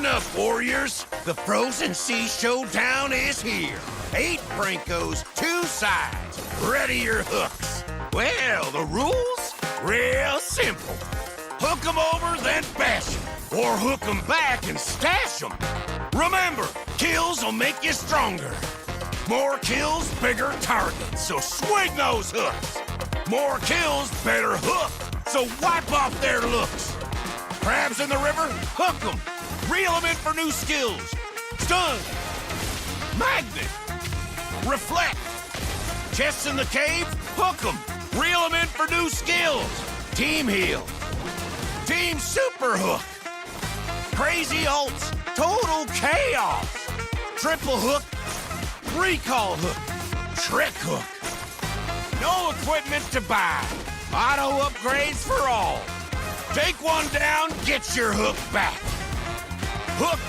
Listen up, warriors. The Frozen Sea Showdown is here. 8 Brancos, 2 sides. Ready your hooks. Well, the rules? Real simple. Hook 'em over, then bash 'em. Or hook 'em back and stash 'em. Remember, kills will make you stronger. More kills, bigger targets, so swing those hooks. More kills, better hook, so wipe off their looks. Crabs in the river, hook 'em. Reel 'em in for new skills. Stun. Magnet. Reflect. Chests in the cave, hook 'em. Reel 'em in for new skills. Team heal. Team super hook. Crazy ults, total chaos. Triple hook, recall hook, trick hook. No equipment to buy. Auto upgrades for all. Take one down, get your hook back. Hook,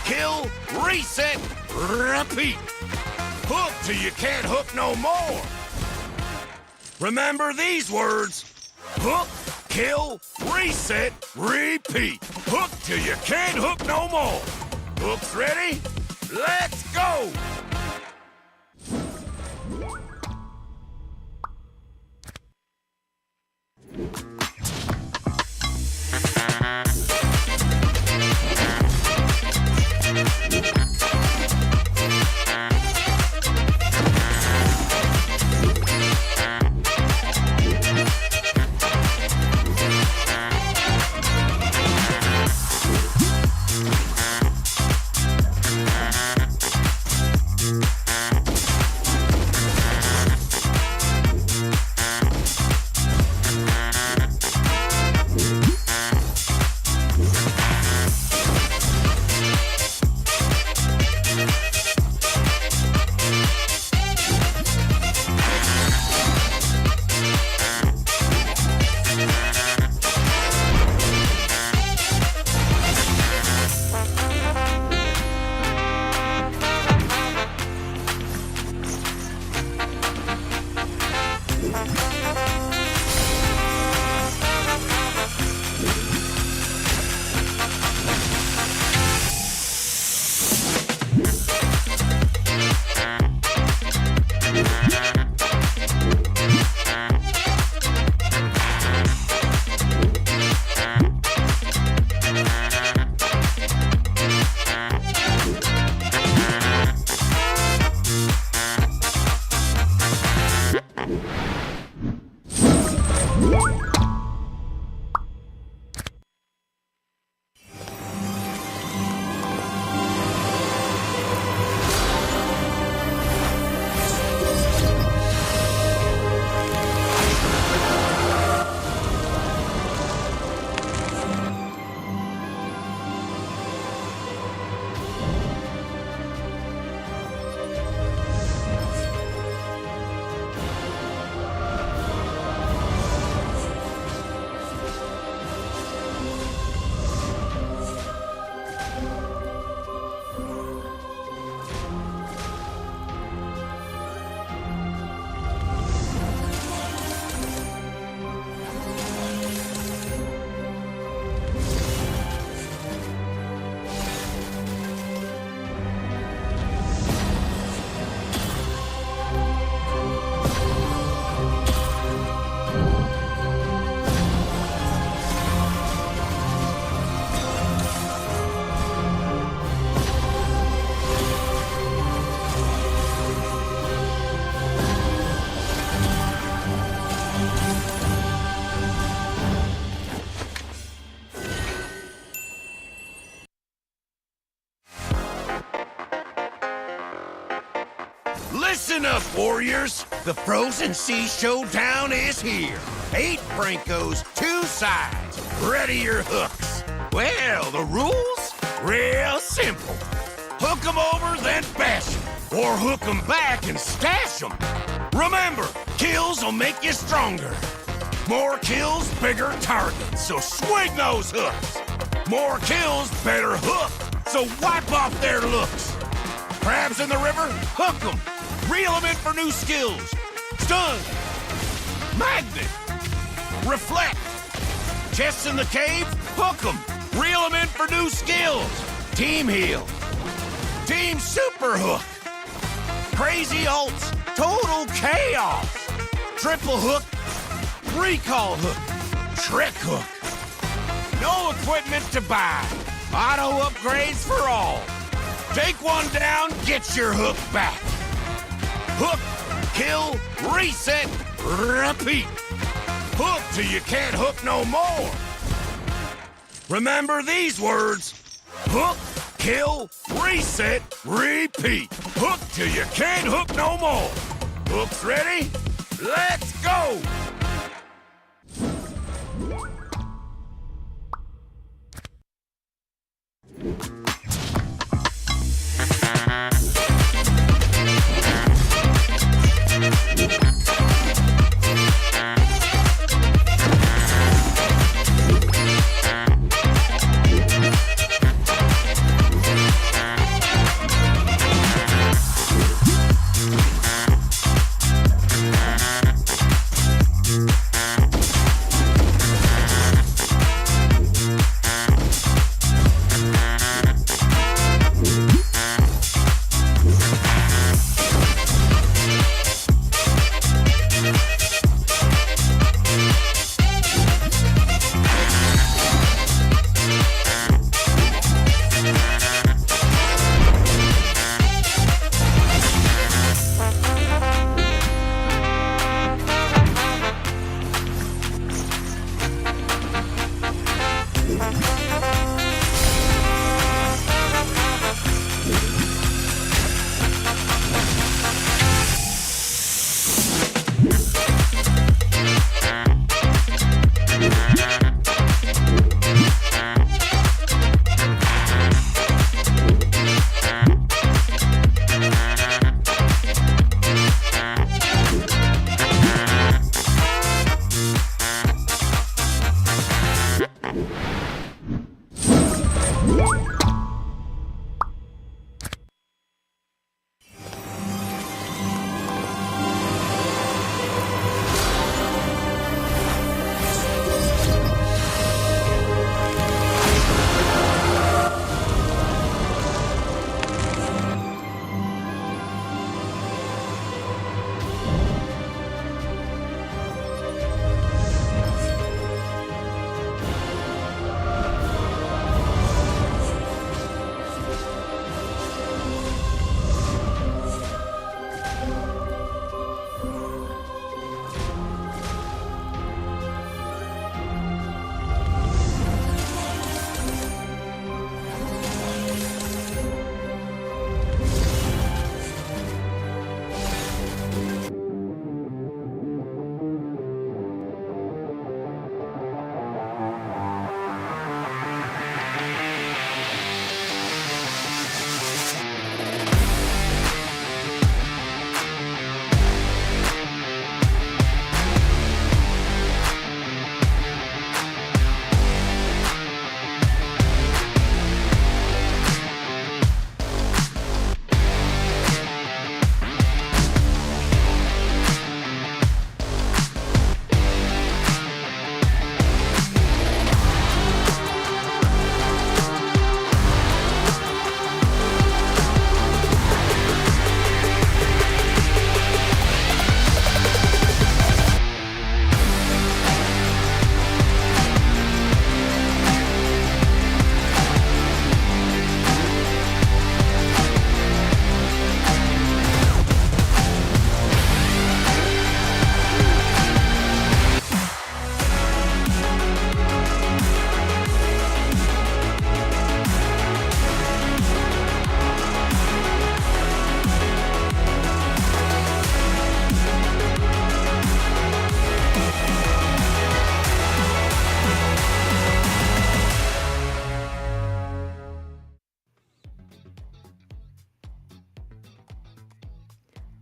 kill, reset, repeat. Hook till you can't hook no more. Remember these words. Hook, kill, reset, repeat. Hook till you can't hook no more. Hooks ready? Let's go! Listen up, warriors. The Frozen Sea Showdown is here. 8 Brancos, 2 sides. Ready your hooks. Well, the rules? Real simple. Hook 'em over, then bash 'em. Or hook 'em back and stash 'em. Remember, kills will make you stronger. More kills, bigger targets, so swing those hooks. More kills, better hook, so wipe off their looks. Crabs in the river, hook 'em. Reel 'em in for new skills. Stun. Magnet. Reflect. Chests in the cave, hook 'em. Reel 'em in for new skills. Team heal. Team super hook. Crazy ults. Total chaos. Triple hook. Recall hook. Trick hook. No equipment to buy. Auto upgrades for all. Take one down, get your hook back. Hook, kill, reset, repeat. Hook till you can't hook no more. Remember these words. Hook, kill, reset, repeat. Hook till you can't hook no more. Hooks ready? Let's go!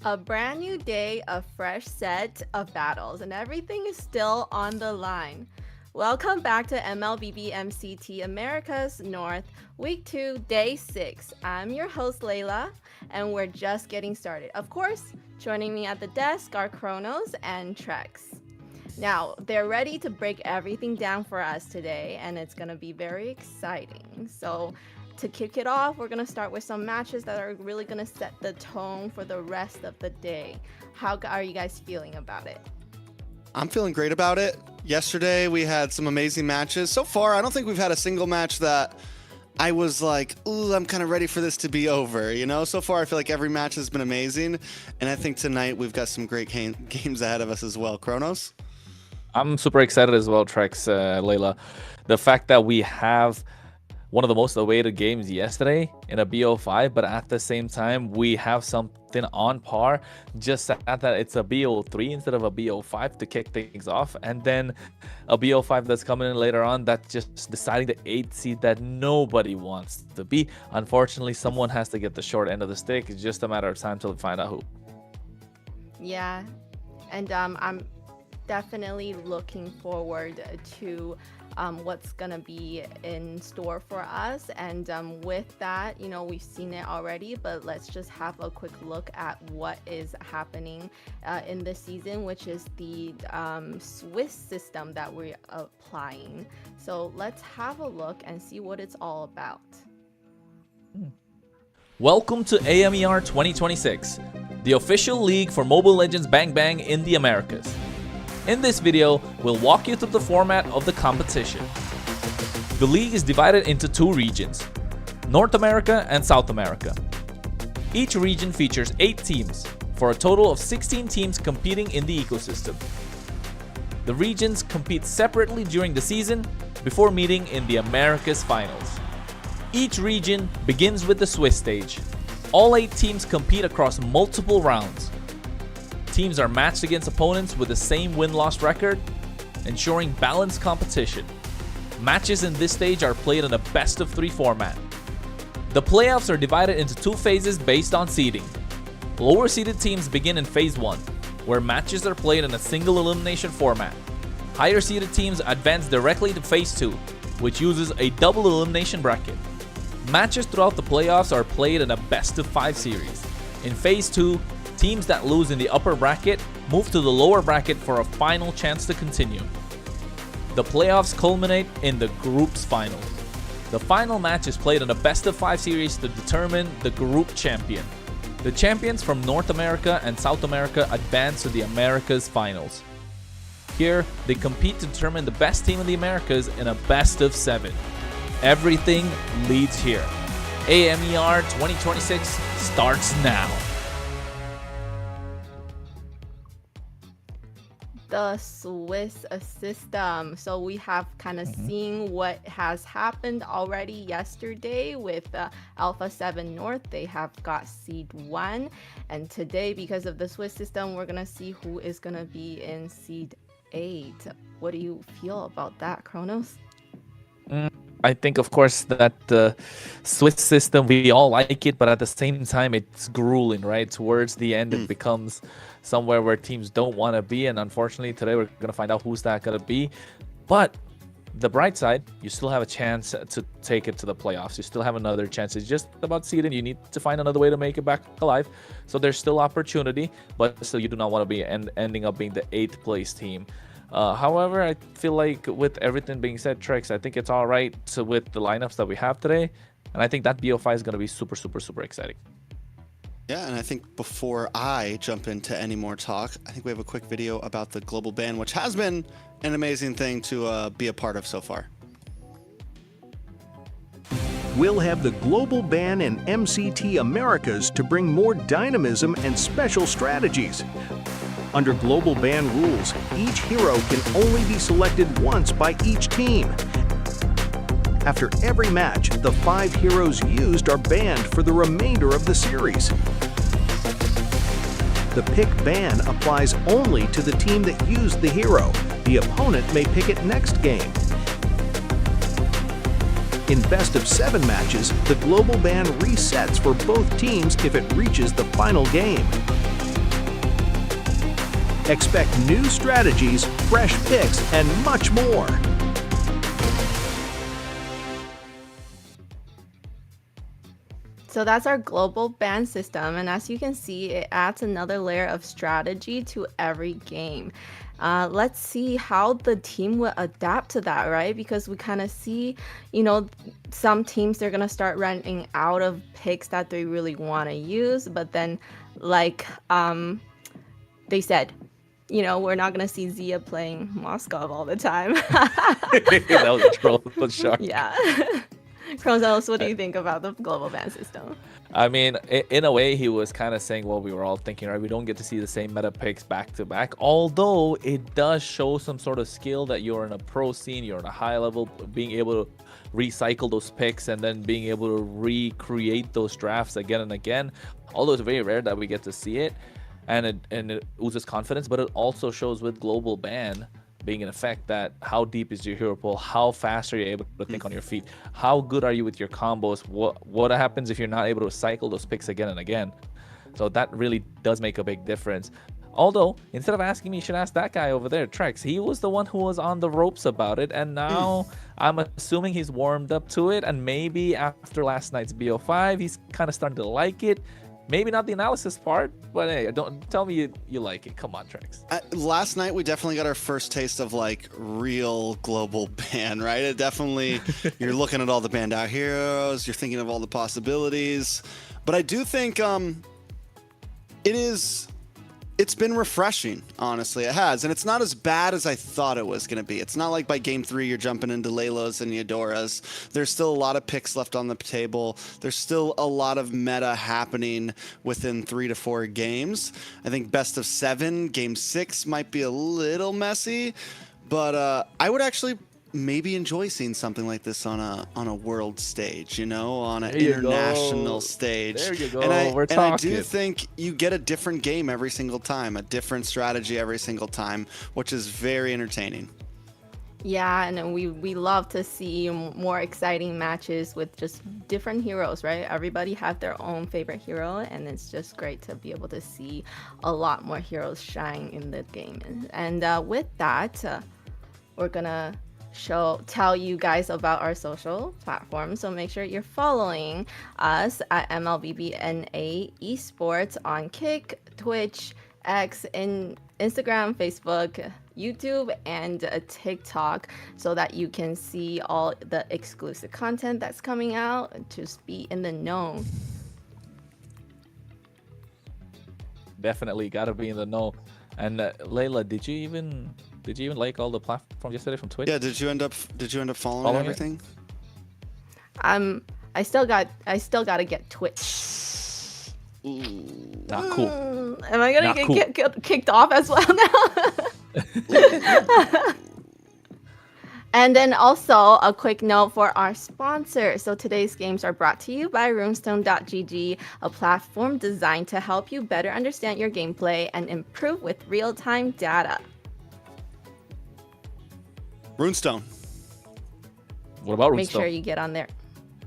A brand new day, a fresh set of battles, and everything is still on the line. Welcome back to MLBB MCT America's North, Week 2, Day 6. I'm your host, Layla, and we're just getting started. Of course, joining me at the desk are Chronos and Trex. Now, they're ready to break everything down for us today, and it's going to be very exciting. So, to kick it off, we're going to start with some matches that are really going to set the tone for the rest of the day. How are you guys feeling about it? I'm feeling great about it. Yesterday, we had some amazing matches. So far, I don't think we've had a single match that I was like, ooh, I'm kind of ready for this to be over. You know, so far, I feel like every match has been amazing. And I think tonight we've got some great games ahead of us as well. Kronos? I'm super excited as well, Trex, Layla. The fact that we have one of the most awaited games yesterday in a BO5, but at the same time, we have something on par, just that it's a BO3 instead of a BO5 to kick things off, and then a BO5 that's coming in later on that's just deciding the 8th seed that nobody wants to be. Unfortunately, someone has to get the short end of the stick. It's just a matter of time till we find out who. Yeah, and I'm definitely looking forward to what's gonna be in store for us, and with that, you know, we've seen it already, but let's just have a quick look at what is happening in this season, which is the Swiss system that we're applying. So let's have a look and see what it's all about. Welcome to AMER 2026, the official league for Mobile Legends Bang Bang in the Americas. In this video, we'll walk you through the format of the competition. The league is divided into 2 regions, North America and South America. Each region features 8 teams, for a total of 16 teams competing in the ecosystem. The regions compete separately during the season before meeting in the Americas finals. Each region begins with the Swiss stage. All 8 teams compete across multiple rounds. Teams are matched against opponents with the same win-loss record, ensuring balanced competition. Matches in this stage are played in a best-of-3 format. The playoffs are divided into 2 phases based on seeding. Lower-seeded teams begin in Phase 1, where matches are played in a single elimination format. Higher-seeded teams advance directly to Phase 2, which uses a double elimination bracket. Matches throughout the playoffs are played in a best-of-5 series. In Phase 2, teams that lose in the upper bracket move to the lower bracket for a final chance to continue. The playoffs culminate in the group's final. The final match is played in a best-of-5 series to determine the group champion. The champions from North America and South America advance to the Americas finals. Here, they compete to determine the best team in the Americas in a best-of-7. Everything leads here. AMER 2026 starts now. The Swiss system. So we have kind of seen what has happened already yesterday with Alpha 7 North. They have got seed 1, and today, because of the Swiss system, we're gonna see who is gonna be in seed 8. What do you feel about that, Kronos? I think, of course, that the Swiss system, we all like it, but at the same time, it's grueling, right? Towards the end, it becomes somewhere where teams don't want to be, and unfortunately, today we're going to find out who's that going to be. But the bright side, you still have a chance to take it to the playoffs. You still have another chance. It's just about seeding. You need to find another way to make it back alive. So there's still opportunity, but still you do not want to be ending up being the 8th place team. However, I feel like with everything being said, Trex, I think it's all right with the lineups that we have today. And I think that BO5 is going to be super, super, super exciting. Yeah, and I think before I jump into any more talk, I think we have a quick video about the global ban, which has been an amazing thing to be a part of so far. We'll have the global ban in MCT Americas to bring more dynamism and special strategies. Under global ban rules, each hero can only be selected once by each team. After every match, the 5 heroes used are banned for the remainder of the series. The pick ban applies only to the team that used the hero. The opponent may pick it next game. In best-of-7 matches, the global ban resets for both teams if it reaches the final game. Expect new strategies, fresh picks, and much more. So that's our global ban system, and as you can see, it adds another layer of strategy to every game. Let's see how the team will adapt to that, right? Because we kind of see, some teams, they're going to start running out of picks that they really want to use. But then, like they said, we're not going to see Zia playing Moskov all the time. That was a troll. That was sharp. Yeah. Chronos, what do you think about the global ban system? I mean, in a way, he was kind of saying what we were all thinking, right? We don't get to see the same meta picks back to back, although it does show some sort of skill that you're in a pro scene, you're in a high level, being able to recycle those picks and then being able to recreate those drafts again and again. Although it's very rare that we get to see it, and it oozes confidence, but it also shows with global ban being in effect that how deep is your hero pool, how fast are you able to think on your feet, how good are you with your combos, what happens if you're not able to cycle those picks again and again. So that really does make a big difference. Although, instead of asking me, you should ask that guy over there, Trex. He was the one who was on the ropes about it, and now I'm assuming he's warmed up to it, and maybe after last night's BO5, he's kind of starting to like it. Maybe not the analysis part, but hey, don't tell me you like it. Come on, Trex. Last night we definitely got our first taste of like real global ban, right? It definitely, you're looking at all the banned out heroes, you're thinking of all the possibilities, but I do think it's been refreshing, honestly. It has, and it's not as bad as I thought it was going to be. It's not like by game 3 you're jumping into Laylos and Eudoras. There's still a lot of picks left on the table. There's still a lot of meta happening within 3 to 4 games. I think best of 7, game 6 might be a little messy, but I would actually maybe enjoy seeing something like this on a world stage, on an international stage. There you go. And I do think you get a different game every single time, a different strategy every single time, which is very entertaining. Yeah, and we love to see more exciting matches with just different heroes, right? Everybody have their own favorite hero, and it's just great to be able to see a lot more heroes shine in the game. And with that, we're gonna tell you guys about our social platforms, so make sure you're following us at MLBB Esports on Kick, Twitch, X, and Instagram, Facebook, YouTube, and TikTok, so that you can see all the exclusive content that's coming out and just be in the know. Definitely gotta be in the know. And Layla, did you even like all the platforms yesterday from Twitch? Yeah, did you end up following everything? I still gotta get Twitch. Not cool. Am I gonna get kicked off as well now? And then also a quick note for our sponsor. So today's games are brought to you by runestone.gg, a platform designed to help you better understand your gameplay and improve with real-time data. Runestone. What about Runestone? Make sure you get on there.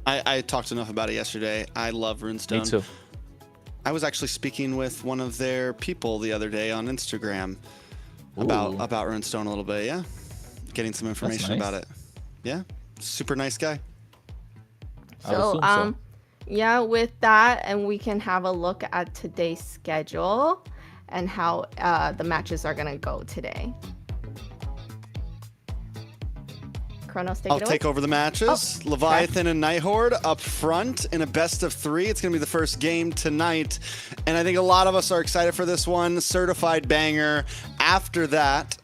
I talked enough about it yesterday. I love Runestone. Me too. I was actually speaking with one of their people the other day on Instagram about Runestone a little bit. Yeah, getting some information about it. Yeah, super nice guy. So yeah, with that, and we can have a look at today's schedule and how the matches are gonna go today. Kronos, I'll take over the matches. Leviathan and Nighthorde up front in a best of 3. It's going to be the first game tonight, and I think a lot of us are excited for this one. Certified banger. After that,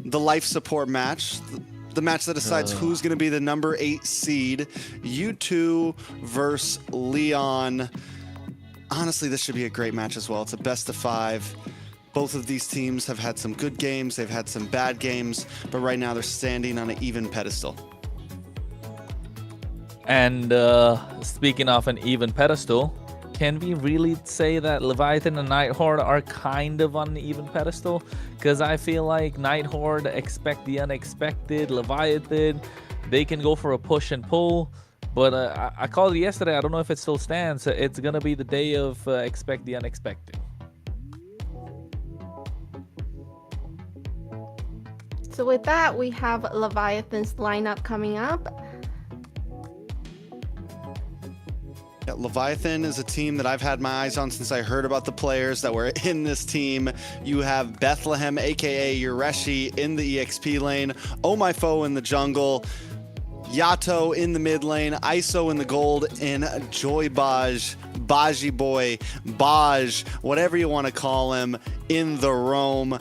the life support match, the match that decides who's going to be the number 8 seed. U2 versus Leon. Honestly, this should be a great match as well. It's a best of 5. Both of these teams have had some good games, they've had some bad games, but right now they're standing on an even pedestal. And speaking of an even pedestal, can we really say that Leviathan and Nighthorde are kind of on an even pedestal? Because I feel like Nighthorde expect the unexpected, Leviathan, they can go for a push and pull. But I called it yesterday, I don't know if it still stands. It's going to be the day of expect the unexpected. So with that, we have Leviathan's lineup coming up. Yeah, Leviathan is a team that I've had my eyes on since I heard about the players that were in this team. You have Bethlehem, aka Yureshi, in the EXP lane, Oh My Foe in the jungle, Yato in the mid lane, ISO in the gold, and Joy Baj, Baji Boy, Baj, whatever you want to call him, in the roam.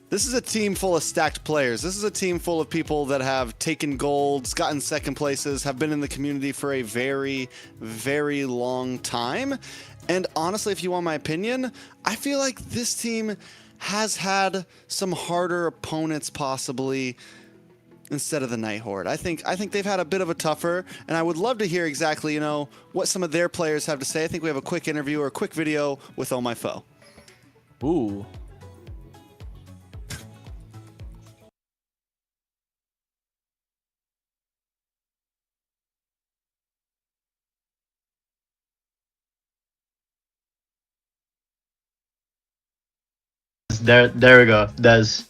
This is a team full of stacked players. This is a team full of people that have taken golds, gotten second places, have been in the community for a very, very long time. And honestly, if you want my opinion, I feel like this team has had some harder opponents possibly instead of the Night Horde. I think they've had a bit of a tougher, and I would love to hear exactly, what some of their players have to say. I think we have a quick interview or a quick video with Oh My Foe. Ooh. There we go. That's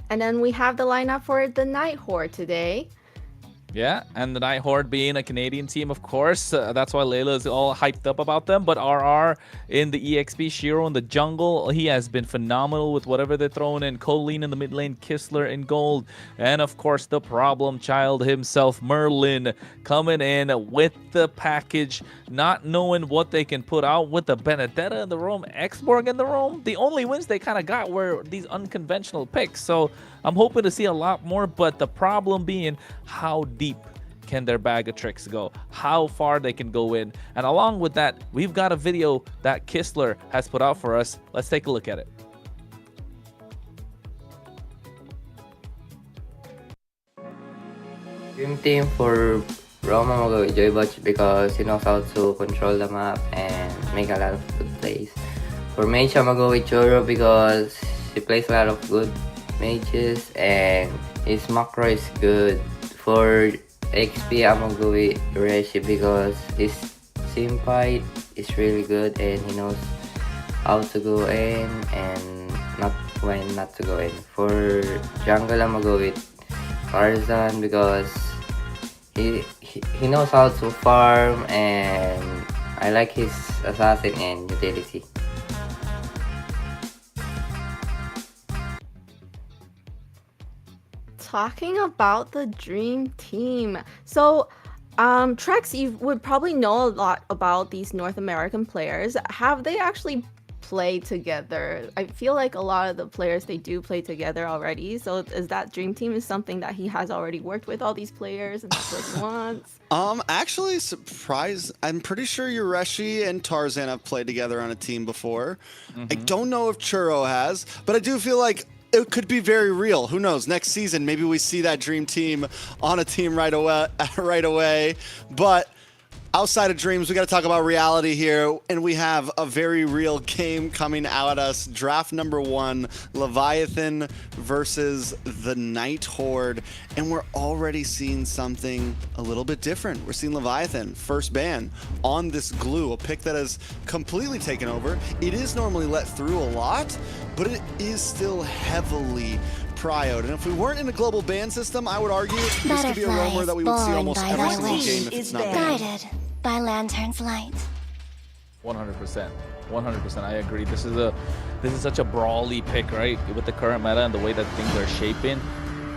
And then we have the lineup for the Night Horde today. Yeah, and the Night Horde being a Canadian team, of course. That's why Layla is all hyped up about them. But RR in the EXP, Shiro in the jungle, he has been phenomenal with whatever they're throwing in. Colleen in the mid lane, Kistler in gold. And, of course, the problem child himself, Merlin, coming in with the package, not knowing what they can put out with the Benedetta in the roam, Xborg in the roam. The only wins they kind of got were these unconventional picks. So I'm hoping to see a lot more, but the problem being how deep can their bag of tricks go, how far they can go in. And along with that, we've got a video that Kistler has put out for us. Let's take a look at it. Dream team for Roma, I'm going with Joybach because he knows how to control the map and make a lot of good plays. For Mage, I'm going to go with Choro because he plays a lot of good mages and his macro is good. For XP, I'm gonna go with Reshi because his team fight is really good and he knows how to go in and when not to go in. For jungle, I'm gonna go with Tarzan because he knows how to farm and I like his assassin and utility. Talking about the dream team. So, Trex, you would probably know a lot about these North American players. Have they actually played together? I feel like a lot of the players, they do play together already. So is that dream team is something that he has already worked with all these players and just once? Actually, I'm pretty sure Yureshi and Tarzan have played together on a team before. I don't know if Churro has, but I do feel like it could be very real. Who knows? Next season, maybe we see that dream team on a team right away. But outside of dreams, we got to talk about reality here, and we have a very real game coming out at us. Draft number 1, Leviathan versus the Night Horde, and we're already seeing something a little bit different. We're seeing Leviathan, first ban, on this glue, a pick that has completely taken over. It is normally let through a lot, but it is still heavily prioed. And if we weren't in a global ban system, I would argue this could be a roamer that we would see almost every single game if it's not banned. Guided by Lantern's light. 100%. 100%. I agree. This is such a brawly pick, right? With the current meta and the way that things are shaping,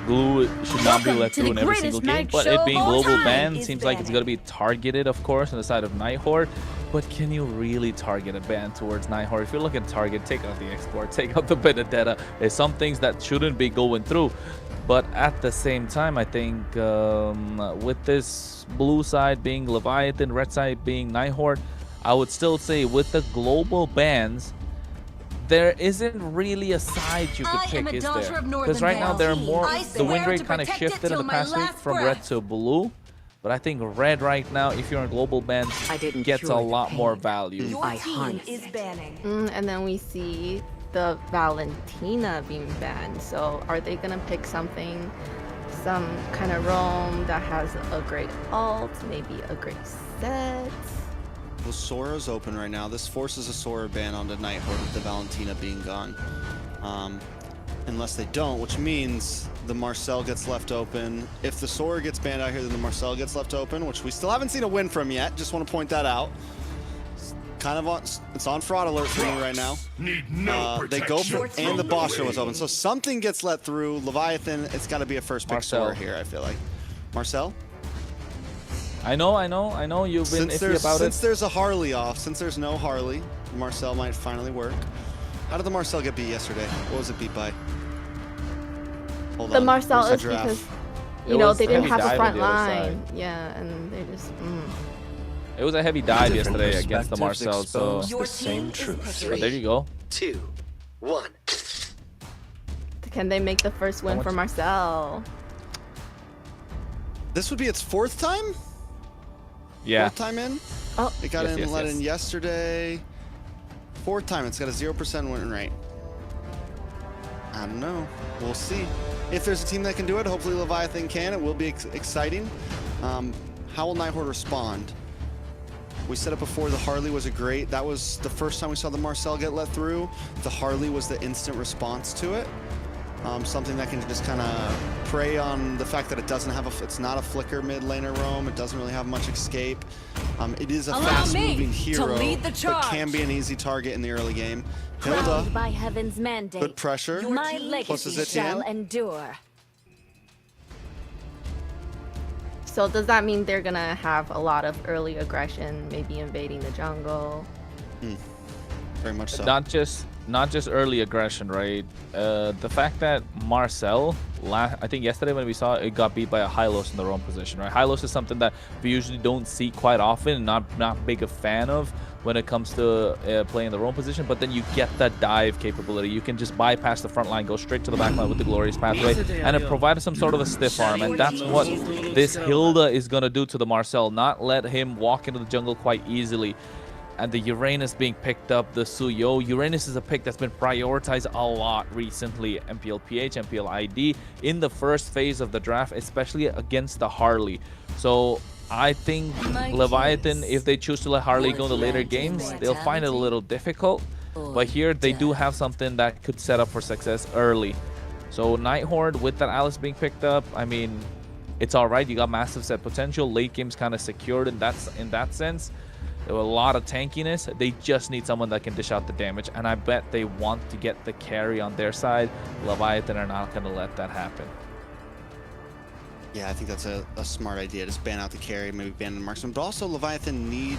glue should not be let through in every single game. But it being global ban seems like it's going to be targeted, of course, on the side of Night Horde. But can you really target a ban towards Night Horde? If you're looking to target, take out the export, take out the Benedetta. There's some things that shouldn't be going through. But at the same time, I think with this blue side being Leviathan, red side being Night Horde, I would still say with the global bans, there isn't really a side you could pick, is there? Because right now there are more, the win rate kind of shifted in the past week from red to blue. But I think red right now, if you're in global bans, gets a lot more value. And then we see the Valentina being banned. So are they gonna pick some kind of roam that has a great ult, maybe a great set? Well, Sora's open right now. This forces a Sora ban onto Night Horde with the Valentina being gone. unless they don't, which means the Marcel gets left open. If the Sora gets banned out here, then the Marcel gets left open, which we still haven't seen a win from yet. Just want to point that out. It's kind of on, it's on fraud alert for me right now. They go for, and the Bosher was open. So something gets let through. Leviathan, it's got to be a first pick Sora here, I feel like. Marcel? I know. You've been iffy about it. Since there's a Harley off, since there's no Harley, Marcel might finally work. How did the Marcel get beat yesterday? What was it beat by? Hold The on. Marcel Where's is the giraffe? because, It you know, was they didn't heavy have a dive front on the other line. side. Yeah, and they just. It was a heavy dive Different yesterday against the perspectives Marcel, so expose the same truth. but there you go. 2, 1. Can they make the first win for Marcel? This would be its 4th time? Yeah. 4th time in? Oh, It got Yes, let yes. in yesterday. 4th time. It's got a 0% win rate. I don't know. We'll see. If there's a team that can do it, hopefully Leviathan can. It will be exciting. How will Nighthorde respond? We said it before, the Harley was that was the first time we saw the Marcel get let through. The Harley was the instant response to it. Something that can just kind of prey on the fact that it doesn't have it's not a flicker mid laner roam. It doesn't really have much escape. It is a fast-moving hero, but can be an easy target in the early game. Hilda, Crowned by heaven's mandate, good pressure. my Plus legacy is shall Etienne. endure. so does that mean they're gonna have a lot of early aggression, maybe invading the jungle? Very much so. Not just early aggression, right? The fact that Marcel, I think yesterday when we saw it, got beat by a Hylos in the roam position, right? Hylos is something that we usually don't see quite often, not big a fan of when it comes to playing the roam position, but then you get that dive capability. You can just bypass the front line, go straight to the back line with the Glorious Pathway, and it provided some sort of a stiff arm, and that's what this Hilda is going to do to the Marcel, not let him walk into the jungle quite easily. And the Uranus being picked up, the Suyo. Uranus is a pick that's been prioritized a lot recently. MPL-PH, MPL-ID in the first phase of the draft, especially against the Harley. So I think Leviathan, if they choose to let Harley go in the later games, they'll find it a little difficult. But here they do have something that could set up for success early. So Nighthorde with that Alice being picked up, I mean, it's all right. You got massive set potential. Late game's kind of secured in that sense. There were a lot of tankiness. They just need someone that can dish out the damage, and I bet they want to get the carry on their side. Leviathan are not going to let that happen. Yeah, I think that's a smart idea. Just ban out the carry, maybe ban the marksman. But also, Leviathan need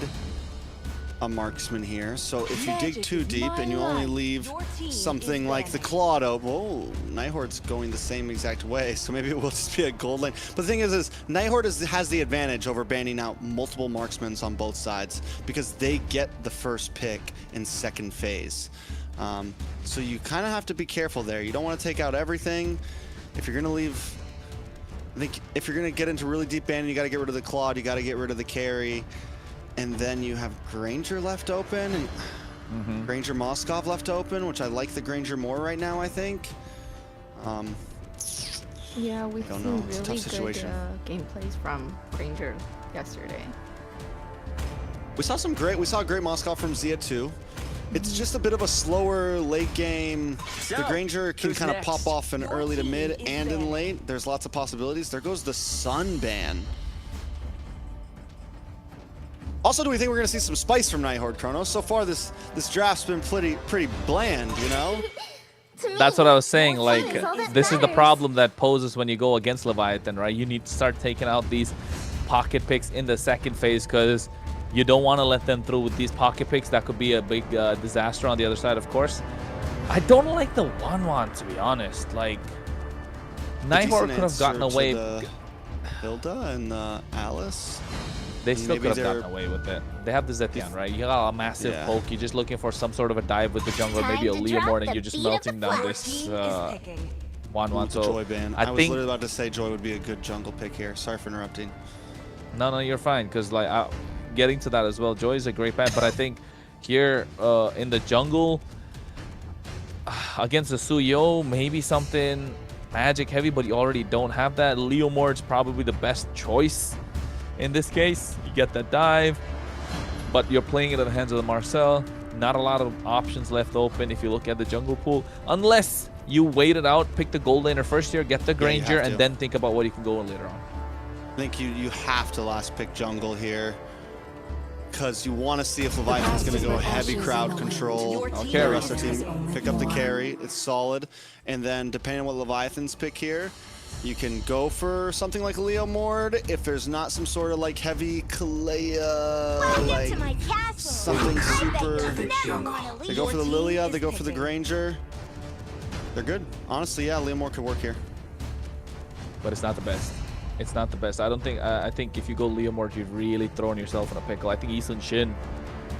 a marksman here. So if you dig too deep and you only leave something like the Claude open, oh, Nighthorde's going the same exact way. So maybe it will just be a gold lane. But the thing is Nighthorde has the advantage over banning out multiple marksmen on both sides because they get the first pick in second phase. So you kind of have to be careful there. You don't want to take out everything. If you're going to leave... I think if you're going to get into really deep banning, you got to get rid of the Claude, you got to get rid of the carry. And then you have Granger left open, and Granger Moskov left open, which I like the Granger more right now, I think. Yeah, we've don't seen know. It's a really tough situation. good gameplays from Granger yesterday. We saw great Moskov from Zia too. It's just a bit of a slower late game. The Granger can kind of pop off in early to mid and in late. There's lots of possibilities. There goes the Sun ban. Also, do we think we're going to see some spice from Nighthorde, Chronos? So far, this draft's been pretty bland, you know? That's what I was saying. Like, this is the problem that poses when you go against Leviathan, right? You need to start taking out these pocket picks in the second phase because you don't want to let them through with these pocket picks. That could be a big disaster on the other side, of course. I don't like the 1-1, to be honest. Like, Nighthorde could have gotten away. Hilda and Alice. They still could have gotten away with it. They have the Zetian, right? You got a massive poke. You're just looking for some sort of a dive with the jungle, maybe a Leomord, and you're just melting down this 1-1. So Joy ban. I was think literally about to say Joy would be a good jungle pick here. Sorry for interrupting. no, you're fine. Because like getting to that as well, Joy is a great ban, but I think here in the jungle against the Suyo, maybe something magic heavy, but you already don't have that. Leomord's probably the best choice. In this case, you get that dive, but you're playing it in the hands of the Marcel. Not a lot of options left open if you look at the jungle pool, unless you wait it out, pick the gold laner first here, get the Granger, have and to. then think about what you can go on later on. I think you have to last pick jungle here, because you want to see if Leviathan's going to go heavy crowd control. Okay, The rest of the team pick up the carry. It's solid. And then depending on what Leviathan's pick here, you can go for something like Leo Mord if there's not some sort of like heavy Kalea, like something super. They go for the Lilia, they go for the Granger. They're good. Honestly, yeah, Leo Mord could work here. But it's not the best. It's not the best. I don't think. I think if you go Leo Mort, you're really throwing yourself in a pickle. I think Eastern Shin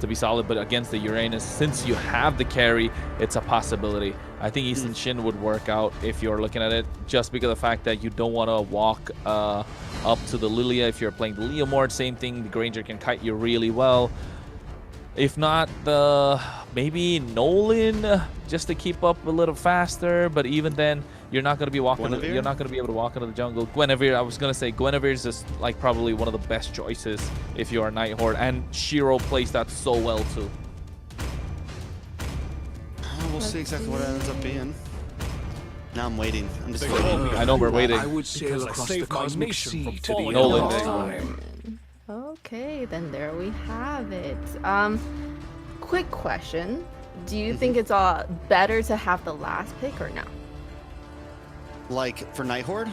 to be solid, but against the Uranus, since you have the carry, it's a possibility. I think Eastern Shin would work out if you're looking at it, just because of the fact that you don't want to walk up to the Lilia. If you're playing the Leo Mort, same thing. The Granger can kite you really well. If not, maybe Nolan just to keep up a little faster, but even then, you're not going to be walking. You're not going to be able to walk into the jungle. Guinevere, I was going to say Guinevere is just like probably one of the best choices if you're a Nighthorde, and Shiro plays that so well too. We'll see exactly what it ends up being. Now I'm waiting. I'm just waiting. I know we're waiting. I would sail across the cosmic sea to the end Nolan, of there you go. time. Okay, then there we have it. Quick question. Do you think it's better to have the last pick or no? Like for Nighthorde?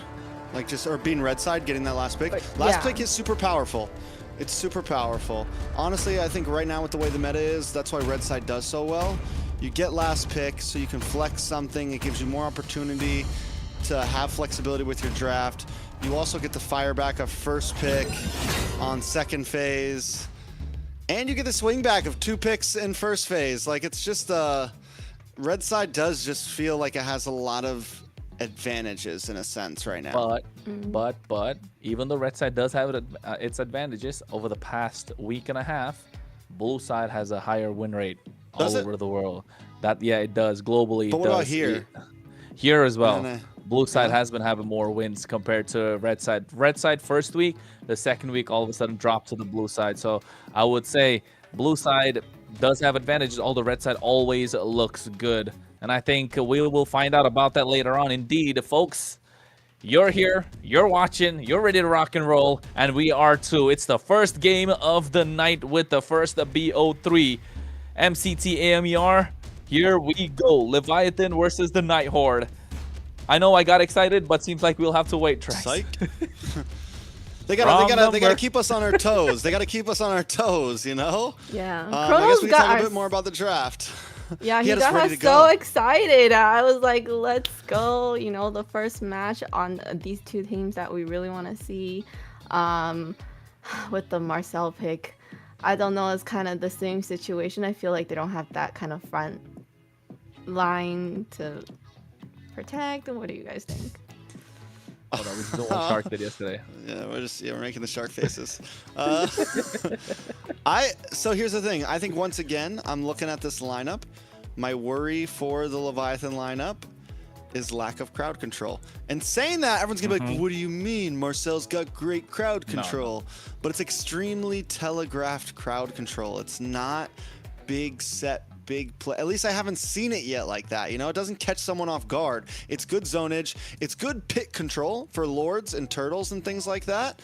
Like just, or being red side, getting that last pick? Like, Last yeah. pick is super powerful. It's super powerful. Honestly, I think right now with the way the meta is, that's why red side does so well. You get last pick so you can flex something. It gives you more opportunity to have flexibility with your draft. You also get the fire back of first pick on second phase. And you get the swing back of 2 picks in first phase. Like, it's just, red side does just feel like it has a lot of advantages in a sense right now. But even though red side does have its advantages, over the past week and a half, blue side has a higher win rate all over the world. Yeah, it does globally. But what about here? Here as well. Blue side has been having more wins compared to red side. Red side first week, the second week all of a sudden dropped to the blue side. So I would say blue side does have advantages, although red side always looks good. And I think we will find out about that later on. Indeed, folks, you're here, you're watching, you're ready to rock and roll, and we are too. It's the first game of the night with the first BO3 MCT AMER. Here we go. Leviathan versus the Nighthorde. I know I got excited, but seems like we'll have to wait, Trax. Psych. They gotta keep us on our toes. They gotta keep us on our toes, you know? Yeah. I guess we can talk a bit more about the draft. Yeah, he He had us got ready us to so go. excited. I was like, let's go. You know, the first match on these two teams that we really want to see. With the Marcel pick, I don't know, it's kind of the same situation. I feel like they don't have that kind of front line to protect. What do you guys think? Oh, no, we just don't Shark did yesterday. Yeah, we're making the shark faces. So here's the thing. I think once again, I'm looking at this lineup. My worry for the Leviathan lineup is lack of crowd control. And saying that, everyone's gonna be like, "What do you mean? Marcel's got great crowd control." But it's extremely telegraphed crowd control. It's not big set. Big play. At least I haven't seen it yet like that. You know, it doesn't catch someone off guard. It's good zonage. It's good pit control for lords and turtles and things like that.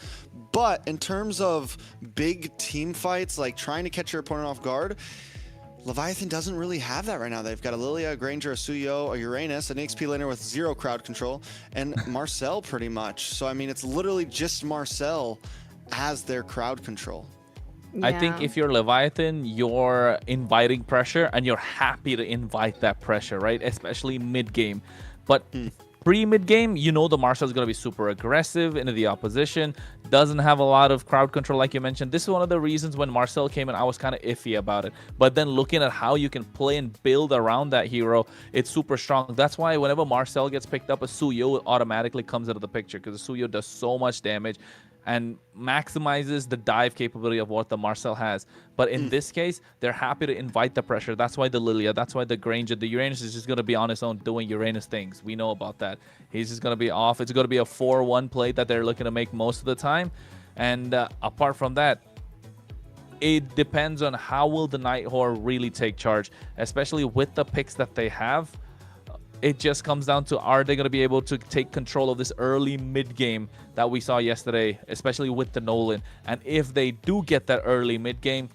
But in terms of big team fights, like trying to catch your opponent off guard, Leviathan doesn't really have that right now. They've got a Lilia, a Granger, a Suyo, a Uranus, an XP laner with 0 crowd control, and Marcel pretty much. So, I mean, it's literally just Marcel as their crowd control. I think if you're Leviathan, you're inviting pressure and you're happy to invite that pressure, right? Especially mid-game. But pre-mid-game, you know the Marcel is going to be super aggressive into the opposition, doesn't have a lot of crowd control like you mentioned. This is one of the reasons when Marcel came in, I was kind of iffy about it. But then looking at how you can play and build around that hero, it's super strong. That's why whenever Marcel gets picked up, a Suyo automatically comes into the picture because the Suyo does so much damage and maximizes the dive capability of what the Marcel has. But in this case, they're happy to invite the pressure. That's why the Lilia, that's why the Granger, the Uranus is just going to be on his own doing Uranus things. We know about that. He's just going to be off. It's going to be a 4-1 play that they're looking to make most of the time. And apart from that, it depends on how will the Nighthorde really take charge, especially with the picks that they have. it just comes down to, are they going to be able to take control of this early mid game that we saw yesterday, especially with the Nolan? And if they do get that early mid game,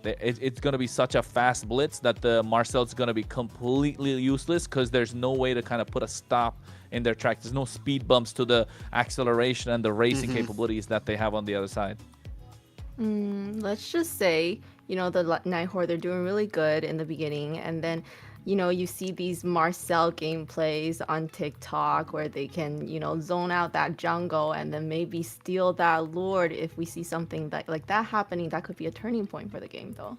it's going to be such a fast blitz that the Marcel's going to be completely useless, because there's no way to kind of put a stop in their track. There's no speed bumps to the acceleration and the racing capabilities that they have on the other side. Let's just say, you know, the Nighthawk, they're doing really good in the beginning, and then, you know, you see these Marcel gameplays on TikTok where they can, you know, zone out that jungle and then maybe steal that Lord. If we see something that like that happening, that could be a turning point for the game, though.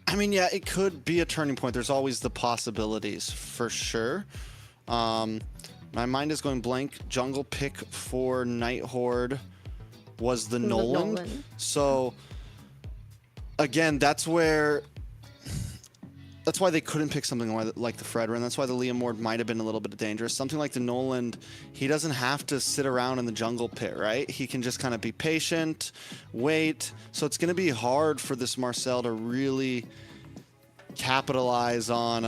I mean, yeah, it could be a turning point. There's always the possibilities, for sure. My mind is going blank. Jungle pick for Night Horde was the Nolan. So, again, that's why they couldn't pick something like the Fredra, and that's why the Liam Ward might have been a little bit dangerous. Something like the Nolan, he doesn't have to sit around in the jungle pit, right? He can just kind of be patient, wait. So it's going to be hard for this Marcel to really capitalize on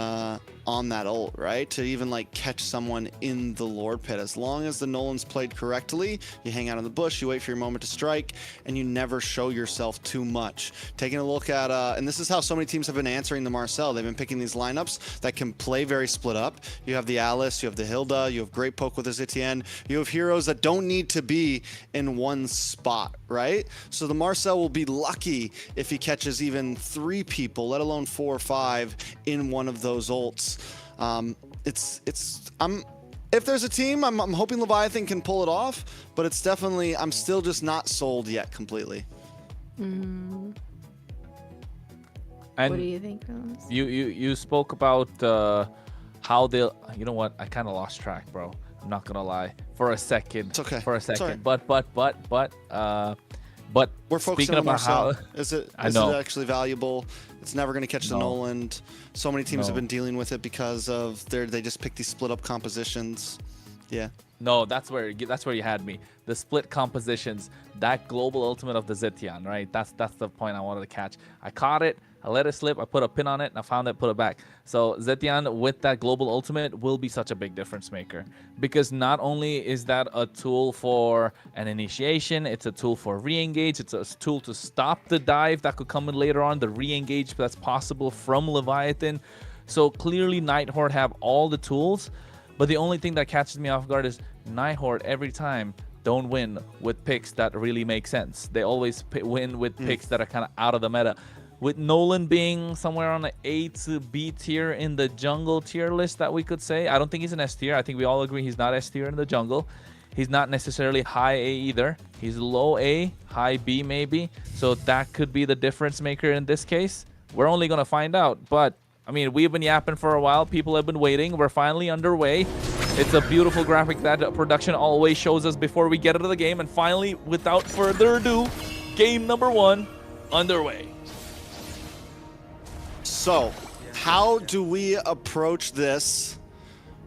that ult, right? To even like catch someone in the Lord pit. As long as the Nolan's played correctly, you hang out in the bush, you wait for your moment to strike, and you never show yourself too much. Taking a look at, and this is how so many teams have been answering the Marcel. They've been picking these lineups that can play very split up. You have the Alice, you have the Hilda, you have Great Poke with his Etienne, you have heroes that don't need to be in one spot, right? So the Marcel will be lucky if he catches even 3 people, let alone 4 or 5 in one of those ults. If there's a team, I'm hoping Leviathan can pull it off, but it's definitely, I'm still just not sold yet completely. And what do you think, Rose? You spoke about how they'll, you know what, I kind of lost track, bro. I'm not gonna lie, for a second. It's okay. For a second. Right. But we're focusing on Marcel. Is it actually valuable? It's never going to catch the Nolan. So many teams have been dealing with it because of they just pick these split up compositions. Yeah. No, that's where you had me. The split compositions, that global ultimate of the Zetian, right? That's the point I wanted to catch. I caught it, I let it slip, I put a pin on it, and I found it, put it back. So Zetian with that global ultimate will be such a big difference maker, because not only is that a tool for an initiation, it's a tool for re-engage, it's a tool to stop the dive that could come in later on, the re-engage that's possible from Leviathan. So clearly Night Horde have all the tools, but the only thing that catches me off guard is Night Horde every time don't win with picks that really make sense. They always win with picks that are kind of out of the meta. With Nolan being somewhere on the A to B tier in the jungle tier list that we could say. I don't think he's an S tier. I think we all agree he's not S tier in the jungle. He's not necessarily high A either. He's low A, high B maybe. So that could be the difference maker in this case. We're only going to find out. But, I mean, we've been yapping for a while. People have been waiting. We're finally underway. It's a beautiful graphic that production always shows us before we get into the game. And finally, without further ado, game number 1 underway. So, how do we approach this?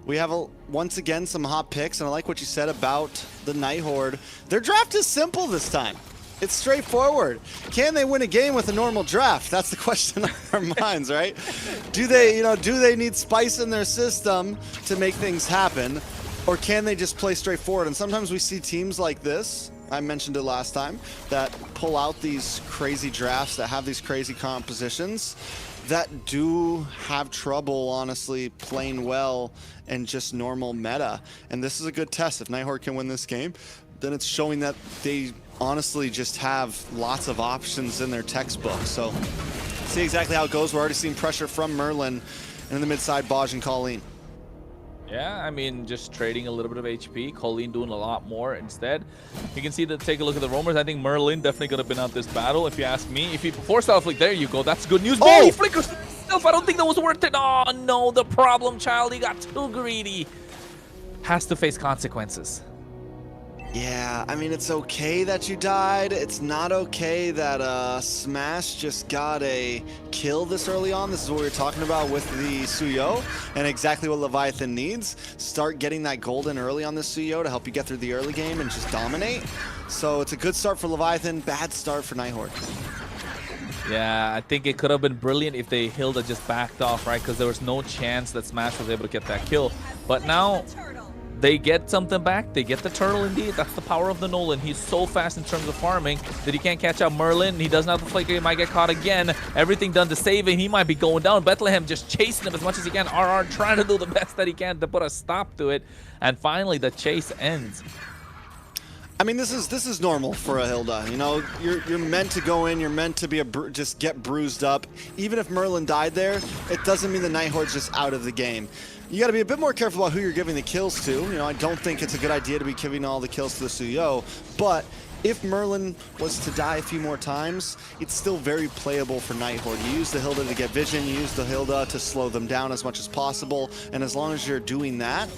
We have, once again, some hot picks, and I like what you said about the Night Horde. Their draft is simple this time. It's straightforward. Can they win a game with a normal draft? That's the question on our minds, right? Do they need spice in their system to make things happen, or can they just play straightforward? And sometimes we see teams like this, I mentioned it last time, that pull out these crazy drafts, that have these crazy compositions, that do have trouble, honestly, playing well in just normal meta. And this is a good test. If Night Horde can win this game, then it's showing that they honestly just have lots of options in their textbook. So, see exactly how it goes. We're already seeing pressure from Merlin, and in the mid side, Baj and Colleen. Yeah, I mean, just trading a little bit of HP. Colleen doing a lot more instead. You can see that, take a look at the roamers. I think Merlin definitely could have been out this battle, if you ask me. If he forced out flick, there you go. That's good news. Oh, he flickers himself. I don't think that was worth it. Oh, no, the problem child. He got too greedy. Has to face consequences. Yeah, I mean, it's okay that you died. It's not okay that Smash just got a kill this early on. This is what we were talking about with the Suyo, and exactly what Leviathan needs. Start getting that golden early on the Suyo to help you get through the early game and just dominate. So it's a good start for Leviathan, bad start for Night Horde. Yeah, I think it could have been brilliant if they Hilda just backed off, right? Because there was no chance that Smash was able to get that kill. But now they get something back. They get the turtle indeed. That's the power of the Nolan. He's so fast in terms of farming that he can't catch up Merlin. He doesn't have the flicker. He might get caught again. Everything done to save him. He might be going down. Bethlehem just chasing him as much as he can. RR trying to do the best that he can to put a stop to it. And finally, the chase ends. I mean, this is normal for a Hilda. You know, you're meant to go in. You're meant to be just get bruised up. Even if Merlin died there, it doesn't mean the Nighthorde's just out of the game. You got to be a bit more careful about who you're giving the kills to. You know, I don't think it's a good idea to be giving all the kills to the Suyo. But if Merlin was to die a few more times, it's still very playable for Nighthorde. You use the Hilda to get vision. You use the Hilda to slow them down as much as possible. And as long as you're doing that,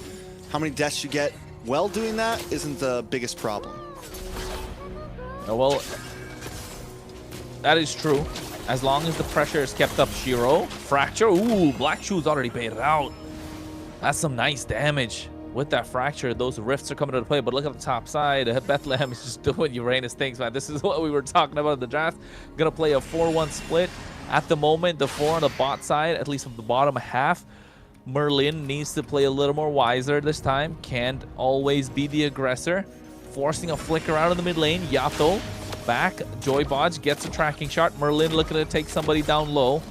how many deaths you get while doing that isn't the biggest problem. Oh, well, that is true. As long as the pressure is kept up. Shiro, fracture. Ooh, Black Shoe's already baited out. That's some nice damage. With that fracture, those rifts are coming into play. But look at the top side. Bethlehem is just doing Uranus things, man. This is what we were talking about in the draft. Gonna play a 4-1 split. At the moment, the 4 on the bot side, at least from the bottom half. Merlin needs to play a little more wiser this time. Can't always be the aggressor. Forcing a flicker out of the mid lane. Yato back. Joybodge gets a tracking shot. Merlin looking to take somebody down low.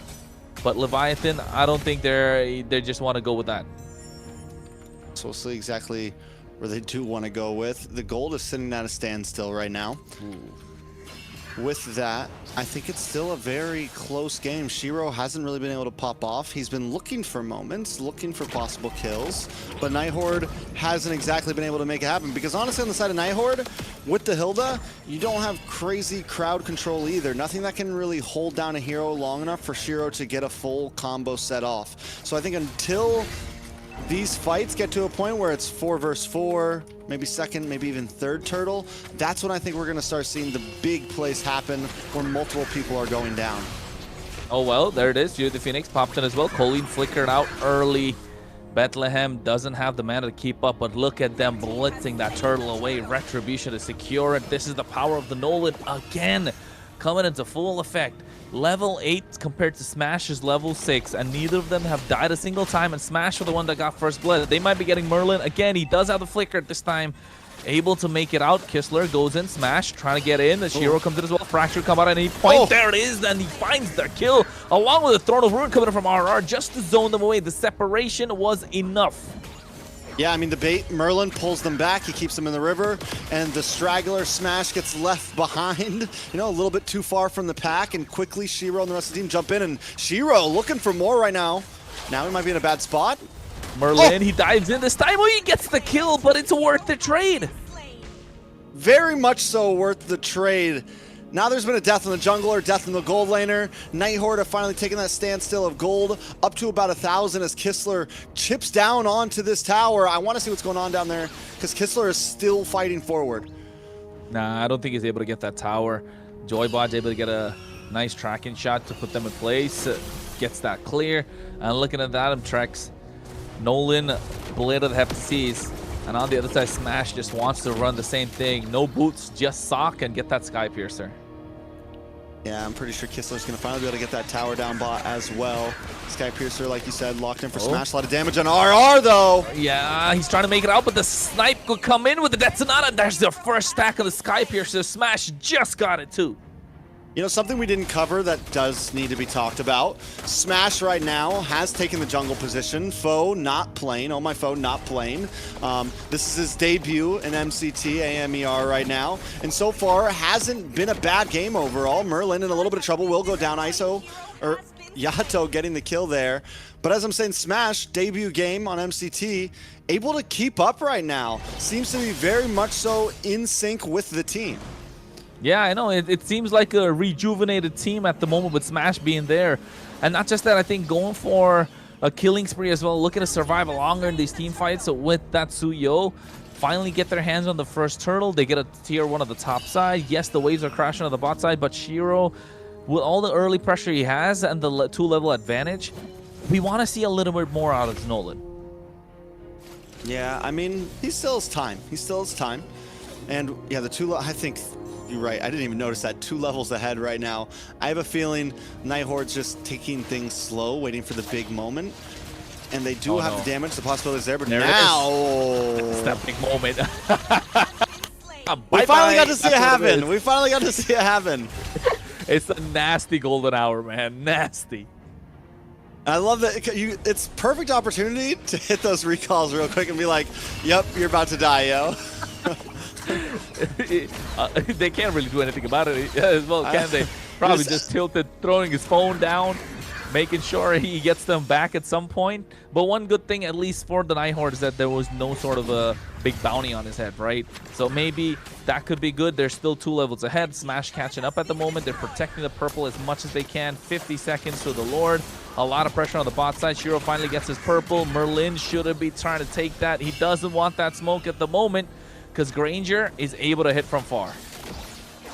But Leviathan, I don't think they just want to go with that. So we'll see exactly where they do want to go with. The gold is sitting at a standstill right now. With that, I think it's still a very close game. Shiro hasn't really been able to pop off. He's been looking for moments, looking for possible kills, but Nighthorde hasn't exactly been able to make it happen. Because honestly, on the side of Nighthorde, with the Hilda, you don't have crazy crowd control either. Nothing that can really hold down a hero long enough for Shiro to get a full combo set off. So I think until these fights get to a point where it's 4 versus 4, maybe second, maybe even third turtle, that's when I think we're going to start seeing the big plays happen where multiple people are going down. Oh, well, there it is. Jude the Phoenix popped in as well. Colleen flickered out early. Bethlehem doesn't have the mana to keep up, but look at them blitzing that turtle away. Retribution to secure it. This is the power of the Nolan again, coming into full effect. Level 8 compared to Smash's level 6, and neither of them have died a single time, and Smash are the one that got first blood. They might be getting Merlin. Again, he does have the flicker this time. Able to make it out. Kistler goes in. Smash trying to get in. The Shiro comes in as well. Fracture come out at any point. There it is, and he finds the kill, along with the Throne of Ruin coming in from RR just to zone them away. The separation was enough. Yeah, I mean, the bait, Merlin pulls them back, he keeps them in the river, and the straggler Smash gets left behind, you know, a little bit too far from the pack, and quickly Shiro and the rest of the team jump in, and Shiro looking for more right now. Now he might be in a bad spot. Merlin, he dives in this time. Oh, he gets the kill, but it's worth the trade. Very much so worth the trade. Now there's been a death in the jungler, death in the gold laner. Nighthorde have finally taken that standstill of gold up to about 1,000 as Kistler chips down onto this tower. I want to see what's going on down there because Kistler is still fighting forward. Nah, I don't think he's able to get that tower. Joybod's able to get a nice tracking shot to put them in place. Gets that clear. And looking at that, Trex, Nolan, Blade of the Heptaseas. And on the other side, Smash just wants to run the same thing. No boots, just sock and get that Sky Piercer. Yeah, I'm pretty sure Kistler's going to finally be able to get that tower down bot as well. Sky Piercer, like you said, locked in for Smash. A lot of damage on RR, though. Yeah, he's trying to make it out, but the snipe could come in with the Detonata. There's the first stack of the Sky Piercer. Smash just got it, too. You know, something we didn't cover that does need to be talked about. Smash right now has taken the jungle position. Foe not playing. Oh, my Foe not playing. This is his debut in MCT AMER right now. And so far, hasn't been a bad game overall. Merlin in a little bit of trouble. Will go down. Yato getting the kill there. But as I'm saying, Smash, debut game on MCT, able to keep up right now. Seems to be very much so in sync with the team. Yeah, I know. It seems like a rejuvenated team at the moment with Smash being there. And not just that, I think going for a killing spree as well, looking to survive longer in these team fights. So with that Suyo, finally get their hands on the first turtle. They get a tier 1 on the top side. Yes, the waves are crashing on the bot side, but Shiro, with all the early pressure he has and the 2-level advantage, we want to see a little bit more out of Nolan. Yeah, I mean, he still has time. He still has time. And yeah, I think You're right. I didn't even notice that. 2 levels ahead right now. I have a feeling Nighthorde's just taking things slow, waiting for the big moment. And they do have the damage. The possibility is there, but now... It's that big moment. We finally got to see it happen. We finally got to see it happen. It's a nasty golden hour, man. Nasty. I love that it's perfect opportunity to hit those recalls real quick and be like, yep, you're about to die, yo. They can't really do anything about it as well, can they? Probably just tilted, throwing his phone down, making sure he gets them back at some point. But one good thing, at least for the Nighthorde, is that there was no sort of a big bounty on his head, right? So maybe that could be good. They're still 2 levels ahead. Smash catching up at the moment. They're protecting the purple as much as they can. 50 seconds to the Lord. A lot of pressure on the bot side. Shiro finally gets his purple. Merlin should be trying to take that. He doesn't want that smoke at the moment because Granger is able to hit from far.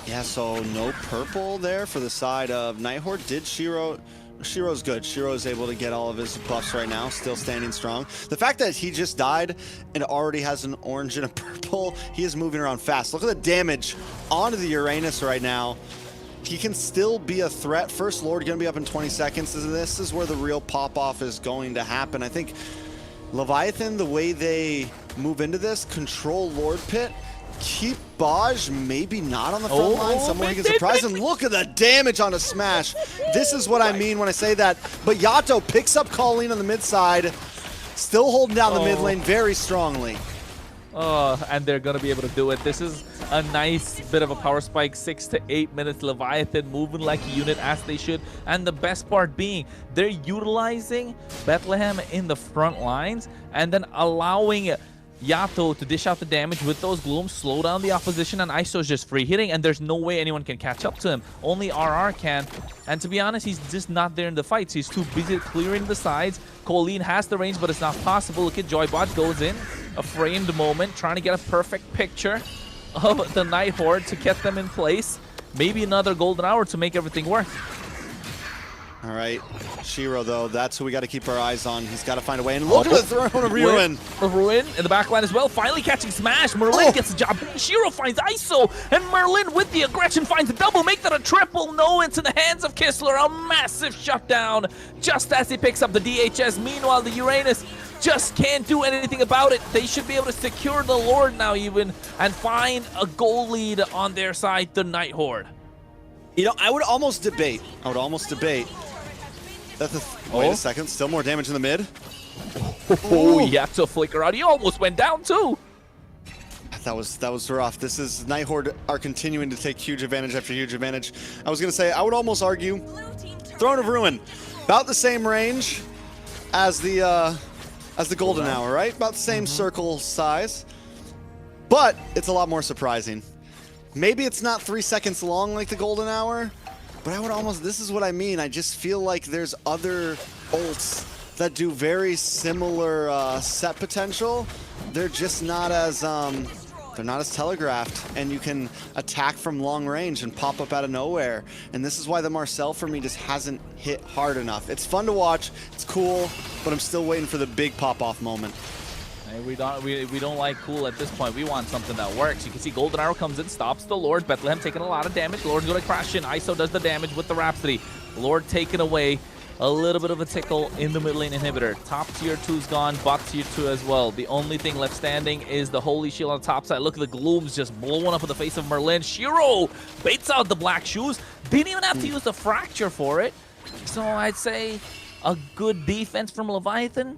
Yeah, so no purple there for the side of Nighthorde. Did Shiro... Shiro's good. Shiro's able to get all of his buffs right now, still standing strong. The fact that he just died and already has an orange and a purple, he is moving around fast. Look at the damage onto the Uranus right now. He can still be a threat. First Lord going to be up in 20 seconds. This is where the real pop-off is going to happen. I think Leviathan, the way they move into this, control Lord Pit, keep Baj maybe not on the front line. Someone who can surprise him. Look at the damage on a smash. This is what I mean when I say that. But Yato picks up Colleen on the mid side, still holding down the mid lane very strongly. And they're going to be able to do it. This is a nice bit of a power spike. 6 to 8 minutes. Leviathan moving like a unit as they should. And the best part being, they're utilizing Bethlehem in the front lines and then allowing Yato to dish out the damage with those glooms, slow down the opposition, and ISO's just free hitting, and there's no way anyone can catch up to him. Only RR can, and to be honest, he's just not there in the fights. He's too busy clearing the sides. Colleen has the range, but it's not possible. Look at Joybot goes in, a framed moment, trying to get a perfect picture of the Nighthorde to get them in place. Maybe another golden hour to make everything work. All right, Shiro, though, that's who we got to keep our eyes on. He's got to find a way. And look at the throne of Ruin. Ruin in the backline as well, finally catching Smash. Merlin gets the job. Shiro finds ISO, and Merlin with the aggression finds a double. Make that a triple. No, into the hands of Kistler. A massive shutdown just as he picks up the DHS. Meanwhile, the Uranus just can't do anything about it. They should be able to secure the Lord now even and find a goal lead on their side, the Nighthorde. You know, I would almost debate that wait a second, still more damage in the mid. You have to flicker out. He almost went down too. That was rough. This is Nighthorde are continuing to take huge advantage after huge advantage. I was gonna say I would almost argue Throne of Ruin, about the same range as the Golden Hour, right? About the same circle size, but it's a lot more surprising. Maybe it's not 3 seconds long like the Golden Hour, but I would almost, this is what I mean. I just feel like there's other ults that do very similar set potential. They're just not as, they're not as telegraphed, and you can attack from long range and pop up out of nowhere. And this is why the Marcel for me just hasn't hit hard enough. It's fun to watch, it's cool, but I'm still waiting for the big pop-off moment. We don't like cool at this point. We want something that works. You can see Golden Arrow comes in, stops the Lord. Bethlehem taking a lot of damage. Lord's going to crash in. ISO does the damage with the Rhapsody. Lord taken away. A little bit of a tickle in the mid lane inhibitor. Top tier 2's gone, bot tier 2 as well. The only thing left standing is the Holy Shield on the top side. Look at the glooms just blowing up in the face of Merlin. Shiro baits out the black shoes. Didn't even have to use the fracture for it. So I'd say a good defense from Leviathan.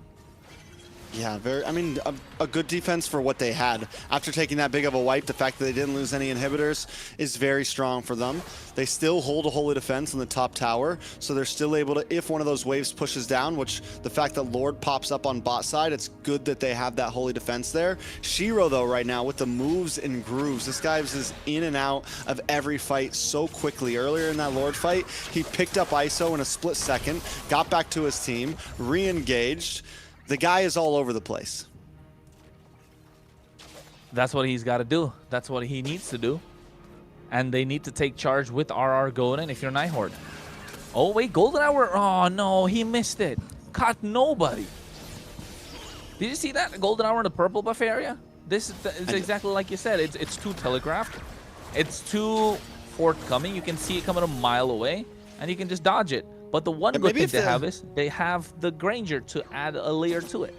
Yeah, I mean, a good defense for what they had. After taking that big of a wipe, the fact that they didn't lose any inhibitors is very strong for them. They still hold a holy defense in the top tower, so they're still able to, if one of those waves pushes down, which the fact that Lord pops up on bot side, it's good that they have that holy defense there. Shiro, though, right now, with the moves and grooves, this guy is in and out of every fight so quickly. Earlier in that Lord fight, he picked up ISO in a split second, got back to his team, re-engaged. The guy is all over the place. That's what he's got to do. That's what he needs to do. And they need to take charge with RR going in if you're Nighthorde. Oh, wait, Golden Hour. Oh, no, he missed it. Caught nobody. Did you see that? Golden Hour in the purple buff area? This is exactly like you said. It's too telegraphed. It's too forthcoming. You can see it coming a mile away, and you can just dodge it. But the one good thing they have is they have the Granger to add a layer to it.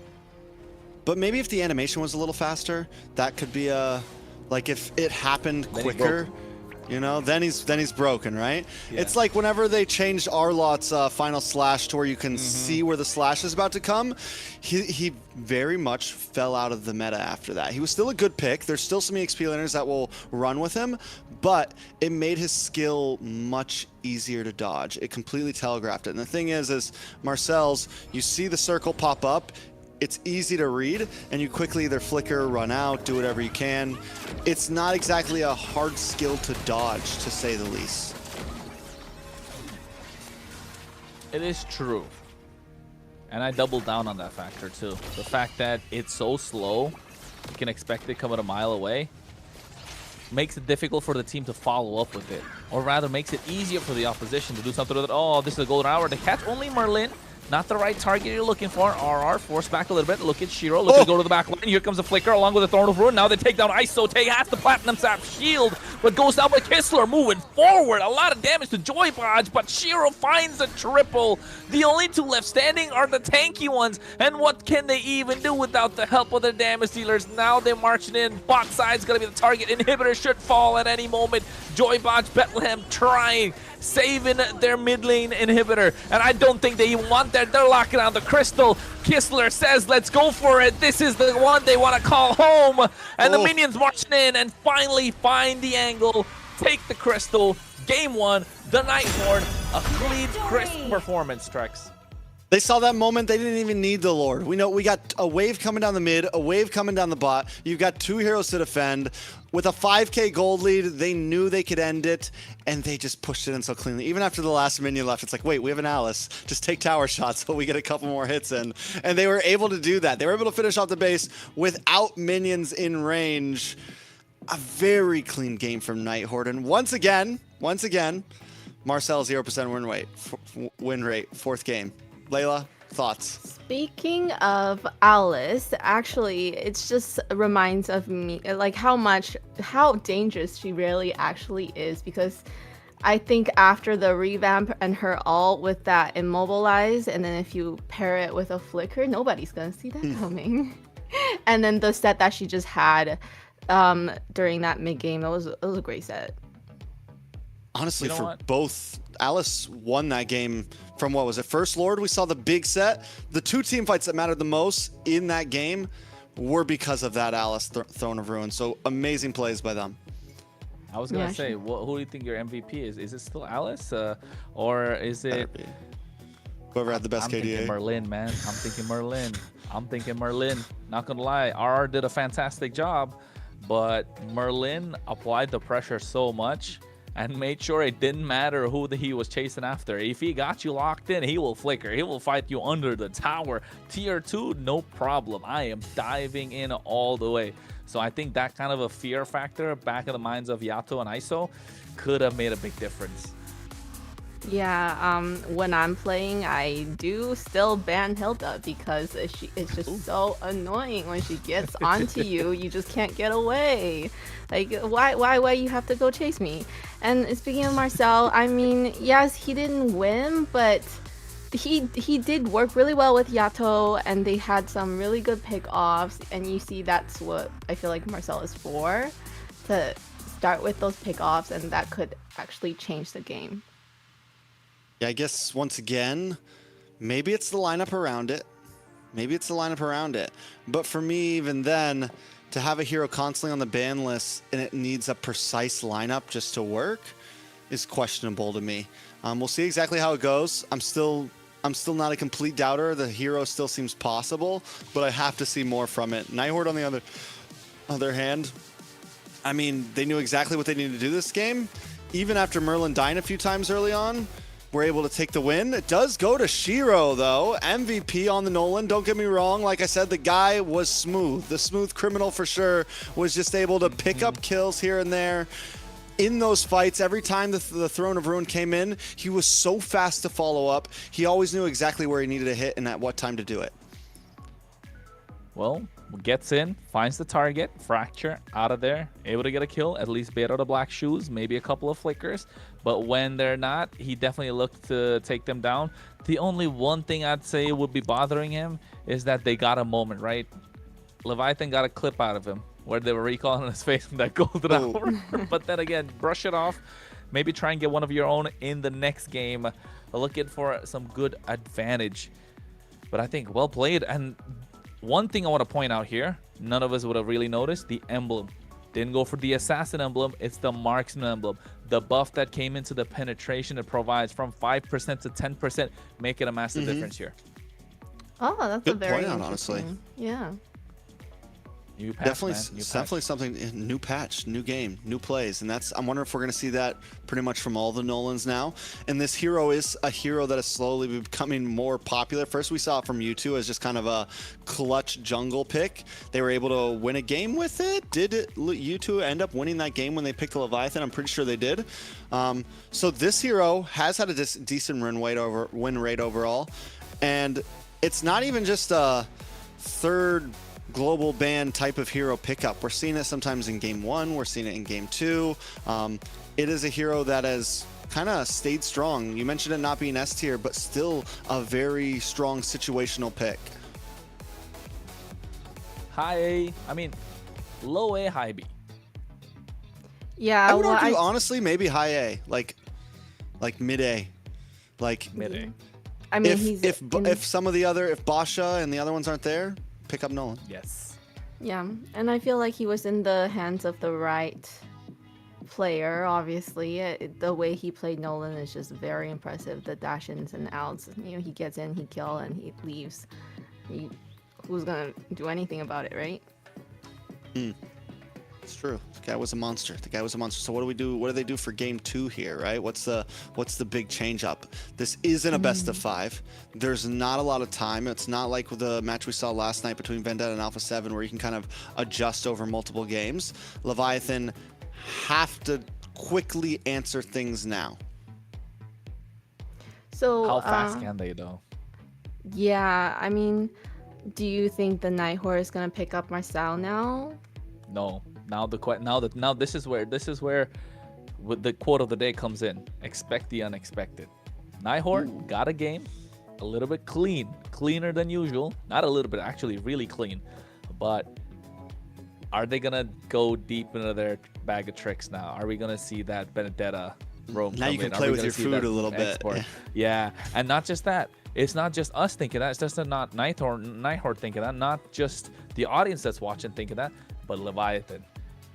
But maybe if the animation was a little faster, that could be a, like if it happened quicker, you know, then he's broken, right? Yeah. It's like whenever they changed Arlot's final slash to where you can see where the slash is about to come, he very much fell out of the meta after that. He was still a good pick. There's still some EXP laners that will run with him, but it made his skill much easier to dodge. It completely telegraphed it. And the thing is Marcel's, you see the circle pop up, it's easy to read, and you quickly either flicker, run out, do whatever you can. It's not exactly a hard skill to dodge, to say the least. It is true. And I doubled down on that factor too. The fact that it's so slow, you can expect it coming a mile away, makes it difficult for the team to follow up with it. Or rather, makes it easier for the opposition to do something with it. Oh, this is a golden hour to catch only Merlin. Not the right target you're looking for. RR forced back a little bit. Look at Shiro. Look to go to the back line. Here comes a flicker along with the Throne of Ruin. Now they take down Iso. Tay has the Platinum Sap shield, but goes down by Kistler. Moving forward. A lot of damage to Joy Bodge, but Shiro finds a triple. The only two left standing are the tanky ones. And what can they even do without the help of their damage dealers? Now they're marching in. Bot side's going to be the target. Inhibitor should fall at any moment. Joy Bodge, Bethlehem trying, saving their mid lane inhibitor. And I don't think they even want that. They're locking down the crystal. Kistler says, let's go for it. This is the one they want to call home. And the minions marching in and finally find the angle, take the crystal. Game 1, the Nighthorn, a clean, crisp performance, Trex. They saw that moment. They didn't even need the Lord. We know we got a wave coming down the mid, a wave coming down the bot. You've got 2 heroes to defend. With a 5k gold lead, they knew they could end it, and they just pushed it in so cleanly. Even after the last minion left, it's like, wait, we have an Alice. Just take tower shots so we get a couple more hits in. And they were able to do that. They were able to finish off the base without minions in range. A very clean game from Nighthorn. And once again, Marcel 0% win rate, 4th game. Layla, thoughts? Speaking of Alice, actually, it's just reminds of me like how dangerous she really actually is, because I think after the revamp and her ult with that immobilize, and then if you pair it with a flicker, nobody's gonna see that coming. And then the set that she just had during that mid game, it was a great set. Honestly, for both, Alice won that game from, what was it, First Lord? We saw the big set. The 2 team fights that mattered the most in that game were because of that Alice Throne of Ruin. So amazing plays by them. I was going to say, who do you think your MVP is? Is it still Alice? Or is it... Whoever had the best KDA. I'm thinking Merlin, man. I'm thinking Merlin. Not going to lie. RR did a fantastic job, but Merlin applied the pressure so much and made sure it didn't matter who he was chasing after. If he got you locked in, he will flicker. He will fight you under the tower. Tier 2, no problem. I am diving in all the way. So I think that kind of a fear factor back in the minds of Yato and Iso could have made a big difference. Yeah, when I'm playing, I do still ban Hilda because it's just so annoying when she gets onto you. You just can't get away. Like, why you have to go chase me? And speaking of Marcel, I mean, yes, he didn't win, but he did work really well with Yato, and they had some really good pick-offs, and you see that's what I feel like Marcel is for, to start with those pick-offs, and that could actually change the game. Yeah, I guess once again, maybe it's the lineup around it. But for me, even then, to have a hero constantly on the ban list and it needs a precise lineup just to work is questionable to me. We'll see exactly how it goes. I'm still not a complete doubter. The hero still seems possible, but I have to see more from it. Nighthorn, on the other hand, I mean, they knew exactly what they needed to do this game. Even after Merlin dying a few times early on, we're able to take the win. It does go to Shiro, though. MVP on the Nolan. Don't get me wrong. Like I said, the guy was smooth. The smooth criminal for sure was just able to pick up kills here and there. In those fights, every time the Throne of Ruin came in, he was so fast to follow up. He always knew exactly where he needed to hit and at what time to do it. Well, gets in, finds the target, fracture out of there, able to get a kill, at least bait out the black shoes, maybe a couple of flickers. But when they're not, he definitely looked to take them down. The only one thing I'd say would be bothering him is that they got a moment, right? Leviathan got a clip out of him where they were recalling his face in that golden hour. But then again, brush it off. Maybe try and get one of your own in the next game. Looking for some good advantage. But I think well played. And one thing I want to point out here, none of us would have really noticed, the emblem. Didn't go for the assassin emblem, it's the marksman emblem. The buff that came into the penetration it provides from 5% to 10%, making a massive difference here. Oh, that's Good a very point out, honestly. Yeah. New patch, Definitely, man. New patch. definitely something. New patch, new game, new plays, and that's. I'm wondering if we're going to see that pretty much from all the Nolans now. And this hero is a hero that is slowly becoming more popular. First, we saw it from U2 as just kind of a clutch jungle pick. They were able to win a game with it. Did U2 end up winning that game when they picked the Leviathan? I'm pretty sure they did. So this hero has had a decent win rate overall, and it's not even just a third global ban type of hero pickup. We're seeing it sometimes in game 1, we're seeing it in game 2. It is a hero that has kind of stayed strong. You mentioned it not being S tier, but still a very strong situational pick. High A, I mean, low A, high B. Yeah, I would well, argue, honestly, maybe high A, like mid A. Like Mid A. I mean, if some of the other, if Basha and the other ones aren't there, pick up Nolan. Yes. yeah, and I feel like he was in the hands of the right player. Obviously, the way he played Nolan is just very impressive. The dash-ins and outs, you know, he gets in, he kills, and he leaves. Who's gonna do anything about it, right? It's true. The guy was a monster. The guy was a monster. So what do we do? What do they do for game 2 here, right? What's the big change up? This isn't a best of 5. There's not a lot of time. It's not like the match we saw last night between Vendetta and Alpha 7 where you can kind of adjust over multiple games. Leviathan have to quickly answer things now. So How fast can they though? yeah, I mean, do you think the Nighthawk is gonna pick up Marcel now? No. Now this is where the quote of the day comes in. Expect the unexpected. Nighthawk got a game a little bit cleaner than usual. Not a little bit, actually really clean. But are they gonna go deep into their bag of tricks now? Are we gonna see that Benedetta roam? Now you can play with your food a little bit. Yeah, and not just that. It's not just us thinking that. It's just not Nighthawk thinking that. Not just the audience that's watching thinking that, but Leviathan.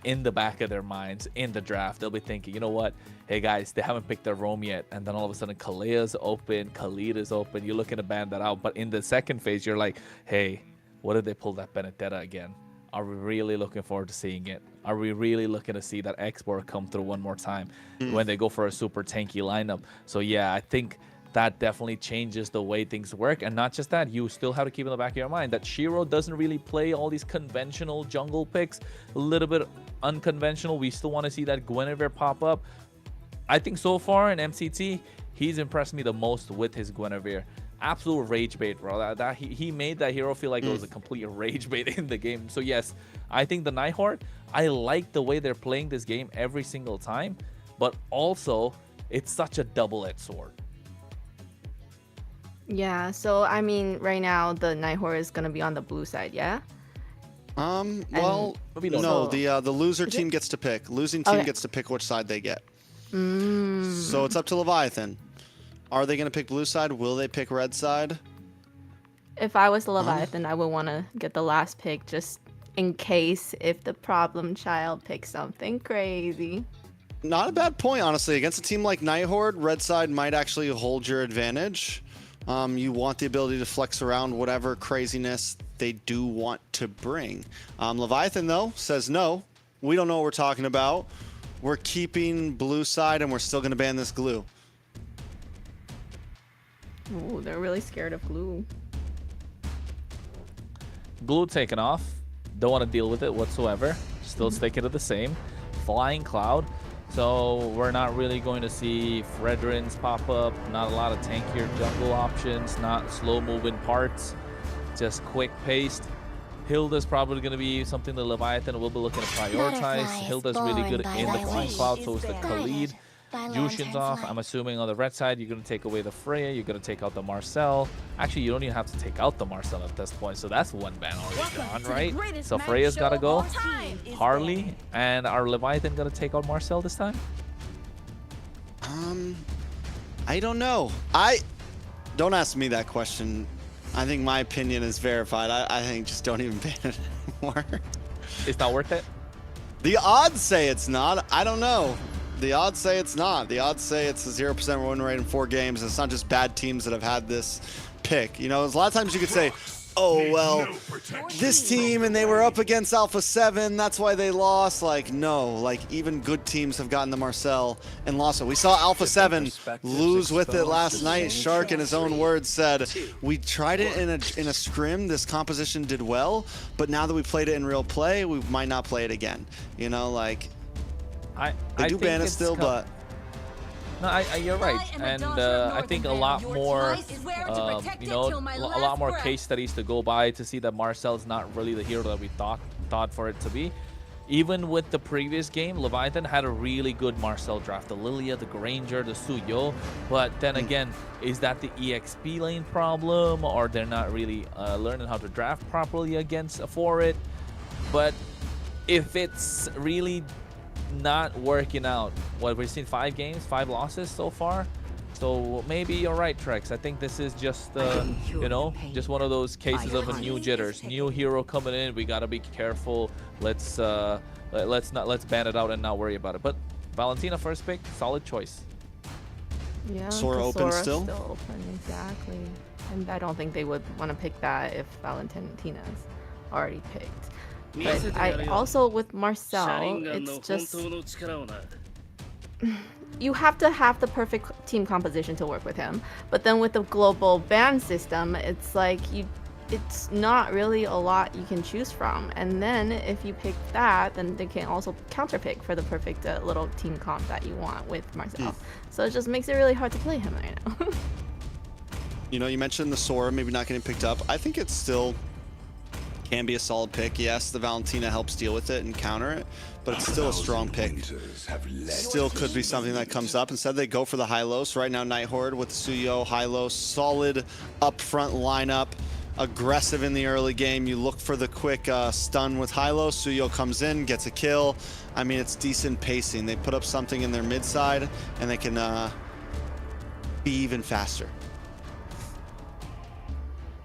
In the back of their minds, in the draft, they'll be thinking, you know what? Hey guys, they haven't picked their roam yet, and then all of a sudden, Kalea's open, Khalid is open. You're looking to ban that out, but in the second phase, you're like, hey, what did they pull that Benedetta again? Are we really looking forward to seeing it? Are we really looking to see that export come through one more time when they go for a super tanky lineup? So yeah, I think that definitely changes the way things work. And not just that, you still have to keep in the back of your mind that Shiro doesn't really play all these conventional jungle picks, a little bit unconventional. We still want to see that Guinevere pop up. I think so far in MCT, he's impressed me the most with his Guinevere. Absolute rage bait, bro. He made that hero feel like it was a complete rage bait in the game. So yes, I think the Nighthawk, I like the way they're playing this game every single time, but also it's such a double-edged sword. Yeah, so I mean, right now the Nighthawk is gonna be on the blue side, yeah? Well, we don't no, know. the loser team gets to pick. Losing team gets to pick which side they get. So it's up to Leviathan. Are they going to pick blue side? Will they pick red side? If I was the Leviathan, I would want to get the last pick just in case if the problem child picks something crazy. Not a bad point, honestly. Against a team like Nighthawk, red side might actually hold your advantage. You want the ability to flex around whatever craziness they do want to bring. Leviathan, though, says no. We don't know what we're talking about. We're keeping blue side, and we're still going to ban this glue. Ooh, they're really scared of glue. Glue taken off. Don't want to deal with it whatsoever. Still sticking to the same. Flying Cloud. So we're not really going to see Fredrins pop up. Not a lot of tankier jungle options. Not slow moving parts. Just quick paced. Hilda's probably going to be something that Leviathan will be looking to prioritize. Butterfly is Hilda's really good born in by the thy flying wish. cloud, so is the Khalid. By Jushin's lantern's off. light. I'm assuming on the red side, you're going to take away the Freya. You're going to take out the Marcel. Actually, you don't even have to take out the Marcel at this point. So that's one ban already gone, right? So Freya's got to go. Harley and our Leviathan going to take out Marcel this time? I don't know. Don't ask me that question. I think my opinion is verified. I think just don't even ban it anymore. It's not worth it? The odds say it's not. I don't know. The odds say it's not. The odds say it's a 0% win rate in 4 games. It's not just bad teams that have had this pick. You know, there's a lot of times you could say, oh, well, this team and they were up against Alpha 7. That's why they lost. Like, no. Like, even good teams have gotten the Marcel and lost it. We saw Alpha 7 lose with it last night. Shark, in his own words, said, we tried it in a scrim. This composition did well. But now that we played it in real play, we might not play it again. You know, like... They do ban it still, but... No, you're right, and I think a lot more, you know, a lot more case studies to go by to see that Marcel is not really the hero that we thought for it to be. Even with the previous game, Leviathan had a really good Marcel draft, the Lilia, the Granger, the Suyo, but then again, is that the EXP lane problem, or they're not really learning how to draft properly for it? But if it's really not working out, what we've seen 5 games, 5 losses so far, so maybe you're right, Trex. I think this is just you know, just one of those cases of a new jitters, new hero coming in. We gotta be careful. Let's ban it out and not worry about it. But Valentina first pick, solid choice. Yeah, Sora open still? Open, exactly. And I don't think they would want to pick that if Valentina's already picked. But I also, with Marcel, it's just... You have to have the perfect team composition to work with him. But then with the global ban system, it's like it's not really a lot you can choose from. And then if you pick that, then they can also counterpick for the perfect little team comp that you want with Marcel. So it just makes it really hard to play him right now. You know, you mentioned the Sora maybe not getting picked up. I think it's still... can be a solid pick. Yes, the Valentina helps deal with it and counter it, but it's still a strong pick. Still could be something that comes up. Instead, they go for the Hylos. Right now, Night Horde with Suyo, Hylos, solid upfront lineup, aggressive in the early game. You look for the quick stun with Hylos. Suyo comes in, gets a kill. I mean, it's decent pacing. They put up something in their mid side, and they can be even faster.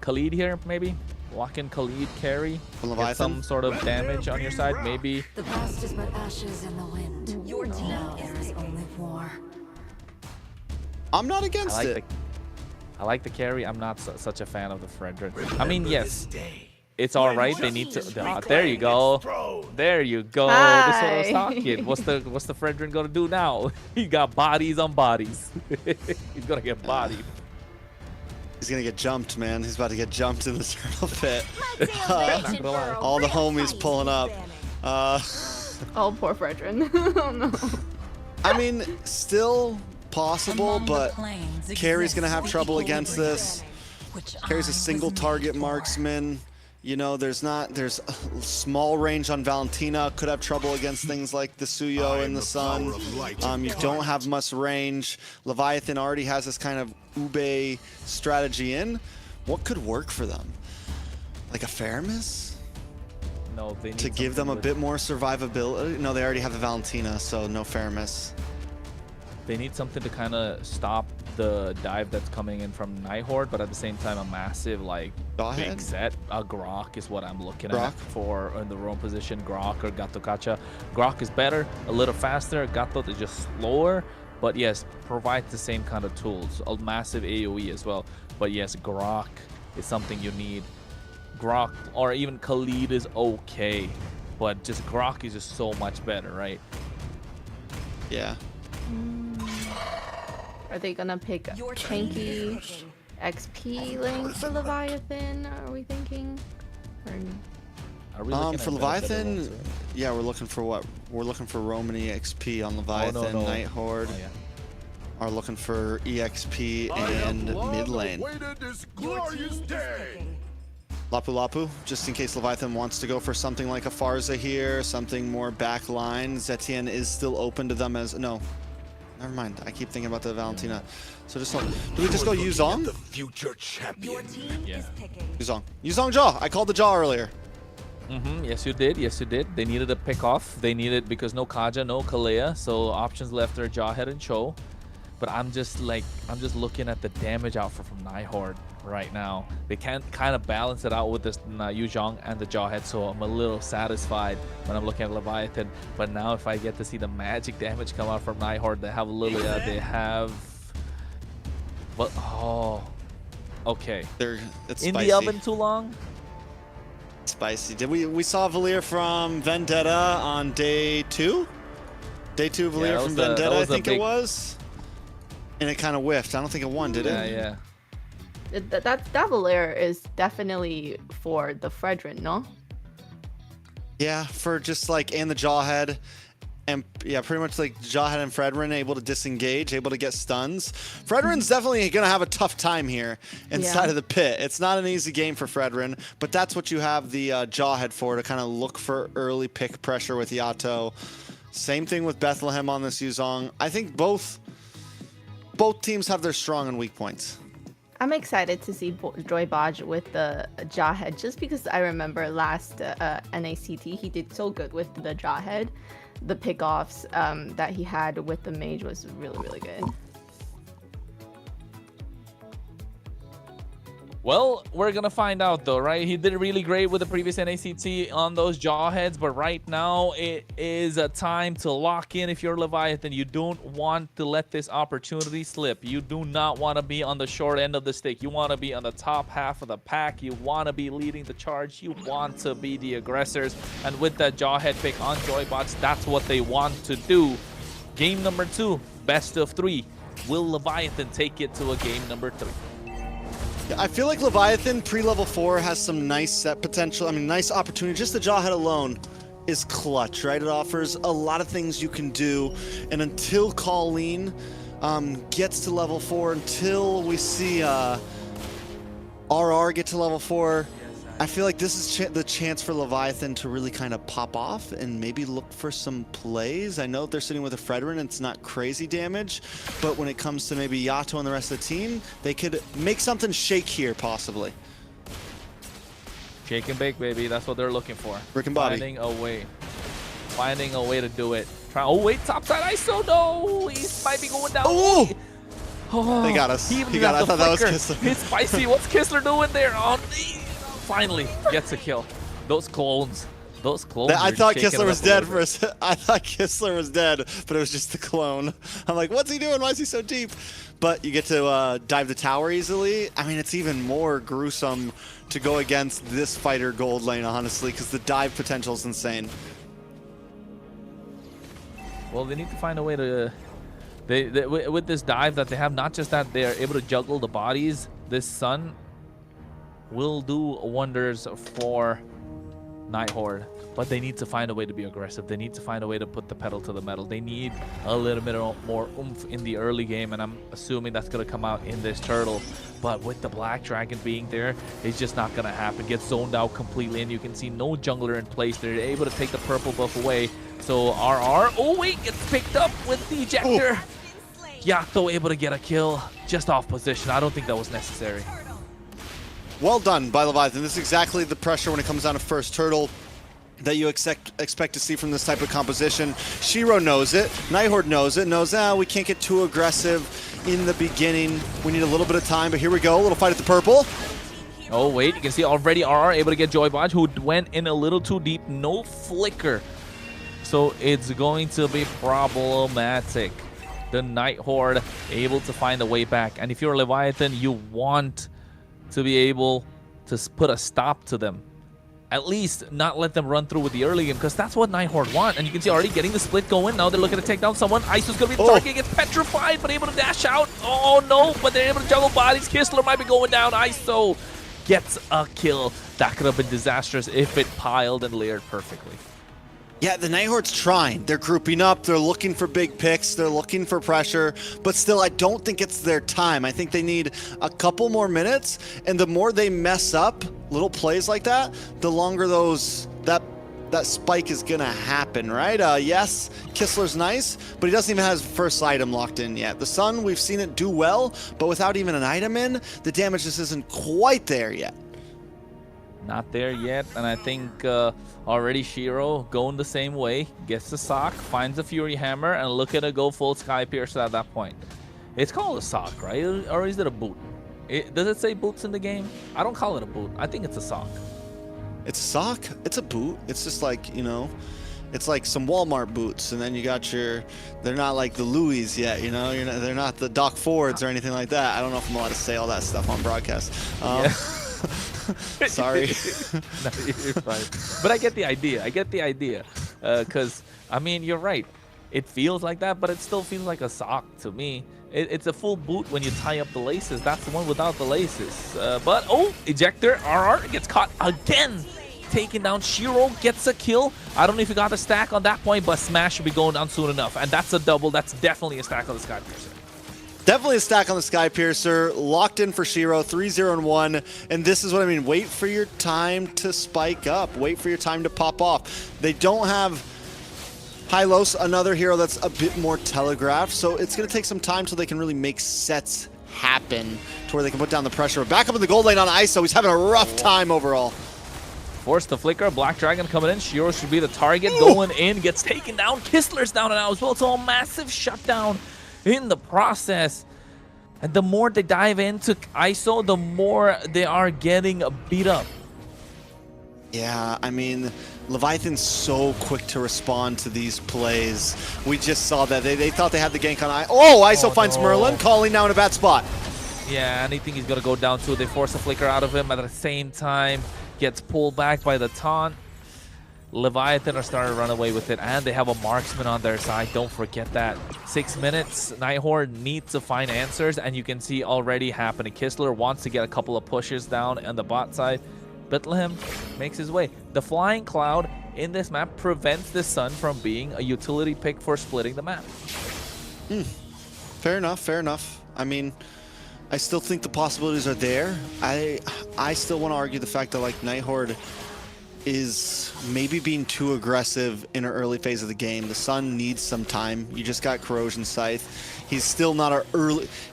Khalid here, maybe? Walk-in Khalid carry, get some sort of damage on your side, maybe. The past is but ashes in the wind. Your team there is only war. I'm not against it. I like the carry. I'm not such a fan of the Fredrin. I mean, yes, it's all right. They need to. There you go. There you go. Hi. This is what I was talking. What's the Fredrin gonna do now? He got bodies on bodies. He's gonna get bodied. He's gonna get jumped, man. He's about to get jumped in the turtle pit. Not gonna lie. All the homies pulling up. Oh, poor Fredrin. Oh no. I mean, still possible, but Carrie's gonna have trouble against this. Carrie's a single target marksman. You know, there's a small range on Valentina. Could have trouble against things like the Suyo and the Sun. You don't have much range. Leviathan already has this kind of Ube strategy in. What could work for them? Like a Faramis? No, they need to give them a bit more survivability. No, they already have the Valentina, so no Faramis. They need something to kind of stop the dive that's coming in from Night Horde, but at the same time, a massive, like, big set. A Grok is what I'm looking at for in the roam position. Grok or Gato Kacha. Grok is better, a little faster. Gato is just slower, but yes, provides the same kind of tools. A massive AoE as well. But yes, Grok is something you need. Grok or even Khalid is okay, but just Grok is just so much better, right? Yeah. Are they gonna pick tanky XP lane for Leviathan? Are we thinking? Or... for Leviathan, yeah, we're looking for what? We're looking for Romani XP on Leviathan. Night Horde are looking for EXP and mid lane. Lapu Lapu, just in case Leviathan wants to go for something like a Farza here, something more back line. Zetian is still open to them as... No, never mind. I keep thinking about the Valentina. So just... Do we just go Yuzong? The future champion. Yeah. Yuzong. Yuzong Jaw. I called the Jaw earlier. Yes, you did. Yes, you did. They needed a pick off. They needed, because no Kaja, no Kalea, so options left are Jawhead and Cho. But I'm just looking at the damage output from Nihord right now. They can't kind of balance it out with this Yuzhong and the Jawhead, so I'm a little satisfied when I'm looking at Leviathan. But now if I get to see the magic damage come out from Nihord, they have Lilia, they have... But, oh... Okay. It's in spicy. the oven too long? Spicy. We saw Valir from Vendetta on day 2? Day 2 Valir from Vendetta, I think it was. And it kind of whiffed. I don't think it won, did it? Yeah. That Valir is definitely for the Fredrin, no? Yeah, for just like, and the Jawhead. And yeah, pretty much like Jawhead and Fredrin able to disengage, able to get stuns. Fredrin's definitely going to have a tough time here inside of the pit. It's not an easy game for Fredrin, but that's what you have the Jawhead for, to kind of look for early pick pressure with Yato. Same thing with Bethlehem on this Yuzong. I think both teams have their strong and weak points. I'm excited to see Joy Bodge with the Jawhead, just because I remember last NACT he did so good with the Jawhead. The pickoffs that he had with the Mage was really, really good. Well, we're gonna find out though, right? He did really great with the previous NACT on those Jawheads, but right now it is a time to lock in. If you're Leviathan, you don't want to let this opportunity slip. You do not want to be on the short end of the stick. You want to be on the top half of the pack. You want to be leading the charge. You want to be the aggressors. And with that Jawhead pick on Joybots, that's what they want to do. Game number 2, best of 3. Will Leviathan take it to a game number 3? I feel like Leviathan pre-level 4 has some nice set potential. I mean, nice opportunity. Just the Jawhead alone is clutch, right? It offers a lot of things you can do. And until Colleen gets to level 4, until we see RR get to level 4, I feel like this is the chance for Leviathan to really kind of pop off and maybe look for some plays. I know they're sitting with a Fredrin and it's not crazy damage, but when it comes to maybe Yato and the rest of the team, they could make something shake here, possibly. Shake and bake, baby. That's what they're looking for. Rick and Bobby. Finding a way to do it. Oh, wait, topside ISO. No, he might be going down. Oh! Oh, They got us. He got us. I thought that was Kistler. It's spicy. What's Kistler doing there? Oh, finally gets a kill. Those clones. I thought Kistler was dead for a second. I thought Kistler was dead, but it was just the clone. I'm like, what's he doing? Why is he so deep? But you get to dive the tower easily. I mean, it's even more gruesome to go against this fighter gold lane, honestly, because the dive potential is insane. Well, they need to find a way to... with this dive that they have, not just that they are able to juggle the bodies, this Sun will do wonders for Nighthorde, but they need to find a way to be aggressive. They need to find a way to put the pedal to the metal. They need a little bit more oomph in the early game, and I'm assuming that's going to come out in this turtle. But with the Black Dragon being there, it's just not going to happen. Gets zoned out completely, and you can see no jungler in place. They're able to take the purple buff away. So RR, oh wait, gets picked up with the ejector. Yato able to get a kill just off position. I don't think that was necessary. Well done by Leviathan. This is exactly the pressure when it comes down to first turtle that you expect to see from this type of composition. Shiro knows it. Nighthorde knows it. Knows, we can't get too aggressive in the beginning. We need a little bit of time, but here we go. A little fight at the purple. Oh, wait. You can see already RR able to get Joy Bodge, who went in a little too deep. No flicker. So it's going to be problematic. The Nighthorde able to find a way back. And if you're Leviathan, you want to be able to put a stop to them. At least not let them run through with the early game, because that's what Nighthorde want. And you can see already getting the split going. Now they're looking to take down someone. Iso's going to be the target. Gets petrified, but able to dash out. Oh, no, but they're able to juggle bodies. Kistler might be going down. Iso gets a kill. That could have been disastrous if it piled and layered perfectly. Yeah, the Nighthorde's trying. They're grouping up. They're looking for big picks. They're looking for pressure. But still, I don't think it's their time. I think they need a couple more minutes. And the more they mess up little plays like that, the longer that spike is going to happen, right? Yes, Kistler's nice, but he doesn't even have his first item locked in yet. The Sun, we've seen it do well, but without even an item in, the damage just isn't quite there yet. Not there yet, and I think already Shiro going the same way, gets the sock, finds the Fury Hammer, and look at it go full Sky Piercer at that point. It's called a sock, right? Or is it a boot? Does it say boots in the game? I don't call it a boot. I think it's a sock. It's a sock? It's a boot. It's just like, you know, it's like some Walmart boots, and then you got your, they're not like the Louis yet, you know, they're not the Doc Fords or anything like that. I don't know if I'm allowed to say all that stuff on broadcast. Yeah. Sorry. No, you're fine. But I get the idea. Because, I mean, you're right. It feels like that, but it still feels like a sock to me. It's a full boot when you tie up the laces. That's the one without the laces. But, oh, ejector. RR gets caught again. Taking down Shiro, gets a kill. I don't know if he got a stack on that point, but Smash should be going down soon enough. And that's a double. That's definitely a stack on the Sky Piercer. Definitely a stack on the Sky Piercer. Locked in for Shiro, 3-0-1. And this is what I mean. Wait for your time to spike up. Wait for your time to pop off. They don't have Hylos, another hero that's a bit more telegraphed. So it's going to take some time till they can really make sets happen to where they can put down the pressure. We're back up in the gold lane on ISO. He's having a rough time overall. Force the flicker. Black Dragon coming in. Shiro should be the target. Going in. Gets taken down. Kistler's down and out as well. It's all massive shutdown in the process. And the more they dive into ISO, the more they are getting beat up. Yeah, I mean, Leviathan's so quick to respond to these plays. We just saw that. They thought they had the gank on ISO finds Merlin, calling now in a bad spot. Yeah, anything he's going to go down to. They force a flicker out of him at the same time. Gets pulled back by the taunt. Leviathan are starting to run away with it, and they have a marksman on their side. Don't forget that. 6 minutes. Nighthorde needs to find answers, and you can see already happening. Kistler wants to get a couple of pushes down on the bot side. Bethlehem makes his way. The flying cloud in this map prevents the Sun from being a utility pick for splitting the map. Fair enough, fair enough. I mean, I still think the possibilities are there. I still want to argue the fact that like Nighthorde is maybe being too aggressive in an early phase of the game. The Sun needs some time. You just got Corrosion Scythe. He's still not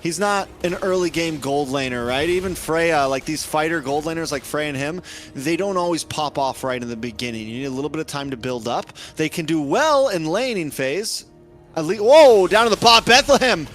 he's not an early game gold laner, right? Even Freya, like these fighter gold laners like Freya and him, they don't always pop off right in the beginning. You need a little bit of time to build up. They can do well in laning phase. At least, whoa, down to the pot, Bethlehem.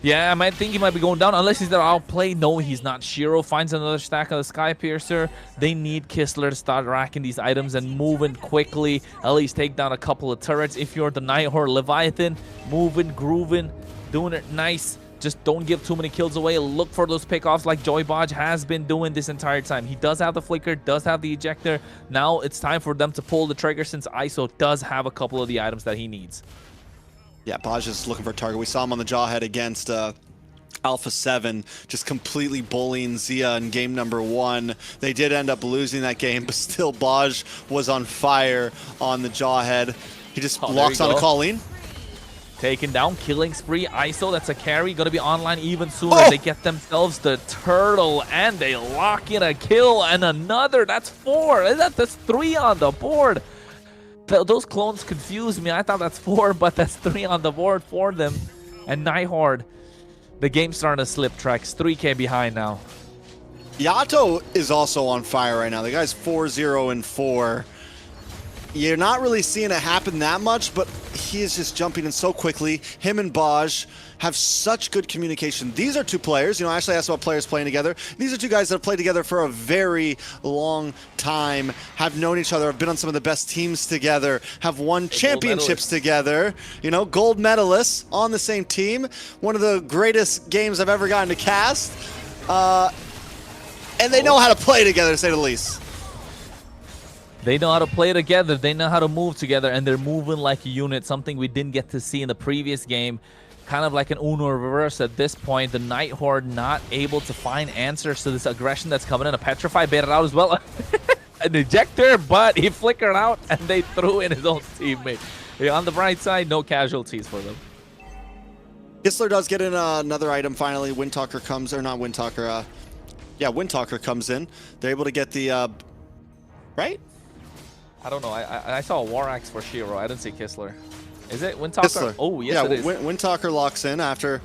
Yeah, I might think he might be going down unless he's there outplay. No, he's not. Shiro finds another stack of the Sky Piercer. They need Kistler to start racking these items and moving quickly. At least take down a couple of turrets. If you're the Nighthorde Leviathan, moving, grooving, doing it nice. Just don't give too many kills away. Look for those pickoffs like Joy Bodge has been doing this entire time. He does have the flicker, does have the ejector. Now it's time for them to pull the trigger since ISO does have a couple of the items that he needs. Yeah, Bodge is looking for a target. We saw him on the Jawhead against Alpha 7, just completely bullying Zia in game number 1. They did end up losing that game, but still Bodge was on fire on the Jawhead. He just locks on a Colleen. Taken down, killing spree. ISO, that's a carry. Gonna be online even sooner. They get themselves the turtle, and they lock in a kill, and another. That's 4. That's 3 on the board. Those clones confused me. I thought that's 4, but that's 3 on the board for them. And Nighthorde, the game's starting to slip tracks. 3K behind now. Yato is also on fire right now. The guy's 4-0-4. You're not really seeing it happen that much, but he is just jumping in so quickly. Him and Bodge have such good communication. These are two players. You know, Ashley asked about players playing together. These are two guys that have played together for a very long time, have known each other, have been on some of the best teams together, have won championships together. You know, gold medalists on the same team. One of the greatest games I've ever gotten to cast. And they know how to play together, to say the least. They know how to play together. They know how to move together, and they're moving like a unit, something we didn't get to see in the previous game. Kind of like an Uno reverse at this point. The Nighthorde not able to find answers to this aggression that's coming in. A Petrify baited out as well. an ejector, but he flickered out and they threw in his own teammate. Yeah, on the bright side, no casualties for them. Kistler does get in another item finally. Windtalker comes, or not Windtalker, yeah, Windtalker comes in. They're able to get the, right? I don't know. I saw a War Axe for Shiro. I didn't see Kistler. Is it Windtalker? Kistler. Oh, yes, yeah, it is. Windtalker locks in after...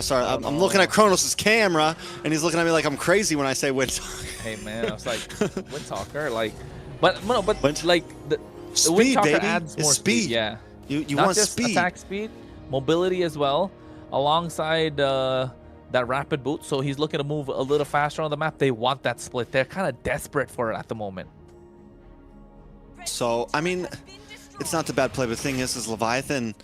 sorry, I'm looking at Kronos' camera, and he's looking at me like I'm crazy when I say Windtalker. Hey, man, I was like, Windtalker, like... But, no, but like, the speed, Windtalker baby. adds It's more speed. Yeah. You Not want just speed. attack speed, mobility as well, alongside that rapid boot. So he's looking to move a little faster on the map. They want that split. They're kind of desperate for it at the moment. So, I mean, it's not the bad play, but the thing is Leviathan,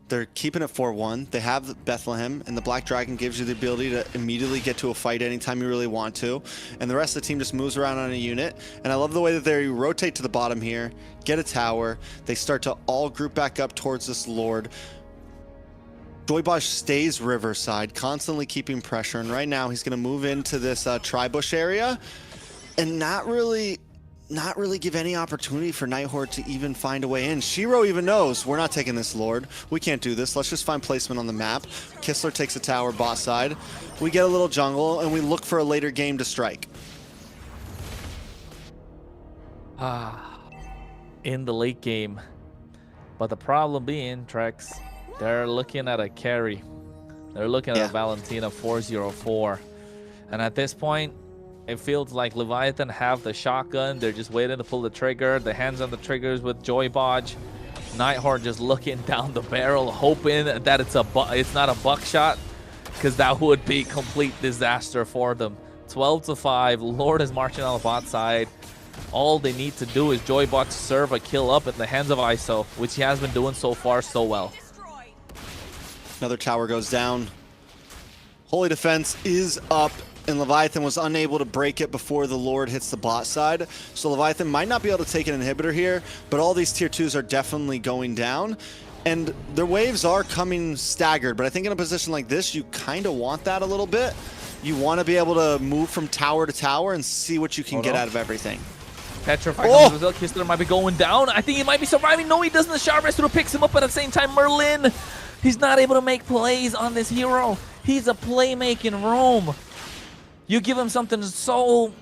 they're keeping it 4-1. They have Bethlehem, and the Black Dragon gives you the ability to immediately get to a fight anytime you really want to. And the rest of the team just moves around on a unit. And I love the way that they rotate to the bottom here, get a tower. They start to all group back up towards this Lord. Joybosh stays Riverside, constantly keeping pressure. And right now, he's going to move into this tri-bush area and not really give any opportunity for Nighthorde to even find a way in. Shiro even knows, we're not taking this Lord. We can't do this. Let's just find placement on the map. Kistler takes a tower bot side. We get a little jungle, and we look for a later game to strike. In the late game. But the problem being, Trex, they're looking at a carry. They're looking at a Valentina 404. And at this point, it feels like Leviathan have the shotgun. They're just waiting to pull the trigger. The hands on the triggers with Joybodge. Nighthorde just looking down the barrel, hoping that it's not a buckshot, because that would be complete disaster for them. 12-5. Lord is marching on the bot side. All they need to do is Joybot serve a kill up in the hands of ISO, which he has been doing so far so well. Another tower goes down. Holy Defense is up, and Leviathan was unable to break it before the Lord hits the bot side. So Leviathan might not be able to take an inhibitor here, but all these tier 2s are definitely going down. And their waves are coming staggered, but I think in a position like this, you kind of want that a little bit. You want to be able to move from tower to tower and see what you can get out of everything. Petrified on Brazil. Kistler might be going down. I think he might be surviving. No, he doesn't. The Sharp Rescue picks him up, but at the same time, Merlin, he's not able to make plays on this hero. He's a playmaking roam. You give him something so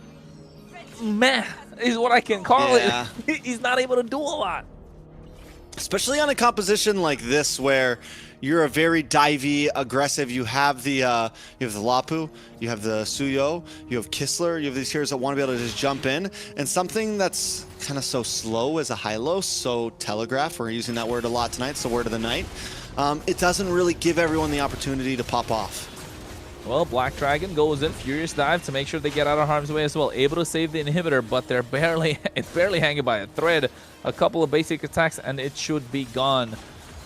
meh, is what I can call it. He's not able to do a lot. Especially on a composition like this where you're a very divey, aggressive. You have the Lapu, you have the Suyo, you have Kistler, you have these heroes that want to be able to just jump in. And something that's kind of so slow as a Hylos, so telegraph, we're using that word a lot tonight, it's the word of the night. It doesn't really give everyone the opportunity to pop off. Well, Black Dragon goes in, Furious Dive to make sure they get out of harm's way as well. Able to save the inhibitor, but they're it's barely hanging by a thread. A couple of basic attacks, and it should be gone.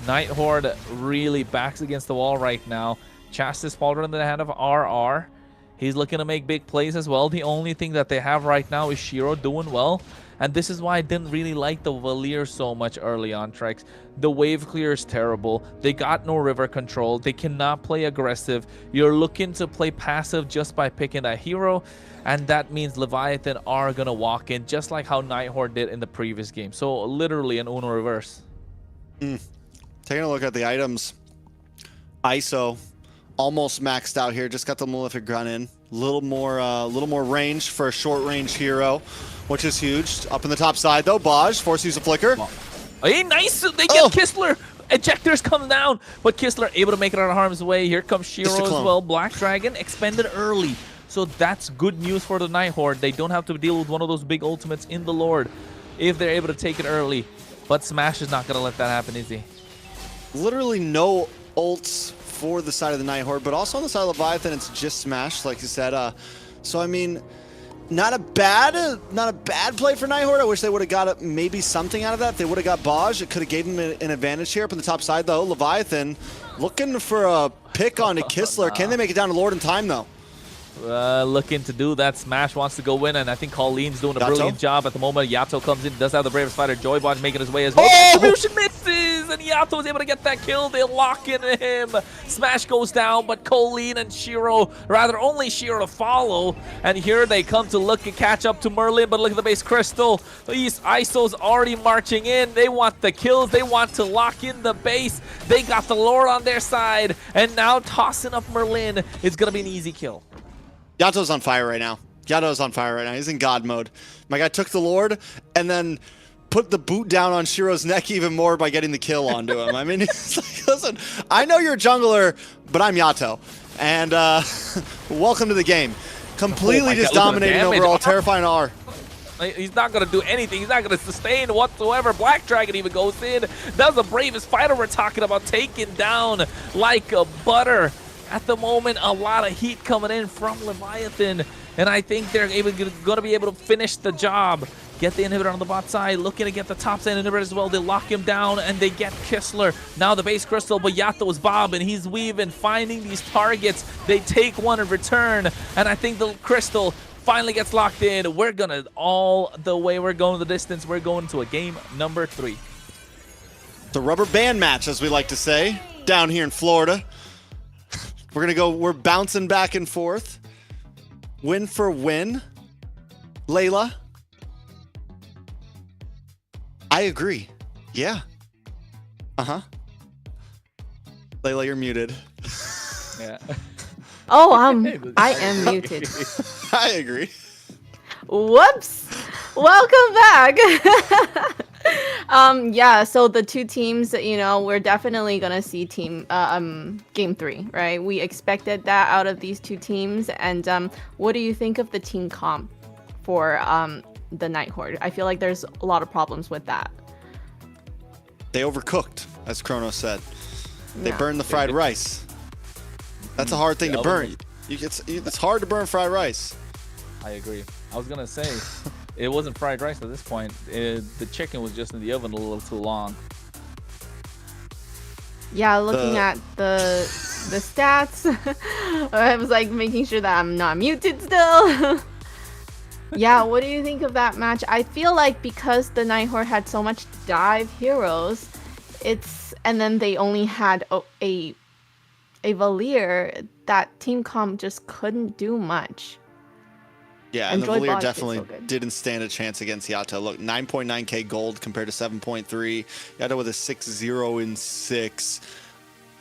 Nighthorde really backs against the wall right now. Chastise fallen in the hand of RR. He's looking to make big plays as well. The only thing that they have right now is Shiro doing well. And this is why I didn't really like the Valier so much early on, Trex. The wave clear is terrible. They got no river control. They cannot play aggressive. You're looking to play passive just by picking a hero. And that means Leviathan are going to walk in, just like how Nighthorde did in the previous game. So literally an Uno reverse. Taking a look at the items. ISO almost maxed out here. Just got the Malefic Grunt in. Little more range for a short range hero, which is huge. Up in the top side though, Baj forced to use a flicker. Hey, nice! They get Kistler. Ejectors come down, but Kistler able to make it out of harm's way. Here comes Shiro as well. Black Dragon expended early, so that's good news for the Nighthorde. They don't have to deal with one of those big ultimates in the Lord if they're able to take it early. But Smash is not gonna let that happen, is he? Literally no ults for the side of the Nighthorde, but also on the side of Leviathan, it's just Smash, like you said. So I mean, not a bad play for Nighthorde. I wish they would have got maybe something out of that. They would have got Baj. It could have gave them an advantage here up on the top side, though. Leviathan looking for a pick onto Kistler. Can they make it down to Lord in time, though? Looking to do that. Smash wants to go in, and I think Colleen's doing a brilliant job at the moment. Yato comes in, does have the bravest fighter. Joybot making his way as well. Distribution misses! is, and Yato was able to get that kill. They lock into him. Smash goes down, but Colleen and Shiro, rather only Shiro to follow. And here they come to look and catch up to Merlin, but look at the base crystal. These ISOs already marching in. They want the kills. They want to lock in the base. They got the Lord on their side, and now tossing up Merlin is going to be an easy kill. Yato's on fire right now. Yato's on fire right now. He's in God mode. My guy took the Lord and then put the boot down on Shiro's neck even more by getting the kill onto him. I mean, it's like, listen, I know you're a jungler, but I'm Yato. And welcome to the game. Completely just dominating overall, terrifying R. He's not going to do anything. He's not going to sustain whatsoever. Black Dragon even goes in. That was the bravest fighter we're talking about, taken down like a butter. At the moment, a lot of heat coming in from Leviathan, and I think they're going to be able to finish the job. Get the inhibitor on the bot side, looking to get the top side inhibitor as well. They lock him down, and they get Kistler. Now the base crystal, but Yato's bobbing. He's weaving, finding these targets. They take one in return, and I think the crystal finally gets locked in. We're going to all the way. We're going the distance. We're going to a game number 3. The rubber band match, as we like to say, down here in Florida. We're bouncing back and forth. Win for win. Layla. I agree. Yeah. Layla, you're muted. Yeah. Oh, I am muted. I agree. Whoops. Welcome back. Yeah, so the two teams, we're definitely gonna see game 3, right? We expected that out of these two teams. And what do you think of the team comp for the Night Horde? I feel like there's a lot of problems with that. They overcooked, as Chrono said. They Yeah. burned the fried rice. That's a hard thing to burn. It's hard to burn fried rice. I agree. I was going to say, it wasn't fried rice at this point. The chicken was just in the oven a little too long. Yeah, looking at the stats, I was like making sure that I'm not muted still. Yeah, what do you think of that match? I feel like because the Night Horde had so much dive heroes, and then they only had a Valier, that team comp just couldn't do much. Yeah, and the Enjoy Valier Bosch definitely is so good. didn't stand a chance against Yato. Look, 9.9k gold compared to 7.3. Yato with a 6-0 in 6.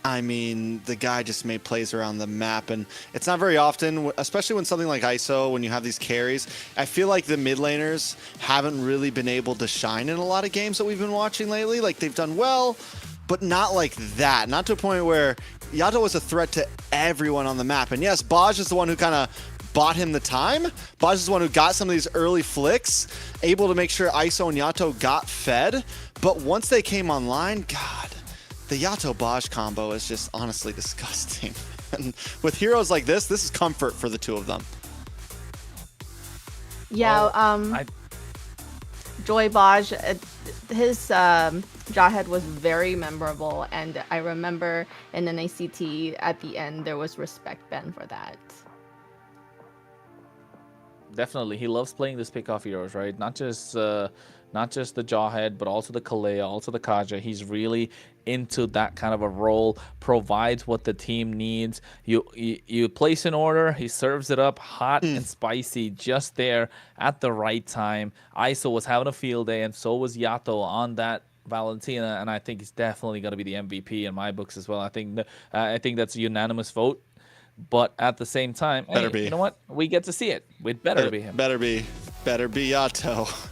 I mean, the guy just made plays around the map, and it's not very often, especially when something like ISO, when you have these carries, I feel like the mid laners haven't really been able to shine in a lot of games that we've been watching lately. Like, they've done well, but not like that. Not to a point where Yato was a threat to everyone on the map. And yes, Baj is the one who kind of bought him the time. Baj is the one who got some of these early flicks, able to make sure ISO and Yato got fed. But once they came online, God, the Yato-Baj combo is just honestly disgusting. And with heroes like this is comfort for the two of them. Yeah, Joy Baj, his Jawhead was very memorable, and I remember in NACT at the end there was respect Ben for that. Definitely, he loves playing this pick-off heroes, right? Not just the Jawhead, but also the Kalea, also the Kaja. He's really into that kind of a role, provides what the team needs. You place an order, he serves it up hot and spicy just there at the right time. ISO was having a field day, and so was Yato on that Valentina, and I think he's definitely going to be the MVP in my books as well. I think that's a unanimous vote. But at the same time, Better hey, be. You know what? We get to see it. It better be him. Better be Yato.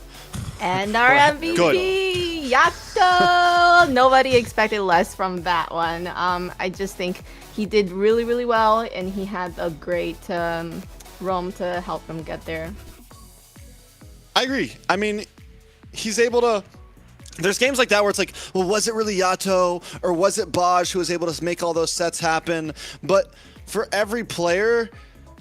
And our MVP, Yato! Nobody expected less from that one. I just think he did really, really well, and he had a great roam to help him get there. I agree. I mean, he's able to... There's games like that where it's like, well, was it really Yato or was it Baj who was able to make all those sets happen? But for every player,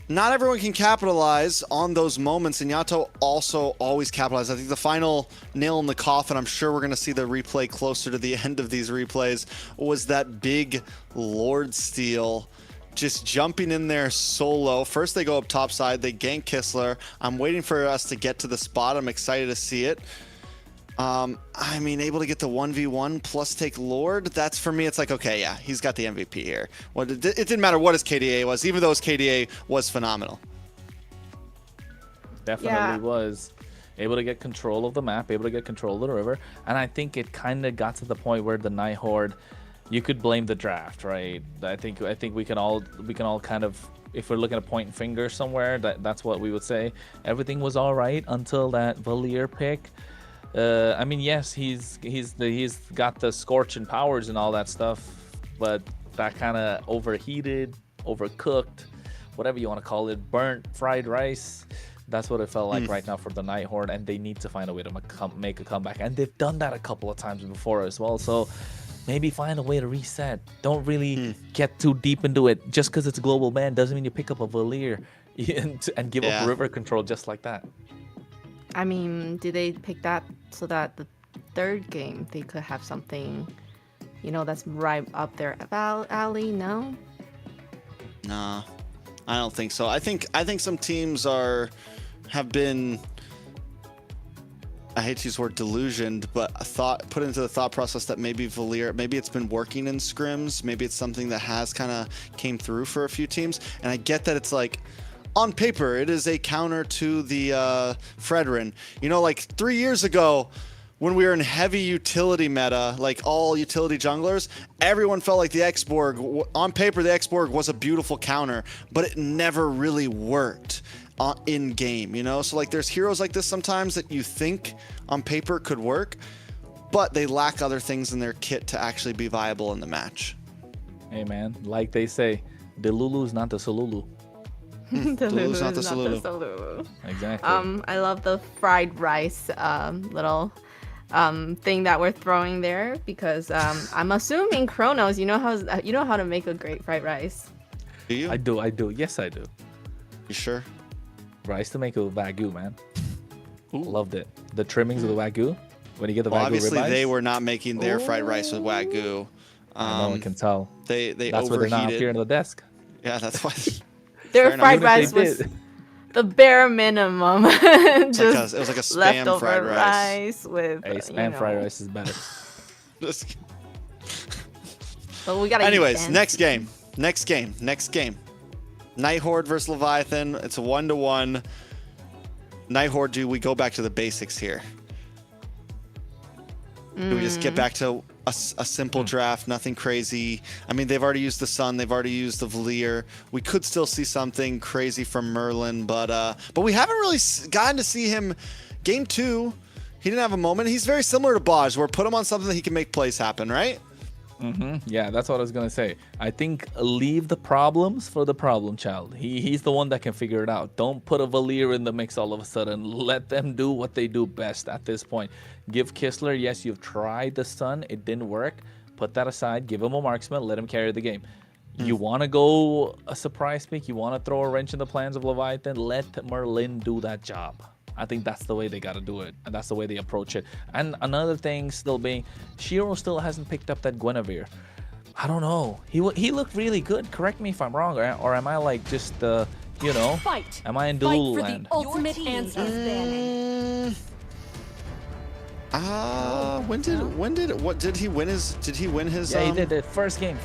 not everyone can capitalize on those moments, and Yato also always capitalized. I think the final nail in the coffin, I'm sure we're going to see the replay closer to the end of these replays, was that big Lord steal. Just jumping in there solo. First they go up top side, they gank Kistler. I'm waiting for us to get to the spot. I'm excited to see it. I mean, able to get the 1v1 plus take Lord, that's for me, it's like, okay, yeah, he's got the MVP here. Well, it didn't matter what his KDA was, even though his KDA was phenomenal. Definitely was. Able to get control of the map, able to get control of the river, and I think it kind of got to the point where the Night Horde, you could blame the draft, right? I think we can all kind of, if we're looking to point finger somewhere, that's what we would say. Everything was all right until that Valier pick. I mean, yes, he's got the scorching powers and all that stuff, but that kind of overheated, overcooked, whatever you want to call it, burnt fried rice. That's what it felt like right now for the Night Horde, and they need to find a way to make a comeback, and they've done that a couple of times before as well. So maybe find a way to reset. Don't really get too deep into it. Just because it's a global ban doesn't mean you pick up a Valier and give up river control just like that. I mean, did they pick that so that the third game they could have something, you know, that's right up their alley? No. Nah, I don't think so. I think some teams have been, I hate to use the word delusioned, but put into the thought process that maybe Valier, maybe it's been working in scrims, maybe it's something that has kind of came through for a few teams. And I get that it's like, on paper, it is a counter to the Fredrin. You know, like 3 years ago, when we were in heavy utility meta, like all utility junglers, everyone felt like the X-Borg, on paper, the X-Borg was a beautiful counter, but it never really worked in game, you know? So like there's heroes like this sometimes that you think on paper could work, but they lack other things in their kit to actually be viable in the match. Hey man, like they say, the Lulu's not the Solulu. The Lulu's not the Solulu. Exactly. I love the fried rice little thing that we're throwing there because I'm assuming Chronos, you know how to make a great fried rice. Do you? I do. Yes, I do. You sure? Rice to make with Wagyu, man. Loved it. The trimmings of the Wagyu. When you get the Wagyu obviously ribeyes. they were not making their fried rice with Wagyu. No one can tell. They That's why they're not up overheated. here on the desk. Yeah, that's why. Their fried rice was the bare minimum. Just it was like a spam leftover fried rice. with Hey, spam fried rice is better. But we gotta. Anyways, next game. Night Horde versus Leviathan. It's a 1-1. Night Horde, do we go back to the basics here? Do we just get back to a simple draft, nothing crazy? I mean, they've already used the Sun, they've already used the Valier. We could still see something crazy from Merlin, but we haven't really gotten to see him. Game 2, he didn't have a moment. He's very similar to Baj, where put him on something that he can make plays happen, right? Yeah, that's what I was gonna say. I think leave the problems for the problem child. He's the one that can figure it out. Don't put a Valier in the mix all of a sudden. Let them do what they do best at this point. Give Kistler, yes, you've tried the Sun, it didn't work. Put that aside, give him a marksman, let him carry the game. You want to go a surprise pick, you want to throw a wrench in the plans of Leviathan, let Merlin do that job. I think that's the way they got to do it, and that's the way they approach it. And another thing still being, Shiro still hasn't picked up that Guinevere. I don't know. He looked really good. Correct me if I'm wrong, or am I like just you know? Fight. Am I in Fight Delulu for land? the ultimate answer. What did he win his Yeah, he did it. First game.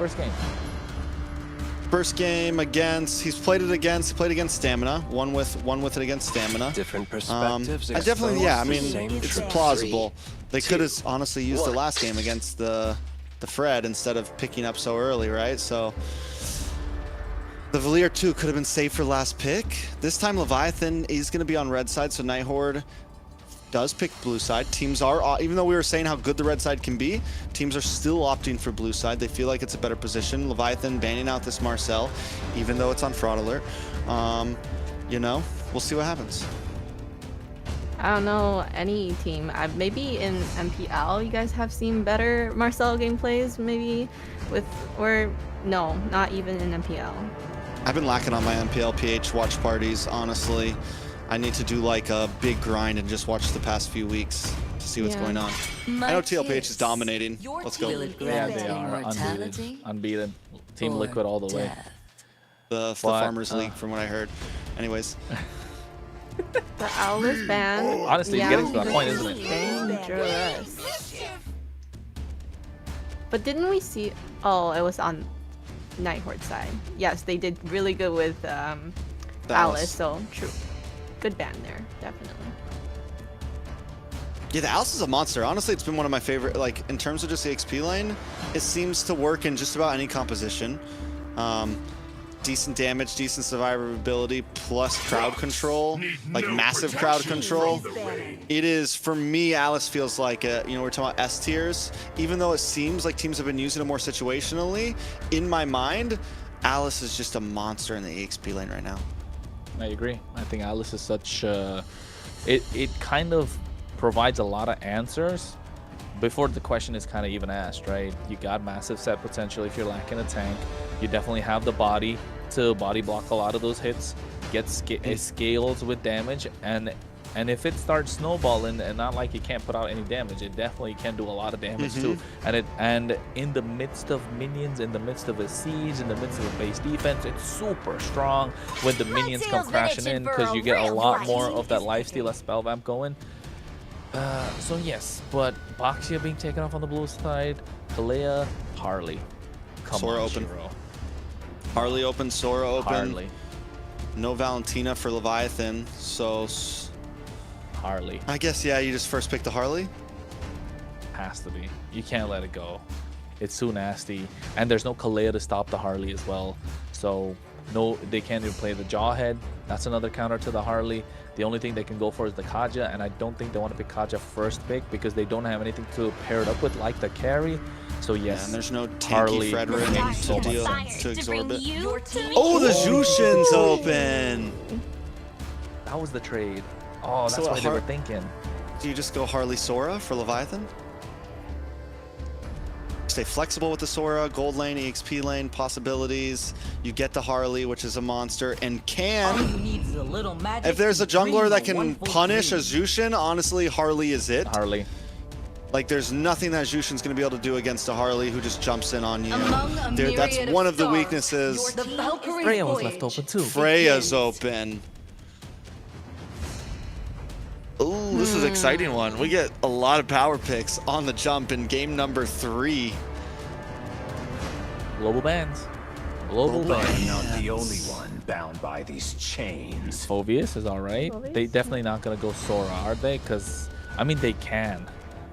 First game against, he played against Stamina. Won with it against Stamina. Different perspectives. I definitely, yeah. I mean, Same it's truth. plausible. They could have 2, honestly used the 1. last game against the Fred instead of picking up so early, right? So the Valier 2 could have been saved for last pick. This time Leviathan is going to be on red side, so Night Horde does pick blue side. Teams are, even though we were saying how good the red side can be, teams are still opting for blue side. They feel like it's a better position. Leviathan banning out this Marcel, even though it's on fraud alert. You know, we'll see what happens. I don't know any team. Maybe in MPL you guys have seen better Marcel gameplays, maybe no, not even in MPL. I've been lacking on my MPL PH watch parties, honestly. I need to do like a big grind and just watch the past few weeks to see what's going on. I know TLPH is dominating. Let's go. Yeah, they are unbeaten. Team Liquid all the way. The Farmers League, from what I heard. Anyways. The Alice ban. Honestly, it's getting to that point, isn't it? Dangerous. But didn't we see? Oh, it was on Nighthorn's side. Yes, they did really good with Alice. So true. Good ban there, definitely. Yeah, the Alice is a monster. Honestly, it's been one of my favorite, like, in terms of just the XP lane, it seems to work in just about any composition. Decent damage, decent survivability, plus crowd control, like massive crowd control. It is, for me, Alice feels like, we're talking about S tiers. Even though it seems like teams have been using it more situationally, in my mind, Alice is just a monster in the EXP lane right now. I agree. I think Alice is such, it kind of provides a lot of answers before the question is kind of even asked, right? You got massive set potential if you're lacking a tank. You definitely have the body to body block a lot of those hits, get scales with damage, and if it starts snowballing, and not like it can't put out any damage, it definitely can do a lot of damage too. And in the midst of minions, in the midst of a siege, in the midst of a base defense, it's super strong when the minions come crashing in, because you get a lot more of that lifesteal as spell vamp going. So yes, but Boxia being taken off on the blue side, Kalea, Harley. Come Sora on, open. Shiro. Harley open, Sora open. Harley. No Valentina for Leviathan, so Harley. I guess, yeah, you just first pick the Harley. Has to be. You can't let it go. It's too nasty. And there's no Kalea to stop the Harley as well. So no, they can't even play the Jawhead. That's another counter to the Harley. The only thing they can go for is the Kaja, and I don't think they want to pick Kaja first pick because they don't have anything to pair it up with like the carry. So yes, and there's no tanky Harley Frederick so to deal much to absorb it. Oh, Oh, the Jushin's open. That was the trade. Oh, that's So what they were thinking. Do you just go Harley Sora for Leviathan? Stay flexible with the Sora, gold lane, EXP lane, possibilities. You get the Harley, which is a monster, and can... If there's a jungler that can punish a Jushin, honestly, Harley is it. Harley. Like, there's nothing that Jushin's going to be able to do against a Harley who just jumps in on you. That's one of the weaknesses. Freya was left open too. Freya's open. Ooh, this is an exciting one. We get a lot of power picks on the jump in game number 3. Global bans. Global bans. I'm not the only one bound by these chains. Phoveus is alright. They definitely not gonna go Sora, are they? Because I mean they can,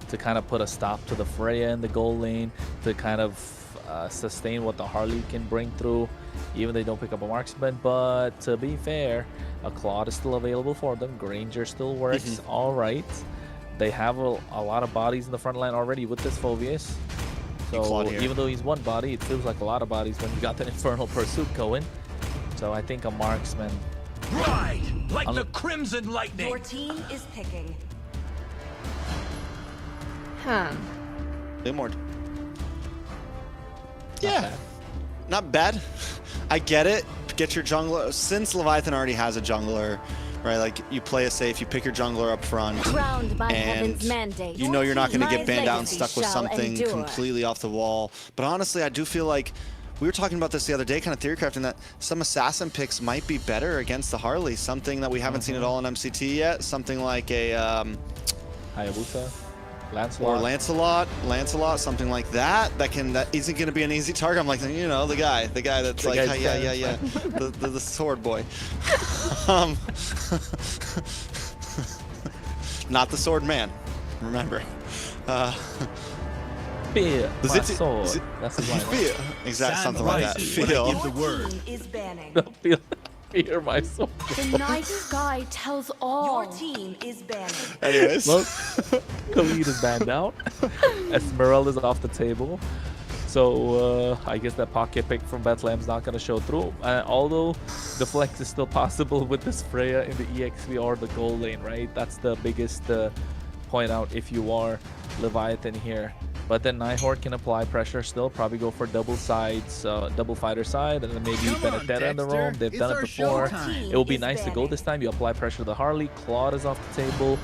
to kind of put a stop to the Freya in the gold lane, to kind of sustain what the Harley can bring through, even they don't pick up a marksman. But to be fair, a Claude is still available for them. Granger still works alright. They have a lot of bodies in the front line already with this Phoveus. So even though he's one body, it feels like a lot of bodies when you got that Infernal Pursuit going. So I think a marksman. Right, like the Crimson Lightning. Your team is picking. More. Yeah, not bad. I get it. Get your jungler. Since Leviathan already has a jungler, right? Like, you play it safe, you pick your jungler up front, and you know you're not going to get banned out and stuck with something completely off the wall. But honestly, I do feel like we were talking about this the other day, kind of theory crafting, that some assassin picks might be better against the Harley. Something that we haven't seen at all in MCT yet. Something like a Hayabusa. Lancelot. Or Lancelot, something like that. That isn't going to be an easy target. I'm like, you know, the guy that's like, yeah, the sword boy. Not the sword man. Remember. Fear my sword. That's his line. Fear. Exactly, something like that. Feel. Your team is banning. Fear my sword. The night sky tells all. Your team is banning. Anyways. Look, Khalid is banned out. Esmeralda's off the table. So I guess that pocket pick from Bethlehem's not going to show through. Although the flex is still possible with this Freya in the EXP or the gold lane, right? That's the biggest point out if you are Leviathan here. But then Nighthorn can apply pressure still, probably go for double sides, double fighter side, and then maybe Benedetta in the roam. They've done it before. It will be nice to go this time. You apply pressure to the Harley. Claude is off the table.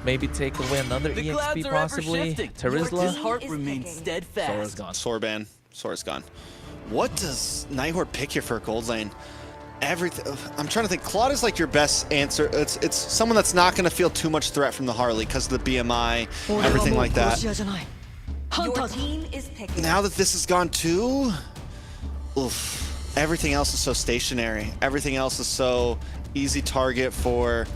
Maybe take away another EXP possibly. Terizla. Heart remains steadfast. Sora's gone. Sora's gone. What does Nighthorn pick here for a gold lane? everything. I'm trying to think. Claude is like your best answer. It's someone that's not going to feel too much threat from the Harley because of the BMI, everything like that. Your team is picking. Now that this has gone too, oof, everything else is so stationary. Everything else is so easy target for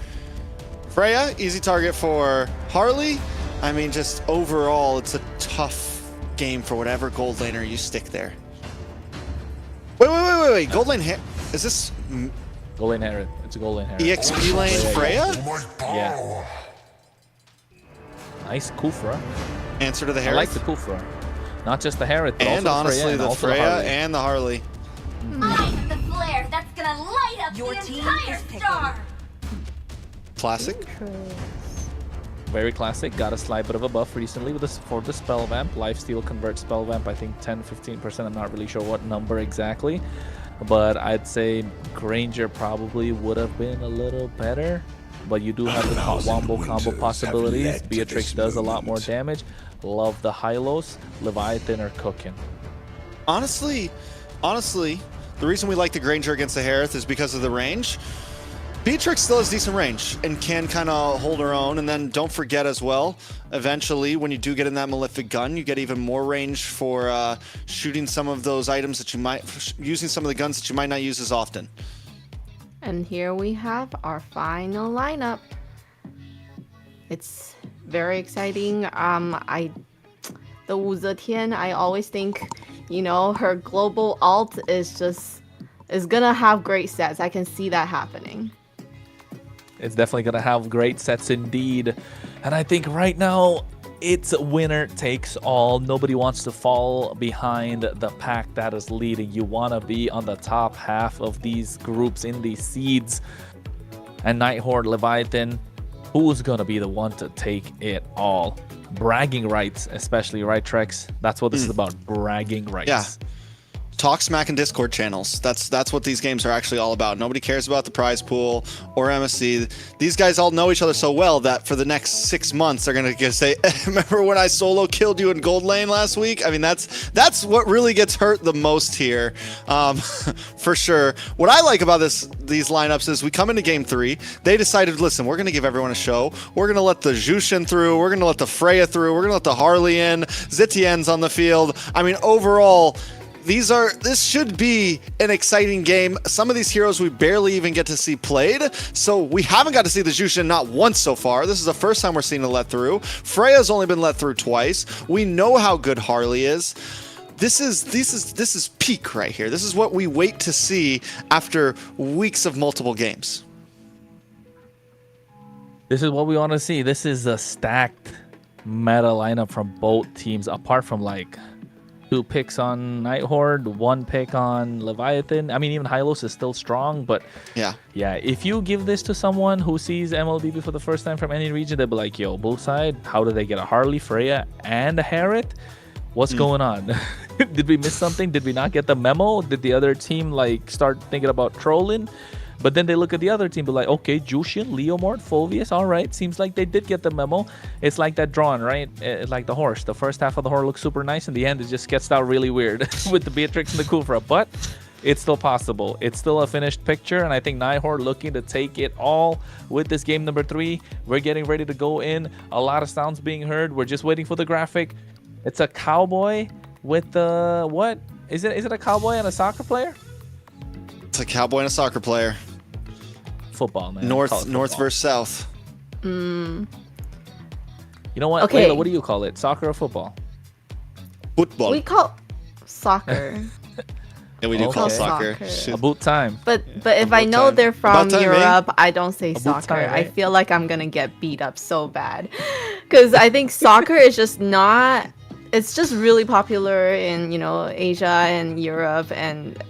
Freya, easy target for Harley. I mean, just overall, it's a tough game for whatever gold laner you stick there. Wait. Gold lane is this Gold lane Herod. It's a gold lane Herod. EXP lane Freya? Yeah. Nice Kufra. Answer to the I Herod. like the Kufra. Not just the Herod, but And also honestly, the also Freya Harley. and the Harley. Eyes the flare that's gonna light up Your the team entire is picking. star. Classic. Very classic. Got a slight bit of a buff recently with this for the spell vamp. Lifesteal converts spell vamp, I think 10-15%. I'm not really sure what number exactly, but I'd say Granger probably would have been a little better. But you do have the wombo combo possibilities. Beatrix does a lot more damage. Love the Hylos. Leviathan are cooking. Honestly, the reason we like the Granger against the Hereth is because of the range. Beatrix still has decent range and can kind of hold her own. And then don't forget as well, eventually, when you do get in that Malefic gun, you get even more range for shooting some of those items that you might, using some of the guns that you might not use as often. And here we have our final lineup. It's very exciting. The Wu Zetian, I always think, you know, her global alt is gonna have great sets. I can see that happening. It's definitely going to have great sets indeed. And I think right now, it's winner takes all. Nobody wants to fall behind the pack that is leading. You want to be on the top half of these groups in these seeds. And Night Horde, Leviathan, who's going to be the one to take it all? Bragging rights, especially, right, Trex? That's what this is about, bragging rights. Yeah. Talk smack in Discord channels. That's what these games are actually all about. Nobody cares about the prize pool or MSC. These guys all know each other so well that for the next 6 months they're gonna say, "Remember when I solo killed you in gold lane last week?" I mean, that's what really gets hurt the most here, for sure. What I like about these lineups is we come into game 3. They decided, listen, we're gonna give everyone a show. We're gonna let the Jushin through. We're gonna let the Freya through. We're gonna let the Harley in. Zetien's on the field. I mean, overall, this should be an exciting game. Some of these heroes we barely even get to see played, so we haven't got to see the Jushin not once so far. This is the first time we're seeing it let through. Freya's only been let through twice. We know how good Harley is. This is peak right here. This is what we wait to see after weeks of multiple games. This is what we want to see. This is a stacked meta lineup from both teams, apart from like 2 picks on Night Horde, 1 pick on Leviathan. I mean, even Hylos is still strong, but yeah, if you give this to someone who sees MLBB for the first time from any region, they'll be like, yo, both side, how did they get a Harley, Freya, and a Herod? What's going on? Did we miss something? Did we not get the memo? Did the other team like start thinking about trolling? But then they look at the other team, be like, okay, Jushin, Leomord, Fulvius, all right. Seems like they did get the memo. It's like that drawing, right? Like the horse. The first half of the horse looks super nice. In the end, it just gets out really weird with the Beatrix and the Kufra. But it's still possible. It's still a finished picture. And I think Nighthorde looking to take it all with this game number 3. We're getting ready to go in. A lot of sounds being heard. We're just waiting for the graphic. It's a cowboy with the... What? Is it a cowboy and a soccer player? It's a cowboy and a soccer player. Football, man. North versus south. You know what? Okay. Layla, what do you call it? Soccer or football? Football. We call soccer. Yeah, we do call soccer. About time. But if I know they're from Europe, I don't say soccer. time, I eh? feel like I'm gonna get beat up so bad, because I think soccer is just not. It's just really popular in Asia and Europe, and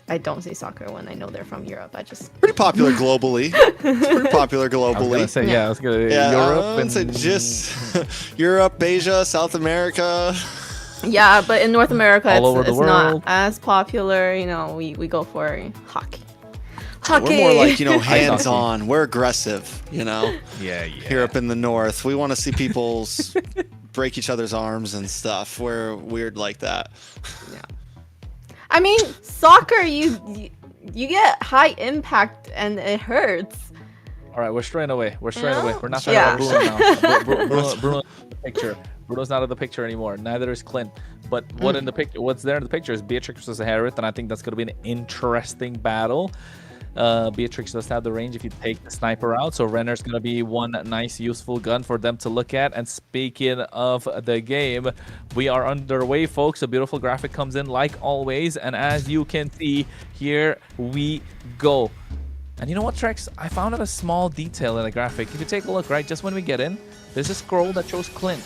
I don't say soccer when I know they're from Europe. I just pretty popular globally. It's pretty popular globally. I was gonna say, I was gonna Europe and say just Europe, Asia, South America. Yeah, but in North America, All over the it's not world. as popular. We go for hockey. We're more like hands-on. We're aggressive. Yeah. Here up in the north, we want to see people break each other's arms and stuff. We're weird like that. Yeah. I mean, soccer, you get high impact and it hurts. All right, we're straying away. We're straying Yeah. away. We're not talking Yeah. about Bruno now. Bruno's out of the picture. Bruno's not in the picture anymore. Neither is Clint. But what in the picture? What's there in the picture is Beatrix versus Harith, and I think that's going to be an interesting battle. Beatrix does have the range if you take the sniper out, so Renner's going to be one nice, useful gun for them to look at. And speaking of the game, we are underway, folks. A beautiful graphic comes in like always, and as you can see, here we go. And you know what, Trex? I found out a small detail in the graphic. If you take a look, right, just when we get in, there's a scroll that shows Clint.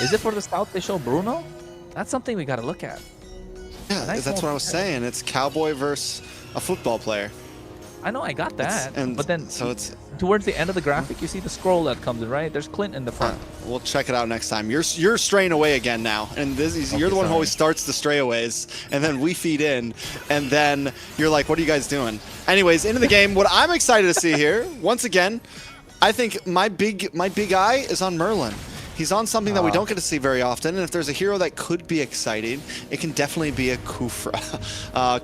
Is it for the scout they show Bruno? That's something we got to look at. Yeah, that's what I was saying. It's cowboy versus a football player. I know, I got that. But then, so it's towards the end of the graphic, you see the scroll that comes in, right? There's Clint in the front. we'll check it out next time. You're straying away again now, and you're the one who always starts the strayaways, and then we feed in, and then you're like, "What are you guys doing?" Anyways, into the game. What I'm excited to see here, once again, I think my big eye is on Merlin. He's on something that we don't get to see very often, and if there's a hero that could be exciting, it can definitely be a Khufra.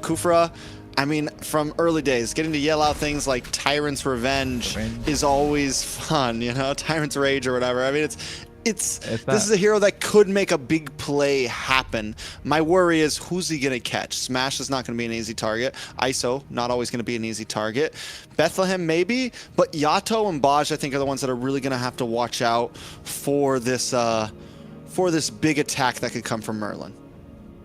Khufra, I mean, from early days, getting to yell out things like Tyrant's Revenge is always fun, you know, Tyrant's Rage or whatever. I mean, this is a hero that could make a big play happen. My worry is, who's he going to catch? Smash is not going to be an easy target. ISO, not always going to be an easy target. Bethlehem, maybe, but Yato and Baj, I think, are the ones that are really going to have to watch out for this big attack that could come from Merlin.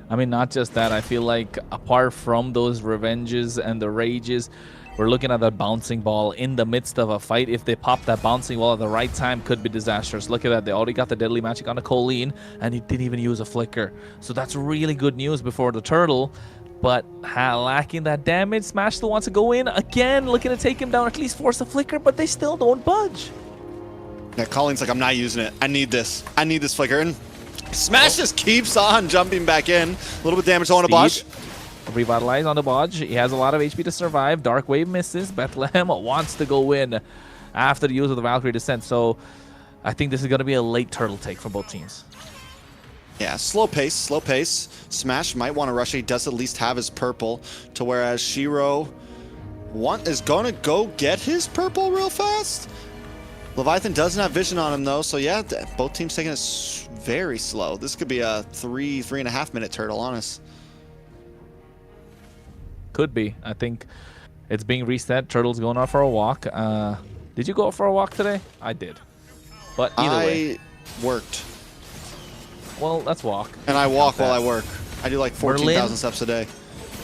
I mean, not just that. I feel like apart from those revenges and the rages, we're looking at that bouncing ball in the midst of a fight. If they pop that bouncing ball at the right time, could be disastrous. Look at that. They already got the deadly magic on a Colleen, and he didn't even use a flicker. So that's really good news before the turtle. But lacking that damage, Smash still wants to go in. Again, looking to take him down, at least force a flicker, but they still don't budge. Yeah, Colleen's like, I'm not using it. I need this. I need this flicker. And Smash just keeps on jumping back in. A little bit of damage on a Bosch. Revitalize on the Bodge. He has a lot of HP to survive. Dark Wave misses. Bethlehem wants to go in after the use of the Valkyrie Descent. So I think this is going to be a late turtle take from both teams. Yeah, slow pace, slow pace. Smash might want to rush. He does at least have his purple, to whereas Shiro is going to go get his purple real fast. Leviathan doesn't have vision on him, though. So, yeah, both teams taking it very slow. This could be a 3.5 minute turtle, honest. Could be. I think it's being reset. Turtle's going out for a walk. Did you go out for a walk today? I did. But either way. I worked. Well, let's walk. And I walk while I work. I do like 14,000 steps a day.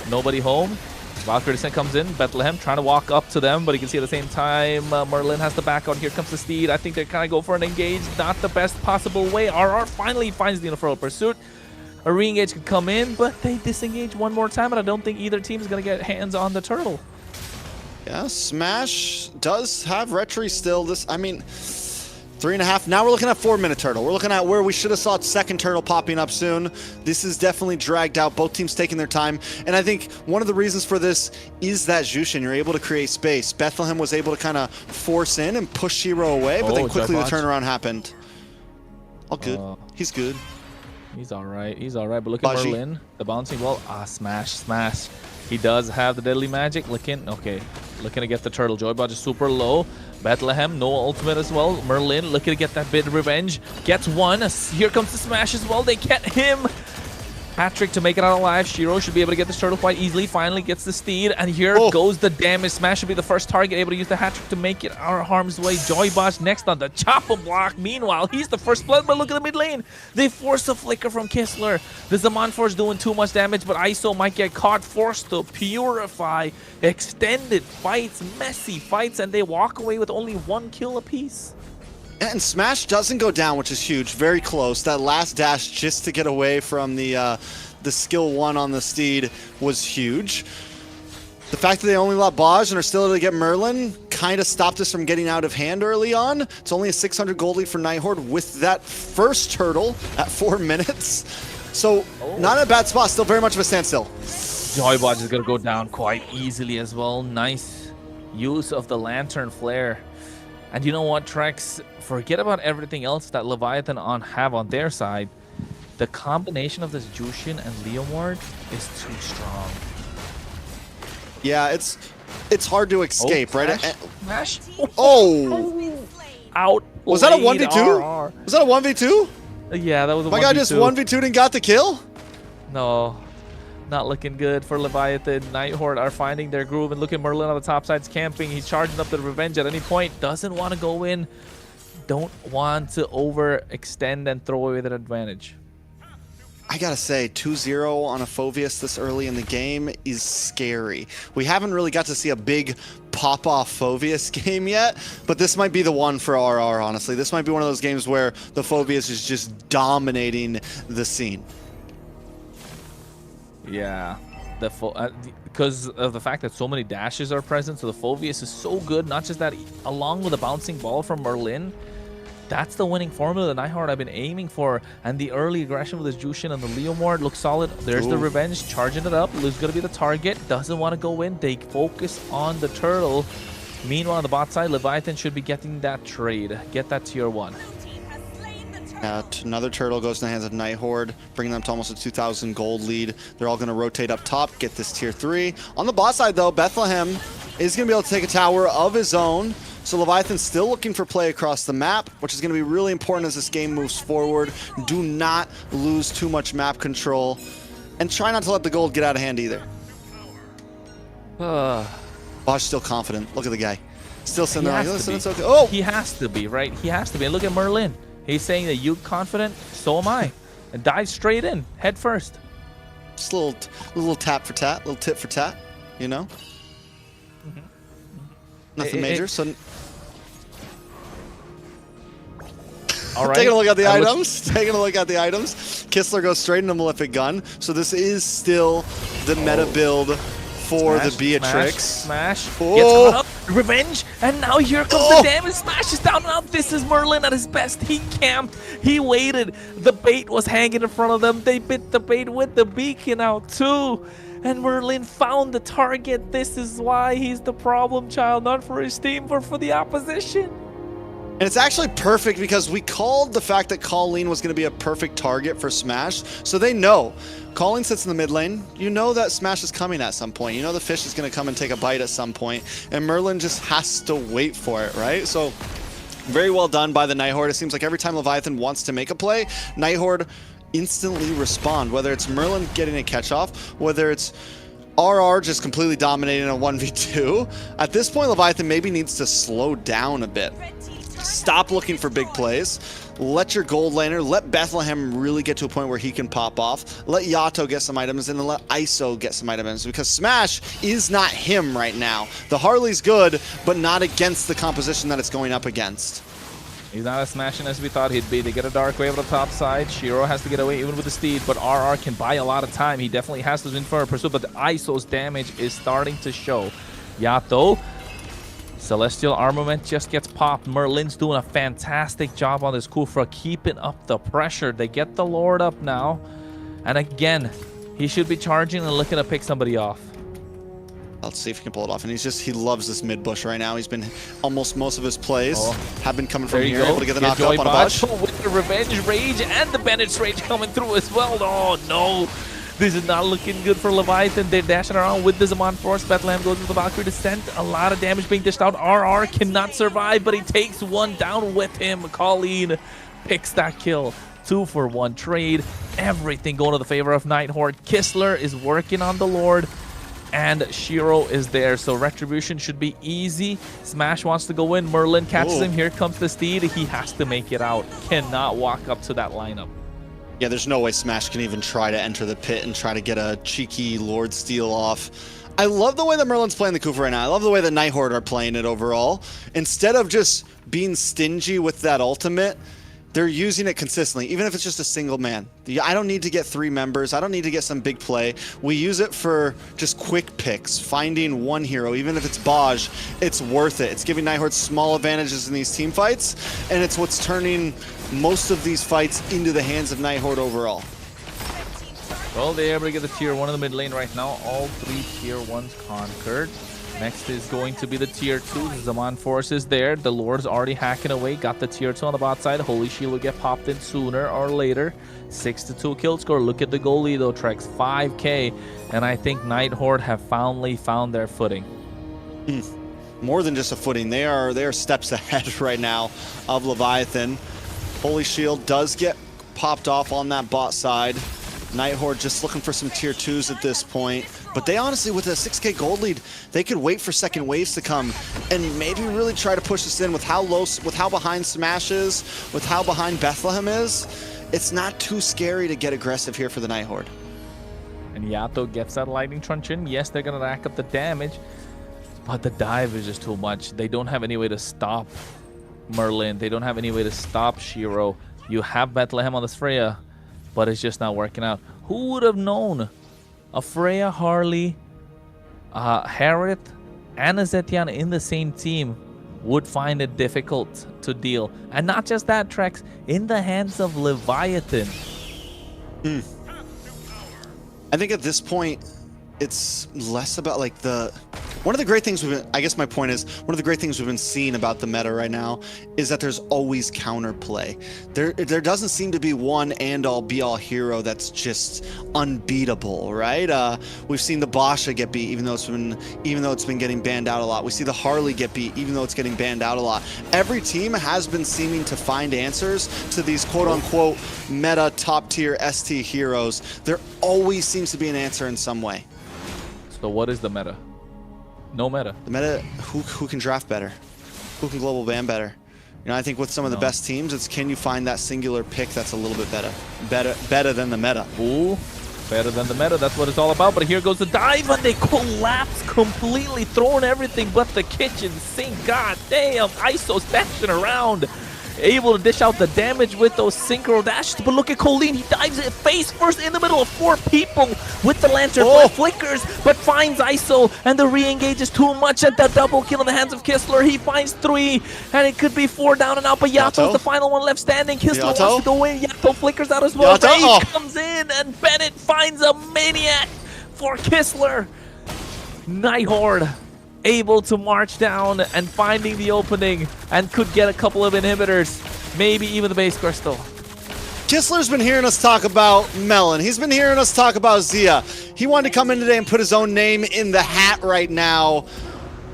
Nobody home. Valkyrie Descent comes in. Bethlehem trying to walk up to them, but you can see at the same time Merlin has the back out. Here comes the Steed. I think they're kind of go for an engage. Not the best possible way. RR finally finds the Universal Pursuit. A re-engage could come in, but they disengage one more time, and I don't think either team is going to get hands on the turtle. Yeah, Smash does have Retry still. I mean, 3.5. Now we're looking at 4 minute turtle. We're looking at where we should have saw second turtle popping up soon. This is definitely dragged out. Both teams taking their time. And I think one of the reasons for this is that Jushin. You're able to create space. Bethlehem was able to kind of force in and push Shiro away, but then quickly the turnaround happened. All good. He's good. He's all right. He's all right. But look at Merlin, the bouncing ball. Smash. He does have the deadly magic. Looking to get the turtle. Joybot is super low. Bethlehem, no ultimate as well. Merlin looking to get that bit of revenge. Gets one. Here comes the Smash as well. They get him. Hat-trick to make it out alive. Shiro should be able to get this turtle quite easily. Finally gets the Steed, and here goes the damage. Smash should be the first target, able to use the hat-trick to make it out of harm's way. Joybosh next on the chopper block. Meanwhile, he's the first blood, but look at the mid lane. They force a flicker from Kistler. The Zaman Force doing too much damage, but ISO might get caught. Forced to purify. Extended fights, messy fights, and they walk away with only 1 kill apiece. And Smash doesn't go down, which is huge. Very close. That last dash just to get away from the skill 1 on the Steed was huge. The fact that they only let Baj and are still able to get Merlin kind of stopped us from getting out of hand early on. It's only a 600 gold lead for Nighthorde with that first turtle at 4 minutes. So not in a bad spot, still very much of a standstill. Joybot is going to go down quite easily as well. Nice use of the Lantern Flare. And you know what, Trex? Forget about everything else that Leviathan have on their side. The combination of this Jushin and Leomord is too strong. Yeah, it's hard to escape, right? Smash. Oh! Out. Was that a 1v2? Was that a 1v2? Yeah, that was a 1v2. My guy just 1v2'd and got the kill? No. Not looking good for Leviathan. Nighthorde are finding their groove, and look at Merlin on the top side's camping. He's charging up the revenge at any point. Doesn't want to go in. Don't want to overextend and throw away that advantage. I gotta say, 2-0 on a Phoveus this early in the game is scary. We haven't really got to see a big pop-off Phoveus game yet, but this might be the one for RR, honestly. This might be one of those games where the Phoveus is just dominating the scene. Yeah, because of the fact that so many dashes are present, so the Phoveus is so good. Not just that, along with a bouncing ball from Merlin, that's the winning formula that Nighthorde I've been aiming for. And the early aggression with his Jushin and the Leomord looks solid. There's the revenge, charging it up. Lu's gonna be the target. Doesn't want to go in. They focus on the turtle. Meanwhile, on the bot side, Leviathan should be getting that trade. Get that tier 1. Another turtle goes in the hands of Nighthorde, bringing them to almost a 2,000 gold lead. They're all going to rotate up top, get this tier 3. On the bot side, though, Bethlehem is going to be able to take a tower of his own. So Leviathan's still looking for play across the map, which is going to be really important as this game moves forward. Do not lose too much map control, and try not to let the gold get out of hand either. Bosch still confident. Look at the guy. Still sitting there. Listen, it's okay. Oh! He has to be, right? He has to be. And look at Merlin. He's saying that you're confident, so am I. And dive straight in, head first. Just a little tap for tat, little tit for tat, you know? Nothing major, so... All right. Taking a look at the items. Taking a look at the items. Kistler goes straight into Malefic Gun. So this is still the meta build for the Beatrix. Smash. Gets caught up. Revenge. And now here comes the damage. Smash is down. Now this is Merlin at his best. He camped. He waited. The bait was hanging in front of them. They bit the bait with the beacon out too. And Merlin found the target. This is why he's the problem child. Not for his team, but for the opposition. And it's actually perfect because we called the fact that Colleen was going to be a perfect target for Smash. So they know. Colleen sits in the mid lane. You know that Smash is coming at some point. You know the fish is going to come and take a bite at some point. And Merlin just has to wait for it, right? So very well done by the Nighthorde. It seems like every time Leviathan wants to make a play, Nighthorde instantly respond. Whether it's Merlin getting a catch off, whether it's RR just completely dominating a 1v2. At this point, Leviathan maybe needs to slow down a bit. Stop looking for big plays. Let your gold laner, let Bethlehem really get to a point where he can pop off. Let Yato get some items, and then let ISO get some items, because Smash is not him right now. The Harley's good, but not against the composition that it's going up against. He's not as smashing as we thought he'd be. They get a Dark Wave on the top side. Shiro has to get away even with the Steed, but RR can buy a lot of time. He definitely has to win for a pursuit, but the ISO's damage is starting to show. Yato, Celestial Armament just gets popped. Merlin's doing a fantastic job on this Kufra, keeping up the pressure. They get the Lord up now. And again, he should be charging and looking to pick somebody off. Let's see if he can pull it off. And he loves this mid bush right now. He's been most of his plays have been coming from here. Able to get the knock up on a bunch. With the Revenge Rage and the Bandit's Rage coming through as well. Oh no. This is not looking good for Leviathan. They're dashing around with the Zaman Force. Bethlehem goes with the Valkyrie Descent. A lot of damage being dished out. RR cannot survive, but he takes one down with him. Colleen picks that kill. 2-for-1 trade. Everything going to the favor of Nighthorde. Kistler is working on the Lord, and Shiro is there. So Retribution should be easy. Smash wants to go in. Merlin catches him. Here comes the Steed. He has to make it out. Cannot walk up to that lineup. Yeah, there's no way Smash can even try to enter the pit and try to get a cheeky Lord steal off. I love the way that Merlin's playing the Kufa right now. I love the way that Nighthorde are playing it overall. Instead of just being stingy with that ultimate, they're using it consistently, even if it's just a single man. I don't need to get 3 members. I don't need to get some big play. We use it for just quick picks, finding one hero. Even if it's Baj, it's worth it. It's giving Nighthorde small advantages in these team fights, and it's what's turning most of these fights into the hands of Nighthorde overall. Well, they're able to get the tier 1 in the mid lane right now. All 3 tier 1s conquered. Next is going to be the tier 2. Zaman Force is there. The Lord's already hacking away. Got the tier 2 on the bot side. Holy Shield will get popped in sooner or later. 6-2 kill score. Look at the goal lead though, Trex. 5K. And I think Night Horde have finally found their footing. More than just a footing. They are steps ahead right now of Leviathan. Holy Shield does get popped off on that bot side. Night Horde just looking for some tier 2s at this point. But they honestly, with a 6K gold lead, they could wait for second waves to come and maybe really try to push this in with how low, with how behind Smash is, with how behind Bethlehem is. It's not too scary to get aggressive here for the Night Horde. And Yato gets that lightning truncheon. Yes, they're going to rack up the damage, but the dive is just too much. They don't have any way to stop Merlin. They don't have any way to stop Shiro. You have Bethlehem on this Freya, but it's just not working out. Who would have known a Freya, Harley, Harriet, and a Zetian in the same team would find it difficult to deal? And not just that, Trex, in the hands of Leviathan. I think at this point, it's less about like one of the great things we've been, I guess my point is, one of the great things we've been seeing about the meta right now is that there's always counterplay. There doesn't seem to be one and-all be-all hero that's just unbeatable, right? We've seen the Basha get beat even though it's been getting banned out a lot. We see the Harley get beat even though it's getting banned out a lot. Every team has been seeming to find answers to these quote-unquote meta top-tier ST heroes. There always seems to be an answer in some way. So what is the meta? No meta. The meta, who can draft better? Who can global ban better? You know, I think with some of the best teams, it's can you find that singular pick that's a little bit better than the meta. Ooh, better than the meta. That's what it's all about. But here goes the dive, and they collapse completely, throwing everything but the kitchen sink. God damn, ISO stashing around. Able to dish out the damage with those synchro dashes, but look at Colleen. He dives it face first in the middle of 4 people with the lantern. Flickers, but finds ISO, and the re-engage is too much at the double kill in the hands of Kistler. He finds 3, and it could be 4 down and out, but Yato's the final one left standing. Kistler wants to go in. Yato flickers out as well. Rage comes in, and Bennett finds a maniac for Kistler. Night Horde able to march down and finding the opening, and could get a couple of inhibitors, maybe even the base crystal. Kistler's been hearing us talk about Melon. He's been hearing us talk about Zia. He wanted to come in today and put his own name in the hat right now.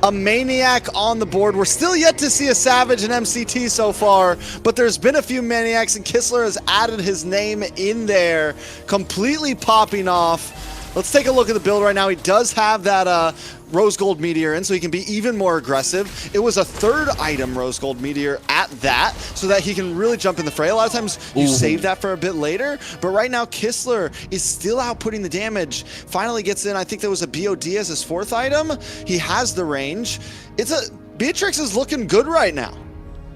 A maniac on the board. We're still yet to see a Savage in MCT so far, but there's been a few maniacs, and Kistler has added his name in there, completely popping off. Let's take a look at the build right now. He does have that Rose Gold Meteor in, so he can be even more aggressive. It was a 3rd item Rose Gold Meteor at that, so that he can really jump in the fray. A lot of times you save that for a bit later, but right now Kistler is still outputting the damage. Finally gets in, I think there was a BOD as his 4th item. He has the range. Beatrix is looking good right now.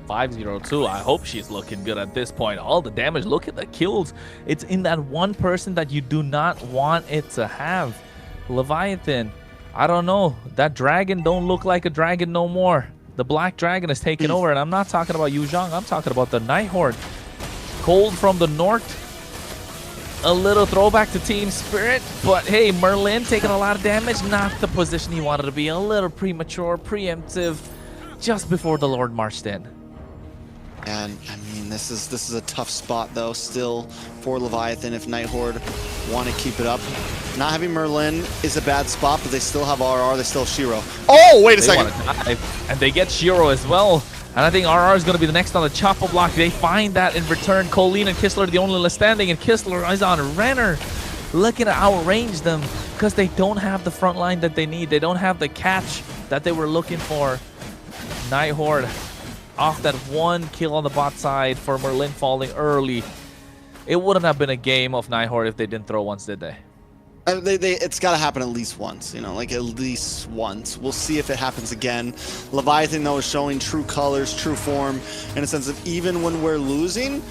502. I hope she's looking good at this point. All the damage, look at the kills. It's in that one person that you do not want it to have. Leviathan, I don't know. That dragon don't look like a dragon no more. The black dragon is taking over, and I'm not talking about Yu Zhang. I'm talking about the Night Horde. Cold from the north. A little throwback to Team Spirit, but hey, Merlin taking a lot of damage. Not the position he wanted to be. A little premature, preemptive, just before the Lord marched in. And I mean, this is a tough spot though still for Leviathan if Night Horde want to keep it up. Not having Merlin is a bad spot, but they still have RR, they still have Shiro. Oh, wait a second. And they get Shiro as well. And I think RR is going to be the next on the chopper block. They find that in return. Colleen and Kistler are the only left standing, and Kistler is on Renner, looking to outrange them because they don't have the front line that they need. They don't have the catch that they were looking for. Night Horde off that 1 kill on the bot side for Merlin falling early. It wouldn't have been a game of Night Horde if they didn't throw once, did they? It's got to happen at least once, you know, like at least once. We'll see if it happens again. Leviathan, though, is showing true colors, true form, in a sense of even when we're losing,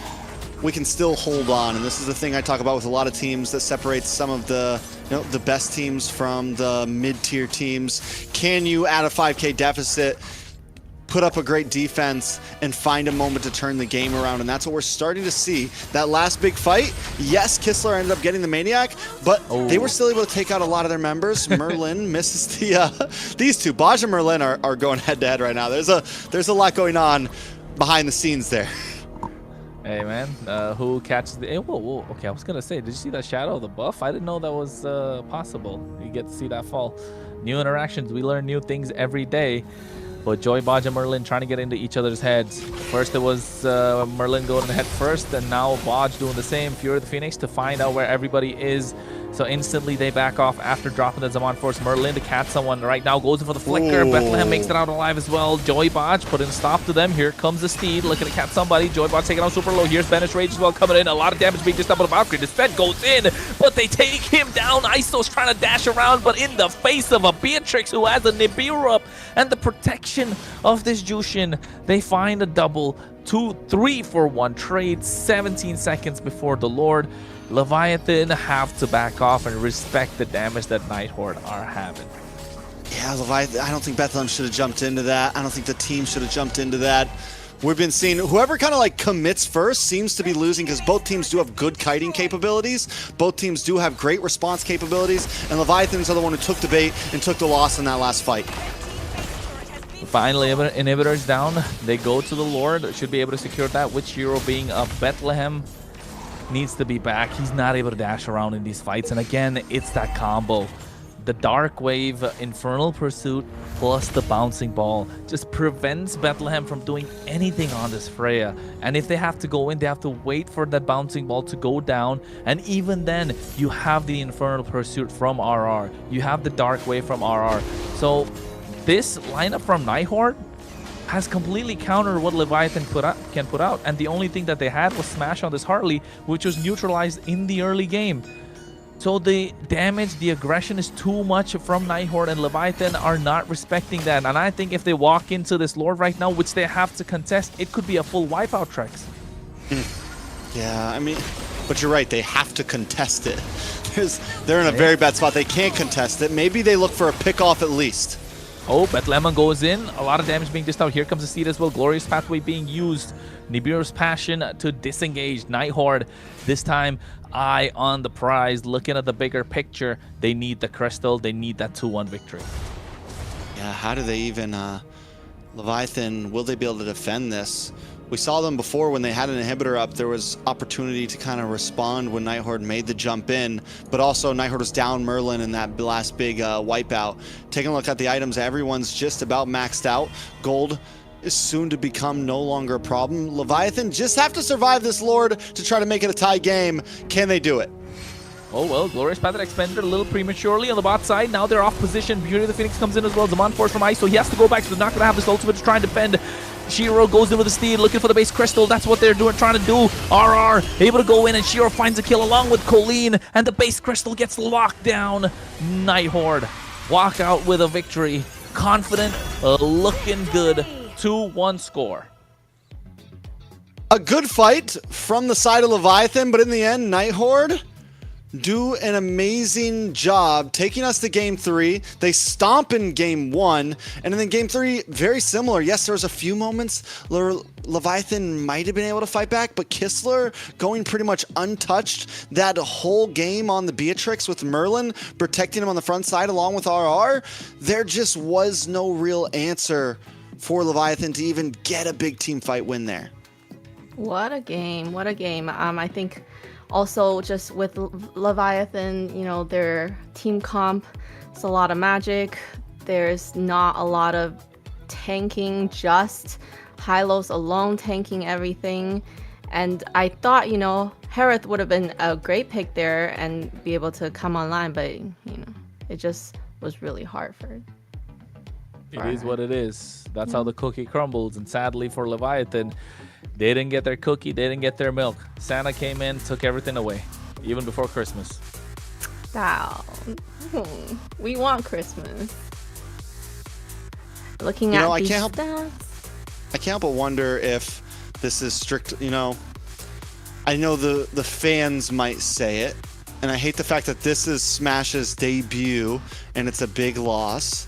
we can still hold on. And this is the thing I talk about with a lot of teams that separates some of the, you know, the best teams from the mid-tier teams. Can you, at a 5K deficit, put up a great defense and find a moment to turn the game around, and that's what we're starting to see. That last big fight, yes, Kistler ended up getting the Maniac, but they were still able to take out a lot of their members. Merlin misses the these two. Baj and Merlin are going head-to-head right now. There's a lot going on behind the scenes there. Hey man, who catches the? Hey, whoa! Okay, I was gonna say, did you see that shadow of the buff? I didn't know that was possible. You get to see that fall. New interactions. We learn new things every day. But Joy, Baj, and Merlin trying to get into each other's heads. First it was Merlin going in the head first, and now Baj doing the same. Fury of the Phoenix to find out where everybody is. So instantly they back off after dropping the Zaman Force. Merlin to catch someone right now, goes in for the flicker. Bethlehem makes it out alive as well. Joy, Baj putting a stop to them. Here comes the Steed looking to catch somebody. Joy, Baj taking out super low. Here's Banish Rage as well coming in. A lot of damage being just up on the Valkyrie. This Fed goes in, but they take him down. Iso's trying to dash around, but in the face of a Beatrix who has a Nibiru up and the protection of this Jushin, they find a double. 2-3 for 1 trade, 17 seconds before the Lord. Leviathan have to back off and respect the damage that Nighthorde are having. Yeah, Leviathan, I don't think Bethlehem should have jumped into that. I don't think the team should have jumped into that. We've been seeing whoever kind of like commits first seems to be losing, because both teams do have good kiting capabilities. Both teams do have great response capabilities, and Leviathan's the one who took the bait and took the loss in that last fight. Finally, inhibitors down. They go to the Lord. Should be able to secure that. Which hero being Bethlehem needs to be back. He's not able to dash around in these fights. And again, it's that combo. The Dark Wave, Infernal Pursuit, plus the Bouncing Ball just prevents Bethlehem from doing anything on this Freya. And if they have to go in, they have to wait for that Bouncing Ball to go down. And even then, you have the Infernal Pursuit from RR. You have the Dark Wave from RR. So this lineup from Nighthorde has completely countered what Leviathan can put out. And the only thing that they had was Smash on this Hartley, which was neutralized in the early game. So the damage, the aggression is too much from Nighthorde, and Leviathan are not respecting that. And I think if they walk into this Lord right now, which they have to contest, it could be a full wipeout, Trex. Yeah, I mean, but you're right, they have to contest it. They're in a very bad spot. They can't contest it. Maybe they look for a pick-off at least. Oh, Bethlehem goes in. A lot of damage being dished out. Here comes the Steed as well. Glorious Pathway being used. Nibiru's Passion to disengage. Nighthorde, this time, eye on the prize. Looking at the bigger picture, they need the Crystal. They need that 2-1 victory. Yeah, how do they even... Leviathan, will they be able to defend this? We saw them before when they had an inhibitor up. There was opportunity to kind of respond when Nighthorde made the jump in, but also Nighthorde was down Merlin in that last big wipeout. Taking a look at the items, everyone's just about maxed out. Gold is soon to become no longer a problem. Leviathan just have to survive this Lord to try to make it a tie game. Can they do it? Oh well, Glorious Path expended a little prematurely on the bot side. Now they're off position. Beauty of the Phoenix comes in as well. Zaman Force from Ice, so he has to go back. So they're not going to have this ultimate to try and defend. Shiro goes in with the Steed, looking for the base Crystal. That's what they're doing, trying to do. RR able to go in, and Shiro finds a kill along with Colleen, and the base Crystal gets locked down. Nighthorde walk out with a victory. Confident, looking good. 2-1 score. A good fight from the side of Leviathan, but in the end, Nighthorde do an amazing job taking us to game 3. They stomp in game 1, and then game 3, very similar. Yes, there was a few moments Leviathan might have been able to fight back, but Kistler going pretty much untouched that whole game on the Beatrix with Merlin protecting him on the front side along with RR. There just was no real answer for Leviathan to even get a big team fight win there. What a game. What a game. I think also just with Leviathan, you know, their team comp, it's a lot of magic. There's not a lot of tanking, just Hylos alone tanking everything. And I thought, you know, Harith would have been a great pick there and be able to come online, but, you know, it just was really hard for it. It is what it is. That's how the cookie crumbles. And sadly for Leviathan, they didn't get their cookie, they didn't get their milk. Santa came in, took everything away, even before Christmas. Wow. We want Christmas. Looking at these stats. I can't help but wonder if this is strict, you know, I know the fans might say it, and I hate the fact that this is Smash's debut and it's a big loss.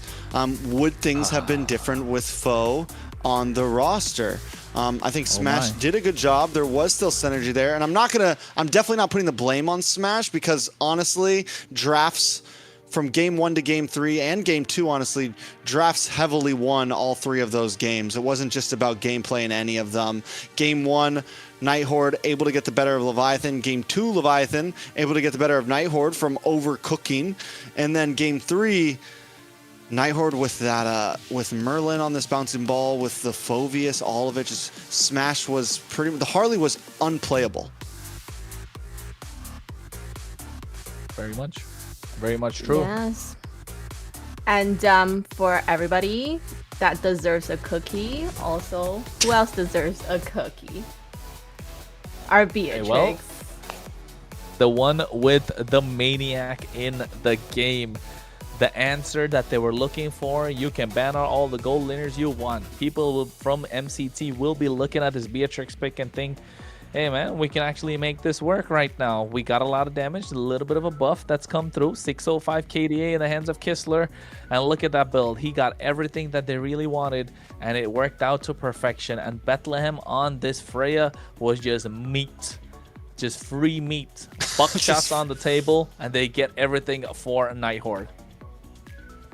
Would things have been different with Foe? on the roster. I think Smash did a good job. There was still synergy there, and I'm definitely not putting the blame on Smash, because honestly, drafts from game 1 to game 3 and game 2, honestly, drafts heavily won all 3 of those games. It wasn't just about gameplay in any of them. Game 1, Nighthorde able to get the better of Leviathan. Game 2, Leviathan able to get the better of Nighthorde from overcooking. And then game 3, Nighthorde with that, with Merlin on this bouncing ball, with the Phoveus, all of it, just Smash was the Harley was unplayable. Very much true. Yes. And for everybody that deserves a cookie, also, who else deserves a cookie? Our Beatrix. Well, the one with the maniac in the game. The answer that they were looking for. You can ban out all the gold laners you want. People from MCT will be looking at this Beatrix pick and think, hey man, we can actually make this work right now. We got a lot of damage, a little bit of a buff that's come through. 605 KDA in the hands of Kistler. And look at that build. He got everything that they really wanted, and it worked out to perfection. And Bethlehem on this Freya was just meat. Just free meat. Buckshots on the table, and they get everything for Nighthorde.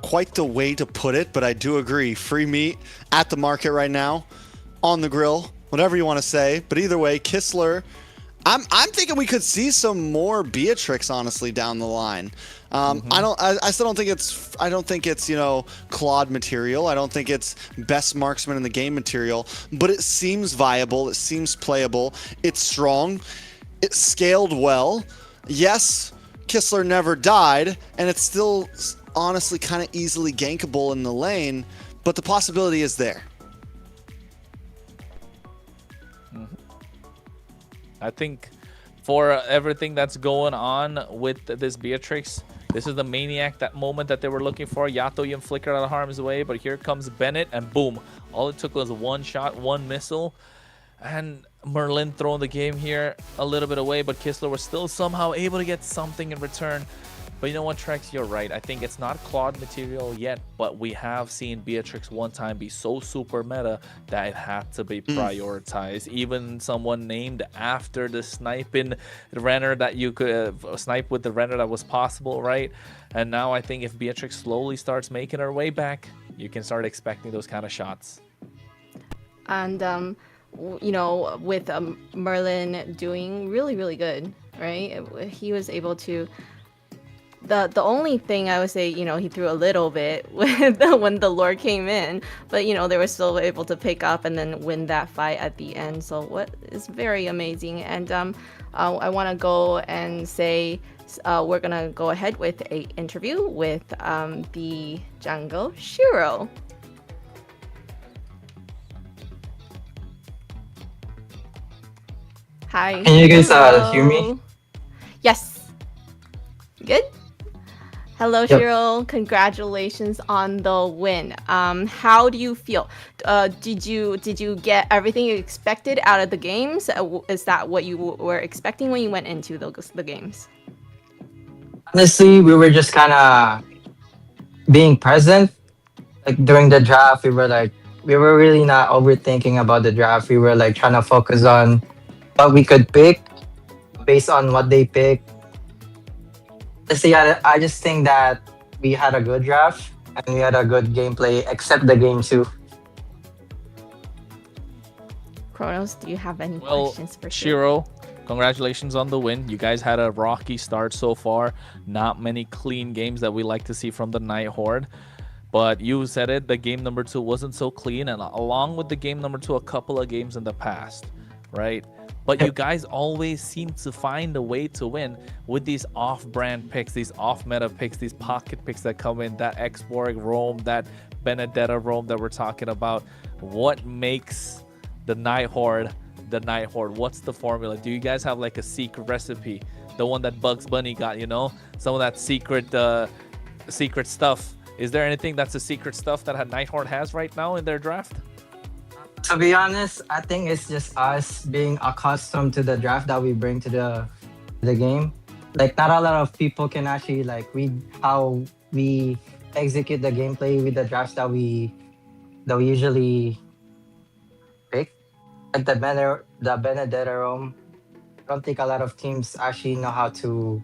Quite the way to put it, but I do agree. Free meat at the market right now, on the grill, whatever you want to say. But either way, Kistler, I'm thinking we could see some more Beatrix, honestly, down the line. I still don't think it's Claude material. I don't think it's best marksman in the game material, but it seems viable. It seems playable. It's strong. It scaled well. Yes, Kistler never died, and it's still honestly kind of easily gankable in the lane, but the possibility is there. I think for everything that's going on with this Beatrix, this is the maniac, that moment that they were looking for. Yato even flickered out of harm's way, but here comes Bennett, and boom. All it took was one shot, one missile, and Merlin throwing the game here a little bit away, but Kistler was still somehow able to get something in return. But you know what, Trex, you're right. I think it's not Claude material yet, but we have seen Beatrix one time be so super meta that it had to be prioritized. Even someone named after the sniping renner that you could snipe with the renner that was possible, right? And now I think if Beatrix slowly starts making her way back, you can start expecting those kind of shots. And, with Merlin doing really, really good, right? He was able to... The only thing I would say, he threw a little bit when the Lord came in, but they were still able to pick up and then win that fight at the end. So what is very amazing. And I want to go and say we're gonna go ahead with a interview with the jungle Shiro. Hi. Can you guys hear me? Yes. Good. Hello, Shiro. Congratulations on the win. How do you feel? Did you get everything you expected out of the games? Is that what you were expecting when you went into the games? Honestly, we were just kind of being present. Like during the draft, we were really not overthinking about the draft. We were like trying to focus on what we could pick based on what they picked. See, I just think that we had a good draft and we had a good gameplay, except the game 2. Kronos, do you have any questions for Shiro? Congratulations on the win. You guys had a rocky start so far. Not many clean games that we like to see from the Nighthorde. But you said it, the game number 2 wasn't so clean, and along with the game number 2, a couple of games in the past, right? But you guys always seem to find a way to win with these off-brand picks, these off-meta picks, these pocket picks that come in, that X-Borg roam, that Benedetta roam that we're talking about. What makes the Nighthorde the Nighthorde? What's the formula? Do you guys have like a secret recipe? The one that Bugs Bunny got, Some of that secret stuff. Is there anything that's a secret stuff that Nighthorde has right now in their draft? To be honest, I think it's just us being accustomed to the draft that we bring to the game. Like, not a lot of people can actually read how we execute the gameplay with the drafts that we usually Like the Benedetta Rome. I don't think a lot of teams actually know how to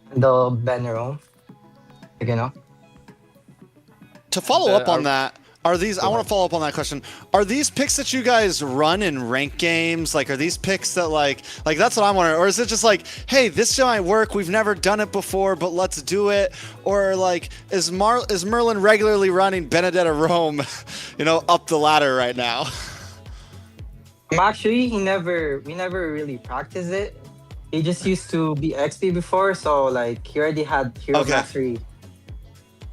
handle Ben Rome. Like, you know. To follow up on are- that, are these? I Go want ahead. to follow up on that question. Are these picks that you guys run in ranked games? Like, are these picks that like that's what I'm wondering? Or is it just like, hey, this might work. We've never done it before, but let's do it. Or like, is Merlin regularly running Benedetta Rome, up the ladder right now? Actually, we never really practiced it. He just used to be XP before, so like he already had hero Okay. mastery.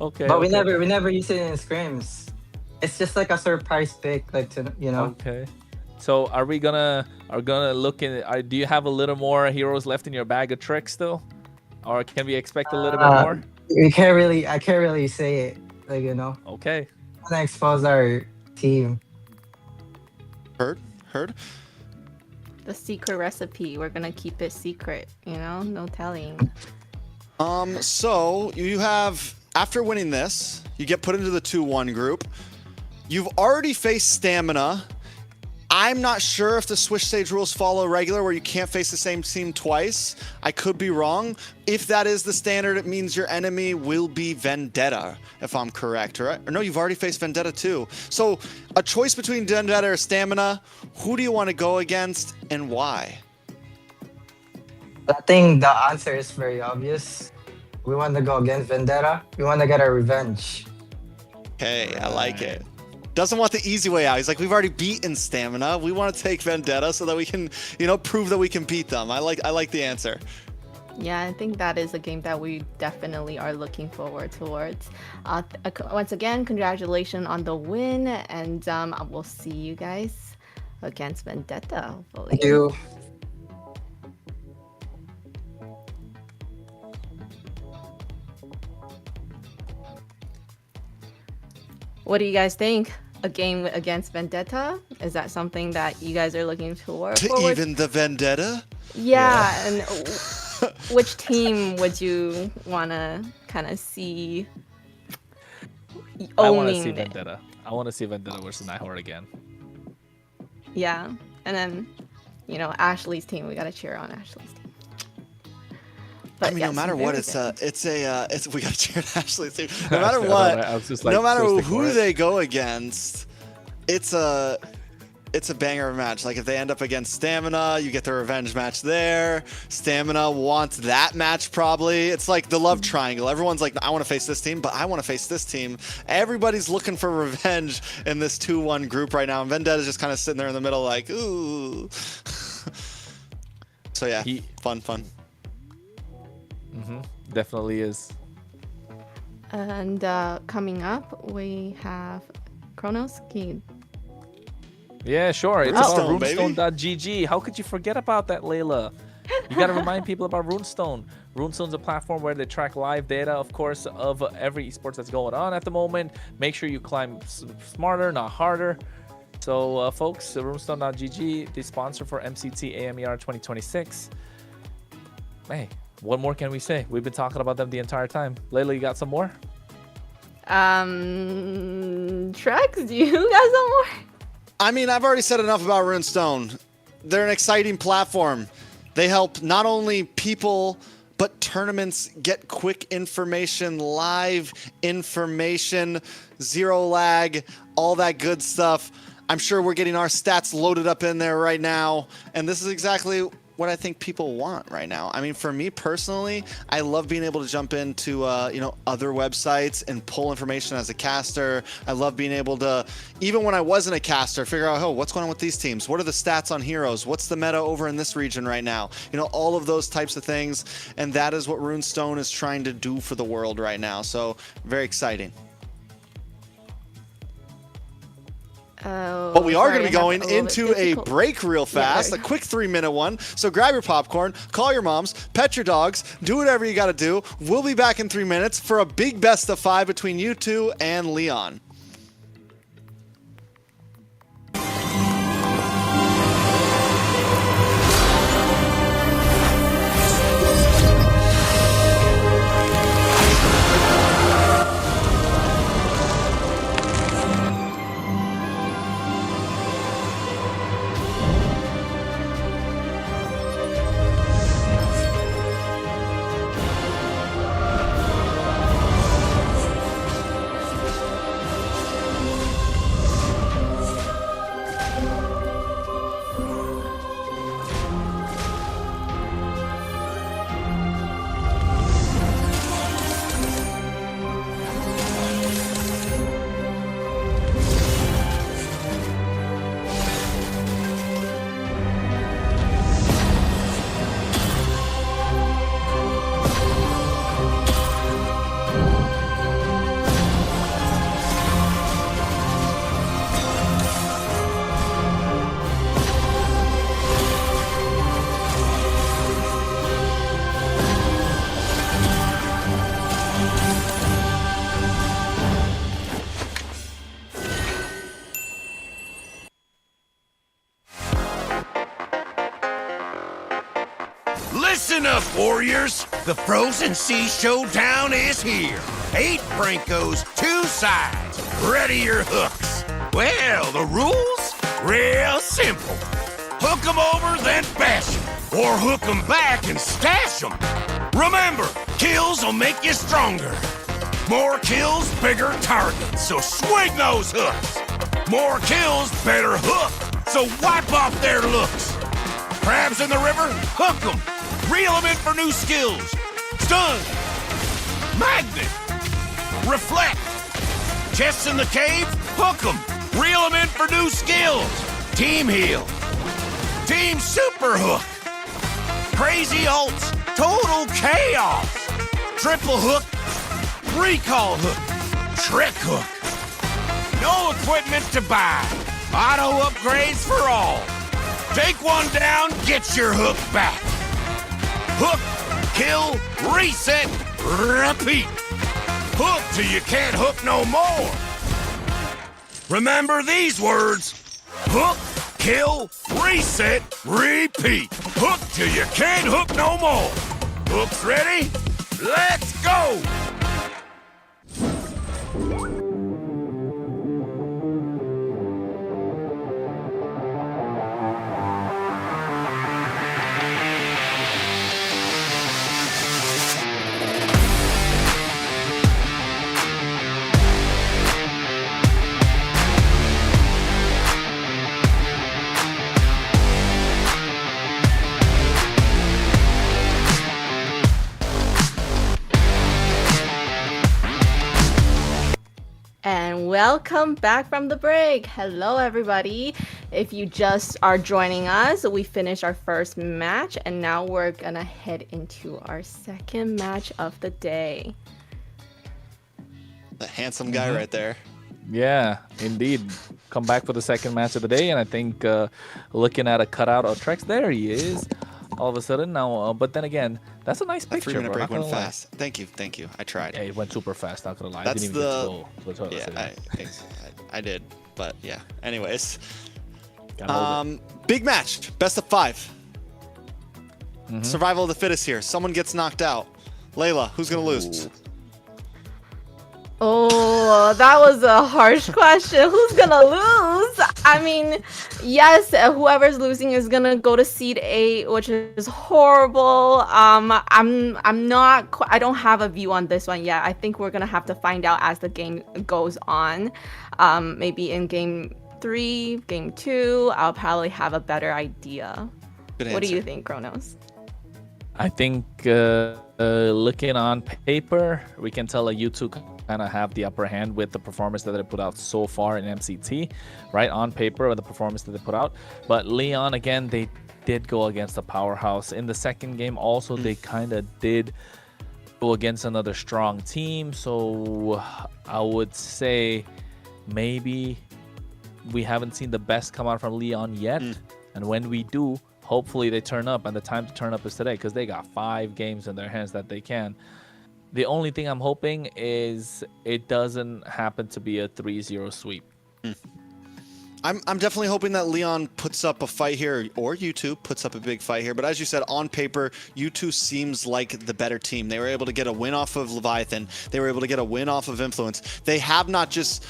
Okay. But okay. we never used it in scrims. It's just like a surprise pick, like to Okay. So are we gonna look in? Do you have a little more heroes left in your bag of tricks still, or can we expect a little bit more? I can't really say it. Like, Okay. I'm gonna expose our team. Heard. The secret recipe. We're gonna keep it secret. No telling. So you have, after winning this, you get put into the 2-1 group. You've already faced Stamina. I'm not sure if the Swish Stage rules follow regular where you can't face the same team twice. I could be wrong. If that is the standard, it means your enemy will be Vendetta, if I'm correct, right? Or no, you've already faced Vendetta too. So a choice between Vendetta or Stamina, who do you want to go against and why? I think the answer is very obvious. We want to go against Vendetta. We want to get our revenge. Okay, I like it. Doesn't want the easy way out. He's like, we've already beaten Stamina. We want to take Vendetta so that we can, prove that we can beat them. I like the answer. Yeah, I think that is a game that we definitely are looking forward towards. Once again, congratulations on the win, and we'll see you guys against Vendetta, hopefully. Thank you. What do you guys think? A game against Vendetta? Is that something that you guys are looking forward To even the Vendetta? Yeah, and which team would you want to kind of see I want to owning see it? Vendetta. I want to see Vendetta versus Nighthawk again. Yeah, and then, Ashley's team. We got to cheer on Ashley's team. But I mean, yes, no matter what, very we gotta cheer Ashley's team. No matter what, I was just like, no matter twisting for who it. they go against, it's a banger of a match. Like if they end up against Stamina, you get the revenge match there. Stamina wants that match probably. It's like the love triangle. Everyone's like, I want to face this team, but I want to face this team. Everybody's looking for revenge in this 2-1 group right now, and Vendetta's just kind of sitting there in the middle, like, ooh. So yeah, fun. Definitely is. And coming up, we have Kronos. Yeah, sure. It's Runestone, about baby. runestone.gg. How could you forget about that, Layla? You got to remind people about Runestone. Runestone's a platform where they track live data, of course, of every esports that's going on at the moment. Make sure you climb smarter, not harder. So, folks, runestone.gg, the sponsor for MCT AMER 2026. Hey, what more can we say? We've been talking about them the entire time. Layla, you got some more? Trex, do you got some more? I mean, I've already said enough about Runestone. They're an exciting platform. They help not only people, but tournaments get quick information, live information, zero lag, all that good stuff. I'm sure we're getting our stats loaded up in there right now. And this is exactly what I think people want right now. I mean, for me personally, I love being able to jump into other websites and pull information as a caster. I love being able to, even when I wasn't a caster, figure out, what's going on with these teams? What are the stats on heroes? What's the meta over in this region right now? All of those types of things. And that is what Runestone is trying to do for the world right now. So very exciting. But we are going to be going into a break real fast, a quick 3-minute one. So grab your popcorn, call your moms, pet your dogs, do whatever you got to do. We'll be back in 3 minutes for a big best of 5 between you two and Leon. enough, warriors. The Frozen Sea Showdown is here. 8 Brancos, 2 sides. Ready your hooks. Well, the rules? Real simple. Hook 'em over, then bash 'em. Or hook 'em back and stash 'em. Remember, kills will make you stronger. More kills, bigger targets, so swing those hooks. More kills, better hook, so wipe off their looks. Crabs in the river, hook 'em. Reel 'em in for new skills. Stun. Magnet. Reflect. Chests in the cave, hook 'em. Reel 'em in for new skills. Team heal. Team super hook. Crazy ults. Total chaos. Triple hook. Recall hook. Trick hook. No equipment to buy. Auto upgrades for all. Take one down, get your hook back. Hook, kill, reset, repeat. Hook till you can't hook no more. Remember these words. Hook, kill, reset, repeat. Hook till you can't hook no more. Hooks ready? Let's go! And welcome back from the break. Hello, everybody. If you just are joining us, we finished our first match, and now we're gonna head into our second match of the day. The handsome guy right there. Yeah, indeed. Come back for the second match of the day, and I think looking at a cutout of Trex, there he is. All of a sudden now, but then again, that's a nice picture. 3-minute bro, break went not gonna lie. fast. Thank you. I tried. Yeah, it went super fast. Not gonna lie. That's I didn't even get to go to the toilet yeah, I did, but yeah. Anyways, Gotta hold it. big match, best of 5. Survival of the fittest here. Someone gets knocked out. Layla, who's gonna lose? Oh, that was a harsh question. Who's gonna lose? I mean, yes, whoever's losing is gonna go to seed 8, which is horrible. I'm not. I don't have a view on this one yet. I think we're gonna have to find out as the game goes on. Maybe in game 3, game 2, I'll probably have a better idea. Good What do answer. you think, Kronos? I think looking on paper, we can tell that you two kind of have the upper hand with the performance that they put out so far in MCT, right? On paper, with the performance that they put out. But Leon, again, they did go against a powerhouse. In the second game, also, they kind of did go against another strong team. So I would say maybe we haven't seen the best come out from Leon yet. And when we do, hopefully they turn up, and the time to turn up is today, because they got 5 games in their hands that they can. The only thing I'm hoping is it doesn't happen to be a 3-0 sweep. I'm definitely hoping that Leon puts up a fight here, or U2 puts up a big fight here. But as you said, on paper, U2 seems like the better team. They were able to get a win off of Leviathan. They were able to get a win off of Influence. They have not just,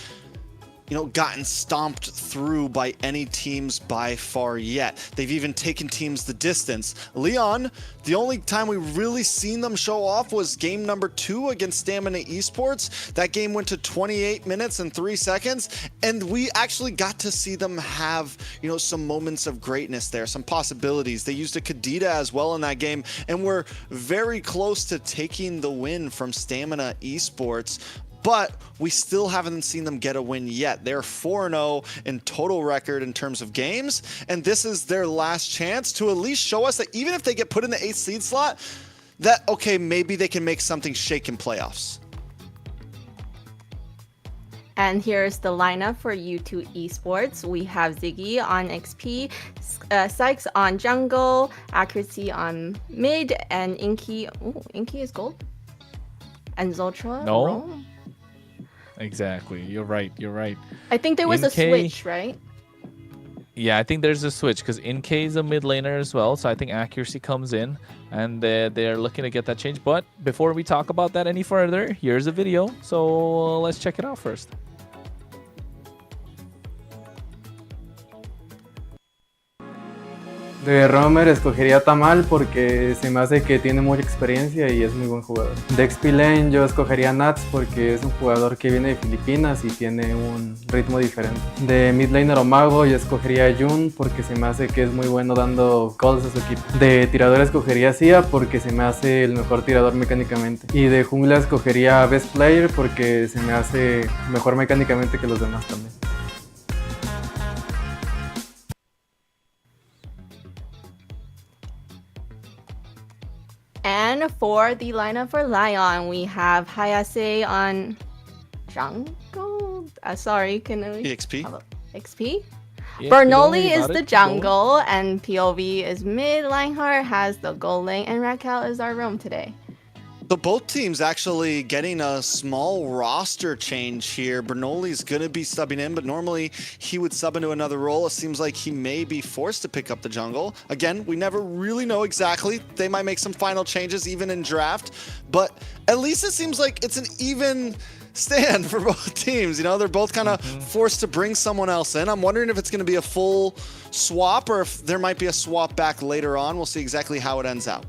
gotten stomped through by any teams by far yet. They've even taken teams the distance. Leon, the only time we really seen them show off was game number 2 against Stamina Esports. That game went to 28 minutes and 3 seconds, and we actually got to see them have, some moments of greatness there, some possibilities. They used a Kadita as well in that game, and were very close to taking the win from Stamina Esports. But we still haven't seen them get a win yet. They're 4-0 in total record in terms of games, and this is their last chance to at least show us that even if they get put in the 8th seed slot, that, okay, maybe they can make something shake in playoffs. And here's the lineup for U2 Esports. We have Ziggy on XP, Sykes on jungle, Accuracy on mid, and Inky. Oh, Inky is gold. And Zotra. No. Roam. Exactly. You're right. I think there was a Inky. switch, right? Yeah, I think there's a switch because InK is a mid laner as well, so I think accuracy comes in, and they're looking to get that change. But before we talk about that any further, here's a video, so let's check it out first. De roamer escogería Tamal porque se me hace que tiene mucha experiencia y es muy buen jugador. De XP lane yo escogería Nats porque es un jugador que viene de Filipinas y tiene un ritmo diferente. De mid laner o mago yo escogería Jun porque se me hace que es muy bueno dando calls a su equipo. De tirador escogería Sia porque se me hace el mejor tirador mecánicamente. Y de jungla escogería Best Player porque se me hace mejor mecánicamente que los demás también. And for the lineup for Lion, we have Hayase on jungle. Sorry, can I? EXP. XP. Yeah, Bernoulli is the Keep going. jungle, and POV is mid. Lionheart has the gold lane, and Raquel is our roam today. So both teams actually getting a small roster change here. Bernoulli's going to be subbing in, but normally he would sub into another role. It seems like he may be forced to pick up the jungle. Again, we never really know exactly. They might make some final changes even in draft, but at least it seems like it's an even stand for both teams. You know, they're both kind of forced to bring someone else in. I'm wondering if it's going to be a full swap or if there might be a swap back later on. We'll see exactly how it ends out.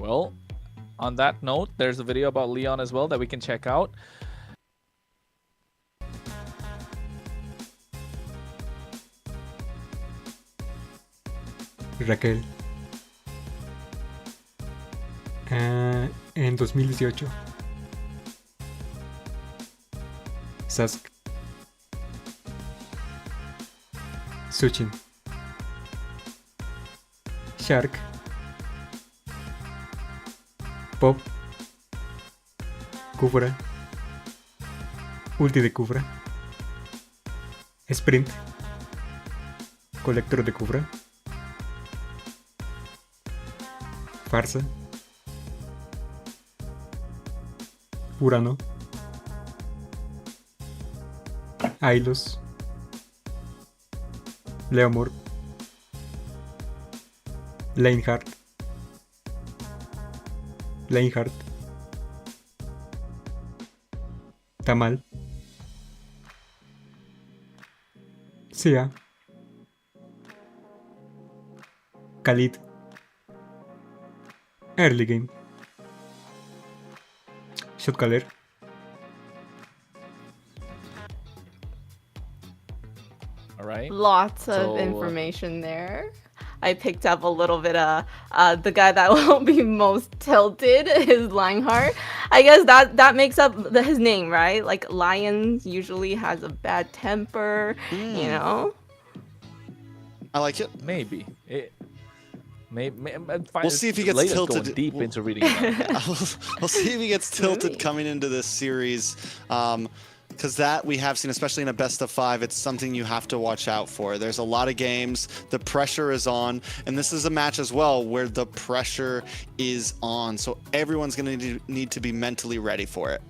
Well, on that note, there's a video about Leon as well that we can check out. Raquel. En 2018. Sask. Suchin. Shark. Pop. Kufra. Ulti de Kufra. Sprint. Colector de Kufra. Farsa. Urano. Ailos. Leomord. Leinhardt. Tamal. Sia. Khalid. Early game. Shotcaller. All right. Lots of information there. I picked up a little bit of the guy that will be most tilted is Lionheart. I guess that makes up his name, right? Like Lion usually has a bad temper, you know? I like it. Maybe. We'll see if he gets Layla's tilted. going deep into reading it. We'll see if he gets tilted coming into this series. Because that we have seen, especially in a best of 5, it's something you have to watch out for. There's a lot of games, the pressure is on, and this is a match as well where the pressure is on. So everyone's going to need to be mentally ready for it.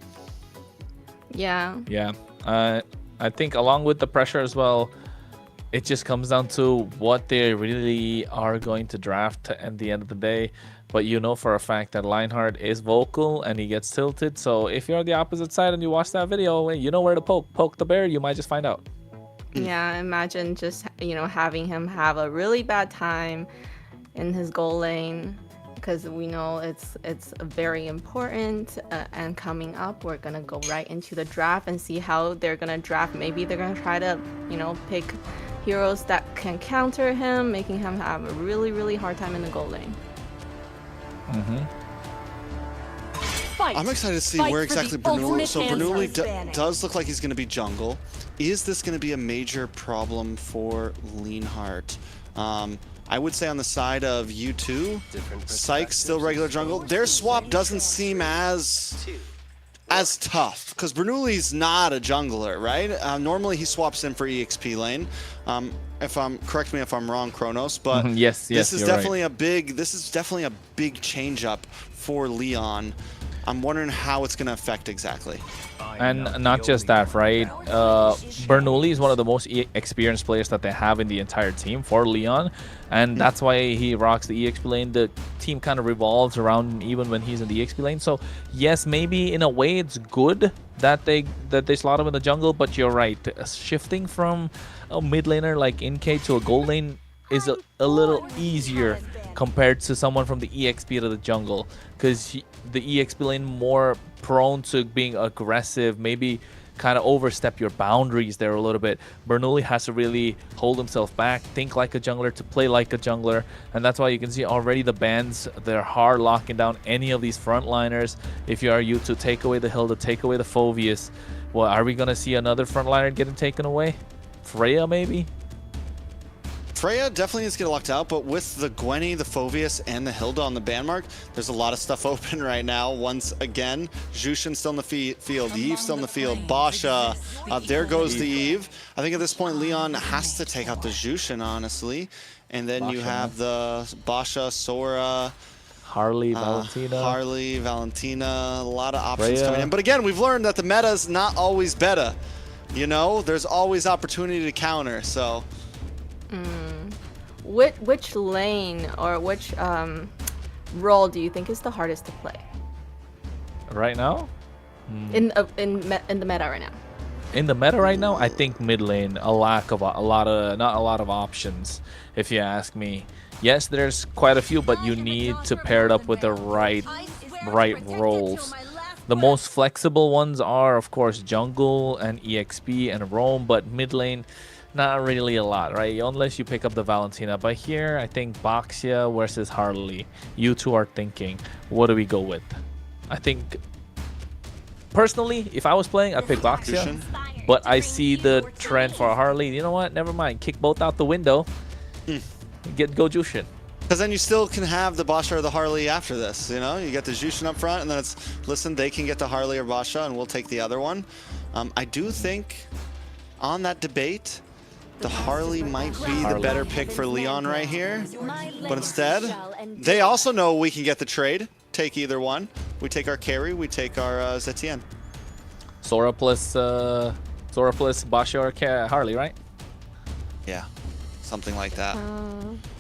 Yeah. Yeah. I think along with the pressure as well, it just comes down to what they really are going to draft at the end of the day. But you know for a fact that Lionheart is vocal and he gets tilted. So if you're on the opposite side and you watch that video, you know where to poke the bear. You might just find out. Yeah, imagine just, you know, having him have a really bad time in his goal lane, because we know it's very important. And coming up, we're gonna go right into the draft and see how they're gonna draft. Maybe they're gonna try to, you know, pick heroes that can counter him, making him have a really hard time in the goal lane. I'm excited to see where exactly Bernoulli. So Bernoulli does look like he's going to be jungle. Is this going to be a major problem for Lionheart? I would say on the side of U2, Psych still regular jungle. Their swap doesn't seem as tough because Bernoulli's not a jungler, right? Normally he swaps in for EXP lane. Correct me if I'm wrong, Kronos, but yes, this is you're definitely right. this is definitely a big change up for Leon. I'm wondering how it's going to affect exactly. And not just that, right? Bernoulli is one of the most experienced players that they have in the entire team for Leon, and that's why he rocks the EXP lane. The team kind of revolves around him even when he's in the EXP lane. So yes, maybe in a way it's good that they slot him in the jungle, but you're right. Shifting from a mid laner like NK to a gold lane is a little easier compared to someone from the EXP to the jungle, because the EXP lane more prone to being aggressive, maybe kind of overstep your boundaries there a little bit. Bernoulli has to really hold himself back, think like a jungler to play like a jungler, and that's why you can see already the bans, they're hard locking down any of these frontliners. If you are you to take away the Hilda, take away the Phoveus, well, are we gonna see another frontliner getting taken away? Freya maybe? Freya definitely needs to get locked out, but with the Gwenny, the Phoveus, and the Hilda on the ban mark, there's a lot of stuff open right now. Once again, Jushin still in the field, Eve still in the field, Basha, there goes the Eve. I think at this point, Leon has to take out the Jushin, honestly. And then you have the Basha, Sora, Harley, Valentina. A lot of options coming in. But again, we've learned that the meta is not always beta. You know, there's always opportunity to counter, so... Which lane or which role do you think is the hardest to play right now? In the meta right now? In the meta right now, I think mid lane, not a lot of options, if you ask me. Yes, there's quite a few, but you need to pair it up with the right roles. The most flexible ones are, of course, jungle and EXP and roam, but mid lane, not really a lot, right? Unless you pick up the Valentina. But here, I think Baxia versus Harley. You two are thinking, what do we go with? I think, personally, if I was playing, I'd pick Baxia. But I see the trend for Harley. You know what? Never mind. Kick both out the window. Go Jushin. Because then you still can have the Basha or the Harley after this, you know? You get the Jushin up front, and then it's, listen, they can get the Harley or Basha, and we'll take the other one. I do think, on that debate, the Harley might be the better pick for Leon right here. But instead, they also know we can get the trade. Take either one. We take our carry, we take our Zetien. Sora plus Basha or Harley, right? Yeah, something like that.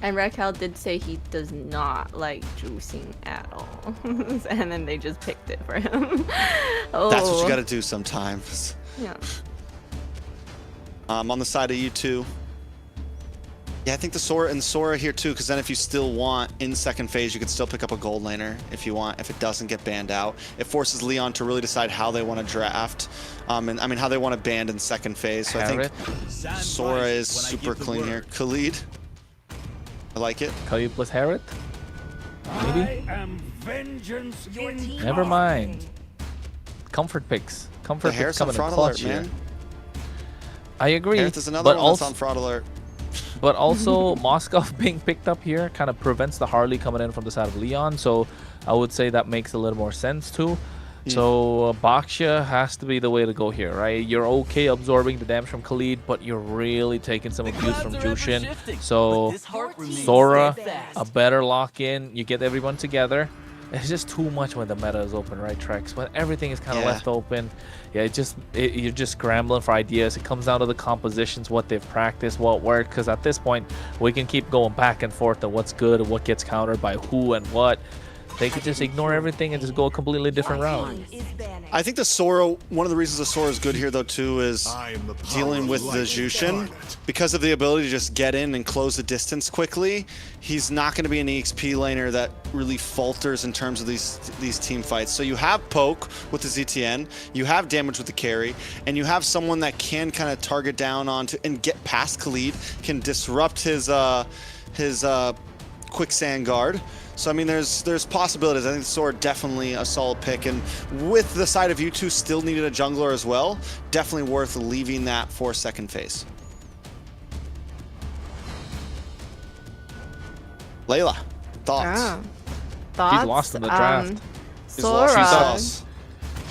And Raquel did say he does not like juicing at all. And then they just picked it for him. That's what you gotta do sometimes. Yeah. On the side of you two. Yeah, I think the Sora here too, because then if you still want in second phase, you could still pick up a gold laner if you want, if it doesn't get banned out. It forces Leon to really decide how they want to draft, and I mean how they want to ban in second phase. So I think Sora is super clean here. Khalid, I like it. Khalid plus Harriet? Maybe? Never mind. Comfort picks. Comfort picks coming in clutch here. I agree, There's another one that's on fraud alert. But also, Moskov being picked up here kind of prevents the Harley coming in from the side of Leon, so I would say that makes a little more sense too. So Baxia has to be the way to go here, right? You're okay absorbing the damage from Khalid, but you're really taking some abuse from Jushin. So Sora, a better lock-in, you get everyone together. It's just too much when the meta is open, right, Trex? When everything is kind of left open, yeah, you're just scrambling for ideas. It comes down to the compositions, what they've practiced, what worked. Because at this point, we can keep going back and forth on what's good and what gets countered by who and what. They could just ignore everything and just go a completely different route. I think the Sora, one of the reasons the Sora is good here though too is dealing with the Jushin. Because of the ability to just get in and close the distance quickly, he's not going to be an EXP laner that really falters in terms of these team fights. So you have poke with the ZTN, you have damage with the carry, and you have someone that can kind of target down onto and get past Khalid, can disrupt his quicksand guard. So I mean, there's possibilities. I think Sora definitely a solid pick, and with the side of you two still needed a jungler as well, definitely worth leaving that for second phase. Layla, thoughts? Thoughts? She's lost in the draft. Sora.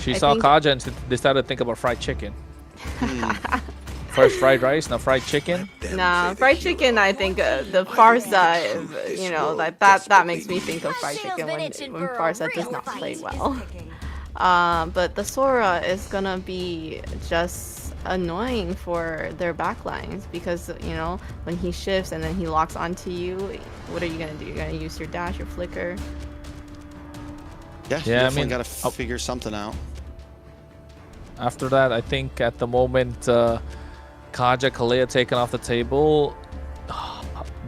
She saw Kaja and decided to think about fried chicken. First fried rice, now fried chicken. Nah, fried chicken. I think the Farsa, you know, like that makes me think of fried chicken when Farsa does not play well. But the Sora is gonna be just annoying for their backlines because, you know, when he shifts and then he locks onto you, what are you gonna do? You're gonna use your dash, your flicker. Yeah, you definitely gotta figure something out. After that, I think at the moment, Kaja, Kalea taken off the table.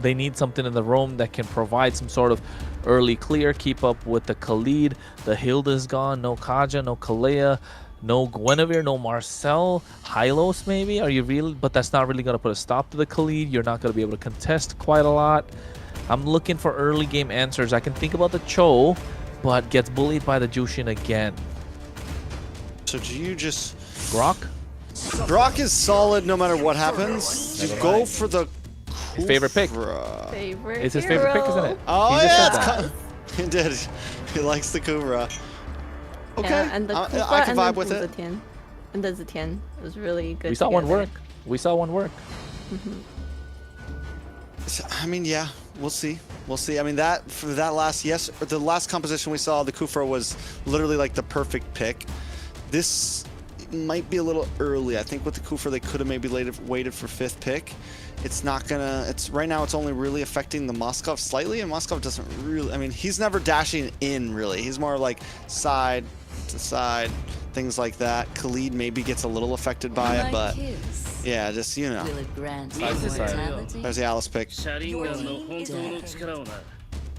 They need something in the roam that can provide some sort of early clear, keep up with the Khalid. The Hilda's gone, no Kaja, no Kalea, no Guinevere, no Marcel. Hylos maybe? Are you really? But that's not really going to put a stop to the Khalid. You're not going to be able to contest quite a lot. I'm looking for early game answers. I can think about the Cho, but gets bullied by the Jushin again. So do you just... Grok? Grok is solid no matter what happens. You go for the... His favorite pick. Favorite It's his favorite pick, isn't it? Oh, he yeah. He did. He likes the Kubra. Okay. Yeah, and the Kufa I can and vibe with it. Zetian. And the Zetian was really good. We saw one together. work. We saw one work. I mean, yeah, we'll see. We'll see. I mean, that for that last the last composition we saw, the Kufra was literally like the perfect pick. This might be a little early. I think with the Kufra, they could have maybe waited for 5th pick. It's not gonna. It's right now. It's only really affecting the Moskov slightly, and Moskov doesn't really. I mean, he's never dashing in really. He's more like side to side, things like that. Khalid maybe gets a little affected by it, but yeah, just you know. Side to side. There's the Alice pick.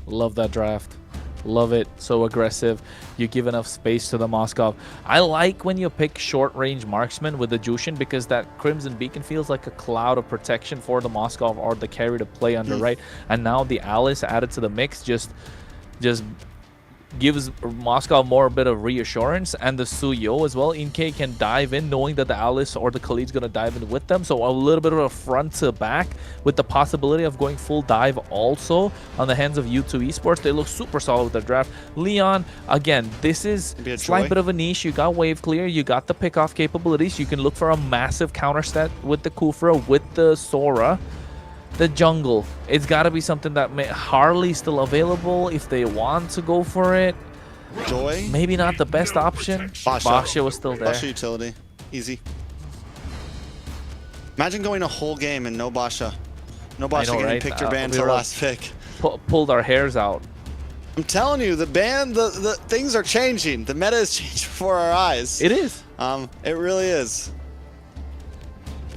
Love that draft. Love it. So aggressive. You give enough space to the Moskov. I like when you pick short-range marksman with the Jushin because that Crimson Beacon feels like a cloud of protection for the Moskov or the carry to play under, right? And now the Alice added to the mix just gives Moskov more a bit of reassurance, and the Suyo as well. Inke can dive in knowing that the Alice or the Khalid's going to dive in with them, so a little bit of a front to back with the possibility of going full dive also on the hands of U2 Esports. They look super solid with their draft. Leon, again, this is a slight bit of a niche. You got wave clear, you got the pick-off capabilities, you can look for a massive counter stat with the Kufra, with the Sora. The jungle, it's got to be something that Harley's still available if they want to go for it. Joy? Maybe not the best option. Basha was still there. Basha utility. Easy. Imagine going a whole game and no Basha. No Basha getting picked or banned till last pick. Pulled our hairs out. I'm telling you, the ban, the things are changing. The meta is changing before our eyes. It is. It really is.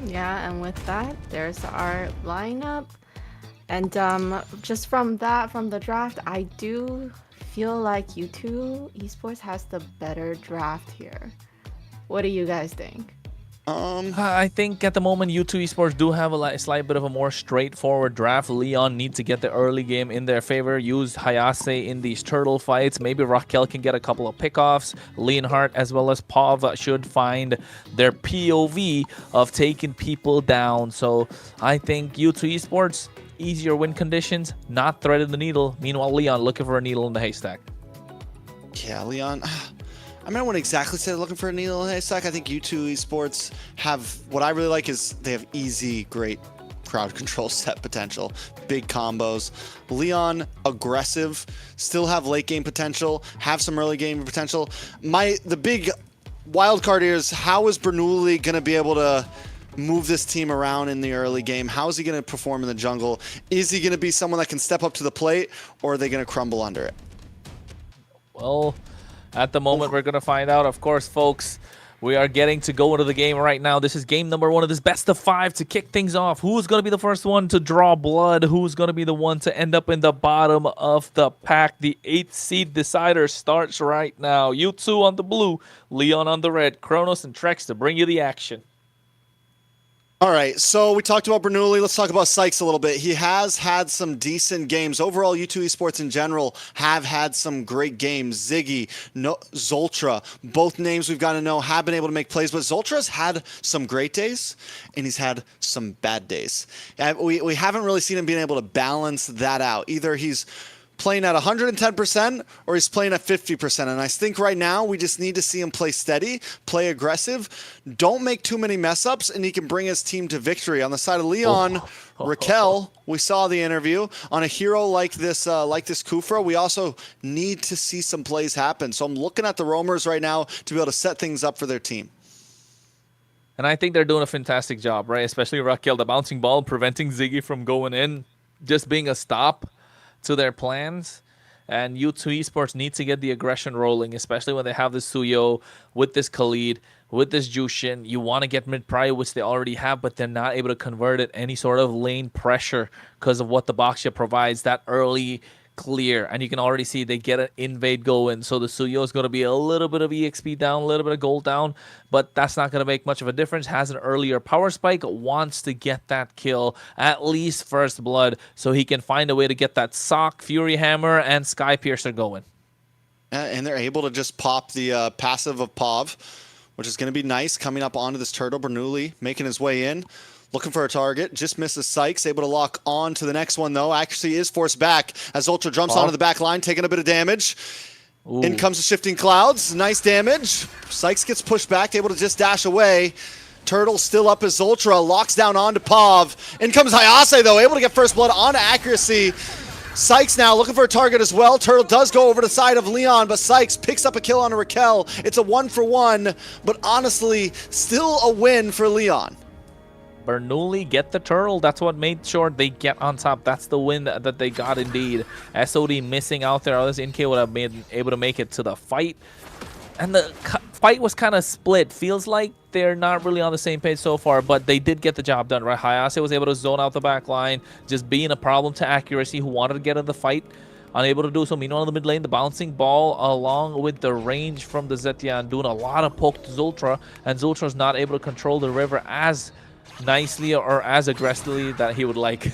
Yeah, and with that, there's our lineup. And just from the draft, I do feel like U2 Esports has the better draft here. What do you guys think? I think at the moment U2 Esports do have a slight bit of a more straightforward draft. Leon needs to get the early game in their favor. Use Hayase in these turtle fights. Maybe Raquel can get a couple of pickoffs. Leonhardt as well as Pav should find their POV of taking people down. So I think U2 Esports, easier win conditions, not threading the needle. Meanwhile, Leon looking for a needle in the haystack. Yeah, Leon. I mean, I wouldn't exactly say they're looking for a needle in the haystack. I think U2 Esports have, what I really like is they have easy, great crowd control set potential, big combos. Leon, aggressive, still have late game potential, have some early game potential. The big wild card here is how is Bernoulli going to be able to move this team around in the early game? How is he going to perform in the jungle? Is he going to be someone that can step up to the plate, or are they going to crumble under it? Well, at the moment, we're going to find out. Of course, folks, we are getting to go into the game right now. This is game number 1 of this best of 5 to kick things off. Who's going to be the first one to draw blood? Who's going to be the one to end up in the bottom of the pack? The 8th seed decider starts right now. U2 on the blue, Leon on the red, Kronos and Trex to bring you the action. All right, so we talked about Bernoulli. Let's talk about Sykes a little bit. He has had some decent games. Overall, U2 Esports in general have had some great games. Ziggy, Zoltra, both names we've got to know have been able to make plays, but Zoltra's had some great days, and he's had some bad days. We haven't really seen him being able to balance that out. Either he's playing at 110% or he's playing at 50%. And I think right now we just need to see him play steady, play aggressive, don't make too many mess ups, and he can bring his team to victory. On the side of Leon, Raquel, we saw the interview. On a hero like this Kufra, we also need to see some plays happen. So I'm looking at the roamers right now to be able to set things up for their team. And I think they're doing a fantastic job, right? Especially Raquel, the bouncing ball, preventing Ziggy from going in, just being a stop to their plans. And U2 Esports needs to get the aggression rolling, especially when they have this Suyo with this Khalid, with this Jushin. You want to get mid-prio, which they already have, but they're not able to convert it any sort of lane pressure because of what the Boxia provides, that early clear. And you can already see they get an invade going. So the Suyo is going to be a little bit of EXP down, a little bit of gold down, but that's not going to make much of a difference. Has an earlier power spike, wants to get that kill, at least first blood, so he can find a way to get that Sock, Fury Hammer, and Sky Piercer going. And they're able to just pop the passive of Pav, which is going to be nice, coming up onto this turtle. Bernoulli making his way in, looking for a target, just misses Sykes, able to lock on to the next one though. Accuracy is forced back as Ultra jumps onto the back line, taking a bit of damage. Ooh. In comes the Shifting Clouds, nice damage. Sykes gets pushed back, able to just dash away. Turtle still up as Ultra, locks down onto Pav. In comes Hayase though, able to get first blood onto Accuracy. Sykes now looking for a target as well. Turtle does go over to the side of Leon, but Sykes picks up a kill on Raquel. It's a 1-for-1, but honestly, still a win for Leon. Bernoulli get the turtle. That's what made sure they get on top. That's the win that they got indeed. SOD missing out there. Others NK would have been able to make it to the fight. And the fight was kind of split. Feels like they're not really on the same page so far, but they did get the job done, right? Hayase was able to zone out the back line, just being a problem to Accuracy, who wanted to get in the fight. Unable to do so. Meanwhile, in the mid lane, the bouncing ball along with the range from the Zetian doing a lot of poke to Zultra, and Zultra's not able to control the river as nicely or as aggressively that he would like.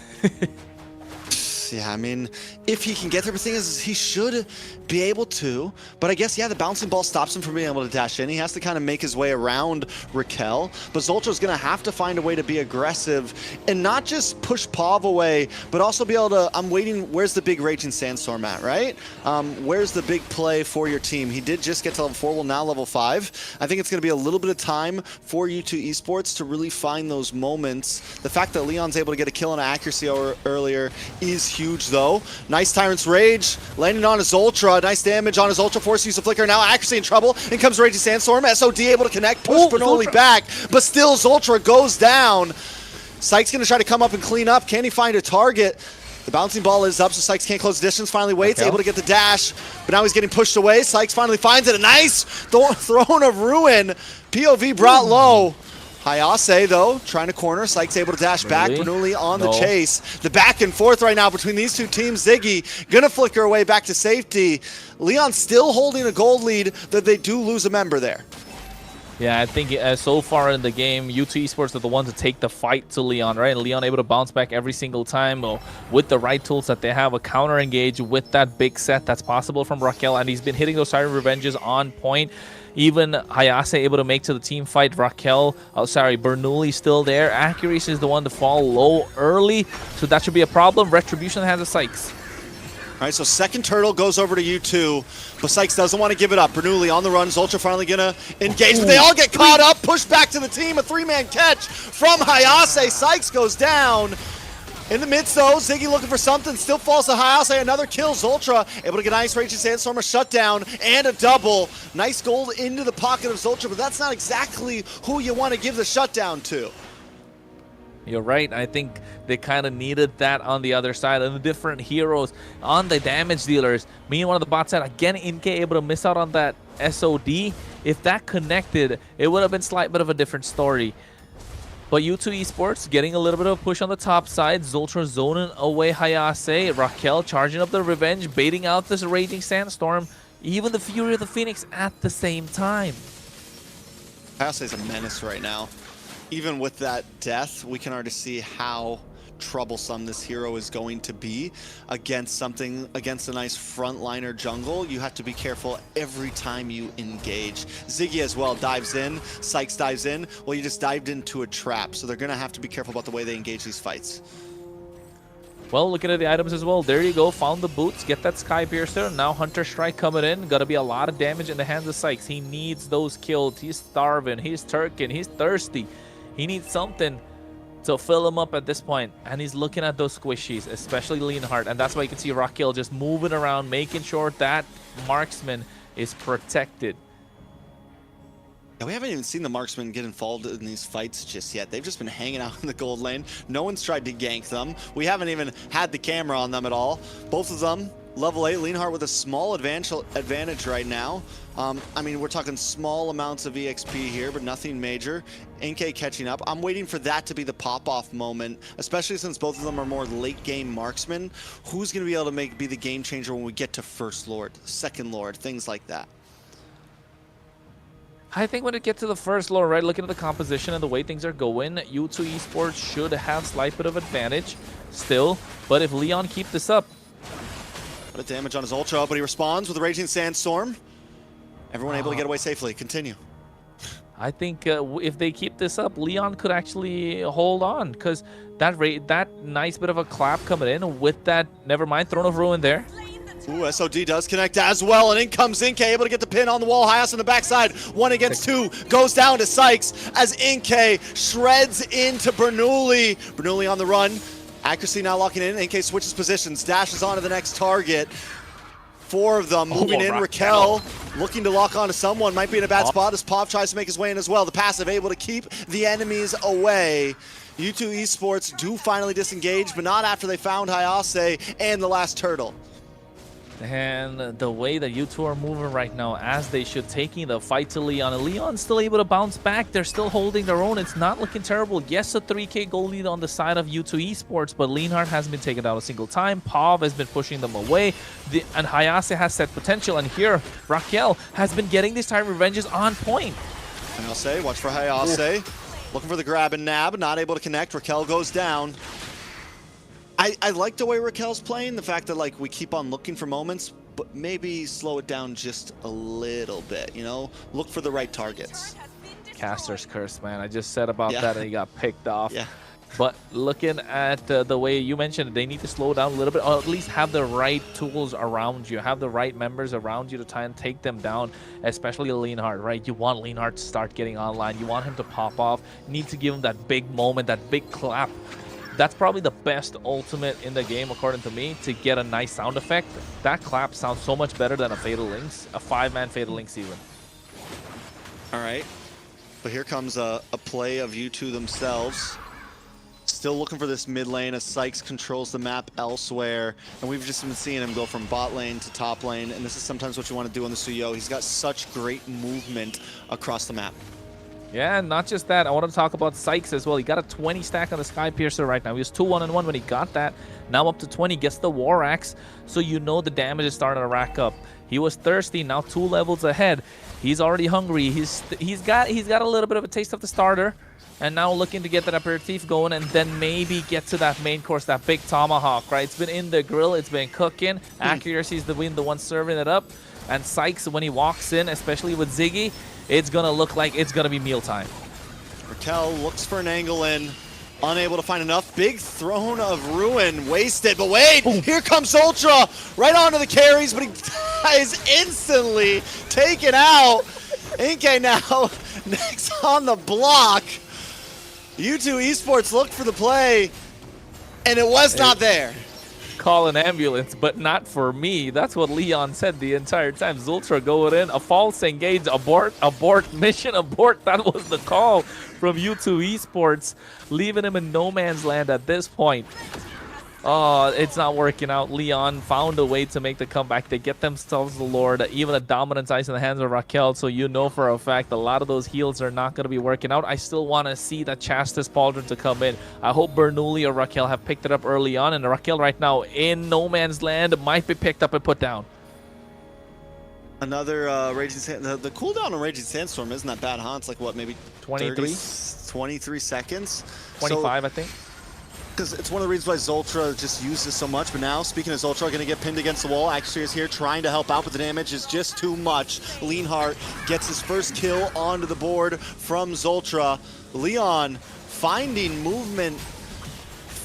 Yeah, I mean, if he can get there, but the thing is, he should be able to. But I guess, yeah, the bouncing ball stops him from being able to dash in. He has to kind of make his way around Raquel. But Zultra's going to have to find a way to be aggressive and not just push Pav away, but also be able to, I'm waiting, where's the big Raging Sandstorm at, right? Where's the big play for your team? He did just get to level 4, well, now level 5. I think it's going to be a little bit of time for U2 Esports to really find those moments. The fact that Leon's able to get a kill on Accuracy earlier is huge, though. Nice Tyrant's Rage, landing on his Ultra. Nice damage on his Ultra, forced to use the Flicker. Now Accuracy in trouble. In comes Raging Sandstorm. SOD able to connect, push Bernoulli back, but still Zultra goes down. Sykes going to try to come up and clean up. Can he find a target? The bouncing ball is up, so Sykes can't close the distance. Finally waits, able to get the dash, but now he's getting pushed away. Sykes finally finds it. A nice Throne of Ruin. POV brought low. Hayase, though, trying to corner. Sykes able to dash back. Bernoulli on the chase. The back and forth right now between these two teams. Ziggy gonna flicker away back to safety. Leon still holding a gold lead, that they do lose a member there. Yeah, I think so far in the game, U2 Esports are the ones to take the fight to Leon, right? And Leon able to bounce back every single time with the right tools that they have, a counter engage with that big set that's possible from Raquel, and he's been hitting those Siren Revenges on point. Even Hayase able to make to the team fight. Raquel, Bernoulli still there. Accuracy is the one to fall low early, so that should be a problem. Retribution has a Sykes. All right, so second turtle goes over to U2, but Sykes doesn't want to give it up. Bernoulli on the run. Zultra finally going to engage, but they all get caught up. Pushed back to the team. A 3-man catch from Hayase. Sykes goes down. In the midst, though, Ziggy looking for something. Still falls to Hayase. Another kill. Zultra able to get a nice Raging Sandstorm, a shutdown, and a double. Nice gold into the pocket of Zultra, but that's not exactly who you want to give the shutdown to. You're right. I think they kind of needed that on the other side. And the different heroes on the damage dealers. Me and one of the bots said, again, NK able to miss out on that SOD. If that connected, it would have been a slight bit of a different story. But U2 Esports getting a little bit of a push on the top side. Zultra zoning away Hayase. Raquel charging up the Revenge, baiting out this Raging Sandstorm. Even the Fury of the Phoenix at the same time. Hayase is a menace right now. Even with that death, we can already see how troublesome this hero is going to be against a nice frontliner jungle. You have to be careful every time you engage. Ziggy as well dives in. Sykes dives in. Well, you just dived into a trap, so they're going to have to be careful about the way they engage these fights. Well, looking at the items as well, there you go, found the boots, get that Sky Piercer. Now Hunter Strike coming in, gotta be a lot of damage in the hands of Sykes. He needs those kills, he's starving, he's turking, he's thirsty. He needs something to fill him up at this point, and he's looking at those squishies, especially Leonhardt, and that's why you can see Raquel just moving around, making sure that marksman is protected. Yeah, we haven't even seen the marksman get involved in these fights just yet. They've just been hanging out in the gold lane. No one's tried to gank them. We haven't even had the camera on them at all. Both of them, level 8, Leonhardt with a small advantage right now. I mean, we're talking small amounts of EXP here, but nothing major. NK catching up. I'm waiting for that to be the pop-off moment, especially since both of them are more late-game marksmen. Who's going to be able to be the game changer when we get to First Lord, Second Lord, things like that? I think when it gets to the First Lord, right, looking at the composition and the way things are going, U2 Esports should have slight bit of advantage still. But if Leon keep this up... A lot of damage on his Ultra, but he responds with a Raging Sandstorm. Everyone able to get away safely. Continue. I think if they keep this up, Leon could actually hold on, because that nice bit of a clap coming in with that, never mind, Throne of Ruin there. Ooh, SOD does connect as well, and in comes Inke, able to get the pin on the wall. Hyas on the backside, 1 against 2, goes down to Sykes as Inke shreds into Bernoulli. Bernoulli on the run, accuracy now locking in. Inke switches positions, dashes on to the next target. 4 of them moving in. Raquel looking to lock onto someone, might be in a bad spot as Pop tries to make his way in as well. The passive able to keep the enemies away. U2 Esports do finally disengage, but not after they found Hayase and the last turtle. And the way that U2 are moving right now, as they should, taking the fight to Leon. And Leon's still able to bounce back. They're still holding their own. It's not looking terrible. Yes, a 3K goal lead on the side of U2 Esports, but Leonhardt hasn't been taken out a single time. Pav has been pushing them away. And Hayase has set potential. And here, Raquel has been getting these time revenges on point. Hayase, watch for Hayase. Looking for the grab and nab, not able to connect. Raquel goes down. I like the way Raquel's playing, the fact that like we keep on looking for moments, but maybe slow it down just a little bit, you know? Look for the right targets. Caster's curse, man. I just said about that and he got picked off. Yeah. But looking at the way you mentioned, they need to slow down a little bit, or at least have the right tools around you, have the right members around you to try and take them down, especially Leonhardt, right? You want Leonhardt to start getting online. You want him to pop off. You need to give him that big moment, that big clap. That's probably the best ultimate in the game, according to me, to get a nice sound effect. That clap sounds so much better than a Fatal Links, a 5-man Fatal Links even. All right, but here comes a play of U2 themselves. Still looking for this mid lane as Sykes controls the map elsewhere. And we've just been seeing him go from bot lane to top lane. And this is sometimes what you want to do on the Suyo. He's got such great movement across the map. Yeah, and not just that. I want to talk about Sykes as well. He got a 20 stack on the Sky Piercer right now. He was 2-1-1 when he got that. Now up to 20, gets the War Axe. So you know the damage is starting to rack up. He was thirsty, now 2 levels ahead. He's already hungry. He's got a little bit of a taste of the starter. And now looking to get that aperitif going and then maybe get to that main course, that big tomahawk, right? It's been in the grill, it's been cooking. Accuracy is the one serving it up. And Sykes, when he walks in, especially with Ziggy, it's going to look like it's going to be mealtime. Raquel looks for an angle in, unable to find enough. Big Throne of Ruin wasted, but wait, here comes Ultra, right onto the carries, but he is instantly taken out. Inke now next on the block. U2 Esports looked for the play, and it was not there. Call an ambulance, but not for me. That's what Leon said the entire time. Zultra going in, a false engage, abort, mission abort. That was the call from U2 Esports, leaving him in no man's land at this point. Oh, it's not working out. Leon found a way to make the comeback. They get themselves the Lord, even a dominance ice in the hands of Raquel, so you know for a fact a lot of those heals are not going to be working out. I still want to see that Chastis Pauldron to come in. I hope Bernoulli or Raquel have picked it up early on, and Raquel right now in no man's land might be picked up and put down. Another Raging Sandstorm. The cooldown on Raging Sandstorm isn't that bad, huh? It's like, what, maybe 23? 23 seconds? 25, I think. Because it's one of the reasons why Zultra just uses this so much. But now, speaking of Zultra, going to get pinned against the wall. Actually is here trying to help out, but the damage is just too much. Leonhardt gets his first kill onto the board from Zultra. Leon finding movement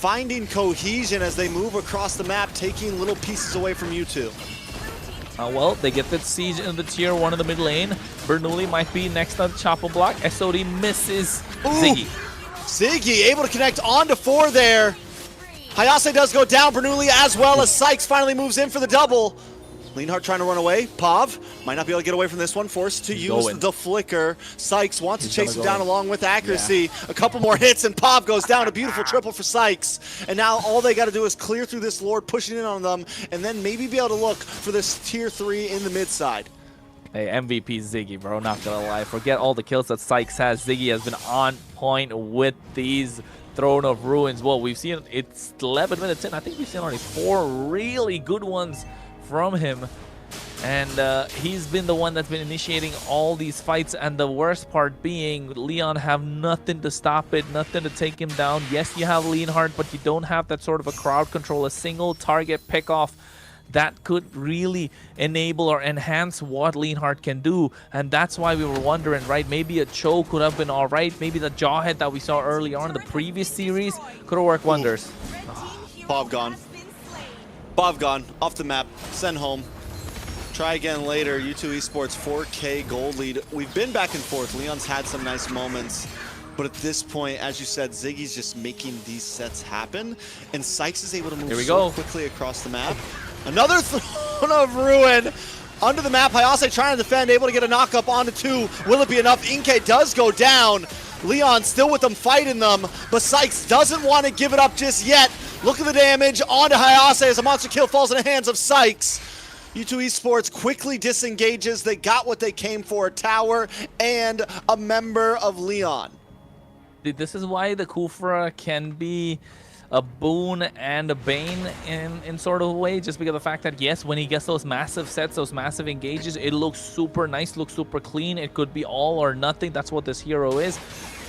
finding cohesion as they move across the map, taking little pieces away from U2. Well, they get that siege in the tier 1 in the mid lane. Bernoulli might be next on the chopper block. SOD misses Ziggy. Ziggy able to connect onto 4 there. Hayase does go down. Bernoulli as well as Sykes finally moves in for the double. Leonhardt trying to run away. Pav might not be able to get away from this one. Forced to use the flicker. Sykes wants to chase him down along with accuracy. Yeah. A couple more hits and Pav goes down. A beautiful triple for Sykes. And now all they got to do is clear through this Lord, pushing in on them, and then maybe be able to look for this tier 3 in the mid side. Hey, MVP Ziggy, bro. Not gonna lie. Forget all the kills that Sykes has. Ziggy has been on point with these Throne of Ruins. Well, we've seen it's 11 minutes in. I think we've seen only 4 really good ones from him, and he's been the one that's been initiating all these fights, and the worst part being Leon have nothing to stop it, nothing to take him down. Yes, you have Leonhardt, but you don't have that sort of a crowd control, a single target pick off that could really enable or enhance what Leonhardt can do. And that's why we were wondering, right, maybe a choke could have been all right, maybe the jawhead that we saw early on in the previous series could have worked wonders. Bob gone. Bob gone. Off the map. Send home. Try again later. U2 Esports 4K gold lead. We've been back and forth. Leon's had some nice moments. But at this point, as you said, Ziggy's just making these sets happen. And Sykes is able to move so quickly across the map. Another Throne of Ruin. Under the map, Hayase trying to defend, able to get a knock up onto 2. Will it be enough? Inke does go down. Leon still with them, fighting them. But Sykes doesn't want to give it up just yet. Look at the damage onto Hayase as a monster kill falls in the hands of Sykes. U2 Esports quickly disengages. They got what they came for, a tower and a member of Leon. This is why the Kufra can be a boon and a bane in sort of a way, just because of the fact that, yes, when he gets those massive sets, those massive engages, it looks super nice, looks super clean. It could be all or nothing. That's what this hero is.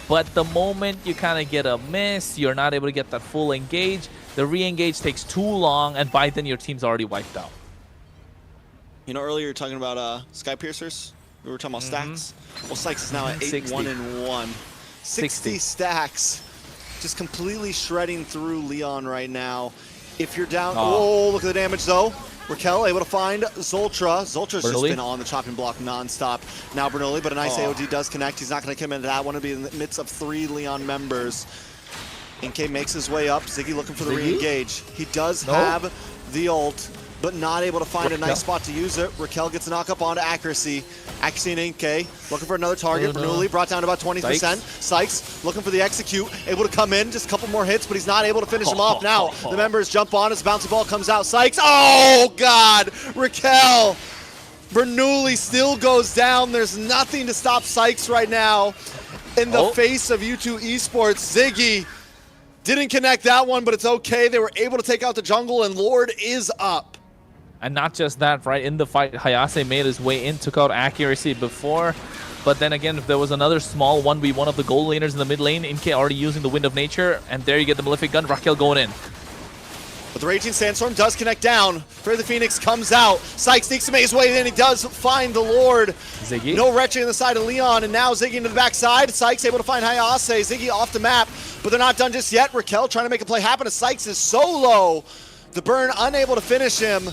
But the moment you kind of get a miss, you're not able to get that full engage. The re-engage takes too long, and by then your team's already wiped out. You know, earlier you were talking about Sky Piercers. We were talking about stacks. Well, Sykes is now at 8-1-1. 60 stacks. Just completely shredding through Leon right now. If you're down, oh, look at the damage though. Raquel able to find Zoltra. Zoltra's just been on the chopping block nonstop. Now Bernoulli, but a nice AOD does connect. He's not going to commit to that one. To be in the midst of 3 Leon members. Inke makes his way up. Ziggy looking for the re-engage. He does have the ult, but not able to find a nice spot to use it. Raquel gets a knock up onto accuracy. Accuracy and Inke looking for another target. Bernoulli brought down to about 20%. Sykes looking for the execute. Able to come in, just a couple more hits, but he's not able to finish him off. Now the members jump on as bouncy ball comes out. Sykes, oh God, Raquel. Bernoulli still goes down. There's nothing to stop Sykes right now. In the face of U2 Esports, Ziggy didn't connect that one, but it's okay. They were able to take out the jungle, and Lord is up. And not just that, right? In the fight, Hayase made his way in, took out accuracy before. But then again, if there was another small 1v1 of the gold laners in the mid lane, Inke already using the Wind of Nature, and there you get the Malefic Gun, Raquel going in. But the Raging Sandstorm does connect down. Fear the Phoenix comes out. Sykes sneaks to make his way in. He does find the Lord. Ziggy. No retching on the side of Leon, and now Ziggy into the backside. Sykes able to find Hayase. Ziggy off the map, but they're not done just yet. Raquel trying to make a play happen as Sykes is so low. The burn unable to finish him.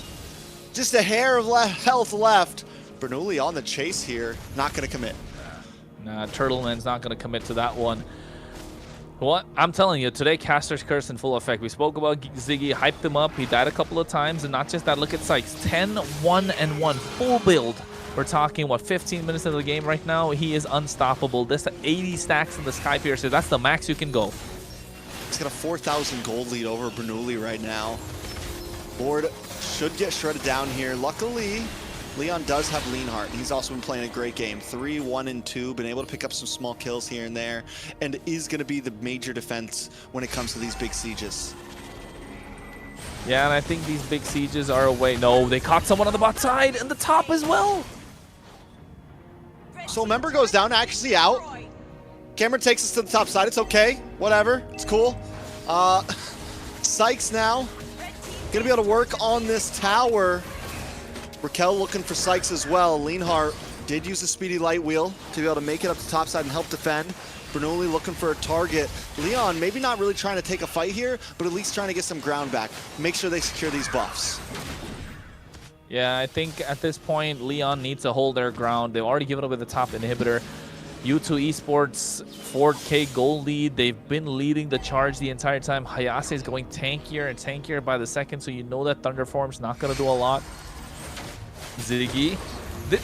Just a hair of health left. Bernoulli on the chase here. Not going to commit. Nah, Turtleman's not going to commit to that one. What? I'm telling you, today Caster's Curse in full effect. We spoke about Ziggy, hyped him up. He died a couple of times, and not just that. Look at Sykes. 10-1-1. Full build. We're talking, what, 15 minutes into the game right now? He is unstoppable. This 80 stacks in the Sky Piercer. That's the max you can go. He's got a 4,000 gold lead over Bernoulli right now. Lord should get shredded down here. Luckily, Leon does have Leonhardt. He's also been playing a great game. 3-1-2, been able to pick up some small kills here and there, and is going to be the major defense when it comes to these big sieges. Yeah, and I think these big sieges are away. No, they caught someone on the bot side and the top as well. So a member goes down, accuracy out. Cameron takes us to the top side. It's okay. Whatever. It's cool. Sykes now going to be able to work on this tower. Raquel looking for Sykes as well. Leonhardt Did use the speedy light wheel to be able to make it up to top side and help defend. Bernoulli looking for a target. Leon maybe not really trying to take a fight here, but at least trying to get some ground back. Make sure they secure these buffs. Yeah, I think at this point, Leon needs to hold their ground. They've already given up with the top inhibitor. U2 Esports 4K gold lead. They've been leading the charge the entire time. Hayase is going tankier and tankier by the second, so you know that Thunder Form's not going to do a lot. Ziggy.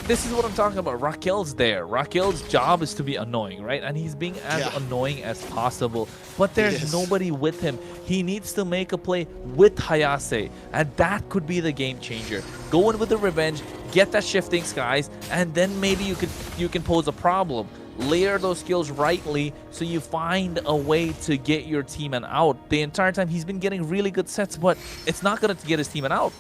This is what I'm talking about. Raquel's there. Raquel's job is to be annoying, right? And he's being as annoying as possible. But there's nobody with him. He needs to make a play with Hayase. And that could be the game changer. Go in with the revenge, get that shifting skies, and then maybe you can pose a problem. Layer those skills rightly so you find a way to get your team and out. The entire time he's been getting really good sets, but it's not going to get his team and out.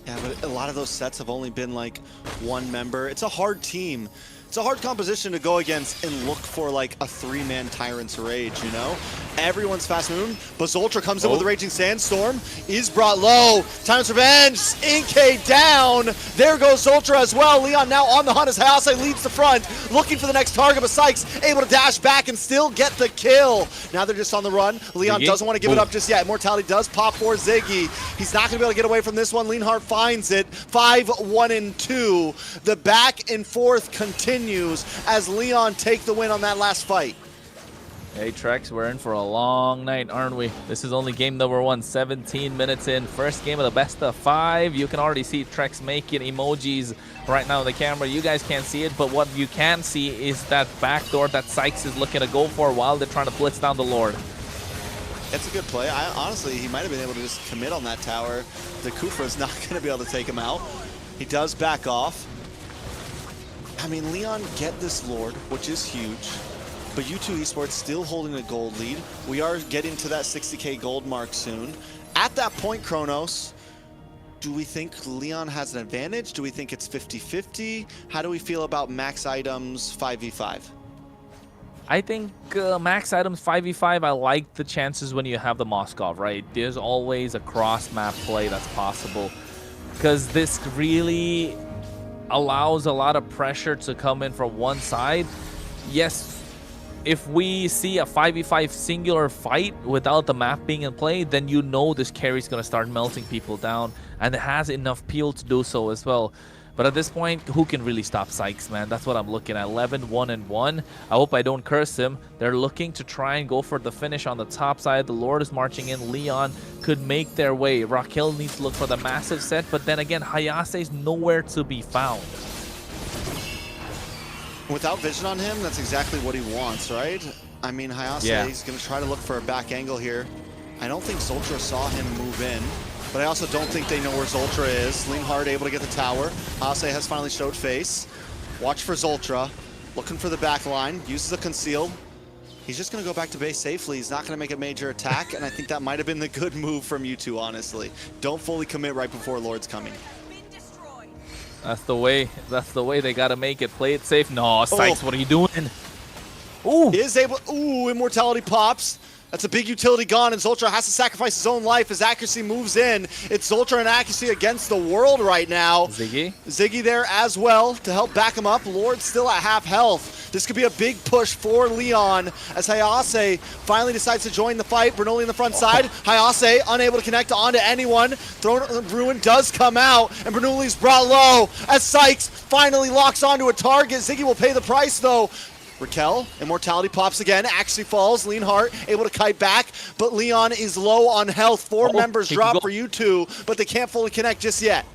Yeah, but a lot of those sets have only been like one member. It's a hard team. It's a hard composition to go against and look for like a 3-man Tyrant's Rage, you know? Everyone's fast moving, but Zoltra comes in with a Raging Sandstorm, is brought low. Tyrant's Revenge, Inkay down. There goes Zoltra as well. Leon now on the hunt as Hayase leads the front, looking for the next target, but Sykes able to dash back and still get the kill. Now they're just on the run. Leon doesn't want to give it up just yet. Immortality does pop for Ziggy. He's not going to be able to get away from this one. Leonhardt finds it. 5-1-2. The back and forth continues as Leon take the win on that last fight. Hey Trex, we're in for a long night, aren't we? This is only game number 1, 17 minutes in. First game of the best of 5. You can already see Trex making emojis right now on the camera. You guys can't see it, but what you can see is that backdoor that Sykes is looking to go for while they're trying to blitz down the Lord. That's a good play. Honestly, he might have been able to just commit on that tower. The Kufra's not going to be able to take him out. He does back off. I mean, Leon get this Lord, which is huge. But U2 Esports still holding a gold lead. We are getting to that 60K gold mark soon. At that point, Kronos, do we think Leon has an advantage? Do we think it's 50-50? How do we feel about max items 5v5? I think max items 5v5, I like the chances when you have the Moskov, right? There's always a cross-map play that's possible. Because this really allows a lot of pressure to come in from one side. Yes, if we see a 5v5 singular fight without the map being in play, then you know this carry's going to start melting people down, and it has enough peel to do so as well. But at this point, who can really stop Sykes, man? That's what I'm looking at. 11-1-1. I hope I don't curse him. They're looking to try and go for the finish on the top side. The Lord is marching in. Leon could make their way. Raquel needs to look for the massive set, but then again, Hayase is nowhere to be found. Without vision on him, that's exactly what he wants, right? I mean, Hayase, he's going to try to look for a back angle here. I don't think Zoltra saw him move in, but I also don't think they know where Zoltra is. Leonhardt able to get the tower. Hayase has finally showed face. Watch for Zoltra. Looking for the back line. Uses a conceal. He's just going to go back to base safely. He's not going to make a major attack, and I think that might have been the good move from U2, honestly. Don't fully commit right before Lord's coming. That's the way they gotta make it. Play it safe. No, Sykes, what are you doing? Ooh. Is able. Ooh, immortality pops. That's a big utility gone, and Zoltra has to sacrifice his own life as accuracy moves in. It's Zoltra and accuracy against the world right now. Ziggy there as well to help back him up. Lord still at half health. This could be a big push for Leon as Hayase finally decides to join the fight. Bernoulli in the front side. Hayase unable to connect onto anyone. Throne of Ruin does come out, and Bernoulli's brought low as Sykes finally locks onto a target. Ziggy will pay the price though. Raquel, immortality pops again, actually falls. Leonhardt able to kite back, but Leon is low on health. 4 members drop for U2, but they can't fully connect just yet.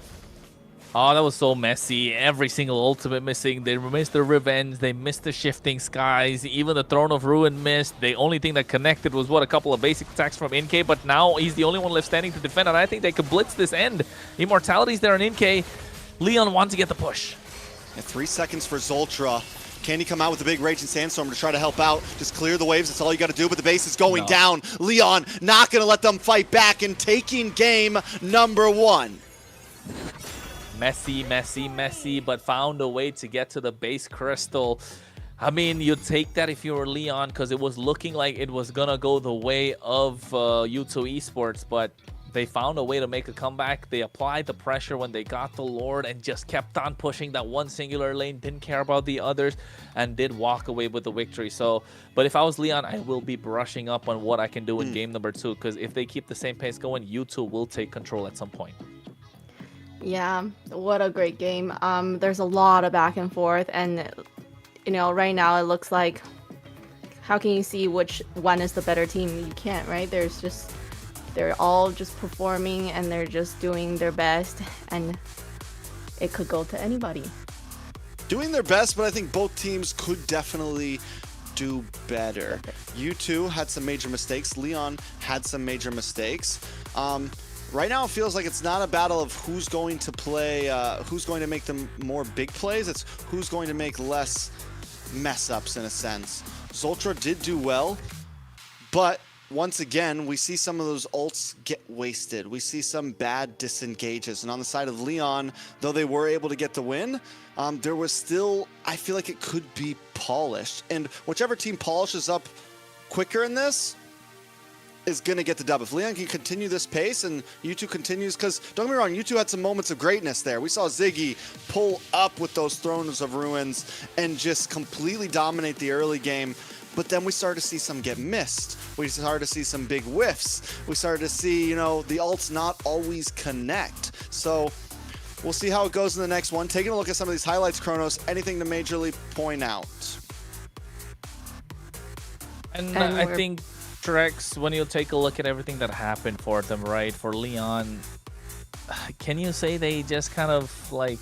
Oh, that was so messy. Every single ultimate missing. They missed the revenge. They missed the shifting skies. Even the Throne of Ruin missed. The only thing that connected was, what, a couple of basic attacks from Inkay, but now he's the only one left standing to defend, and I think they could blitz this end. Immortality's there on Inkay. Leon wants to get the push. And 3 seconds for Zoltra. Can he come out with a big Raging Sandstorm to try to help out? Just clear the waves, that's all you got to do, but the base is going down. Leon not going to let them fight back and taking game number 1. Messy, messy, messy, but found a way to get to the base crystal. I mean, you'd take that if you were Leon, because it was looking like it was going to go the way of U2 Esports, but They found a way to make a comeback. They applied the pressure when they got the Lord and just kept on pushing that one singular lane, didn't care about the others, and did walk away with the victory. So, but if I was Leon, I will be brushing up on what I can do in game number 2, because if they keep the same pace going, U2 will take control at some point. Yeah, what a great game. There's a lot of back and forth, and you know, right now it looks like, how can you see which one is the better team? You can't, right? They're all just performing and they're just doing their best, and it could go to anybody. Doing their best, but I think both teams could definitely do better. U2 had some major mistakes. Leon had some major mistakes. Right now it feels like it's not a battle of who's going to play, who's going to make them more big plays. It's who's going to make less mess ups in a sense. Zoltra did do well, but once again, we see some of those ults get wasted. We see some bad disengages. And on the side of Leon, though they were able to get the win, there was still, I feel like it could be polished. And whichever team polishes up quicker in this is going to get the dub. If Leon can continue this pace and U2 continues, because don't get me wrong, U2 had some moments of greatness there. We saw Ziggy pull up with those Thrones of Ruins and just completely dominate the early game. But then we started to see some get missed. We started to see some big whiffs. We started to see, you know, the ults not always connect. So we'll see how it goes in the next one. Taking a look at some of these highlights, Kronos, anything to majorly point out? And I think, Trex, when you take a look at everything that happened for them, right, for Leon, can you say they just kind of like,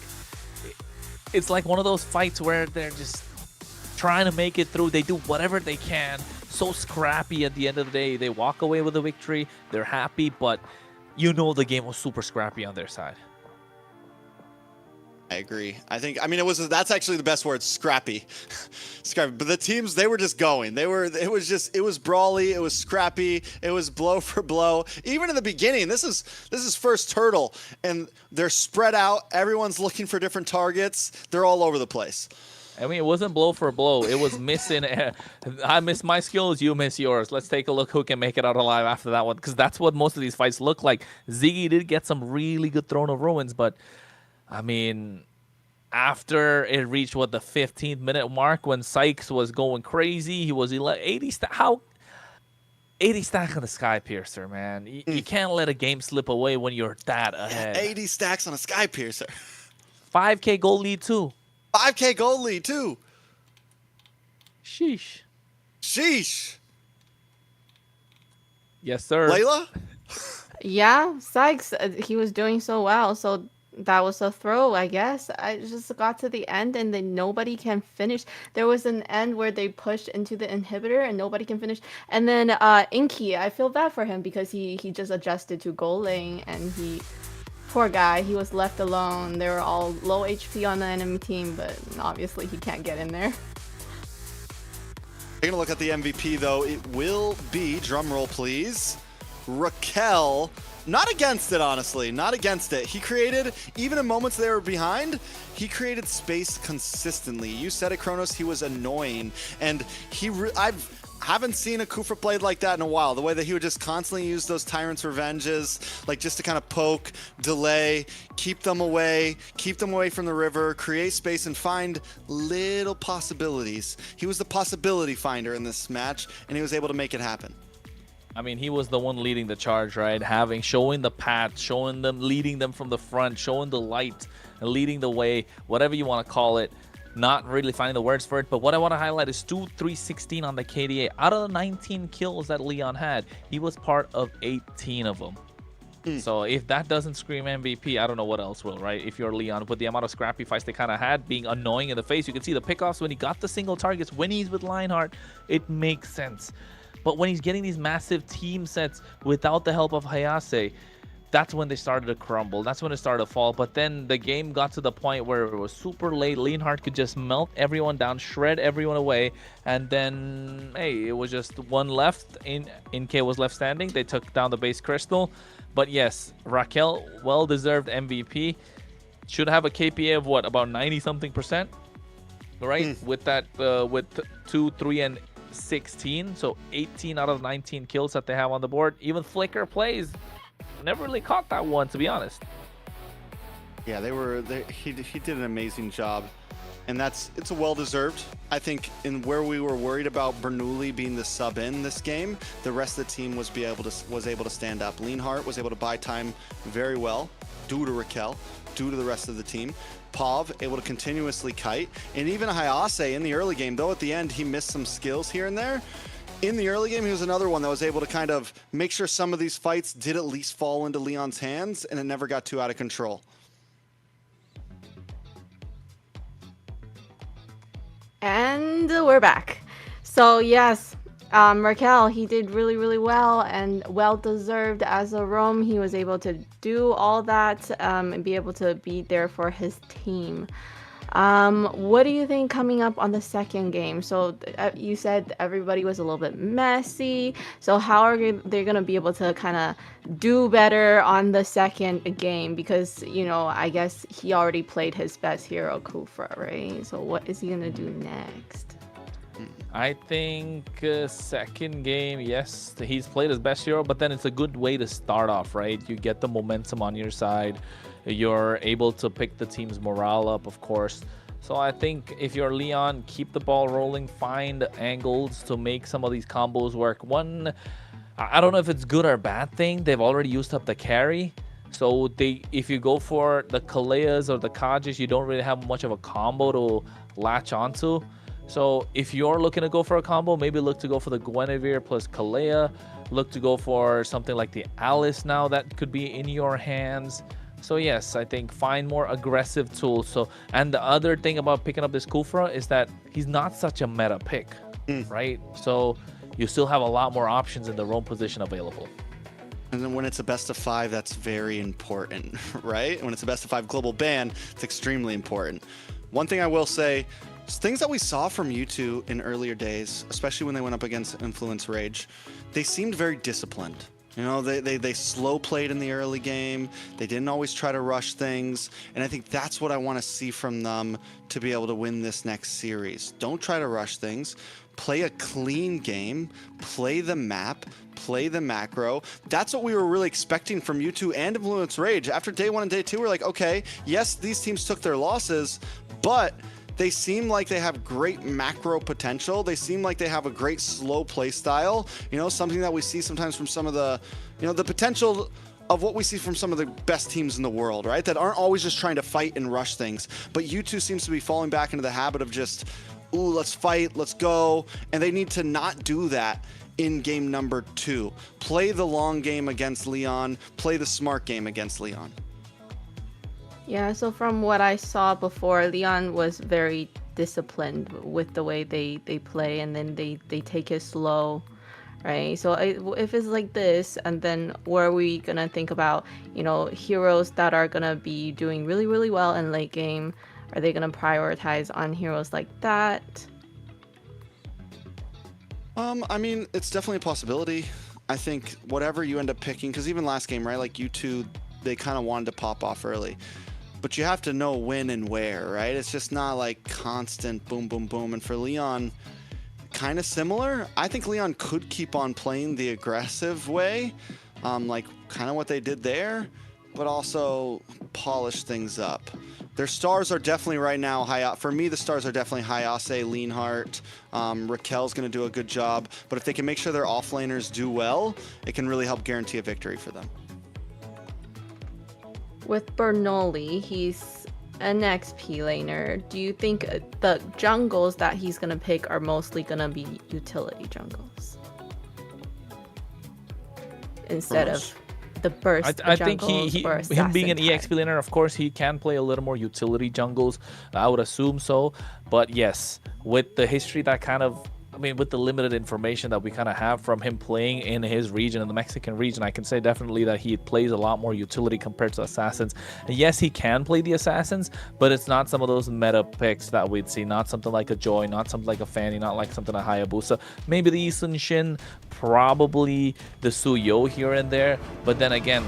it's like one of those fights where they're just trying to make it through. They do whatever they can. So scrappy at the end of the day. They walk away with a victory. They're happy, but you know the game was super scrappy on their side. I agree. I mean, that's actually the best word, scrappy. Scrappy. But the teams, they were just going. It was brawly, it was scrappy, it was blow for blow. Even in the beginning, this is first turtle, and they're spread out. Everyone's looking for different targets. They're all over the place. I mean, it wasn't blow for blow. It was missing. I miss my skills, you miss yours. Let's take a look who can make it out alive after that one, because that's what most of these fights look like. Ziggy did get some really good Throne of Ruins, but I mean, after it reached the 15th minute mark when Sykes was going crazy, he was 80 stack on the Sky Piercer, man. You can't let a game slip away when you're that ahead. 80 stacks on a Sky Piercer. 5K goal lead too. 5K goal lead too. Sheesh. Sheesh. Yes, sir. Layla? Yeah, Sykes, he was doing so well, so that was a throw, I guess. I just got to the end and then nobody can finish. There was an end where they pushed into the inhibitor and nobody can finish. And then Inky, I feel bad for him because he just adjusted to goal lane, and poor guy, he was left alone. They were all low HP on the enemy team, but obviously he can't get in there. Taking a look at the MVP though, it will be, drumroll please, Raquel. Not against it, honestly. Not against it. He created, even in moments they were behind, he created space consistently. You said it, Kronos. He was annoying, and I haven't seen a Kufra played like that in a while. The way that he would just constantly use those Tyrant's Revenges, like just to kind of poke, delay, keep them away from the river, create space, and find little possibilities. He was the possibility finder in this match, and he was able to make it happen. I mean, he was the one leading the charge, right? Showing the path, showing them, leading them from the front, showing the light, and leading the way, whatever you want to call it. Not really finding the words for it, but what I want to highlight is 2-3-16 on the KDA. Out of the 19 kills that Leon had, he was part of 18 of them. So if that doesn't scream MVP, I don't know what else will, right? If you're Leon, with the amount of scrappy fights they kind of had, being annoying in the face, you can see the pickoffs when he got the single targets, when he's with Lionheart, it makes sense. But when he's getting these massive team sets without the help of Hayase, that's when they started to crumble. That's when it started to fall. But then the game got to the point where it was super late. Leonhardt could just melt everyone down, shred everyone away. And then, hey, it was just one left. Inke was left standing. They took down the base crystal. But yes, Raquel, well-deserved MVP. Should have a KPA of what, about 90-something%? Right? With that, with 2, 3, and 16. So 18 out of 19 kills that they have on the board. Even Flicker plays never really caught that one, to be honest. Yeah, he did an amazing job. And it's a well-deserved. I think in where we were worried about Bernoulli being the sub in this game, the rest of the team was able to stand up. Lienhart was able to buy time very well due to Raquel, due to the rest of the team. Pav able to continuously kite, and even Hayase in the early game, though at the end he missed some skills here and there. In the early game, he was another one that was able to kind of make sure some of these fights did at least fall into Leon's hands, and it never got too out of control. And we're back. So yes, Raquel, he did really, really well and well-deserved as a roam. He was able to do all that and be able to be there for his team. What do you think coming up on the second game? So you said everybody was a little bit messy. So how are they going to be able to kind of do better on the second game? Because, you know, I guess he already played his best hero, Kufra, right? So what is he going to do next? I think second game, yes, he's played his best hero, but then it's a good way to start off, right? You get the momentum on your side. You're able to pick the team's morale up, of course. So I think if you're Leon, keep the ball rolling, find angles to make some of these combos work. One, I don't know if it's good or bad thing. They've already used up the carry. So if you go for the Kaleas or the Kages, you don't really have much of a combo to latch onto. So if you're looking to go for a combo, maybe look to go for the Guinevere plus Kalea. Look to go for something like the Alice now that could be in your hands. So yes, I think find more aggressive tools. So, and the other thing about picking up this Kufra is that he's not such a meta pick, right? So you still have a lot more options in the roam position available. And then when it's a best of 5, that's very important, right? When it's a best of 5 global ban, it's extremely important. One thing I will say, things that we saw from U2 in earlier days, especially when they went up against Influence Rage, they seemed very disciplined. You know, they slow played in the early game. They didn't always try to rush things. And I think that's what I want to see from them to be able to win this next series. Don't try to rush things. Play a clean game. Play the map. Play the macro. That's what we were really expecting from U2 and Influence Rage. After day 1 and day 2, we're like, okay, yes, these teams took their losses, but they seem like they have great macro potential. They seem like they have a great slow play style. You know, something that we see sometimes from some of the, you know, the potential of what we see from some of the best teams in the world, right? That aren't always just trying to fight and rush things. But U2 seems to be falling back into the habit of just, ooh, let's fight, let's go. And they need to not do that in game number 2. Play the long game against Leon. Play the smart game against Leon. Yeah, so from what I saw before, Leon was very disciplined with the way they play, and then they take it slow, right? So if it's like this, and then what are we gonna think about, you know, heroes that are gonna be doing really, really well in late game? Are they gonna prioritize on heroes like that? I mean, it's definitely a possibility. I think whatever you end up picking, because even last game, right, like U2, they kind of wanted to pop off early. But you have to know when and where, right? It's just not like constant boom, boom, boom. And for Leon, kind of similar. I think Leon could keep on playing the aggressive way, like kind of what they did there, but also polish things up. Their stars are definitely right now, for me, the stars are definitely Hayase, Lienhart. Raquel's going to do a good job. But if they can make sure their offlaners do well, it can really help guarantee a victory for them. With Bernoulli, he's an XP laner. Do you think the jungles that he's going to pick are mostly going to be utility jungles? Instead of the burst I think him being an EXP laner, of course, he can play a little more utility jungles. I would assume so. But yes, with the history that kind of, I mean, with the limited information that we kind of have from him playing in his region, in the Mexican region, I can say definitely that he plays a lot more utility compared to Assassins. And yes, he can play the Assassins, but it's not some of those meta picks that we'd see. Not something like a Joy, not something like a Fanny, not like something like Hayabusa. Maybe the Yi Sun-shin, probably the Suyo here and there. But then again,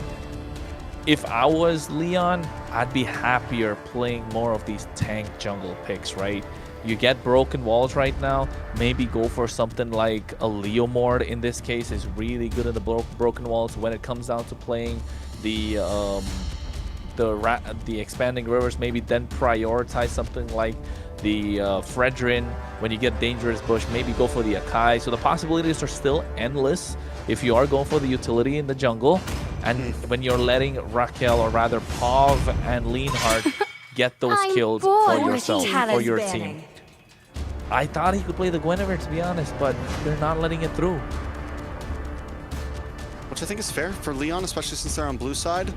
if I was Leon, I'd be happier playing more of these tank jungle picks, right? You get broken walls right now, maybe go for something like a Leomord in this case is really good in the broken walls when it comes down to playing the expanding rivers, maybe then prioritize something like the Fredrin. When you get dangerous bush, maybe go for the Akai. So the possibilities are still endless if you are going for the utility in the jungle, and when you're letting Raquel, or rather Pav and Leonhardt, get those kills for yourself, for your team. I thought he could play the Guinevere, to be honest, but they're not letting it through. Which I think is fair for Leon, especially since they're on blue side.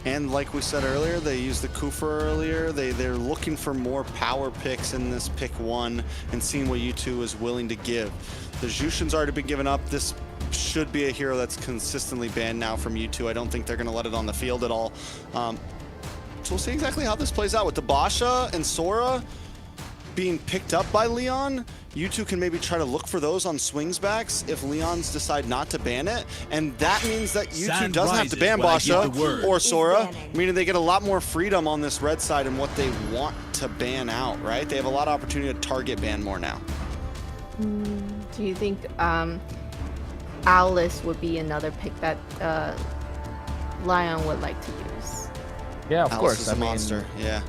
And like we said earlier, they used the Kufa earlier. They're looking for more power picks in this pick 1 and seeing what U2 is willing to give. The Jushin's already been given up. This should be a hero that's consistently banned now from U2. I don't think they're going to let it on the field at all. So we'll see exactly how this plays out with the Basha and Sora being picked up by Leon. U2 can maybe try to look for those on swings backs if Leons decide not to ban it. And that means that U2 doesn't have to ban Basha or Sora, meaning they get a lot more freedom on this red side and what they want to ban out, right? They have a lot of opportunity to target ban more now. Do you think Alice would be another pick that Lion would like to use? Yeah, of Alice course. is a monster, yeah.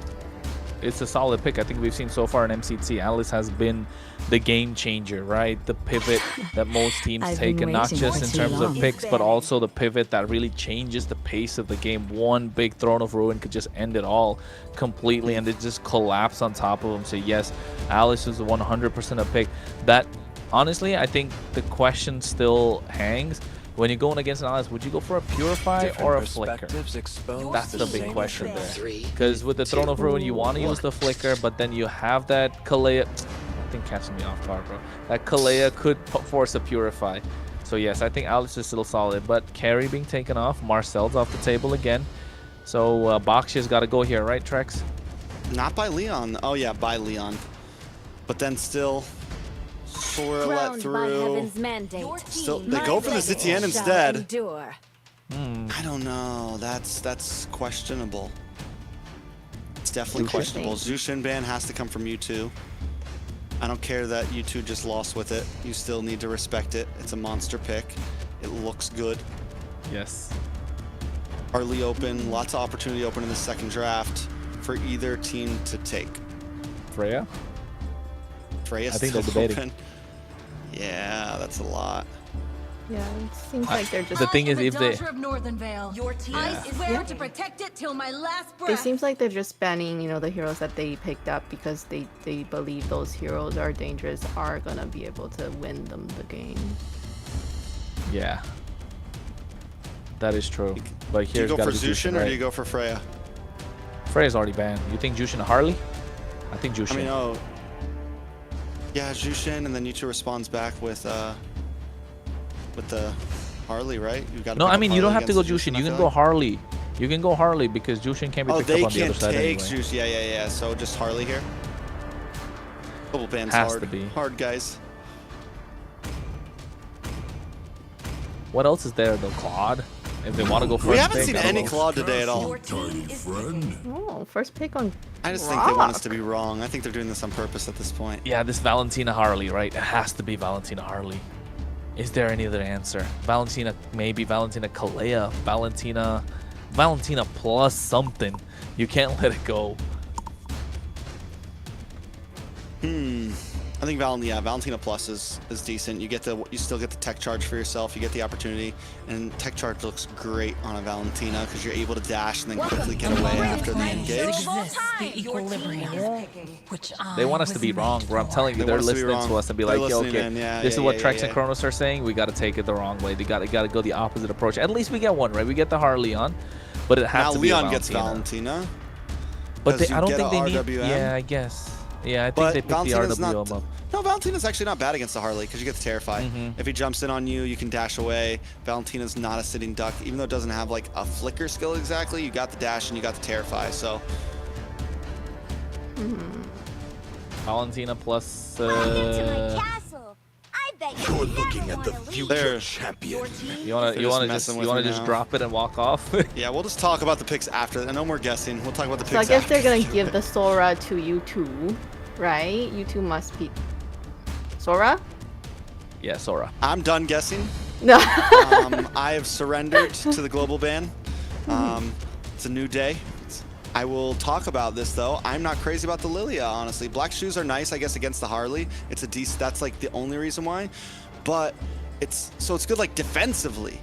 It's a solid pick. I think we've seen so far in MCT, Alice has been the game changer, right? The pivot that most teams take, and not just in terms of picks, but also the pivot that really changes the pace of the game. One big Throne of Ruin could just end it all completely, and it just collapse on top of him. So yes, Alice is 100% a pick. That, honestly, I think the question still hangs. When you're going against an Alice, would you go for a Purify or a Flicker? That's the big question there. Because with the Throne of Ruin, you want to use the Flicker, but then you have that Kalea. I think catching me off guard, bro. That Kalea could force a Purify. So yes, I think Alice is still solid, but Carry being taken off. Marcel's off the table again. So Bakshi's got to go here, right, Trex? Not by Leon. Oh yeah, by Leon. But then still, Sora let through. Still, they go for the Zitian instead. I don't know. That's questionable. It's definitely questionable. Zushin ban has to come from U2. I don't care that U2 just lost with it. You still need to respect it. It's a monster pick. It looks good. Yes. Hardly open. Lots of opportunity open in the second draft for either team to take. Freya? Freya's I think still they're debating. open. Yeah, that's a lot. Yeah, it seems like they're just. The thing is, if they. Your team I swear to protect it till my last breath. It seems like they're just banning, the heroes that they picked up because they believe those heroes are dangerous, are gonna be able to win them the game. Yeah. That is true. But Do you here's go gotta for be Zushin or do you go for Freya? Freya's already banned. You think Jushin Harley? I think Jushin. I mean, oh. Yeah, Jushin, and then U2 responds back with the Harley, right? You got. No, I mean, you don't have to go Jushin. You can go Harley. You can go Harley because Jushin can't be picked up on the other side anyway. Oh, they can't take Jushin. Yeah. So just Harley here. Double ban's Has hard. to be. Hard, guys. What else is there though? Claude? If they want to go for We haven't seen any Claude today at all. Oh, first pick on. I just think they want us to be wrong. I think they're doing this on purpose at this point. Yeah, this Valentina Harley, right? It has to be Valentina Harley. Is there any other answer? Valentina, maybe Valentina Kalea, Valentina plus something. You can't let it go. I think Valentina Plus is decent. You still get the tech charge for yourself. You get the opportunity, and tech charge looks great on a Valentina because you're able to dash and then quickly get away after the engage. They want us to be wrong, bro. I'm telling you, they're listening to us and be like, yo, okay, this is what Trex and Kronos are saying. We got to take it the wrong way. They got to go the opposite approach. At least we get one, right? We get the Harley on, but it has to be Leon gets Valentina. But I don't think they need. Yeah, I guess. Yeah, I think they picked the RWM up. No, Valentina's actually not bad against the Harley because you get the Terrify. If he jumps in on you, you can dash away. Valentina's not a sitting duck. Even though it doesn't have like a flicker skill exactly, you got the dash and you got the Terrify, so. Valentina plus... You're looking at the future champion. You want to just drop it and walk off? Yeah, we'll just talk about the picks after. No more guessing. We'll talk about the picks So I guess after. they're going to give the Sora to U2, right? U2 must be... Sora? Yeah, Sora. I'm done guessing. No. I have surrendered to the global ban. It's a new day. I will talk about this though. I'm not crazy about the Lilia, honestly. Black shoes are nice, I guess, against the Harley. It's a decent. That's like the only reason why. But it's good like defensively,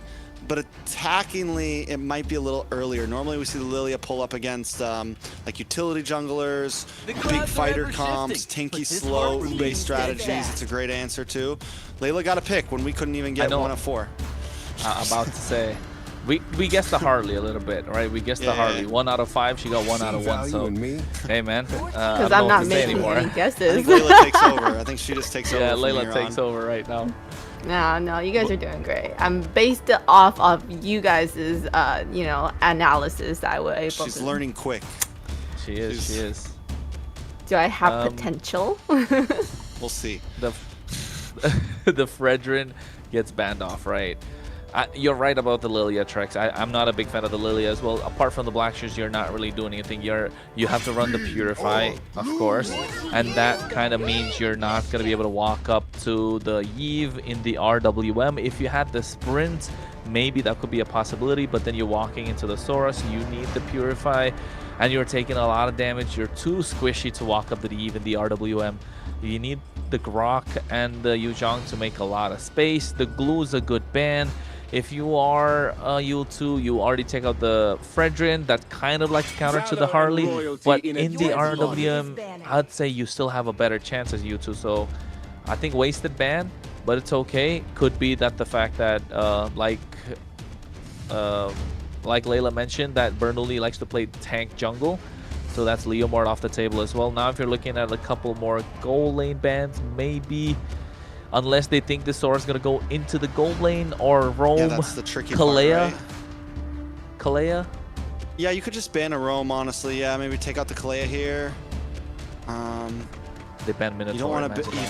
but attackingly it might be a little earlier. Normally we see the Lilia pull up against like utility junglers, big fighter comps, tanky slow based strategies. It's a great answer too. Layla got a pick when we couldn't even get 1 of 4. About to say. We guessed the Harley a little bit, right? We guessed the Harley. 1 out of 5. She got 1 out of 1. So, hey, man. Because I'm not making any guesses. I think Layla takes over. I think she just takes over. Yeah, Layla takes over right now. No, you guys are doing great. I'm based it off of you guys' analysis that we're able She's learning quick. She is. Do I have potential? We'll see. The Fredrin gets banned off, right? You're right about the Lilia, Trex. I'm not a big fan of the Lilia as well. Apart from the black shoes, you're not really doing anything. You have to run the Purify, of course, and that kind of means you're not going to be able to walk up to the Eve in the RWM. If you had the sprint, maybe that could be a possibility, but then you're walking into the Sora, so you need the Purify, and you're taking a lot of damage. You're too squishy to walk up to the Eve in the RWM. You need the Grok and the Yuzhong to make a lot of space. The Glue is a good ban. If you are U2, you already take out the Fredrin. That's kind of like a counter to the Harley. But in the RWM, I'd say you still have a better chance as U2. So I think wasted ban, but it's okay. Could be that the fact that, like Layla mentioned, that Bernoulli likes to play tank jungle. So that's Leomord off the table as well. Now if you're looking at a couple more gold lane bans, maybe... Unless they think the Sora's going to go into the gold lane or roam. Yeah, that's the tricky Kalea. part, right? Kalea? Yeah, you could just ban a roam, honestly. Yeah, maybe take out the Kalea here. They ban Minotaur. You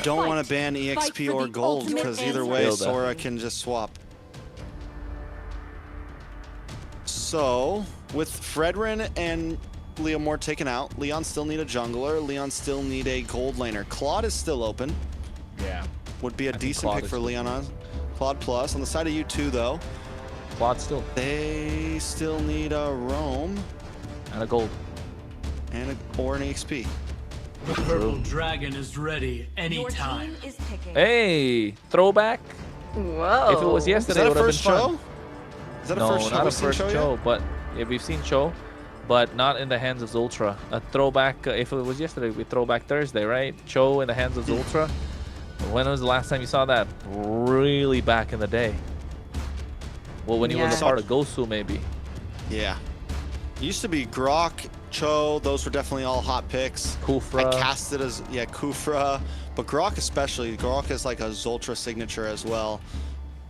don't want to ban EXP or gold, because either way, Sora can just swap. So, with Fredrin and Leomord taken out, Leon still need a jungler. Leon still need a gold laner. Claude is still open. Yeah. Would be a decent pick for Leon. Claude Plus. On the side of U2, though, Claude still. They still need a roam. And a gold. Or an EXP. The purple dragon is ready anytime. Hey, throwback. Whoa. If it was yesterday, it would have been fun. Is that a No, first show? not a We've seen first show, but yeah, we've seen show, but not in the hands of Zultra. A throwback, if it was yesterday, we throwback Thursday, right? Show in the hands of Zultra. When was the last time you saw that? Really back in the day. Well, when he was a part of Gosu, maybe. Yeah. It used to be Grok, Cho, those were definitely all hot picks. Kufra. I casted as, Kufra. But Grok especially. Grok is like a Zultra signature as well.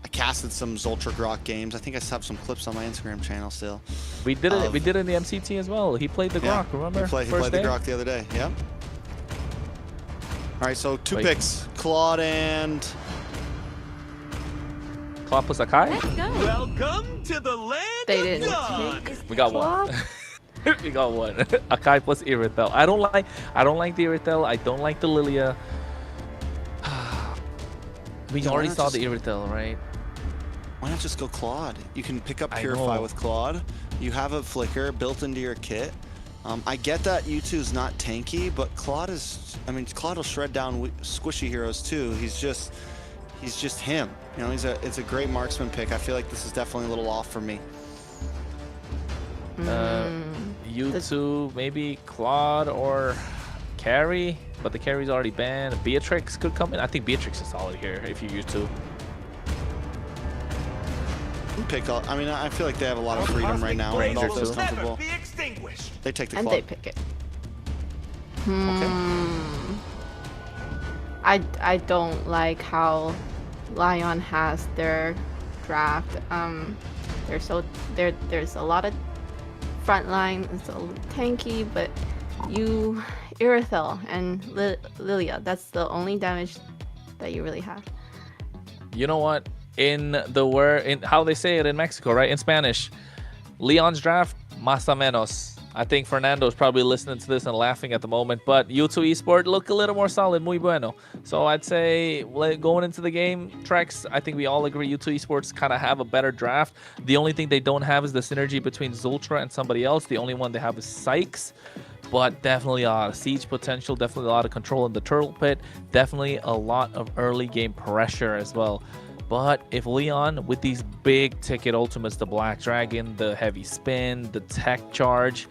I casted some Zultra Grok games. I think I have some clips on my Instagram channel still. We did it. We did it in the MCT as well. He played the Grok, remember? He played the Grok the other day, yeah. All right, so two picks. Claude and... Claude plus Akai? Welcome to the land they of didn't God. We got one. We got one. Akai plus Irithel. I don't like the Irithel. I don't like the Lilia. We already saw the Irithel, right? Why not just go Claude? You can pick up Purify with Claude. You have a Flicker built into your kit. I get that U2 is not tanky, but Claude is... I mean, Claude will shred down squishy heroes too. He's just him. You know, it's a great marksman pick. I feel like this is definitely a little off for me. U2, maybe Claude or Carry, but the Carry's already banned. Beatrix could come in. I think Beatrix is solid here if you use U2. Pick up. I mean, I feel like they have a lot of freedom right now. And all feels comfortable. They take the Claude. And they pick it. Okay. I don't like how Lion has their draft. There's a lot of front line. It's a tanky, but Irithel and Lilia. That's the only damage that you really have. You know what? In how they say it in Mexico, right? In Spanish, Leon's draft, más o menos. I think Fernando's probably listening to this and laughing at the moment, but U2 Esports look a little more solid, muy bueno. So I'd say going into the game, Trex, I think we all agree U2 Esports kind of have a better draft. The only thing they don't have is the synergy between Zultra and somebody else. The only one they have is Sykes, but definitely a lot of siege potential, definitely a lot of control in the turtle pit, definitely a lot of early game pressure as well. But if Leon, with these big ticket ultimates, the Black Dragon, the heavy spin, the tech charge,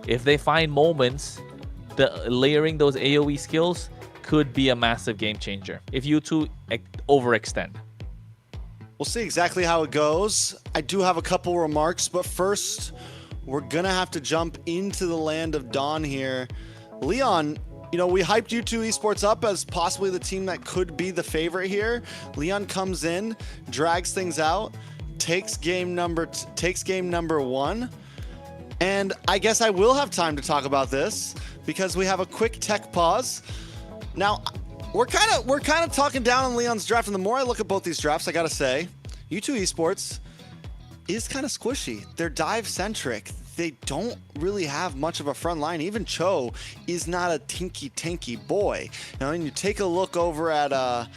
if they find moments, layering those AoE skills could be a massive game changer if U2 overextend. We'll see exactly how it goes. I do have a couple remarks, but first, we're going to have to jump into the land of Dawn here. Leon, you know, we hyped U2 Esports up as possibly the team that could be the favorite here. Leon comes in, drags things out, takes game number one. And I guess I will have time to talk about this because we have a quick tech pause. Now, we're kind of talking down on Leon's draft, and the more I look at both these drafts, I gotta say, U2 Esports is kind of squishy. They're dive centric. They don't really have much of a front line. Even Cho is not a tinky boy. Now, when you take a look over at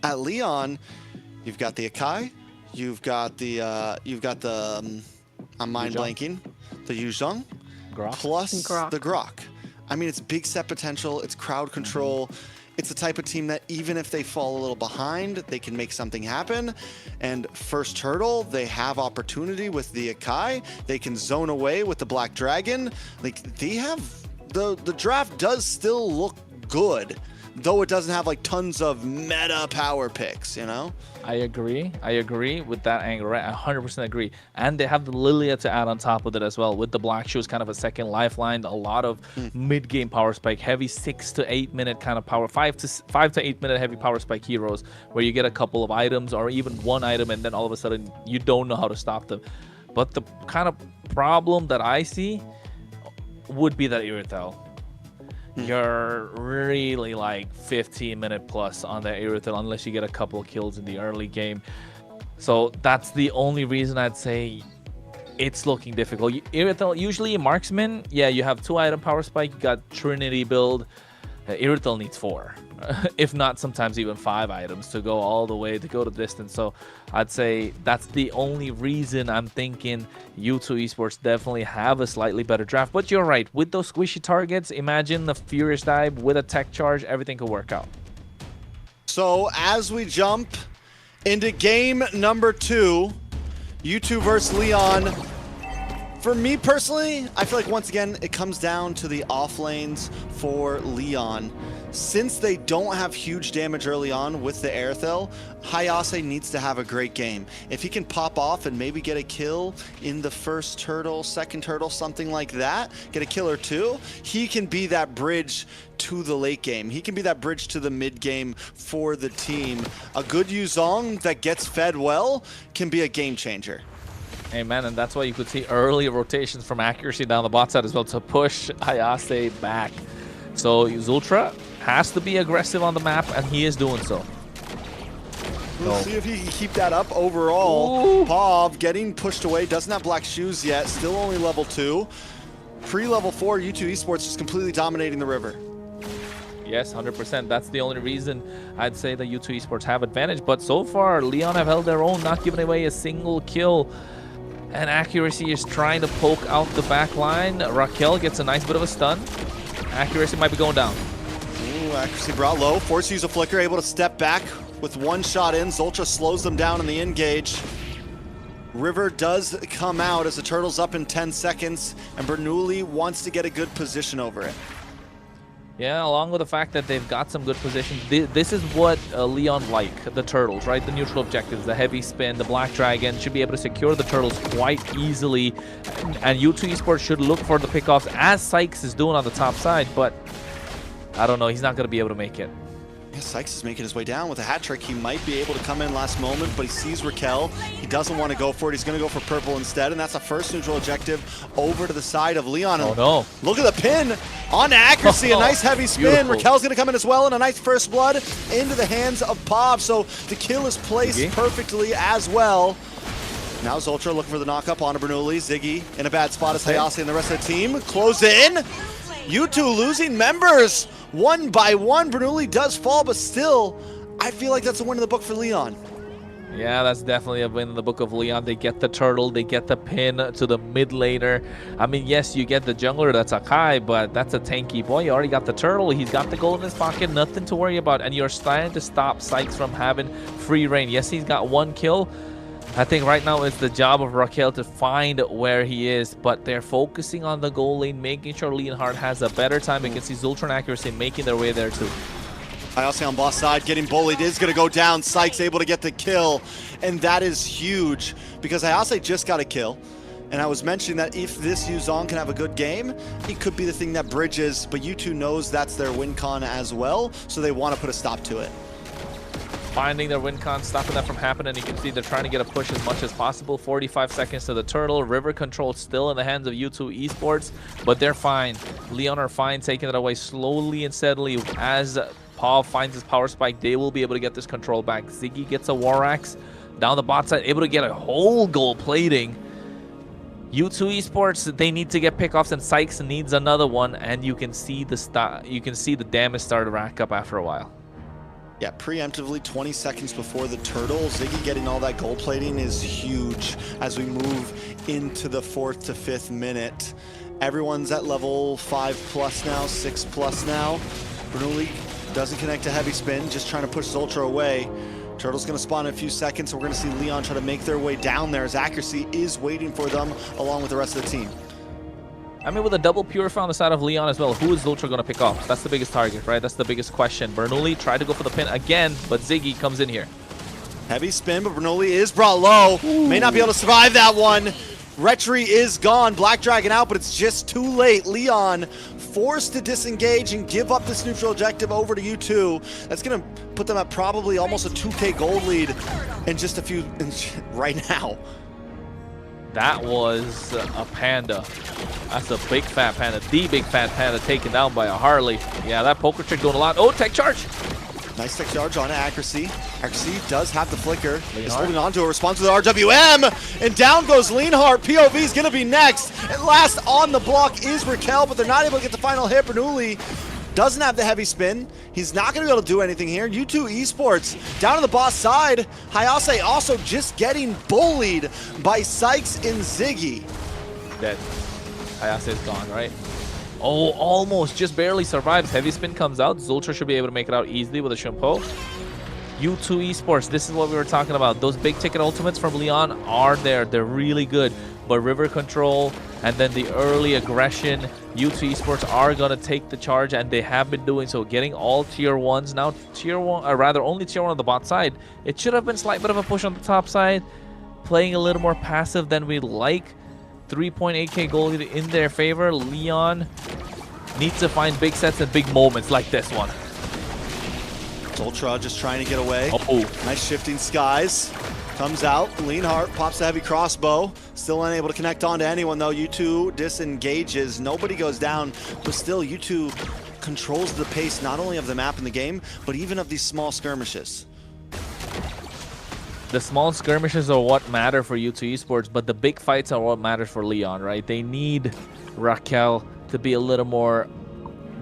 Leon, you've got the Akai, you've got the I'm mind blanking, the Yuzhong, plus the Grok. I mean, it's big set potential. It's crowd control. It's the type of team that even if they fall a little behind, they can make something happen. And first turtle, they have opportunity with the Akai. They can zone away with the Black Dragon. Like, they have the draft does still look good, though it doesn't have like tons of meta power picks, you know? I agree with that angle, right? I 100% agree. And they have the Lilia to add on top of it as well, with the Black Shoes, kind of a second lifeline, a lot of mid-game power spike, heavy 6 to 8 minute kind of power, 5 to 8 minute heavy power spike heroes, where you get a couple of items or even one item and then all of a sudden you don't know how to stop them. But the kind of problem that I see would be that Irithel. You're really like 15 minute plus on the Irithel unless you get a couple of kills in the early game. So that's the only reason I'd say it's looking difficult. Irithel, usually marksman, yeah, you have 2 item power spike, you got Trinity build. Irithel needs 4. If not, sometimes even 5 items to go all the way, to go the distance. So I'd say that's the only reason I'm thinking U2 Esports definitely have a slightly better draft. But you're right, with those squishy targets, imagine the Furious Dive with a tech charge, everything could work out. So as we jump into game number 2, U2 versus Leon. For me personally, I feel like once again, it comes down to the off lanes for Leon. Since they don't have huge damage early on with the Airthel, Hayase needs to have a great game. If he can pop off and maybe get a kill in the first turtle, second turtle, something like that, get a kill or 2, he can be that bridge to the late game. He can be that bridge to the mid game for the team. A good Yuzhong that gets fed well can be a game changer. Amen, and that's why you could see early rotations from accuracy down the bot side as well to push Hayase back. So Zultra has to be aggressive on the map, and he is doing so. We'll see if he can keep that up overall. Pav getting pushed away, doesn't have black shoes yet, still only level 2. Pre-level 4, U2 Esports just completely dominating the river. Yes, 100%. That's the only reason I'd say that U2 Esports have advantage. But so far, Leon have held their own, not giving away a single kill. And accuracy is trying to poke out the back line. Raquel gets a nice bit of a stun. Accuracy might be going down. Ooh, accuracy brought low. Forced to use a flicker, able to step back with 1 shot in. Zultra slows them down in the engage. River does come out as the turtle's up in 10 seconds, and Bernoulli wants to get a good position over it. Yeah, along with the fact that they've got some good positions. This is what Leon like, the turtles, right? The neutral objectives, the heavy spin, the Black Dragon should be able to secure the turtles quite easily. And U2 Esports should look for the pickoffs as Sykes is doing on the top side, but I don't know, he's not going to be able to make it. Yeah, Sykes is making his way down with a hat trick. He might be able to come in last moment, but he sees Raquel. He doesn't want to go for it. He's going to go for purple instead, and that's a first neutral objective over to the side of Leon. Oh, no. Look at the pin on accuracy. A nice heavy spin. Beautiful. Raquel's going to come in as well, and a nice first blood into the hands of Pav. So the kill is placed perfectly as well. Now Zoltra looking for the knock-up onto Bernoulli. Ziggy in a bad spot as Hayase and the rest of the team close in. U2 losing members one by one. Bernoulli does fall, but still, I feel like that's a win in the book for Leon. Yeah, that's definitely a win in the book of Leon. They get the turtle, they get the pin to the mid laner. I mean, yes, you get the jungler, that's Akai, but that's a tanky boy. You already got the turtle, he's got the gold in his pocket, nothing to worry about. And you're starting to stop Sykes from having free reign. Yes, he's got one kill. I think right now it's the job of Raquel to find where he is, but they're focusing on the goal lane, making sure Leonhardt has a better time. You can see Zultra and Accuracy making their way there too. Hayase on boss side, getting bullied, is going to go down. Sykes able to get the kill, and that is huge because Hayase just got a kill. And I was mentioning that if this Yuzong can have a good game, it could be the thing that bridges, but U2 knows that's their win con as well, so they want to put a stop to it. Finding their win con, stopping that from happening. You can see they're trying to get a push as much as possible. 45 seconds to the turtle. River control still in the hands of U2 Esports, but they're fine. Leon are fine, taking it away slowly and steadily as Paul finds his power spike. They will be able to get this control back. Ziggy gets a War Axe down the bot side, able to get a whole gold plating. U2 Esports, they need to get pickoffs, and Sykes needs another one, and you can see the damage start to rack up after a while. Yeah, preemptively 20 seconds before the turtle. Ziggy getting all that gold plating is huge as we move into the 4th to 5th minute. Everyone's at level 5+ now, 6+ now. Bernoulli doesn't connect to heavy spin, just trying to push Zoltra away. Turtle's going to spawn in a few seconds, so we're going to see Leon try to make their way down there as Accuracy is waiting for them along with the rest of the team. I mean, with a double Purify on the side of Leon as well, who is Zoltra going to pick off? That's the biggest target, right? That's the biggest question. Bernoulli tried to go for the pin again, but Ziggy comes in here. Heavy spin, but Bernoulli is brought low. May not be able to survive that one. Retry is gone. Black Dragon out, but it's just too late. Leon forced to disengage and give up this neutral objective over to U2. That's going to put them at probably almost a 2K gold lead in just a few right now. That was a panda. That's a big fat panda. The big fat panda taken down by a Harley. Yeah, that poker trick doing a lot. Oh, tech charge. Nice tech charge on Accuracy. Accuracy does have the flicker. He's holding on to a response with the RWM. And down goes Leonhardt. POV is going to be next. And last on the block is Raquel, but they're not able to get the final hit. Bernoulli doesn't have the heavy spin. He's not going to be able to do anything here. U2 Esports down to the boss side. Hayase also just getting bullied by Sykes and Ziggy. Dead. Hayase is gone, right? Oh, almost. Just barely survives. Heavy spin comes out. Zoltra should be able to make it out easily with a Shimpo. U2 Esports, this is what we were talking about. Those big ticket ultimates from Leon are there. They're really good. But river control and then the early aggression, U2 Esports are going to take the charge, and they have been doing so. Getting all tier 1s. Now tier 1, or rather only tier 1 on the bot side. It should have been a slight bit of a push on the top side. Playing a little more passive than we like. 3.8k gold in their favor. Leon needs to find big sets and big moments like this one. Zoltra just trying to get away. Oh, nice shifting skies. Comes out. Leonhardt pops the heavy crossbow. Still unable to connect on to anyone though. U2 disengages. Nobody goes down, but still U2 controls the pace not only of the map in the game, but even of these small skirmishes. The small skirmishes are what matter for U2 Esports, but the big fights are what matters for Leon, right? They need Raquel to be a little more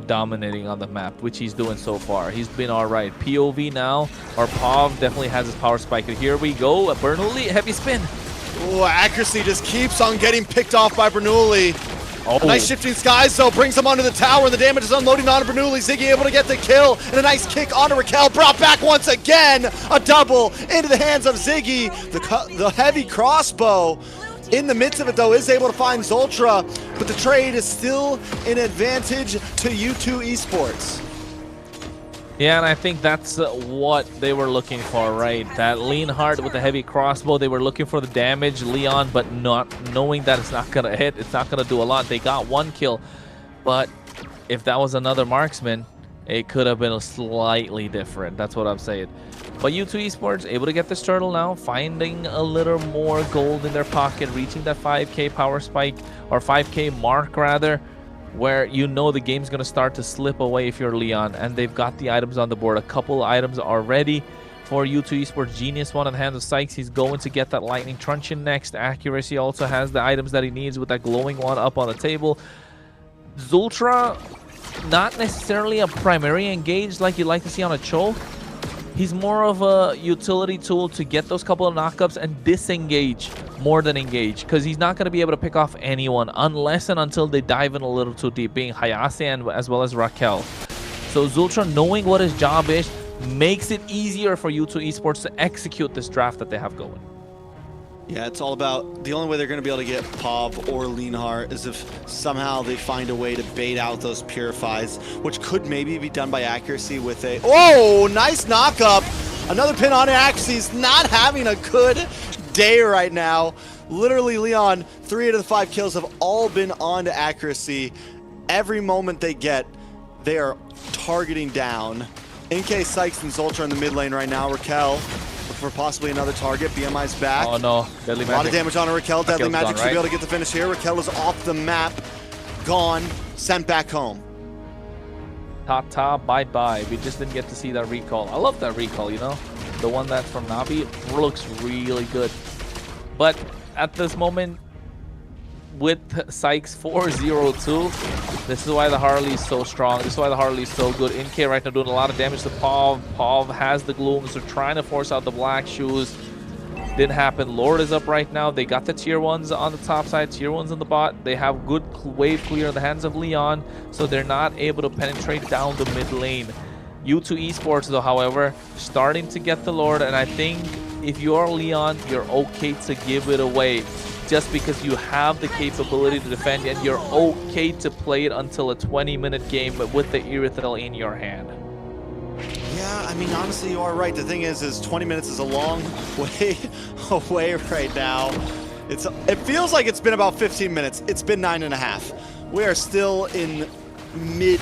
dominating on the map, which he's doing so far. He's been all right. POV now, or Pav definitely has his power spike. Here we go. Bernoulli, heavy spin. Oh, Accuracy just keeps on getting picked off by Bernoulli. Oh. Nice shifting skies though, brings him onto the tower, and the damage is unloading onto Bernoulli. Ziggy able to get the kill, and a nice kick onto Raquel, brought back once again. A double into the hands of Ziggy. The heavy crossbow in the midst of it though is able to find Zoltra, but the trade is still an advantage to U2 Esports. Yeah, and I think that's what they were looking for, right? That Leonhardt with the heavy crossbow, they were looking for the damage, Leon, but not knowing that it's not going to hit, it's not going to do a lot. They got one kill, but if that was another marksman, it could have been slightly different. That's what I'm saying. But U2 Esports able to get this turtle now, finding a little more gold in their pocket, reaching that 5k power spike, or 5k mark rather, where you know the game's going to start to slip away if you're Leon, and they've got the items on the board. A couple items already. for U2 Esports. Genius one on the hands of Sykes. He's going to get that lightning truncheon next. Accuracy also has the items that he needs with that glowing one up on the table. Zultra, not necessarily a primary engage like you'd like to see on a Cho. He's more of a utility tool to get those couple of knockups and disengage more than engage, because he's not going to be able to pick off anyone unless and until they dive in a little too deep, being Hayase and as well as Raquel. So Zultra, knowing what his job is, makes it easier for U2 Esports to execute this draft that they have going. Yeah, it's all about, the only way they're going to be able to get Pav or Leanhart is if somehow they find a way to bait out those Purifies, which could maybe be done by accuracy with a, oh, nice knock-up. Another pin on accuracy. He's not having a good day right now. Literally, Leon, 3 out of the 5 kills have all been on to accuracy. Every moment they get, they are targeting down. NK, Sykes, and Zultra in the mid lane right now. Raquel for possibly another target. BMI's back. Oh no, Deadly Magic. A lot of damage on Raquel. Deadly Magic gone, should right? be able to get the finish here. Raquel is off the map. Gone. Sent back home. Ta-ta, bye-bye. We just didn't get to see that recall. I love that recall, you know? The one that's from Navi looks really good. But at this moment, with Sykes 4-0-2, this is why the Harley is so strong. This is why the Harley is so good. NK right now doing a lot of damage to Pav. Pav has the gloom, so trying to force out the black shoes. Didn't happen. Lord is up right now. They got the tier 1s on the top side, tier 1s on the bot. They have good wave clear in the hands of Leon, so they're not able to penetrate down the mid lane. U2 Esports, though, however, starting to get the Lord, and I think if you're Leon, you're okay to give it away, just because you have the capability to defend, and you're okay to play it until a 20-minute game with the Erythral in your hand. Yeah, I mean, honestly, you are right. The thing is 20 minutes is a long way away right now. It feels like it's been about 15 minutes. It's been 9.5. We are still in mid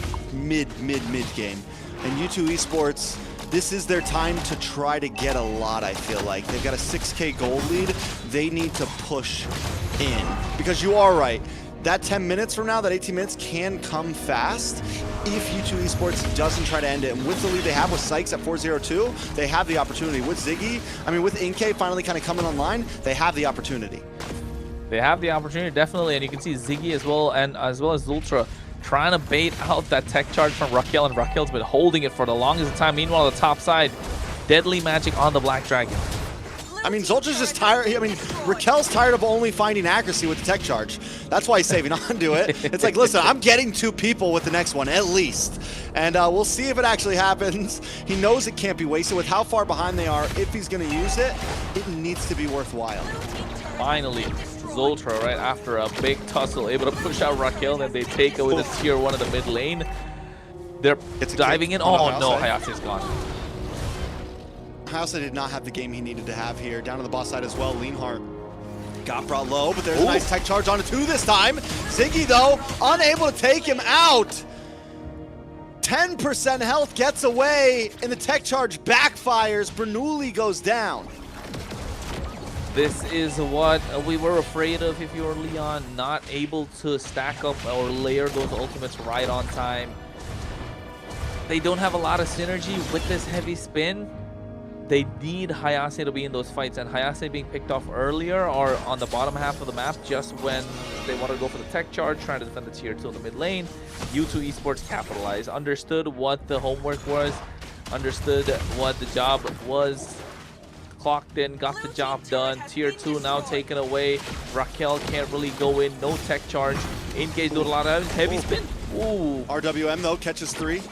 game. And U2 Esports, this is their time to try to get a lot, I feel like. They've got a 6K gold lead. They need to push in. Because you are right. That 10 minutes from now, that 18 minutes can come fast if U2 Esports doesn't try to end it. And with the lead they have with Sykes at 4-0-2, they have the opportunity. With Ziggy, I mean, with NK finally kind of coming online, they have the opportunity. They have the opportunity, definitely. And you can see Ziggy as well, and as well as Zultra, trying to bait out that tech charge from Raquel, and Raquel's been holding it for the longest time. Meanwhile, on the top side, Deadly Magic on the Black Dragon. I mean, Zultra's just tired. I mean, Raquel's tired of only finding accuracy with the tech charge. That's why he's saving on to it. It's like, listen, I'm getting 2 people with the next one, at least. And we'll see if it actually happens. He knows it can't be wasted. With how far behind they are, if he's going to use it, it needs to be worthwhile. Finally, Zultra, right after a big tussle, able to push out Raquel, and they take away the tier 1 of the mid lane. They're diving in. Oh no, Hayase's gone. Hayase did not have the game he needed to have here. Down to the boss side as well, Leanhart got brought low, but there's a nice tech charge onto 2 this time. Ziggy, though, unable to take him out. 10% health gets away, and the tech charge backfires. Bernoulli goes down. This is what we were afraid of if you were Leon, not able to stack up or layer those ultimates right on time. They don't have a lot of synergy with this heavy spin. They need Hayase to be in those fights, and Hayase being picked off earlier or on the bottom half of the map just when they want to go for the tech charge, trying to defend the tier 2 in the mid lane. U2 Esports capitalized, understood what the homework was, understood what the job was, clocked in, got the job done. Tier 2 now taken away. Raquel can't really go in, no tech charge. Engage doing a lot of heavy spin. Ooh. RWM, though, catches 3.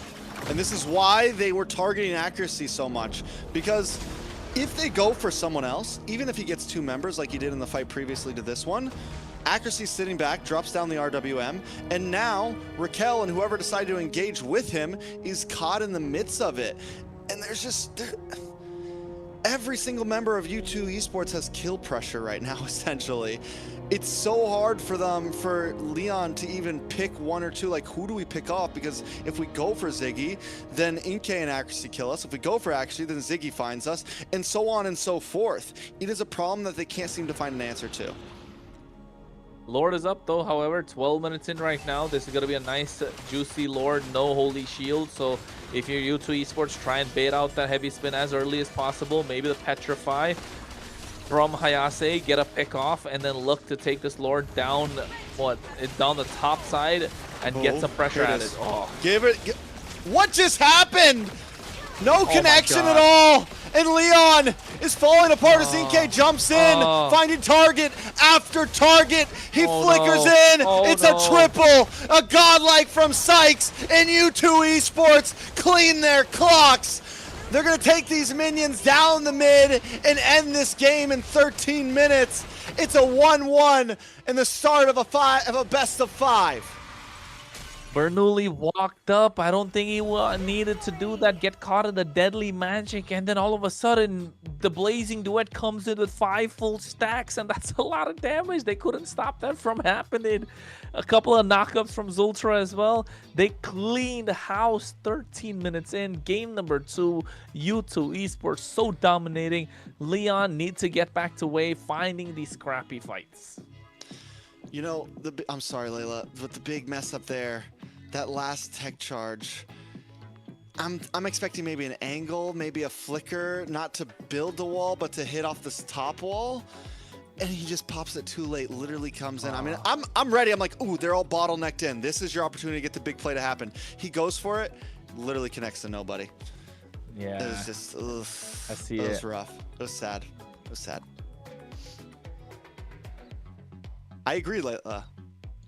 And this is why they were targeting accuracy so much. Because if they go for someone else, even if he gets 2 members like he did in the fight previously to this one, accuracy sitting back, drops down the RWM, and now Raquel and whoever decided to engage with him is caught in the midst of it. And there's just... every single member of U2 Esports has kill pressure right now, essentially. It's so hard for them, for Leon to even pick 1 or 2. Like, who do we pick off? Because if we go for Ziggy, then NK and accuracy kill us. If we go for accuracy, then Ziggy finds us, and so on and so forth. It is a problem that they can't seem to find an answer to. Lord is up though, however, 12 minutes in right now. This is going to be a nice, juicy Lord, no holy shield. So if you're U2 Esports, try and bait out that heavy spin as early as possible. Maybe the Petrify from Hayase, get a pick off, and then look to take this Lord down, down the top side and get some pressure at it. Oh. Give it. What just happened? No connection at all. And Leon is falling apart as Inke jumps in, finding target after target. He flickers in. It's a triple. A godlike from Sykes and U2 Esports clean their clocks. They're going to take these minions down the mid and end this game in 13 minutes. It's a 1-1 and the start of a best of 5. Bernoulli walked up. I don't think he needed to do that. Get caught in the deadly magic. And then all of a sudden, the Blazing Duet comes in with 5 full stacks. And that's a lot of damage. They couldn't stop that from happening. A couple of knockups from Zultra as well. They cleaned house 13 minutes in. Game number 2. U2 Esports so dominating. Leon needs to get back to way, finding these scrappy fights. You know, I'm sorry, Layla, but the big mess up there, that last tech charge, I'm expecting maybe an angle, maybe a flicker, not to build the wall, but to hit off this top wall. And he just pops it too late, literally comes in. I mean, I'm ready. I'm like, ooh, they're all bottlenecked in. This is your opportunity to get the big play to happen. He goes for it, literally connects to nobody. Yeah. It was just, ugh. I see it. It was rough. It was sad. It was sad. I agree, Layla.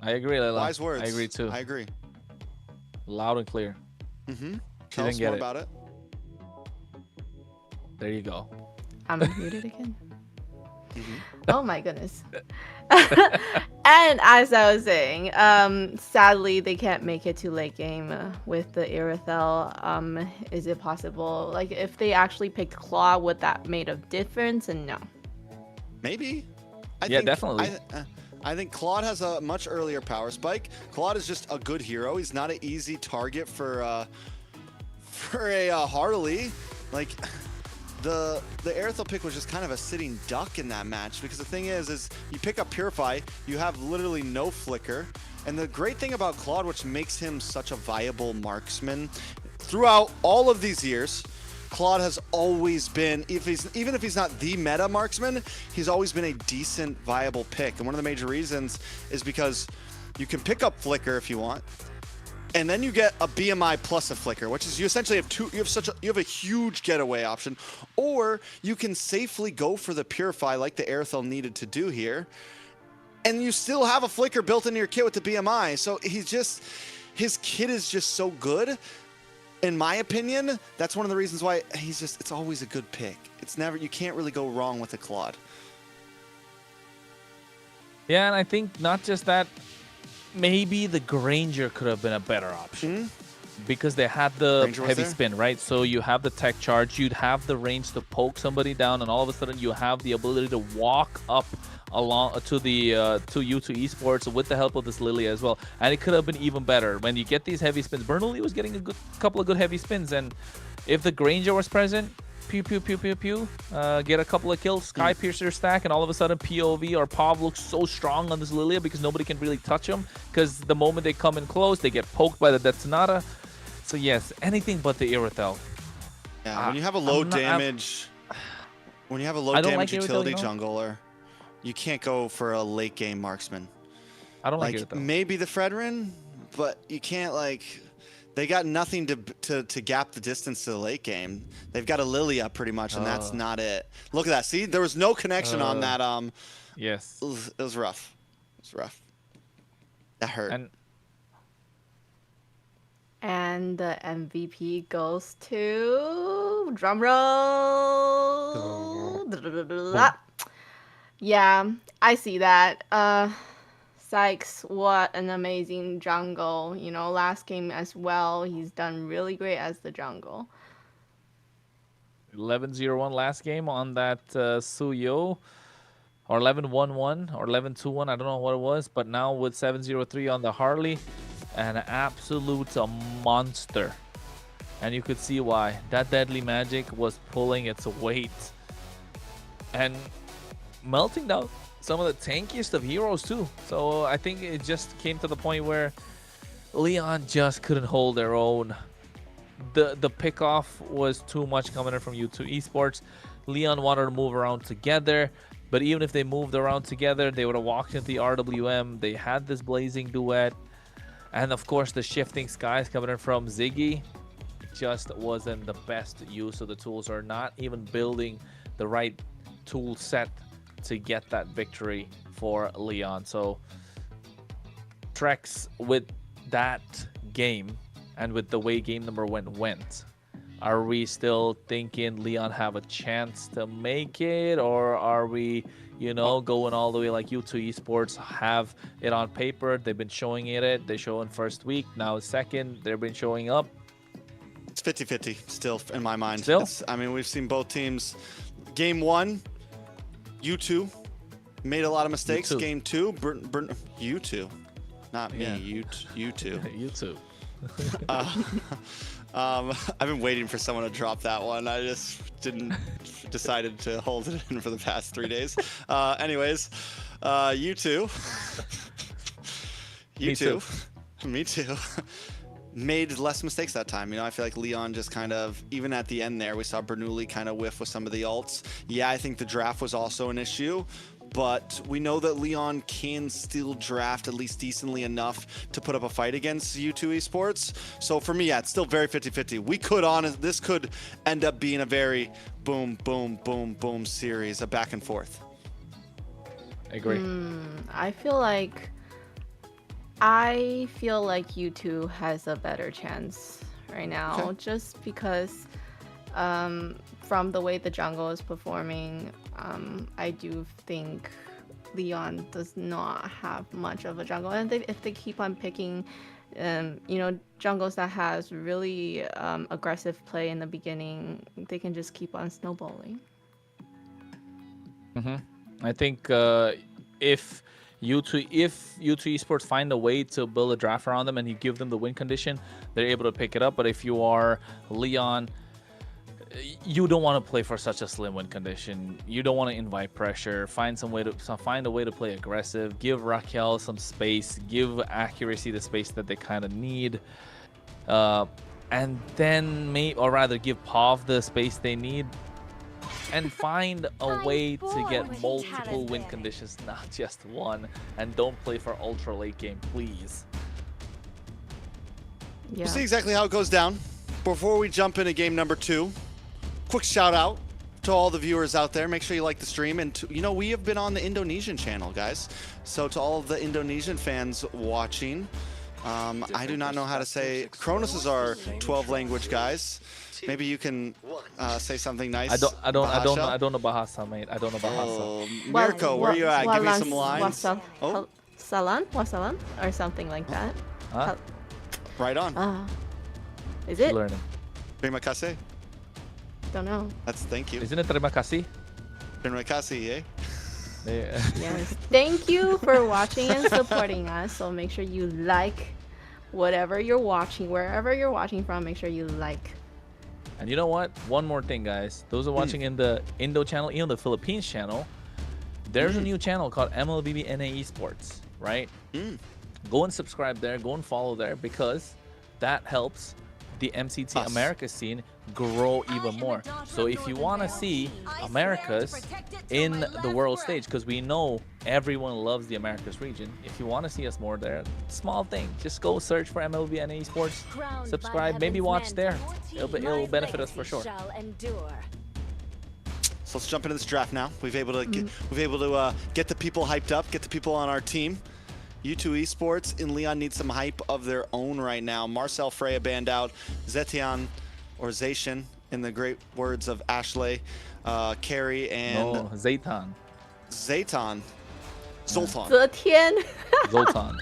I agree, Layla. Wise words. I agree too. I agree. Loud and clear. Mm-hmm. She Tell us didn't get more it. about it. There you go. I'm muted again. Oh my goodness. And as I was saying, sadly they can't make it to late game with the Irithel. Is it possible? Like if they actually picked Claw, would that made a difference? And no. Maybe. I Yeah, think, definitely. I think Claude has a much earlier power spike. Claude is just a good hero. He's not an easy target for a Harley. Like the Aerithel pick was just kind of a sitting duck in that match, because the thing is you pick up Purify, you have literally no flicker. And the great thing about Claude, which makes him such a viable marksman throughout all of these years, Claude has always been, even if he's not the meta marksman, he's always been a decent, viable pick. And one of the major reasons is because you can pick up Flicker if you want, and then you get a BMI plus a Flicker, which is you essentially have you have a huge getaway option, or you can safely go for the Purify like the Aerithel needed to do here, and you still have a Flicker built into your kit with the BMI. So his kit is just so good. In my opinion, that's one of the reasons why it's always a good pick. You can't really go wrong with a Claude. Yeah, and I think not just that, maybe the Granger could have been a better option. Because they had the heavy spin, right? So you have the tech charge, you'd have the range to poke somebody down, and all of a sudden you have the ability to walk up along to the to U2 Esports with the help of this Lily as well. And it could have been even better when you get these heavy spins. Bernoulli was getting a couple of good heavy spins, and if the Granger was present, pew pew pew pew pew, get a couple of kills, Sky Piercer stack, and all of a sudden POV or POV looks so strong on this Lilia because nobody can really touch them, because the moment they come in close, they get poked by the Detonata. So yes, anything but the Irithel. Yeah, when you have a low damage, utility jungler, you can't go for a late game marksman. I don't like Irithel. Maybe the Fredrin, but you can't they got nothing to gap the distance to the late game. They've got a Lilia pretty much, and that's not it. Look at that. See, there was no connection on that. Yes. It was rough. It was rough. That hurt. And the MVP goes to drumroll. Yeah, I see that. Sykes, what an amazing jungle. You know, last game as well, he's done really great as the jungle. 11-0-1 last game on that Suyo, or 11-1-1 or 11-2-1, I don't know what it was, but now with 7-0-3 on the Harley, an absolute monster. And you could see why. That deadly magic was pulling its weight and melting down some of the tankiest of heroes too. So I think it just came to the point where Leon just couldn't hold their own. The pick-off was too much coming in from U2 Esports. Leon wanted to move around together, but even if they moved around together, they would have walked into the RWM. They had this blazing duet, and of course the shifting skies coming in from Ziggy just wasn't the best use of the tools, or not even building the right tool set to get that victory for Leon. So Trex, with that game and with the way game number one went, are we still thinking Leon have a chance to make it, or are we, you know, going all the way like U2 Esports have it on paper? They've been showing it. They show in first week, now second. They've been showing up. It's 50-50 still in my mind. Still? I mean, we've seen both teams. Game 1, U2 made a lot of mistakes. U2. Game 2, U2. Not me, Yeah. U2. U2. I've been waiting for someone to drop that one. I just decided to hold it in for the past 3 days. Anyways, U2. Me too. Made less mistakes that time. You know, I feel like Leon just kind of, even at the end there, we saw Bernoulli kind of whiff with some of the ults. Yeah, I think the draft was also an issue, but we know that Leon can still draft at least decently enough to put up a fight against U2 Esports. So for me, yeah, it's still very 50-50. This could end up being a very boom, boom, boom, boom series, a back and forth. I agree. I feel like U2 has a better chance right now, Okay. just because from the way the jungle is performing, I do think Leon does not have much of a jungle, and if they keep on picking, you know, jungles that has really aggressive play in the beginning, they can just keep on snowballing. I think if U2 Esports find a way to build a draft around them and you give them the win condition, they're able to pick it up. But if you are Leon, you don't want to play for such a slim win condition. You don't want to invite pressure. Find a way to play aggressive. Give Raquel some space. Give accuracy the space that they kind of need, and then give Pav the space they need. And find a way to get multiple win conditions, not just one. And don't play for ultra late game, please. Yeah. We'll see exactly how it goes down. Before we jump into game number 2, quick shout out to all the viewers out there. Make sure you like the stream. And, you know, we have been on the Indonesian channel, guys. So to all of the Indonesian fans watching, I do not know how to say. Kronos is our 12 language guys. Maybe you can say something nice. I don't know Bahasa, mate. I don't know Bahasa. Oh, Mirko, where are you at? Give me some lines. Oh. Wasalam, or something like that. Huh? Right on. Is it? Learning. Terima kasih. Don't know. That's thank you. Isn't it terima kasih? Terima kasih, eh? Yeah. Yes. Thank you for watching and supporting us. So make sure you like whatever you're watching, wherever you're watching from. Make sure you like. And you know what? One more thing, guys. Those are watching in the Indo channel, even the Philippines channel. There's a new channel called MLBB Esports, right? Go and subscribe there. Go and follow there, because that helps the MCT America scene grow even more. So if you want to see Americas in the world stage, because we know everyone loves the Americas region, if you want to see us more there, small thing, just go search for MLBB Esports, subscribe, maybe watch there. It'll benefit us for sure. So let's jump into this draft now. We've able to get the people hyped up, get the people on our team. U2 Esports and Leon need some hype of their own right now. Marcel Freya banned out, Zetian or Zacian in the great words of Ashley, Carrie, and Zaytan. Zoltan. Zetian. Zoltan.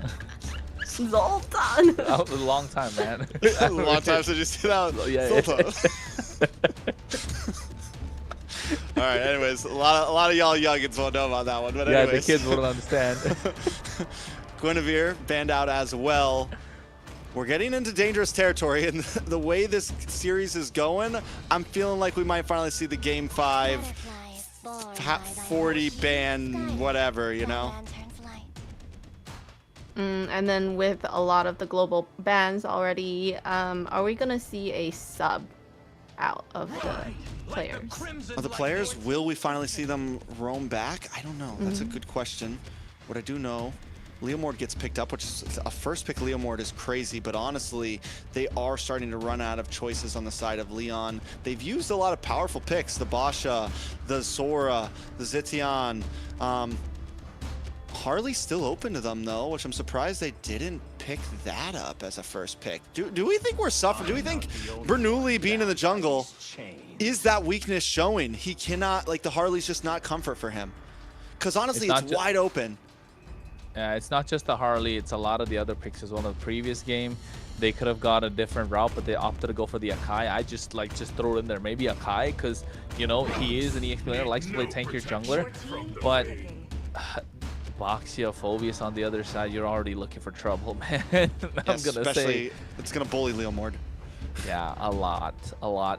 Zoltan. That was a long time, man. A long time since you see that. Yeah. All right. Anyways, a lot of y'all youngins won't know about that one. But yeah, anyways. the kids wouldn't understand. Guinevere banned out as well. We're getting into dangerous territory, and the way this series is going, I'm feeling like we might finally see the Game 5 40 ban whatever, you know? And then with a lot of the global bans already, are we gonna see a sub out of the players? Of the players, will we finally see them roam back? I don't know. That's a good question. What I do know, Leomord gets picked up, which is a first pick Leomord is crazy, but honestly, they are starting to run out of choices on the side of Leon. They've used a lot of powerful picks, the Basha, the Zora, the Zitian. Harley's still open to them though, which I'm surprised they didn't pick that up as a first pick. Do we think we're suffering? Do we think Bernoulli being in the jungle, is that weakness showing? He cannot, like the Harley's just not comfort for him. Because honestly, it's wide open. It's not just the Harley, it's a lot of the other picks as well. In the previous game, they could have got a different route, but they opted to go for the Akai. I just throw it in there. Maybe Akai, because, you know, he is an EX player, likes to play tankier jungler. But Boxia, Phobius on the other side, you're already looking for trouble, man. Especially, it's going to bully Leomord. Yeah, a lot,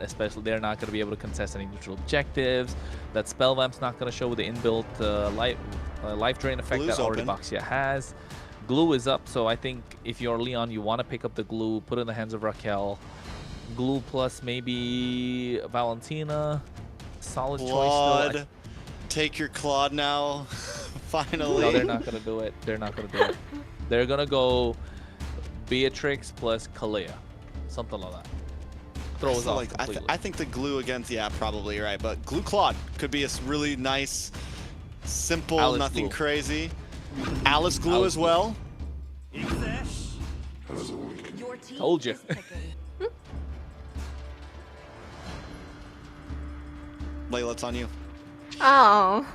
especially they're not going to be able to contest any neutral objectives. That spell vamp's not going to show with the inbuilt life drain effect Glue's that already open. Boxia has. Glue is up, so I think if you're Leon, you want to pick up the glue, put it in the hands of Raquel. Glue plus maybe Valentina. Solid choice still. Take your Claude now. Finally. No, they're not going to do it. They're not going to do it. They're going to go Beatrix plus Kalea. Something like that. Throw us off completely. I think the glue against, yeah, probably right, but glue Claude could be a really nice, simple, Alice nothing glue. crazy. Alice glue as well. Told you. Layla, it's on you. Oh,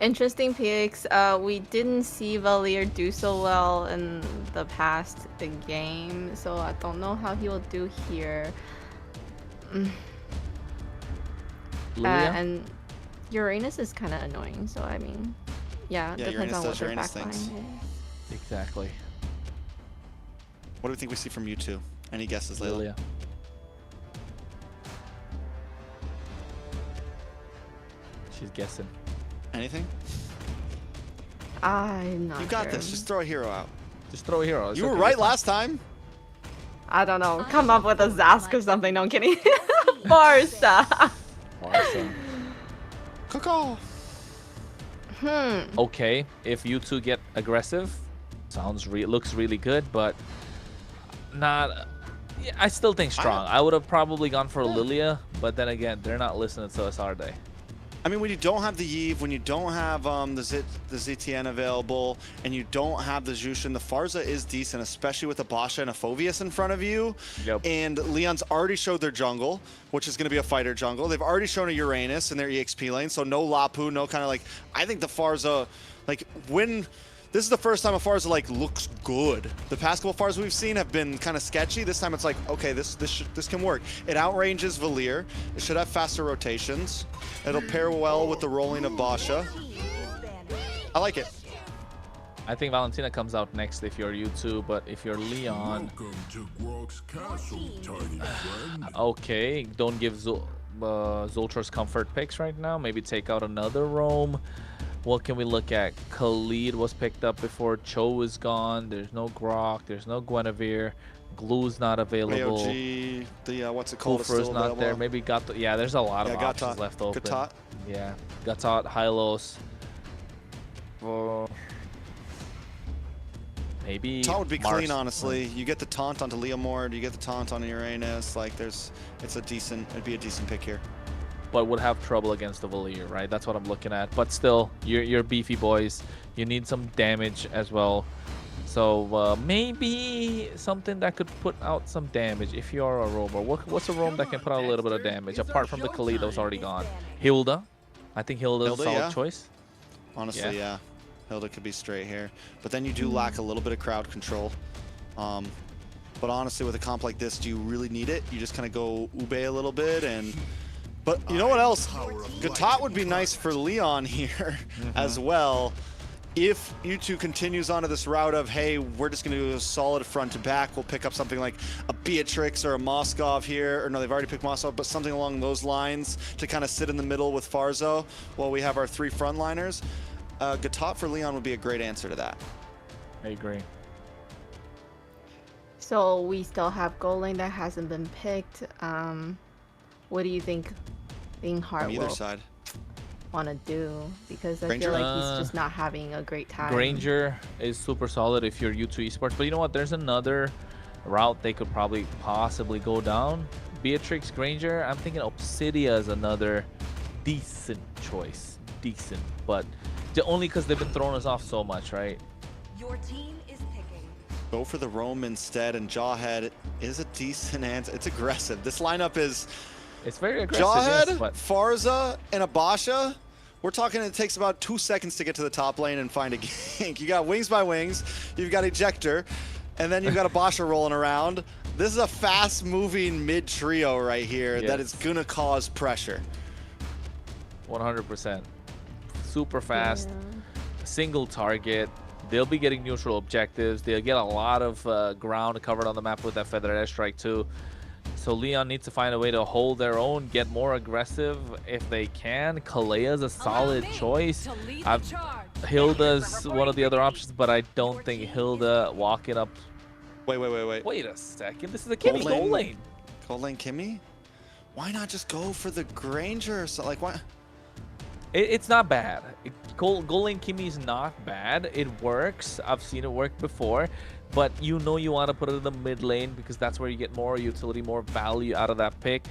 interesting picks. We didn't see Valier do so well in the past game, so I don't know how he will do here. And Uranus is kind of annoying, so I mean, yeah, depends Uranus on does what their Uranus backline things. is. Exactly. What do we think we see from you two? Any guesses, Layla? Lilia. She's guessing. Anything? I'm not You got sure. this. Just throw a hero out. Just throw a hero. You were right last time. I don't know. Come up with a Zask or something. No, I'm kidding. Barca. Coco. Okay, if you two get aggressive, looks really good, but not. Yeah, I still think strong. I would have probably gone for Lilia, but then again, they're not listening to us, are they? I mean, when you don't have the Yve, when you don't have the ZTN available, and you don't have the Jushin, the Farza is decent, especially with a Basha and a Phobius in front of you. Yep. And Leon's already showed their jungle, which is going to be a fighter jungle. They've already shown a Uranus in their EXP lane, so no Lapu, no kind of like... I think the Farza, like, when... This is the first time a Farza, like, looks good. The past couple Farzas we've seen have been kind of sketchy. This time it's like, okay, this can work. It outranges Valier. It should have faster rotations. It'll pair well with the rolling of Basha. I like it. I think Valentina comes out next if you're U2, but if you're Leon... Okay, don't give Zoltar's comfort picks right now. Maybe take out another roam. What can we look at? Khalid was picked up before. Cho is gone. There's no Grok. There's no Guinevere. Glue's not available. AOG, the what's it called? Kufra's not there. Maybe Gato. Yeah, there's a lot of options left open. Gatot. Yeah, Gatot, Hylos. Maybe Taunt would be Mars. clean, honestly. You get the taunt onto Leomord. You get the taunt on Uranus. Like, it'd be a decent pick here. But would have trouble against the Valier, right? That's what I'm looking at. But still, you're beefy boys. You need some damage as well. So maybe something that could put out some damage if you are a roamer. What's a roam that can put out a little bit of damage apart from the Khalid that was already gone? Hilda. I think Hilda's a solid choice. Honestly, yeah. Hilda could be straight here. But then you do lack a little bit of crowd control. But honestly, with a comp like this, do you really need it? You just kind of go Ube a little bit and... But you know what else? Gatot would be nice for Leon here as well. if U2 continues onto this route of, hey, we're just going to do a solid front to back, we'll pick up something like a Beatrix or a Moskov here, or no, they've already picked Moskov, but something along those lines to kind of sit in the middle with Farzo while we have our 3 frontliners. Gatot for Leon would be a great answer to that. I agree. So we still have goal lane that hasn't been picked. What do you think On either side. want to do? Because I Granger? feel like he's just not having a great time. Granger is super solid if you're U2 Esports, but you know what? There's another route they could probably possibly go down. Beatrix, Granger. I'm thinking Obsidia is another decent choice. Decent, but only because they've been throwing us off so much, right? Your team is picking. Go for the roam instead, and Jawhead is a decent answer. It's aggressive. This lineup is... It's very aggressive. Jawhead, Yes, but Farza, and Abasha. We're talking it takes about 2 seconds to get to the top lane and find a gank. You got Wings by Wings, you've got Ejector, and then you've got Abasha rolling around. This is a fast-moving mid-trio right here that is going to cause pressure. 100%. Super fast. Single target. They'll be getting neutral objectives. They'll get a lot of ground covered on the map with that Feather Airstrike too. So Leon needs to find a way to hold their own, get more aggressive if they can. Kalea's a solid choice. Hilda's one of the other options, but I don't think Hilda walking up. Wait. Wait a second. This is a Kimmy goal lane. Goal lane Kimmy? Why not just go for the Granger or something? Like, why? It's not bad. Goal lane Kimmy is not bad. It works. I've seen it work before. But you know you want to put it in the mid lane because that's where you get more utility, more value out of that pick.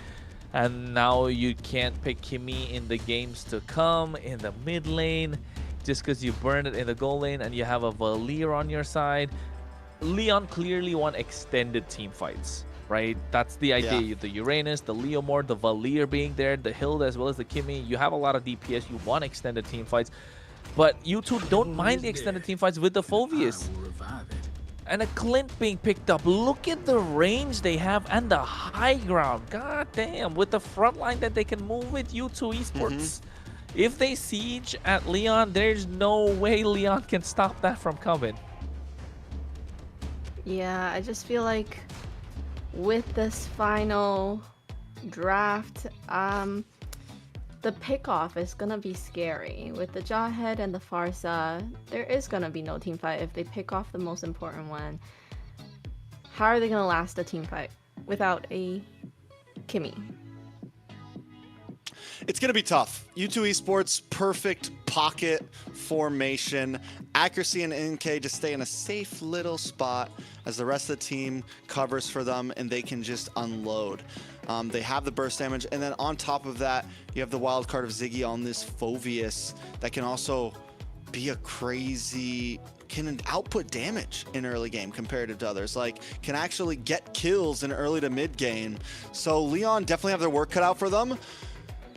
And now you can't pick Kimmy in the games to come in the mid lane just because you burned it in the goal lane and you have a Valier on your side. Leon clearly won extended team fights, right? That's the idea. Yeah. The Uranus, the Leomord, the Valier being there, the Hilda as well as the Kimmy. You have a lot of DPS. You want extended team fights. But you two don't mind the extended team fights with the Phoveus. And a Clint being picked up. Look at the range they have and the high ground. God damn. With the front line that they can move with U2 Esports. If they siege at Leon, there's no way Leon can stop that from coming. Yeah, I just feel like with this final draft, the pickoff is gonna be scary. With the Jawhead and the Farsa, there is gonna be no team fight if they pick off the most important one. How are they gonna last a team fight without a Kimmy? It's going to be tough. U2 Esports, perfect pocket formation. Accuracy and NK just stay in a safe little spot as the rest of the team covers for them and they can just unload. They have the burst damage, and then on top of that, you have the wild card of Ziggy on this Phoveus that can also be a crazy, can output damage in early game comparative to others. Like, can actually get kills in early to mid game. So Leon definitely have their work cut out for them.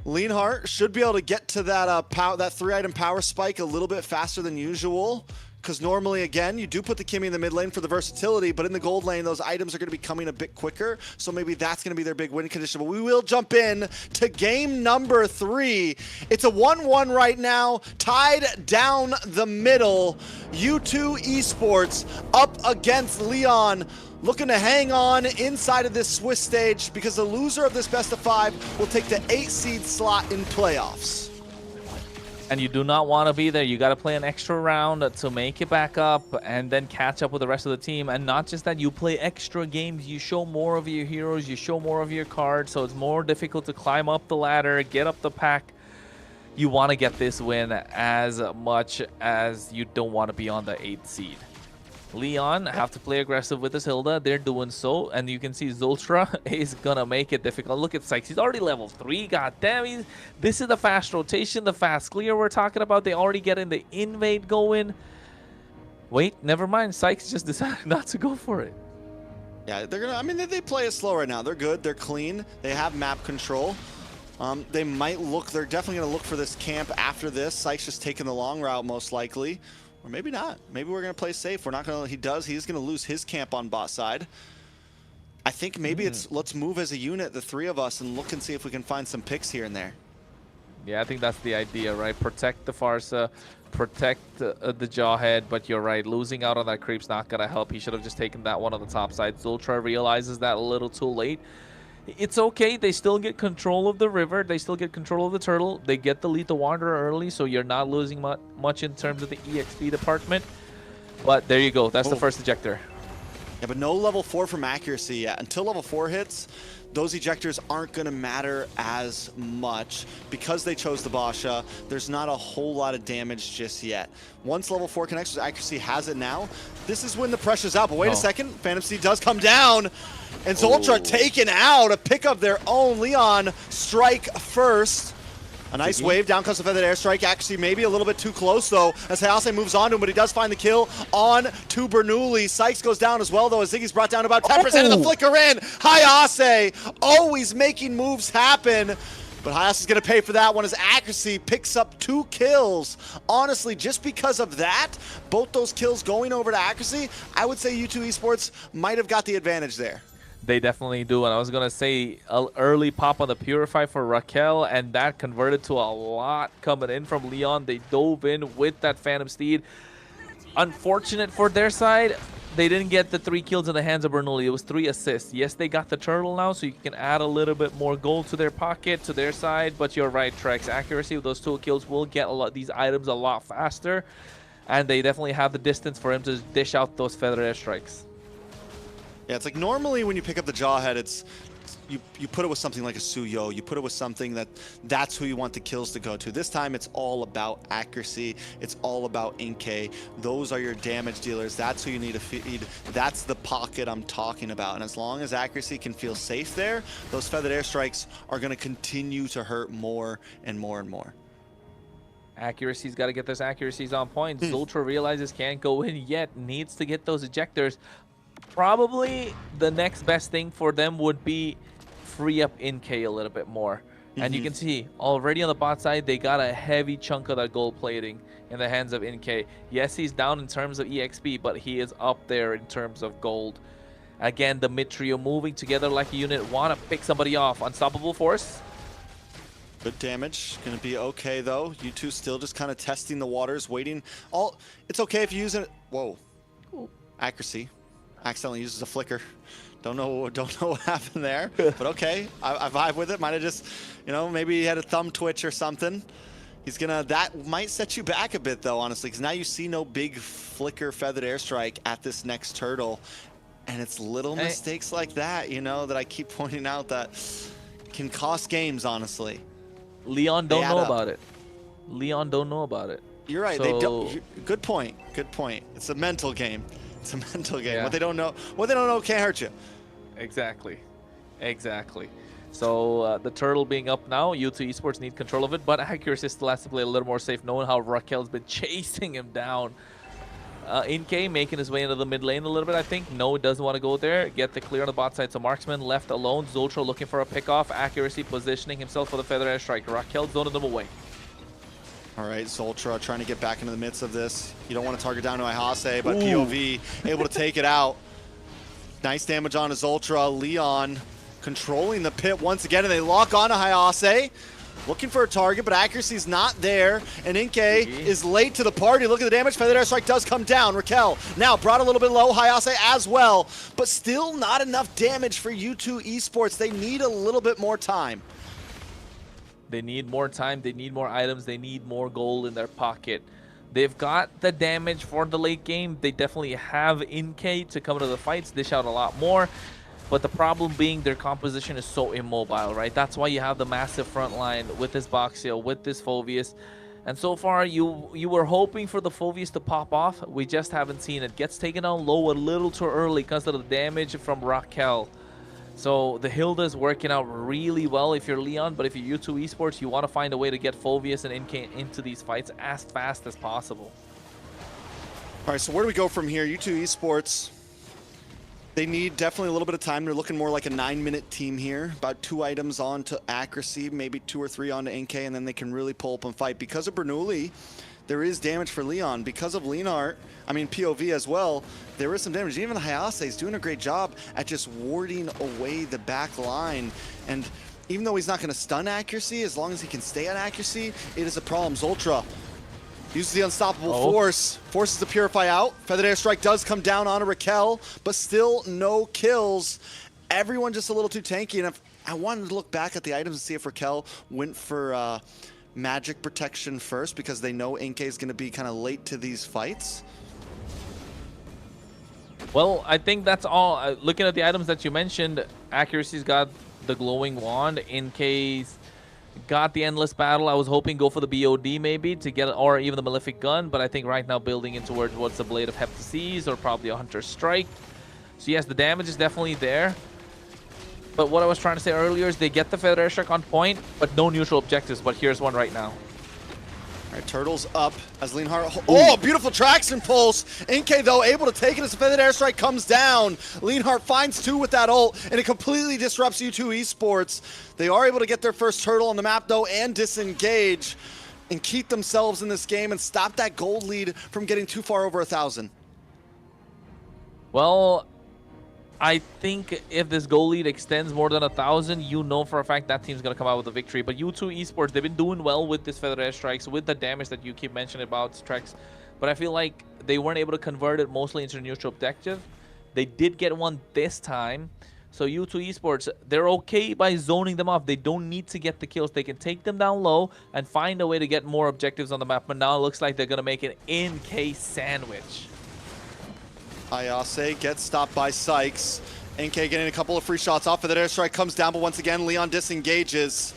Leonhardt should be able to get to that that 3-item power spike a little bit faster than usual. Because normally, again, you do put the Kimmy in the mid lane for the versatility, but in the gold lane, those items are going to be coming a bit quicker. So maybe that's going to be their big win condition. But we will jump in to game number 3. It's a 1-1 right now, tied down the middle. U2 Esports up against Leon, looking to hang on inside of this Swiss stage because the loser of this best of 5 will take the 8 seed slot in playoffs. And you do not want to be there. You got to play an extra round to make it back up and then catch up with the rest of the team. And not just that, you play extra games. You show more of your heroes. You show more of your cards. So it's more difficult to climb up the ladder, get up the pack. You want to get this win as much as you don't want to be on the 8th seed. Leon have to play aggressive with his Hilda. They're doing so, and you can see Zultra is gonna make it difficult. Look at Sykes. He's already level 3. God damn, this is the fast rotation, the fast clear we're talking about. They already getting the invade going. Wait, never mind. Sykes just decided not to go for it. Yeah, they're gonna. I mean, they play it slow right now. They're good. They're clean. They have map control. They might look. They're definitely gonna look for this camp after this. Sykes just taking the long route most likely. Or maybe not. Maybe we're going to play safe. We're not going to, he's going to lose his camp on bot side. I think maybe it's, let's move as a unit, the 3 of us, and look and see if we can find some picks here and there. Yeah, I think that's the idea, right? Protect the Farsa, protect the Jawhead, but you're right, losing out on that creep's not going to help. He should have just taken that one on the top side. Zultra realizes that a little too late. It's okay, they still get control of the river, they still get control of the turtle, they get the Lethal Wanderer early, so you're not losing much in terms of the EXP department. But there you go, that's the first ejector. Yeah, but no level 4 from accuracy yet. Until level 4 hits, those ejectors aren't going to matter as much. Because they chose the Basha, there's not a whole lot of damage just yet. Once level 4 connects with accuracy has it now, this is when the pressure's out. But wait a second, Phantom Steed does come down, and Zultra taken out. A pick of their own. Leon strike first. A nice wave, down comes the feathered airstrike. Actually, maybe a little bit too close, though, as Hayase moves on to him, but he does find the kill on to Bernoulli. Sykes goes down as well, though, as Ziggy's brought down to about 10% of the flicker in. Hayase always making moves happen, but Hayase's going to pay for that one as accuracy picks up 2 kills. Honestly, just because of that, both those kills going over to accuracy, I would say U2 Esports might have got the advantage there. They definitely do, and I was going to say an early pop on the Purify for Raquel, and that converted to a lot coming in from Leon. They dove in with that Phantom Steed. Unfortunate for their side, they didn't get the 3 kills in the hands of Bernoulli. It was 3 assists. Yes, they got the turtle now, so you can add a little bit more gold to their pocket, to their side, but you're right, Trex. Accuracy with those 2 kills will get these items a lot faster, and they definitely have the distance for him to dish out those feather airstrikes. Yeah, it's like normally when you pick up the Jawhead, it's you put it with something like a Suyo. You put it with something that's who you want the kills to go to. This time it's all about accuracy. It's all about Inkay. Those are your damage dealers. That's who you need to feed. That's the pocket I'm talking about. And as long as accuracy can feel safe there, those feathered airstrikes are going to continue to hurt more and more and more. Accuracy's got to get those accuracies on point. Zultra realizes can't go in yet, needs to get those ejectors. Probably the next best thing for them would be free up Inkay a little bit more. And you can see already on the bot side, they got a heavy chunk of that gold plating in the hands of Inkay. Yes, he's down in terms of EXP, but he is up there in terms of gold. Again, the mid trio moving together like a unit, want to pick somebody off. Unstoppable Force. Good damage. Going to be okay, though. You two still just kind of testing the waters, waiting. It's okay if you use it. Whoa. Accuracy. Accidentally uses a flicker. Don't know what happened there, but okay. I vibe with it. Might have just, maybe he had a thumb twitch or something. That might set you back a bit, though, honestly, because now you see no big flicker feathered airstrike at this next turtle. And it's little mistakes like that, that I keep pointing out that can cost games, honestly. Leon don't know about it. Leon don't know about it. You're right. They don't. Good point. Good point. It's a mental game. It's a mental game. Yeah. What they don't know can't hurt you. Exactly. So the turtle being up now, U2 Esports need control of it, but accuracy still has to play a little more safe, knowing how Raquel's been chasing him down. Inkay making his way into the mid lane a little bit, I think. No, doesn't want to go there. Get the clear on the bot side, so Marksman left alone. Zultra looking for a pickoff. Accuracy positioning himself for the feather airstrike. Raquel zoning them away. All right, Zultra trying to get back into the midst of this. You don't want to target down to Hayase, but POV able to take it out. Nice damage on his Zultra. Leon controlling the pit once again, and they lock on to Hayase. Looking for a target, but accuracy's not there. And Inkay is late to the party. Look at the damage. Feather airstrike does come down. Raquel now brought a little bit low. Hayase as well, but still not enough damage for U2 Esports. They need a little bit more time. They need more time, they need more items, they need more gold in their pocket. They've got the damage for the late game. They definitely have Inkay to come into the fights, dish out a lot more. But the problem being their composition is so immobile, right? That's why you have the massive front line with this Boxio, with this Phoveus. And so far, you were hoping for the Phoveus to pop off. We just haven't seen it. Gets taken down low a little too early because of the damage from Raquel. So the Hilda is working out really well if you're Leon, but if you're U2 Esports, you want to find a way to get Phoveus and Inkay into these fights as fast as possible. All right, so where do we go from here? U2 Esports, they need definitely a little bit of time. They're looking more like a 9-minute team here. About 2 items on to accuracy, maybe 2 or 3 on to Inkay, and then they can really pull up and fight. Because of Bernoulli, there is damage for Leon. Because of POV as well, there is some damage. Even Hayase is doing a great job at just warding away the back line. And even though he's not going to stun accuracy, as long as he can stay on accuracy, it is a problem. Zoltra uses the unstoppable force, forces the Purify out. Feathered Airstrike does come down onto Raquel, but still no kills. Everyone just a little too tanky, and if I wanted to look back at the items and see if Raquel went for magic protection first, because they know Inkay is going to be kind of late to these fights. Well, I think that's all. Looking at the items that you mentioned, accuracy's got the glowing wand. Inkay's got the endless battle. I was hoping go for the BOD maybe to get, or even the malefic gun, but I think right now building in towards what's the blade of Heptases or probably a hunter strike. So yes, the damage is definitely there. But what I was trying to say earlier is they get the Feather Airstrike on point, but no neutral objectives. But here's one right now. All right, Turtles up as Leonhardt. Oh, beautiful traction pulse. Inkay, though, able to take it as the Feathered Airstrike comes down. Leonhardt finds 2 with that ult, and it completely disrupts U2 Esports. They are able to get their first turtle on the map, though, and disengage and keep themselves in this game and stop that gold lead from getting too far over 1,000. Well, I think if this goal lead extends more than 1,000, you know for a fact that team's going to come out with a victory. But U2 Esports, they've been doing well with this Feather Airstrikes, with the damage that you keep mentioning about Trex. But I feel like they weren't able to convert it mostly into neutral objective. They did get one this time. So U2 Esports, they're okay by zoning them off. They don't need to get the kills. They can take them down low and find a way to get more objectives on the map. But now it looks like they're going to make an in-K sandwich. Ayase gets stopped by Sykes. NK getting a couple of free shots off of that airstrike, comes down, but once again, Leon disengages.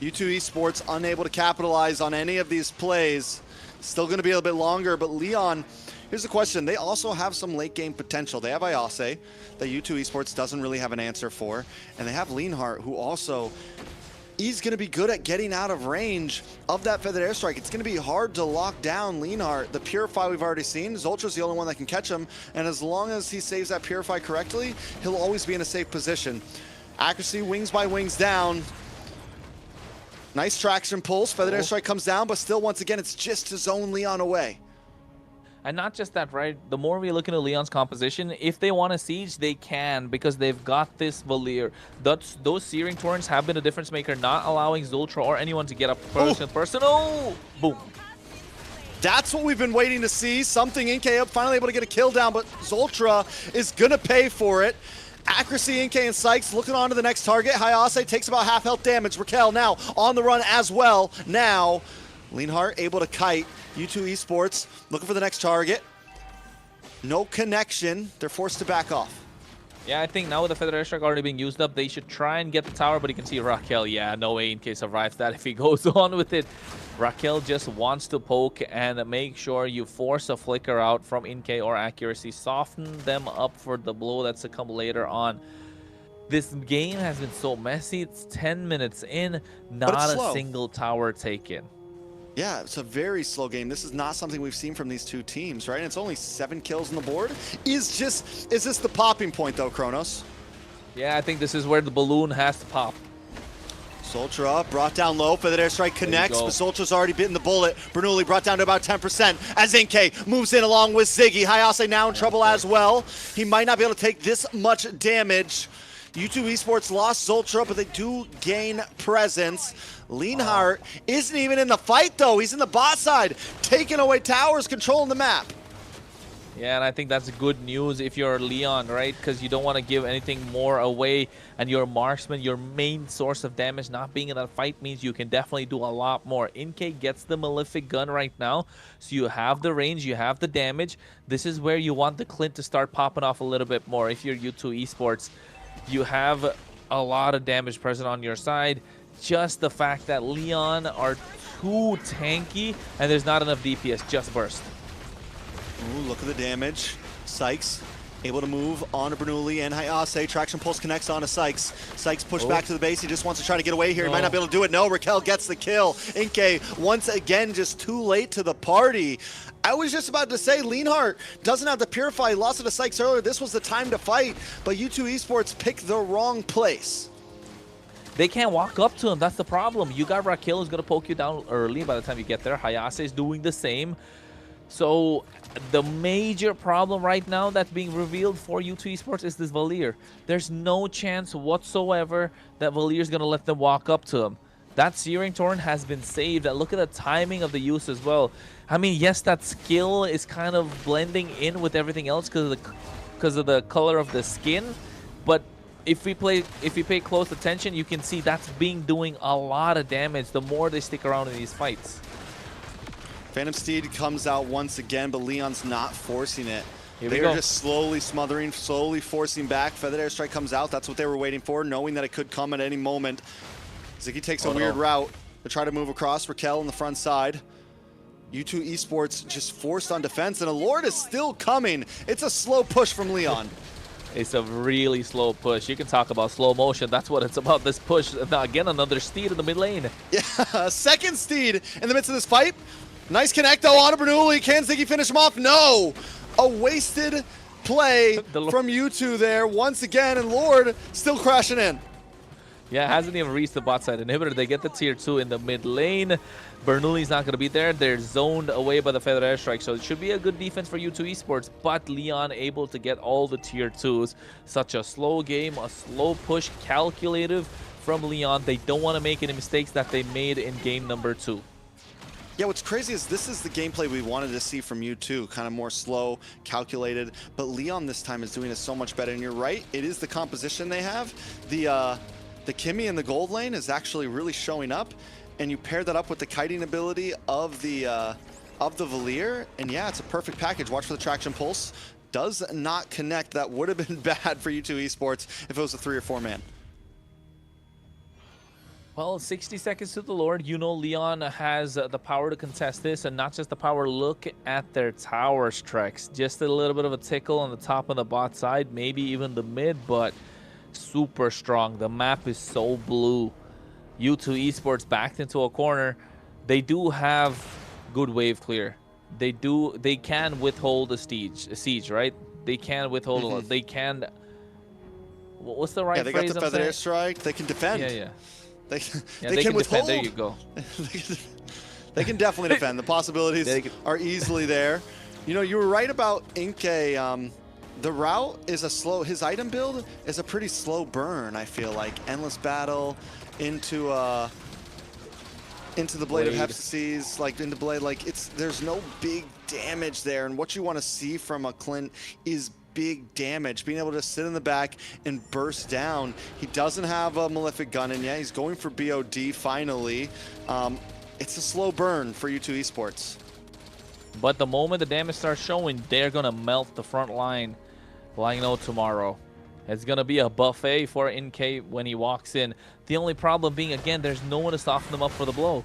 U2 Esports unable to capitalize on any of these plays. Still going to be a little bit longer, but Leon, here's the question. They also have some late game potential. They have Ayase that U2 Esports doesn't really have an answer for, and they have Leonhardt, who also, he's going to be good at getting out of range of that feathered airstrike. It's going to be hard to lock down Leonhardt. The Purify we've already seen. Zoltra's the only one that can catch him, and as long as he saves that Purify correctly, he'll always be in a safe position. Accuracy, wings by wings down. Nice traction pulse. Feathered airstrike comes down, but still, once again, it's just to zone Leon away. And not just that, right? The more we look into Leon's composition, if they want to siege, they can, because they've got this Valier. Those Searing Torrents have been a difference maker, not allowing Zoltra or anyone to get up close and personal. Boom. That's what we've been waiting to see. Something Inkay finally able to get a kill down, but Zoltra is going to pay for it. Accuracy, Inkay and Sykes looking on to the next target. Hayase takes about half health damage. Raquel now on the run as well. Now, Leonhardt able to kite. U2 Esports looking for the next target. No connection. They're forced to back off. Yeah, I think now with the Feather Airstrike already being used up, they should try and get the tower, but you can see Raquel, yeah, no way Inkay survives that if he goes on with it. Raquel just wants to poke and make sure you force a flicker out from Inkay or accuracy. Soften them up for the blow that's to come later on. This game has been so messy. It's 10 minutes in, not a single tower taken. Yeah, it's a very slow game. This is not something we've seen from these two teams, right? And it's only 7 kills on the board. Is this the popping point, though, Kronos? Yeah, I think this is where the balloon has to pop. Zoltra brought down low. Feathered Airstrike connects, but Zoltra's already bitten the bullet. Bernoulli brought down to about 10% as Inkay moves in along with Ziggy. Hayase now in trouble as well. He might not be able to take this much damage. U2 Esports lost Zoltra, but they do gain presence. Leonhardt isn't even in the fight, though. He's in the bot side, taking away towers, controlling the map. Yeah, and I think that's good news if you're Leon, right? Because you don't want to give anything more away, and your marksman, your main source of damage, not being in that fight means you can definitely do a lot more. Inkay gets the Malefic gun right now, so you have the range, you have the damage. This is where you want the Clint to start popping off a little bit more if you're U2 Esports. You have a lot of damage present on your side. Just the fact that Leon are too tanky and there's not enough DPS, just burst. Ooh, look at the damage. Sykes able to move on to Bernoulli and Hayase. Traction pulse connects onto Sykes. Sykes pushed back to the base. He just wants to try to get away here. He might not be able to do it. No, Raquel gets the kill. Inkay once again just too late to the party. I was just about to say, Leonhardt doesn't have the Purify. He lost it to Sykes earlier. This was the time to fight, but U2 Esports picked the wrong place. They can't walk up to him. That's the problem. You got Raquel who's going to poke you down early by the time you get there. Hayase is doing the same. So the major problem right now that's being revealed for U2 Esports is this Valier. There's no chance whatsoever that Valier's going to let them walk up to him. That Searing Torrent has been saved. Look at the timing of the use as well. I mean, yes, that skill is kind of blending in with everything else because of the color of the skin, but if we pay close attention, you can see that's doing a lot of damage the more they stick around in these fights. Phantom Steed comes out once again, but Leon's not forcing it. They're just slowly smothering, slowly forcing back. Feathered Airstrike comes out. That's what they were waiting for, knowing that it could come at any moment. Ziggy takes a weird route to try to move across. Raquel on the front side. U2 Esports just forced on defense, and a Lord is still coming. It's a slow push from Leon. It's a really slow push. You can talk about slow motion. That's what it's about, this push. Now, again, another Steed in the mid lane. Yeah, second Steed in the midst of this fight. Nice connect, though, on Bernoulli. Can Ziggy finish him off? No! A wasted play from U2 there once again, and Lord still crashing in. Yeah, hasn't even reached the bot side inhibitor. They get the tier 2 in the mid lane. Bernoulli's not going to be there. They're zoned away by the Feather Airstrike, so it should be a good defense for U2 Esports, but Leon able to get all the tier 2s. Such a slow game, a slow push, calculative from Leon. They don't want to make any mistakes that they made in game number 2. Yeah, what's crazy is this is the gameplay we wanted to see from U2, kind of more slow, calculated, but Leon this time is doing it so much better, and you're right, it is the composition they have. The Kimmy in the gold lane is actually really showing up, and you pair that up with the kiting ability of the Valier, and yeah, it's a perfect package. Watch for the traction pulse. Does not connect. That would have been bad for U2 Esports if it was a 3 or 4 man. Well, 60 seconds to the Lord. You know Leon has the power to contest this, and not just the power. Look at their tower strikes. Just a little bit of a tickle on the top of the bot side, maybe even the mid, but super strong. The map is so blue. U2 Esports backed into a corner. They do have good wave clear. They can withhold a siege, right? They can withhold they can. What's the right phrase? Yeah, they got the Feather Airstrike. They can defend. Yeah. They can withhold. Defend. There you go. They can definitely defend. The possibilities are easily there. You know, you were right about Inke. The route is a slow, his item build is a pretty slow burn, I feel like. Endless battle into the Blade of Hephaestus, like into Blade, like there's no big damage there, and what you want to see from a Clint is big damage, being able to sit in the back and burst down. He doesn't have a Malefic gun in yet. He's going for BOD finally. It's a slow burn for U2 Esports. But the moment the damage starts showing, they're going to melt the front line. Well, I know tomorrow. It's going to be a buffet for NK when he walks in. The only problem being, again, there's no one to soften them up for the blow.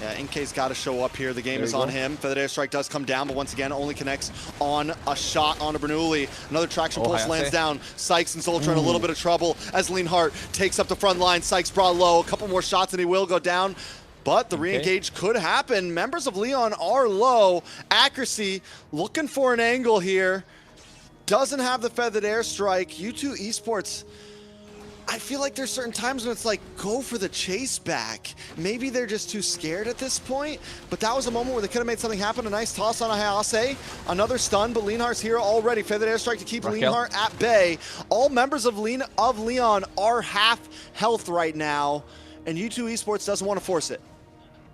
Yeah, NK's got to show up here. The game is on him. Feather Airstrike does come down, but once again, only connects on a shot onto Bernoulli. Another traction pulse lands down. Sykes and Zoltra in a little bit of trouble as Leonhardt takes up the front line. Sykes brought low. A couple more shots and he will go down. But the re-engage could happen. Members of Leon are low. Accuracy looking for an angle here. Doesn't have the Feathered Airstrike. U2 Esports, I feel like there's certain times when it's like, go for the chase back. Maybe they're just too scared at this point, but that was a moment where they could have made something happen. A nice toss on a Hayase. Another stun, but Leonhardt's here already. Feathered Airstrike to keep Leonhardt at bay. All members of Leon are half health right now, and U2 Esports doesn't want to force it.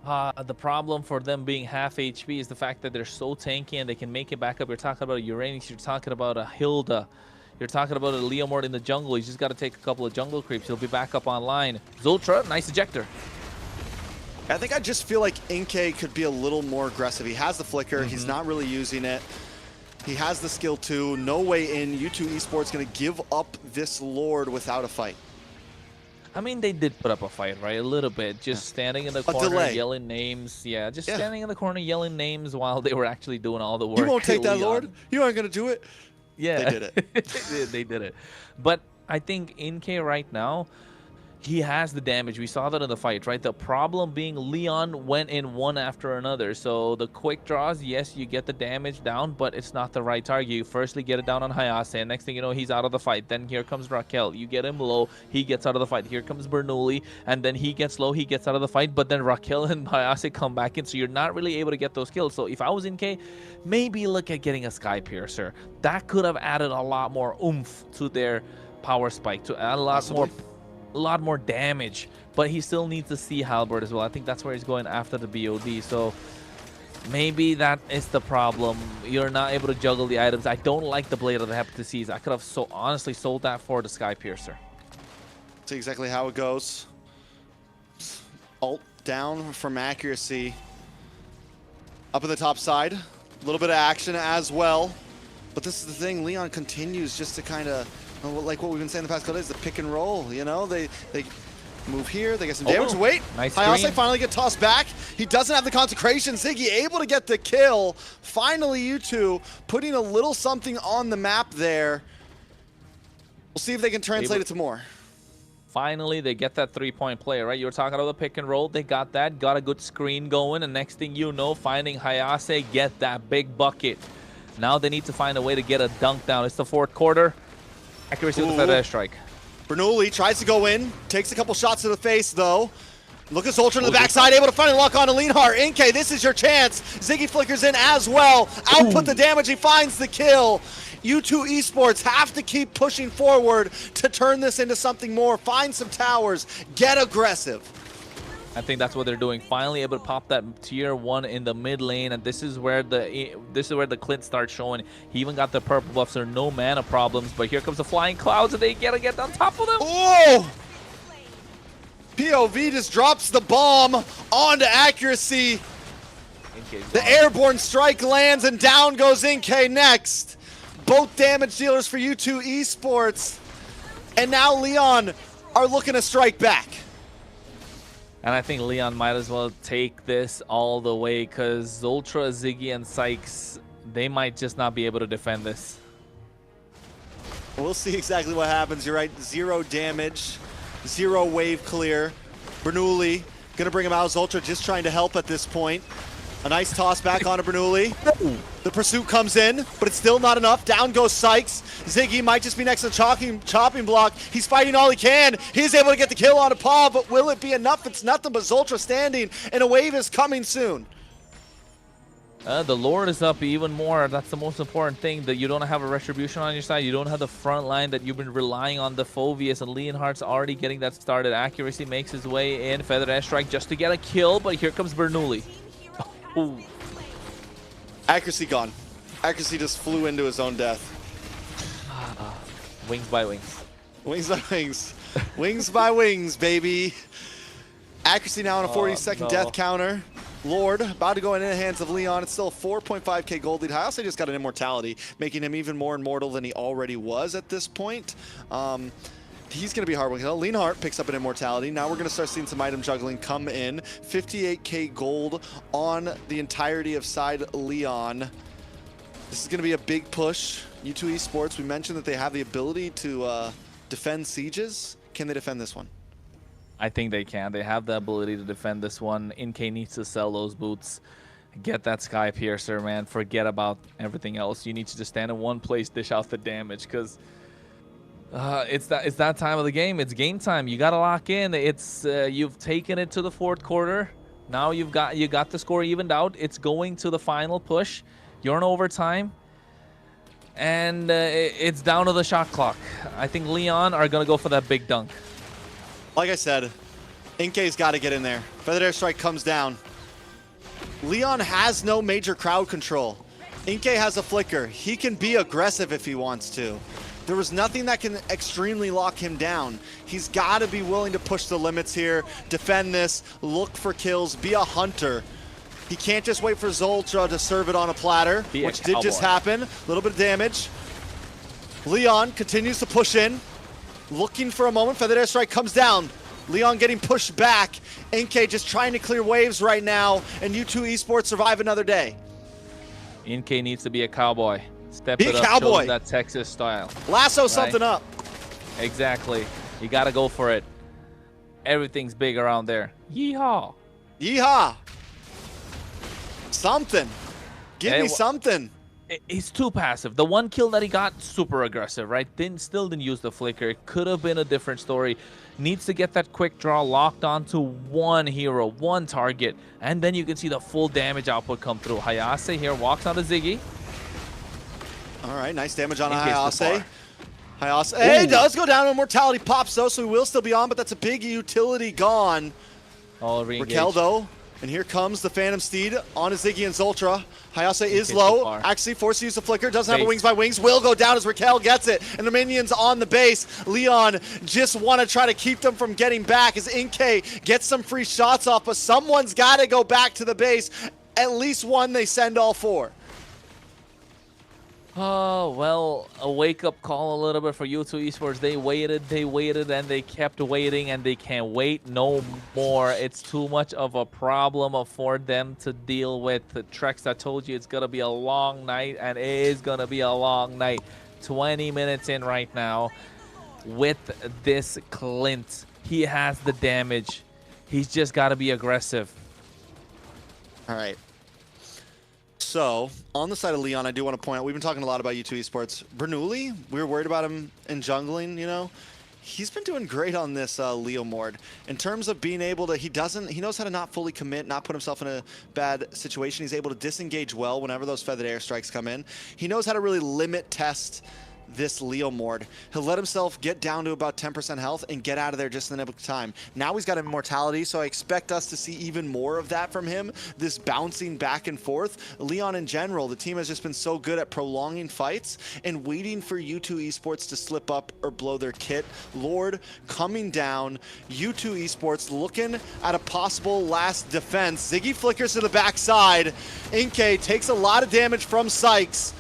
The problem for them being half HP is the fact that they're so tanky and they can make it back up. You're talking about a Uranus, you're talking about a Hilda, you're talking about a Leomord in the jungle. He's just got to take a couple of jungle creeps. He'll be back up online. Zoltra, nice ejector. I think I just feel like Inke could be a little more aggressive. He has the flicker. He's not really using it. He has the skill too. No way in. U2 Esports going to give up this Lord without a fight. I mean, they did put up a fight, right? A little bit. Just standing in the corner, yelling names. Yeah, just standing in the corner, yelling names while they were actually doing all the work. You won't take that, Lord? You aren't going to do it? Yeah. They did it. They did it. But I think NK right now, he has the damage. We saw that in the fight, right? The problem being Leon went in one after another. So the quick draws, yes, you get the damage down, but it's not the right target. You firstly get it down on Hayase, and next thing you know, he's out of the fight. Then here comes Raquel. You get him low, he gets out of the fight. Here comes Bernoulli, and then he gets low, he gets out of the fight, but then Raquel and Hayase come back in, so you're not really able to get those kills. So if I was in K, maybe look at getting a Sky Piercer. That could have added a lot more oomph to their power spike, to add a lot more damage, but he still needs to see Halberd as well. I think that's where he's going after the BOD. So maybe that is the problem. You're not able to juggle the items. I don't like the Blade of the Hepatitis. I could have honestly sold that for the Sky Piercer. See exactly how it goes. Ult down from accuracy. Up in the top side. A little bit of action as well. But this is the thing. Leon continues just to kind of, like what we've been saying the past couple days, the pick and roll, you know? They move here, they get some damage. Wait, nice Hayase finally get tossed back. He doesn't have the consecration. Ziggy able to get the kill. Finally, U2 putting a little something on the map there. We'll see if they can translate it to more. Finally, they get that 3-point play, right? You were talking about the pick and roll. They got that, got a good screen going, and next thing you know, finding Hayase, get that big bucket. Now they need to find a way to get a dunk down. It's the fourth quarter. Accuracy with the feather strike. Bernoulli tries to go in, takes a couple shots to the face though. Lucas Ultra on the backside, able to finally lock on to Leonhardt. Inke, this is your chance. Ziggy flickers in as well. Output the damage, he finds the kill. U2 Esports have to keep pushing forward to turn this into something more. Find some towers, get aggressive. I think that's what they're doing. Finally able to pop that tier 1 in the mid lane, and this is where the Clint starts showing. He even got the purple buff, so no mana problems. But here comes the flying clouds, and they gotta get on top of them. Oh! POV just drops the bomb onto accuracy. The airborne strike lands, and down goes Inke next. Both damage dealers for U2 Esports, and now Leon are looking to strike back. And I think Leon might as well take this all the way, because Ultra, Ziggy, and Sykes, they might just not be able to defend this. We'll see exactly what happens. You're right, 0 damage, 0 wave clear. Bernoulli gonna bring him out. Ultra just trying to help at this point. A nice toss back onto Bernoulli. The pursuit comes in, but it's still not enough. Down goes Sykes. Ziggy might just be next to the chopping block. He's fighting all he can. He's able to get the kill onto Paul, but will it be enough? It's nothing but Zoltra standing, and a wave is coming soon. The Lord is up even more. That's the most important thing, that you don't have a Retribution on your side. You don't have the front line that you've been relying on. The Phoveus, and Leonhardt's already getting that started. Accuracy makes his way in. Feather Airstrike just to get a kill, but here comes Bernoulli. Ooh. Accuracy gone. Accuracy just flew into his own death. Wings by wings. Wings by wings. Wings by wings, baby. Accuracy now on a 40-second death counter. Lord about to go into the hands of Leon. It's still a 4.5k gold lead. I also just got an immortality, making him even more immortal than he already was at this point. He's going to be hard one. Leonhardt picks up an immortality. Now we're going to start seeing some item juggling come in. 58k gold on the entirety of side Leon. This is going to be a big push. U2 Esports, we mentioned that they have the ability to defend sieges. Can they defend this one? I think they can. They have the ability to defend this one. Inke needs to sell those boots. Get that Sky Piercer, man. Forget about everything else. You need to just stand in one place, dish out the damage, because it's that time of the game. It's game time. You gotta lock in. It's you've taken it to the fourth quarter. Now you got the score evened out. It's going to the final push. You're in overtime, and it's down to the shot clock. I think Leon are gonna go for that big dunk. Like I said, Inke's got to get in there. Feather Airstrike comes down. Leon has no major crowd control. Inke has a flicker. He can be aggressive if he wants to. There was nothing that can extremely lock him down. He's got to be willing to push the limits here, defend this, look for kills, be a hunter. He can't just wait for Zoltra to serve it on a platter, which did just happen. A little bit of damage. Leon continues to push in. Looking for a moment. Feather Airstrike comes down. Leon getting pushed back. Inke just trying to clear waves right now, and U2 Esports survive another day. Inke needs to be a cowboy. Step be it a up, cowboy. show that Texas style. Lasso right? something up. Exactly. You got to go for it. everything's big around there. Yeehaw! Yeehaw! Something. Give me something. He's too passive. The one kill that he got, super aggressive, right? Still didn't use the flicker. It could have been a different story. Needs to get that quick draw locked onto one hero, one target, and then you can see the full damage output come through. Hayase here walks onto Ziggy. All right, nice damage on Hayase. Hayase, hey, does go down. Immortality pops though, so he will still be on, but that's a big utility gone. Oh, re-engage. Raquel though, and here comes the Phantom Steed on a Ziggy and Zultra. Hayase is low, actually forced to use the flicker, doesn't have a wings by wings, will go down as Raquel gets it, and the minions on the base. Leon just want to try to keep them from getting back as Inkay gets some free shots off, but someone's got to go back to the base. At least one, they send all four. Oh, well, a wake-up call a little bit for U2 Esports. They waited, and they kept waiting, and they can't wait no more. It's too much of a problem for them to deal with. The Trex, I told you it's going to be a long night, and it is going to be a long night. 20 minutes in right now with this Clint. He has the damage. He's just got to be aggressive. All right. So, on the side of Leon, I do want to point out, we've been talking a lot about U2 Esports. Bernoulli, we were worried about him in jungling, you know. He's been doing great on this Leo Mord. In terms of being able to, he knows how to not fully commit, not put himself in a bad situation. He's able to disengage well whenever those feathered airstrikes come in. He knows how to really limit test this Leo Mord. He'll let himself get down to about 10% health and get out of there just in the nick of time. Now he's got immortality, so I expect us to see even more of that from him, this bouncing back and forth. Leon in general, the team has just been so good at prolonging fights and waiting for U2 Esports to slip up or blow their kit. Lord coming down, U2 Esports looking at a possible last defense. Ziggy flickers to the backside. Inkay takes a lot of damage from Sykes.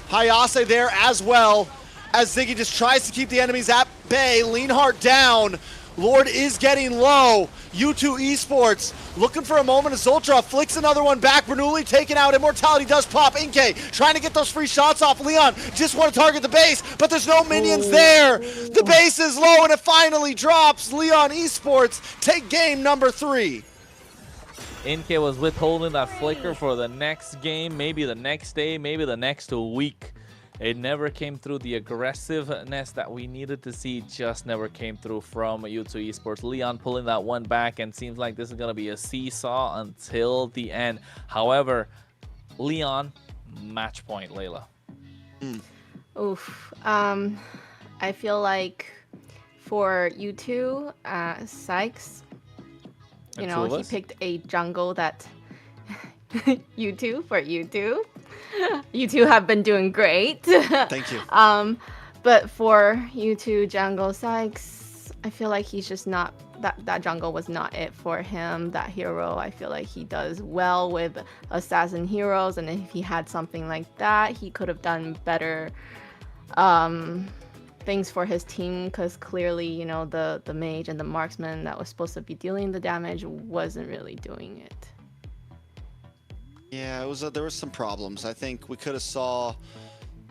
Hayase there as well, as Ziggy just tries to keep the enemies at bay. Leanhart down. Lord is getting low. U2 Esports looking for a moment as Zultra flicks another one back. Bernoulli taken out. Immortality does pop. Inkay trying to get those free shots off. Leon just want to target the base, but there's no minions there. The base is low and it finally drops. Leon Esports take game number 3. Inkay was withholding that flicker for the next game, maybe the next day, maybe the next week. It never came through. The aggressiveness that we needed to see just never came through from U2 Esports. Leon pulling that one back, and seems like this is going to be a seesaw until the end. However, Leon, match point, Layla. Oof. I feel like for U2, Sykes, you know, he picked a jungle that U2 for U2. U2 have been doing great. Thank you. But for U2 jungle Sykes, I feel like he's just not, that jungle was not it for him. That hero, I feel like he does well with assassin heroes, and if he had something like that, he could have done better things for his team, because clearly, you know, the mage and the marksman that was supposed to be dealing the damage wasn't really doing it. Yeah, it was there was some problems. I think we could have saw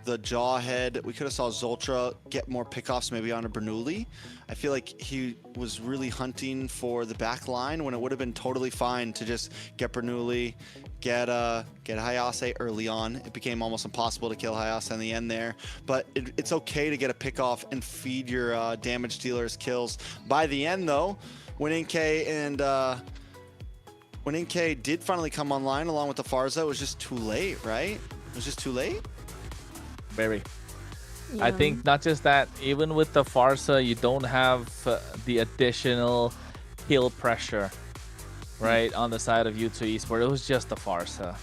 the Jawhead. We could have saw Zultra get more pickoffs maybe on a Bernoulli. I feel like he was really hunting for the back line when it would have been totally fine to just get Bernoulli, get Hayase early on. It became almost impossible to kill Hayase in the end there. But it's okay to get a pickoff and feed your damage dealers kills. By the end though, when Inkay did finally come online along with the Farza, it was just too late, right? It was just too late? Very. Yeah. I think not just that, even with the Farsa, you don't have the additional kill pressure, right, on the side of U2 Esports. It was just the Farsa.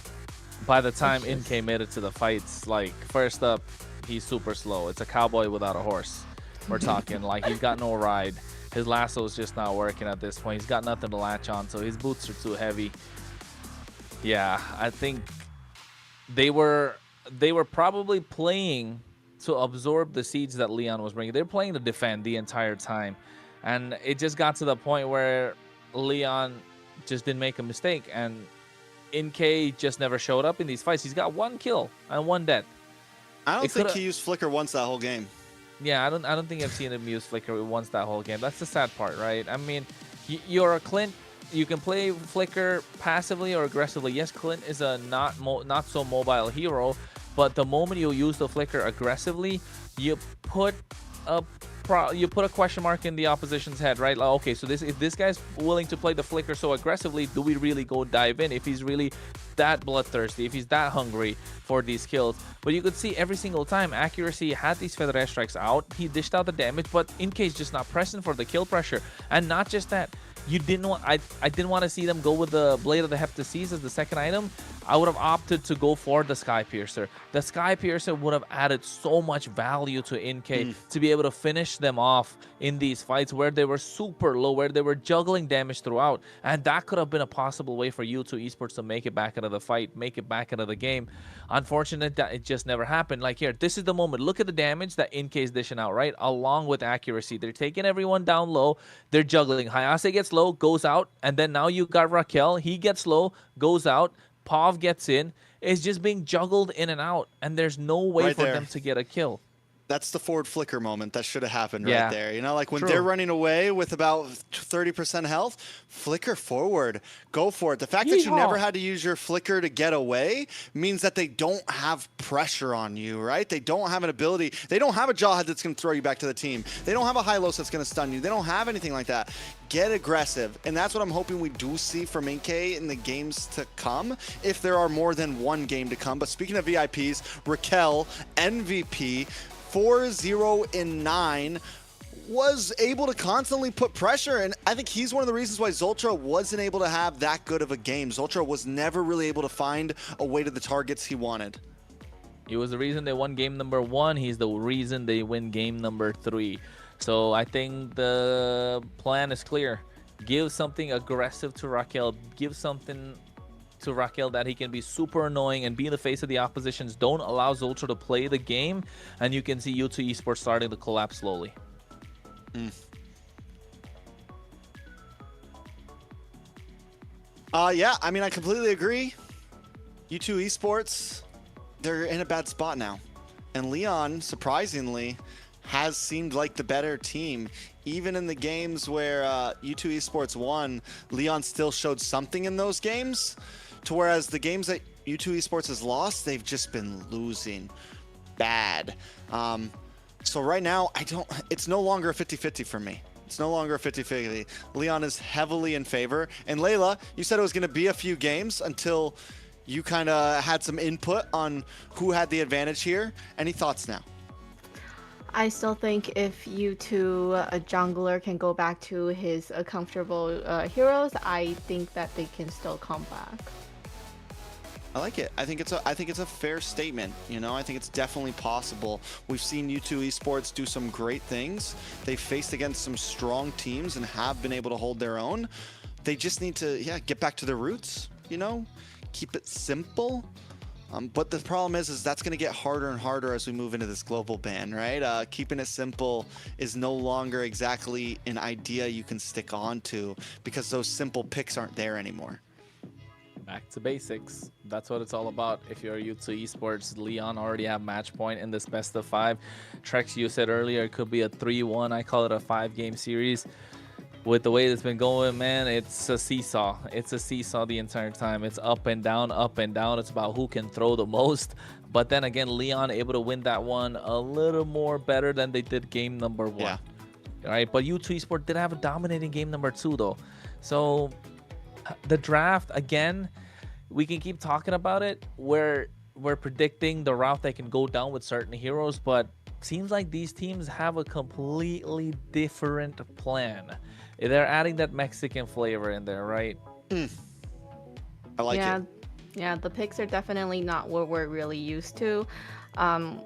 By the time Inkay made it to the fights, like, first up, he's super slow. It's a cowboy without a horse. We're talking, like, he's got no ride. His lasso is just not working at this point. He's got nothing to latch on, so his boots are too heavy. Yeah, I think they were probably playing to absorb the siege that Leon was bringing. They're playing to defend the entire time. And it just got to the point where Leon just didn't make a mistake. And Inkay just never showed up in these fights. He's got one kill and one death. I don't think he used Flicker once that whole game. Yeah, I don't think I've seen him use Flicker once that whole game. That's the sad part, right? I mean, you're a Clint. You can play Flicker passively or aggressively. Yes, Clint is a not so mobile hero, but the moment you use the Flicker aggressively, you put a question mark in the opposition's head, right? Like, okay, so if this guy's willing to play the Flicker so aggressively, do we really go dive in? If he's really that bloodthirsty, if he's that hungry for these kills. But you could see every single time Accuracy had these feather airstrikes out, he dished out the damage, but in case just not pressing for the kill pressure. And not just that, you didn't want I didn't want to see them go with the Blade of the Heptaseas as the second item. I would have opted to go for the Sky Piercer. The Sky Piercer would have added so much value to NK to be able to finish them off in these fights where they were super low, where they were juggling damage throughout. And that could have been a possible way for U2 Esports to make it back into the fight, make it back into the game. Unfortunate that it just never happened. Like here, this is the moment. Look at the damage that NK is dishing out, right? Along with Accuracy. They're taking everyone down low. They're juggling. Hayase gets low, goes out. And then now you got Raquel. He gets low, goes out. Pav gets in. It's just being juggled in and out. And there's no way for them to get a kill. That's the forward flicker moment that should have happened Yeah. right there. You know, like when True. they're running away with about 30% health, flicker forward, go for it. The fact that you never had to use your flicker to get away means that they don't have pressure on you, right? They don't have an ability. They don't have a Jawhead that's going to throw you back to the team. They don't have a Hylos that's going to stun you. They don't have anything like that. Get aggressive. And that's what I'm hoping we do see from NK in the games to come, if there are more than one game to come. But speaking of VIPs, Raquel, MVP, 4-0-9, was able to constantly put pressure, and I think he's one of the reasons why Zultra wasn't able to have that good of a game. Zultra was never really able to find a way to the targets he wanted. He was the reason they won game number 1. He's the reason they win game number 3. So I think the plan is clear. Give something aggressive to Raquel. Give something to Raquel that he can be super annoying and be in the face of the oppositions. Don't allow Zultra to play the game, and you can see U2 Esports starting to collapse slowly. Yeah, I mean, I completely agree. U2 Esports, they're in a bad spot now. And Leon, surprisingly, has seemed like the better team. Even in the games where U2 Esports won, Leon still showed something in those games. To whereas the games that U2 Esports has lost, they've just been losing bad. So right now, it's no longer a 50-50 for me. It's no longer a 50-50. Leon is heavily in favor. And Layla, you said it was going to be a few games until you kind of had some input on who had the advantage here. Any thoughts now? I still think if U2, a jungler, can go back to his comfortable heroes, I think that they can still come back. I like it. I think it's a fair statement. You know, I think it's definitely possible. We've seen U2 Esports do some great things. They've faced against some strong teams and have been able to hold their own. They just need to, get back to their roots. You know, keep it simple. But the problem is that's going to get harder and harder as we move into this global ban, right? Keeping it simple is no longer exactly an idea you can stick on to because those simple picks aren't there anymore. Back to basics. That's what it's all about. If you're U2 Esports, Leon already have match point in this best of 5. Trex, you said earlier it could be a 3-1. I call it a 5-game series. With the way it's been going, man, it's a seesaw. It's a seesaw the entire time. It's up and down, up and down. It's about who can throw the most. But then again, Leon able to win that one a little more better than they did game number 1. Yeah. All right, but U2 Esports did have a dominating game number 2, though. So the draft, again, we can keep talking about it. We're predicting the route they can go down with certain heroes, but seems like these teams have a completely different plan. They're adding that Mexican flavor in there, right? I like it. Yeah, the picks are definitely not what we're really used to. And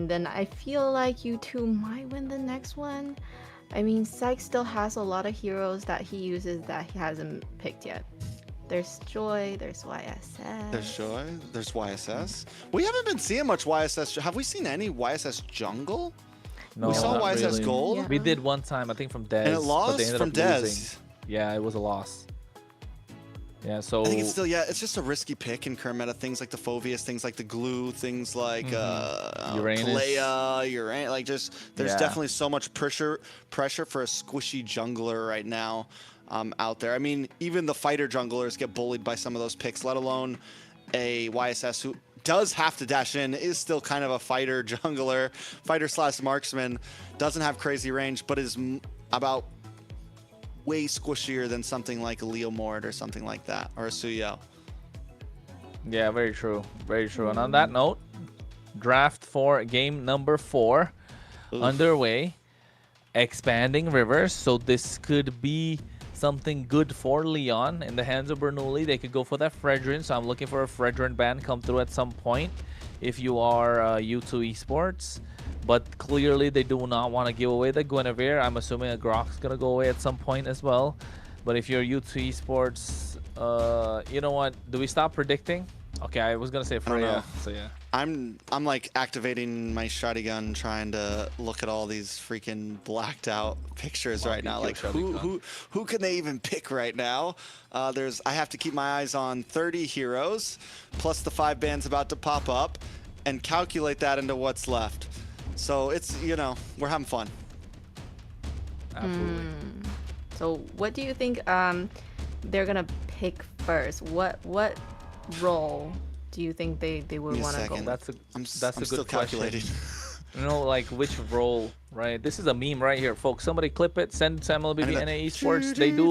then I feel like U2 might win the next one. I mean, Syke still has a lot of heroes that he uses that he hasn't picked yet. There's Joy, there's YSS. There's Joy, there's YSS. We haven't been seeing much YSS. Have we seen any YSS jungle? No, we saw not YSS really. Gold. Yeah. We did one time, I think, from Dez. And it lost but they ended from up Dez. losing. Yeah, it was a loss. Yeah, so I think it's still, it's just a risky pick in current meta. Things like the Phoveus, things like the Glue, things like Uranus. Kalea, Uranus. Like, there's Yeah. definitely so much pressure for a squishy jungler right now out there. I mean, even the fighter junglers get bullied by some of those picks, let alone a YSS who does have to dash in, is still kind of a fighter jungler, fighter/marksman, doesn't have crazy range, but is about way squishier than something like a Leo Mord or something like that, or a Suyo. Yeah, very true. Very true. And on that note, draft for game number 4 underway. Expanding rivers. So this could be something good for Leon in the hands of Bernoulli. They could go for that Fredrin. So I'm looking for a Fredrin ban come through at some point if you are U2 Esports. But clearly they do not want to give away the Guinevere. I'm assuming a Grok's going to go away at some point as well. But if you're U2 Esports, you know what? Do we stop predicting? Okay, I was going to say Freya. So yeah. I'm like activating my shotgun, trying to look at all these freaking blacked out pictures right now. Like who can they even pick right now? I have to keep my eyes on 30 heroes plus the 5 bans about to pop up and calculate that into what's left. So it's, we're having fun. Absolutely. So what do you think they're gonna pick first? What role do you think they would want to go? That's a good still question. Calculating. Like which role, right? This is a meme right here, folks. Somebody clip it, send it to MLBB Esports. They do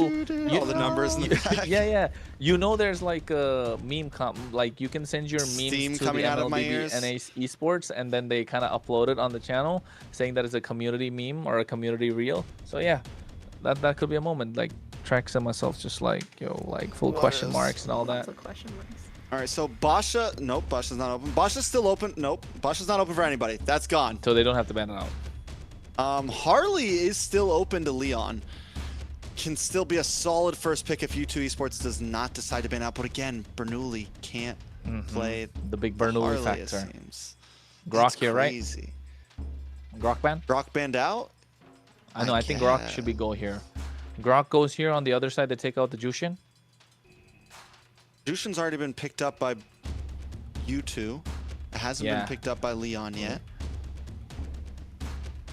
all the numbers in the back. Yeah. There's like a meme like you can send your memes Steam to the coming out of my MLBB ears. Esports, and then they kind of upload it on the channel, saying that it's a community meme or a community reel. So yeah, that could be a moment. Like Trex and myself, just like full question marks and all that. Question marks. All right, so Basha, nope, Basha's not open. Basha's still open. Nope, Basha's not open for anybody. That's gone. So they don't have to ban it out. Harley is still open to Leon. Can still be a solid first pick if U2 Esports does not decide to ban out. But again, Bernoulli can't play the big Bernoulli Harley, it factor. seems. Grok here, right? Crazy. Grok ban? Grok banned out? I know. I think Grok should be go here. Grok goes here on the other side to take out the Jushin. Jushin's already been picked up by U2. It hasn't been picked up by Leon yet.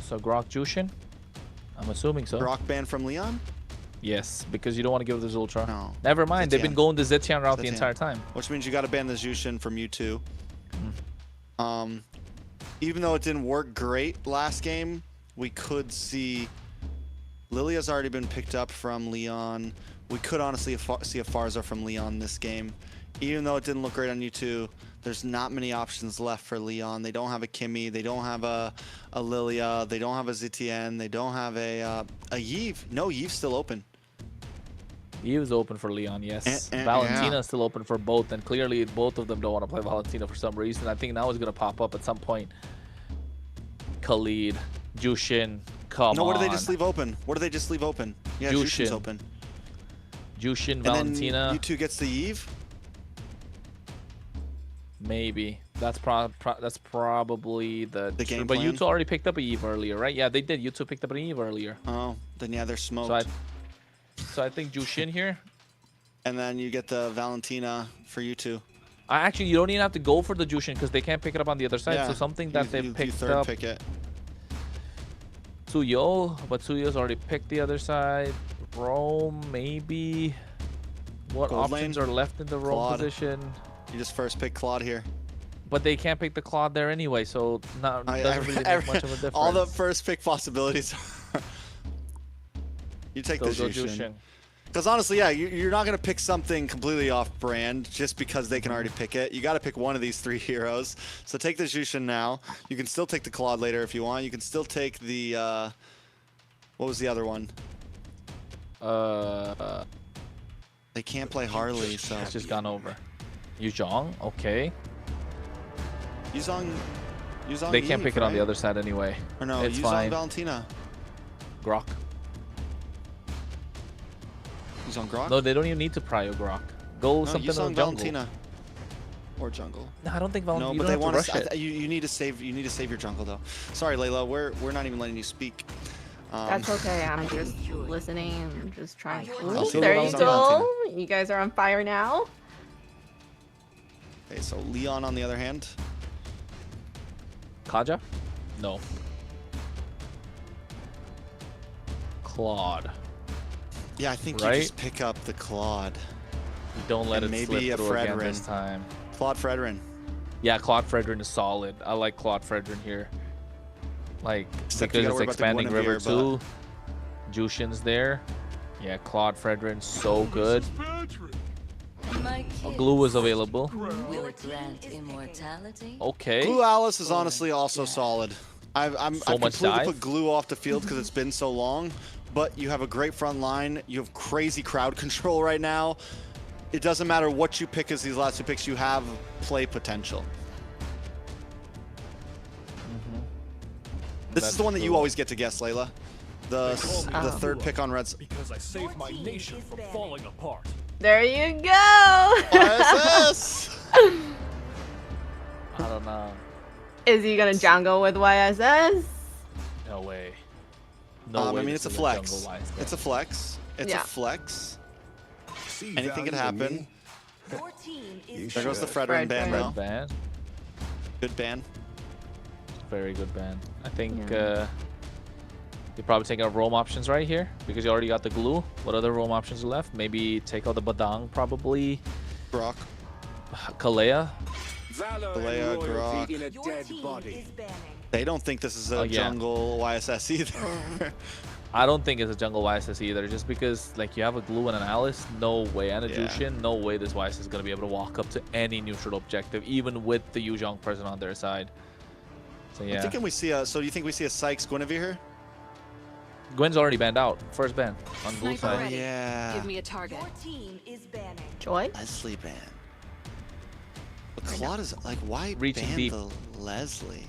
So Grok Jushin? I'm assuming so. Grok ban from Leon? Yes, because you don't want to give this Ultra. No. Never mind. They've been Zetian. going the Zetian route the Zetian. entire time. Which means you got to ban the Jushin from U2. Even though it didn't work great last game, we could see Lilia's already been picked up from Leon. We could honestly see a Farza from Leon this game. Even though it didn't look great on U2, there's not many options left for Leon. They don't have a Kimmy. They don't have a Lilia. They don't have a ZTN. They don't have a Yves. No, Yves still open. Yves open for Leon, yes. Valentina's still open for both, and clearly both of them don't want to play Valentina for some reason. I think now it's going to pop up at some point. Khalid, Jushin, come on. No, what do they just leave open? What do they just leave open? Yeah, Jushin's open. Jushin, and Valentina. Then U2 gets the Yves? Maybe. That's probably the game But plan? U2 already picked up a Eve earlier, right? Yeah, they did. U2 picked up an Eve earlier. Oh, then yeah, they're smoked. So I think Jushin here. And then you get the Valentina for U2. Actually, you don't even have to go for the Jushin because they can't pick it up on the other side. Yeah, So something that they you picked third up. pick it. Suyo, but Suyo's already picked the other side. Rome, maybe. What Gold options lane? are left in the Rome Claude. position? You just first pick Claude here. But they can't pick the Claude there anyway, so doesn't really make much of a difference. All the first pick possibilities are... You take the go Jushin. Because honestly, yeah, you're not going to pick something completely off-brand just because they can already pick it. You got to pick one of these 3 heroes. So take the Jushin now. You can still take the Claude later if you want. You can still take the... what was the other one? They can't play Harley, so... It's just gone over. Yuzhong, okay. Yuzhong They can't Eve, pick it on the right? other side anyway. Or no, it's Yuzhong fine. Valentina. Grok. Yuzhong Grok? No, they don't even need to prio Grok. Go No, something in the Yuzhong jungle. Valentina. Or jungle. No, I don't think Valentina. No, but they want to. You need to save. You need to save your jungle though. Sorry, Layla. We're not even letting you speak. That's okay. I'm just listening and just trying. I'll Ooh, see there what you else I'm go. You guys are on fire now. Okay, so Leon on the other hand. Kaja? No. Claude. Yeah, I think Right? you just pick up the Claude. You don't let And it maybe slip a through again Fredrin. this time. Claude Fredrin. Yeah, Claude Fredrin is solid. I like Claude Fredrin here. Like, Except you because gotta it's worry about the expanding River Guinevere, 2. Jushin's there. Yeah, Claude Fredrin, so good. Glue is available. Will it grant immortality? Okay. Glue Alice is honestly also solid. I've So much completely dive. put Glue off the field because it's been so long, but you have a great front line. You have crazy crowd control right now. It doesn't matter what you pick as these last two picks, you have play potential. This is the one that you always get to guess, Layla. The third pick on Reds. Because I saved my nation from falling apart. There you go. YSS! I don't know. Is he gonna jungle with YSS? No way. No way. I mean, this it's a is flex. jungle wise thing. It's a flex. It's Yeah. a flex. See Anything could value in happen. me? You There goes the should. Fredrin ban Fredrin. now. Ban. Good ban. Very good ban. I think you're probably taking out roam options right here because you already got the glue. What other roam options are left? Maybe take out the Badang, probably. Grok. Kalea. Valor Kalea, and loyalty Grok. in a dead body. They don't think this is a yeah. jungle YSS either. I don't think it's a jungle YSS either, just because like you have a glue and an Alice, no way, and a Yeah. Jushin, no way this YSS is gonna be able to walk up to any neutral objective, even with the Yuzhong present on their side. So I'm yeah, thinking we see a. So do you think we see a Sykes Guinevere here? Gwen's already banned out. First ban on blue Sniper side. ready. Yeah. Give me a target. Joy? Leslie ban. But Claude is like, why Reaching ban deep. the Leslie?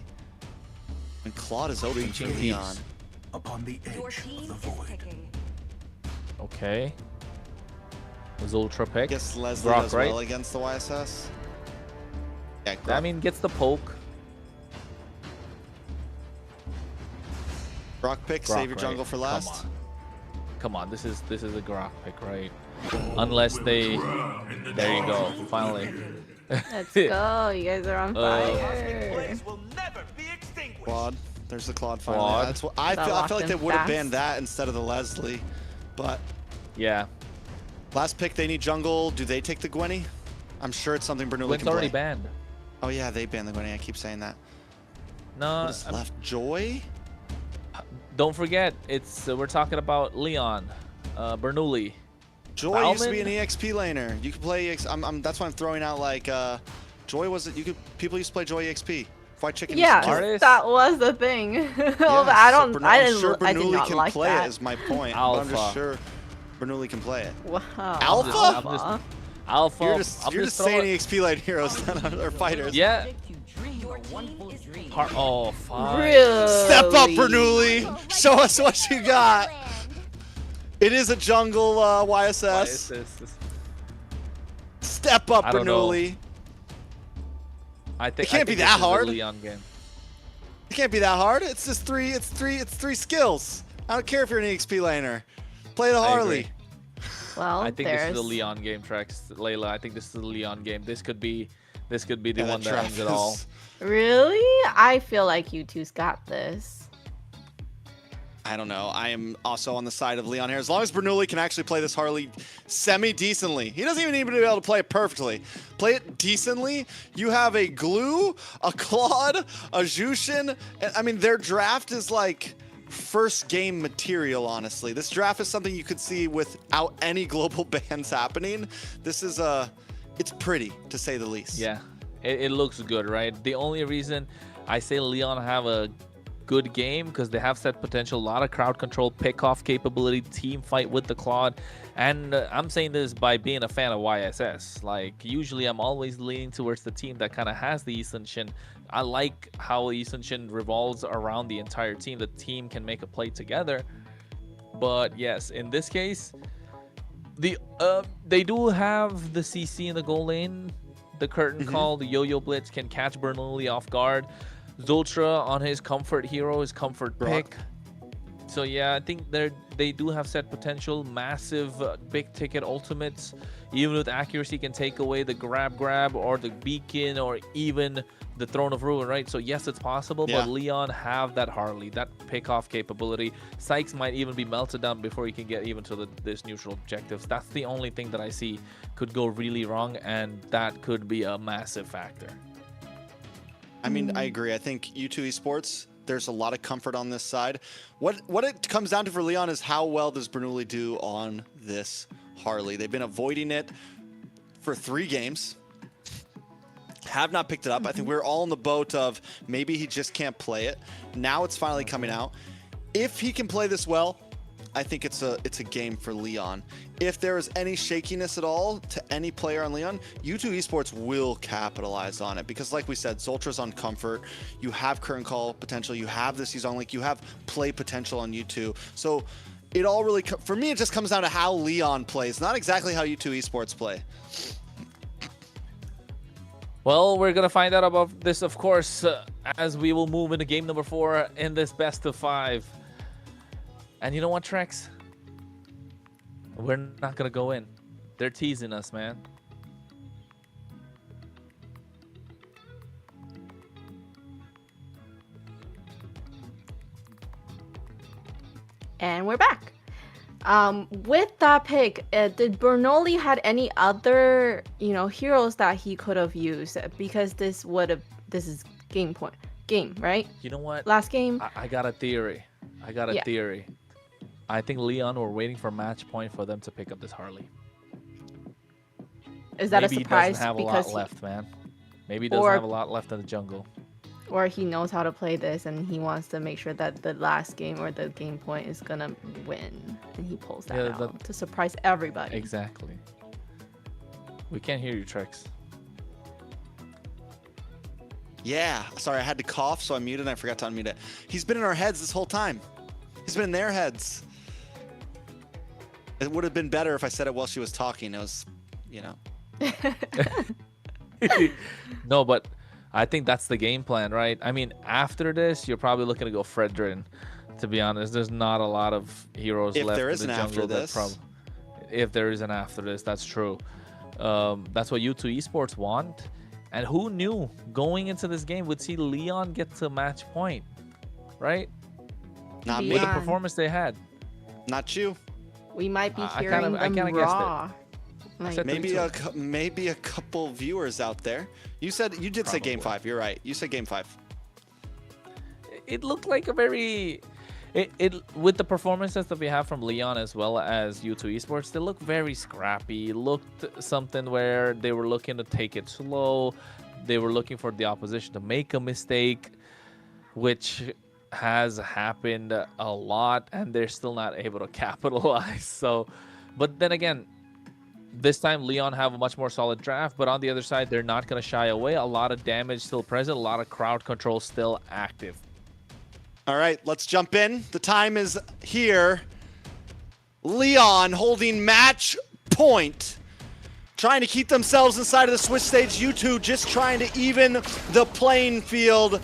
When Claude is open for Reaching deep. Leon. Upon the edge of the void. Okay. Zultra pick. Guess Leslie Grok, does right? well against the YSS. Yeah, Grok. I mean, gets the poke. Grok pick, Grok, save your right? jungle for last. Come on, this is a Grok pick, right? Unless they. There you go. Finally. Let's go. You guys are on fire. Claude. There's the Claude finally. Claude. That's what That I feel locked like they him would have fast. banned that instead of the Leslie. But Yeah. last pick, they need jungle. Do they take the Gwenny? I'm sure it's something Bernoulli Gwen's can already play. banned. Oh yeah, they banned the Gwenny. I keep saying that. No, What is left? Joy? don't forget, it's we're talking about Leon, Bernoulli. Joy used to be an Bauman? EXP laner. You could play EX. That's why I'm throwing out like Joy was it? You could people used to play Joy EXP. Fried chicken. used to Yeah, kill it. Artist? that was the thing. Well, Yeah, but I so don't. Bernoulli- I I'm didn't. sure I did Bernoulli not can like play that. it. Is my point. But I'm just Alpha. sure Bernoulli can play it. Wow. Alpha? Alpha. You're just I'm saying throwing- EXP lane heroes that are fighters. Yeah. Oh, fine. Really? Step up, Bernoulli. Show us what you got. It is a jungle Why is YSS. this? Step up, I don't know. Bernoulli. I think It can't I be think that this is a hard. Leon game. It can't be that hard. It's just three. It's three skills. I don't care if you're an EXP laner. Play the I Harley. agree. Well, I think this there's. is the Leon game, Trex. Layla, I think this is the Leon game. This could be the Yeah, one that trap ends it all. is- Really? I feel like you two's got this. I don't know. I am also on the side of Leon here. As long as Bernoulli can actually play this Harley semi-decently. He doesn't even need to be able to play it perfectly. Play it decently. You have a Glue, a Claude, a Jushin. I mean, their draft is like first game material, honestly. This draft is something you could see without any global bans happening. This is it's pretty, to say the least. Yeah, it looks good, right? The only reason I say Leon have a good game because they have set potential, a lot of crowd control, pick-off capability, team fight with the Claude. And I'm saying this by being a fan of YSS. Like, usually I'm always leaning towards the team that kind of has the Yi Sun-shin. I like how Yi Sun-shin revolves around the entire team. The team can make a play together. But yes, in this case, they do have the CC in the goal lane. The curtain call, the yo-yo blitz can catch Bernoulli off guard. Zultra on his comfort hero, his comfort pick. So yeah, I think they do have set potential, massive, big ticket ultimates. Even with accuracy, can take away the grab or the beacon or even the Throne of Ruin, right? So yes, it's possible, but Leon have that Harley, that pick-off capability. Sykes might even be melted down before he can get even to this neutral objectives. That's the only thing that I see could go really wrong, and that could be a massive factor. I mean, I agree. I think U2 Esports, there's a lot of comfort on this side. What it comes down to for Leon is how well does Bernoulli do on this Harley. They've been avoiding it for 3 games. Have not picked it up. I think we're all in the boat of maybe he just can't play it. Now it's finally coming out. If he can play this well, I think it's a game for Leon. If there is any shakiness at all to any player on Leon, U2 Esports will capitalize on it because, like we said, Zoltra's on comfort. You have current call potential. You have the season link. You have play potential on U2. So it all really, for me, it just comes down to how Leon plays, not exactly how U2 Esports play. Well, we're going to find out about this, of course, as we will move into game number 4 in this best of 5. And you know what, Trex? We're not going to go in. They're teasing us, man. And we're back. With that pick, did Bernoulli had any other, heroes that he could have used? Because this is game, right? You know what? Last game. I got a theory. Theory. I think Leon were waiting for match point for them to pick up this Harley. Is that Maybe a surprise? He doesn't have because a lot left, man. Maybe he doesn't have a lot left in the jungle. Or he knows how to play this and he wants to make sure that the last game or the game point is gonna win, and he pulls that out to surprise everybody. Exactly. We can't hear you, Trex. Yeah, sorry, I had to cough, so I muted and I forgot to unmute it. He's been in our heads this whole time. He's been in their heads. It would have been better if I said it while she was talking. It was, No, but I think that's the game plan, right? I mean, after this, you're probably looking to go Fredrin. To be honest, there's not a lot of heroes left there in is the an jungle. after this. If there is an after this, that's true. That's what U2 Esports want. And who knew going into this game would see Leon get to match point, right? Not me. With the performance they had. Not you. We might be hearing them raw. Like, maybe a couple viewers out there. You did say game 5. You're right. You said game 5. It looked like a very with the performances that we have from Leon as well as U2 Esports, they look very scrappy. It looked something where they were looking to take it slow. They were looking for the opposition to make a mistake, which has happened a lot, and they're still not able to capitalize. So, but then again, this time Leon have a much more solid draft, but on the other side, they're not going to shy away. A lot of damage still present, a lot of crowd control still active. All right, let's jump in. The time is here. Leon holding match point. Trying to keep themselves inside of the Switch stage. U2 just trying to even the playing field.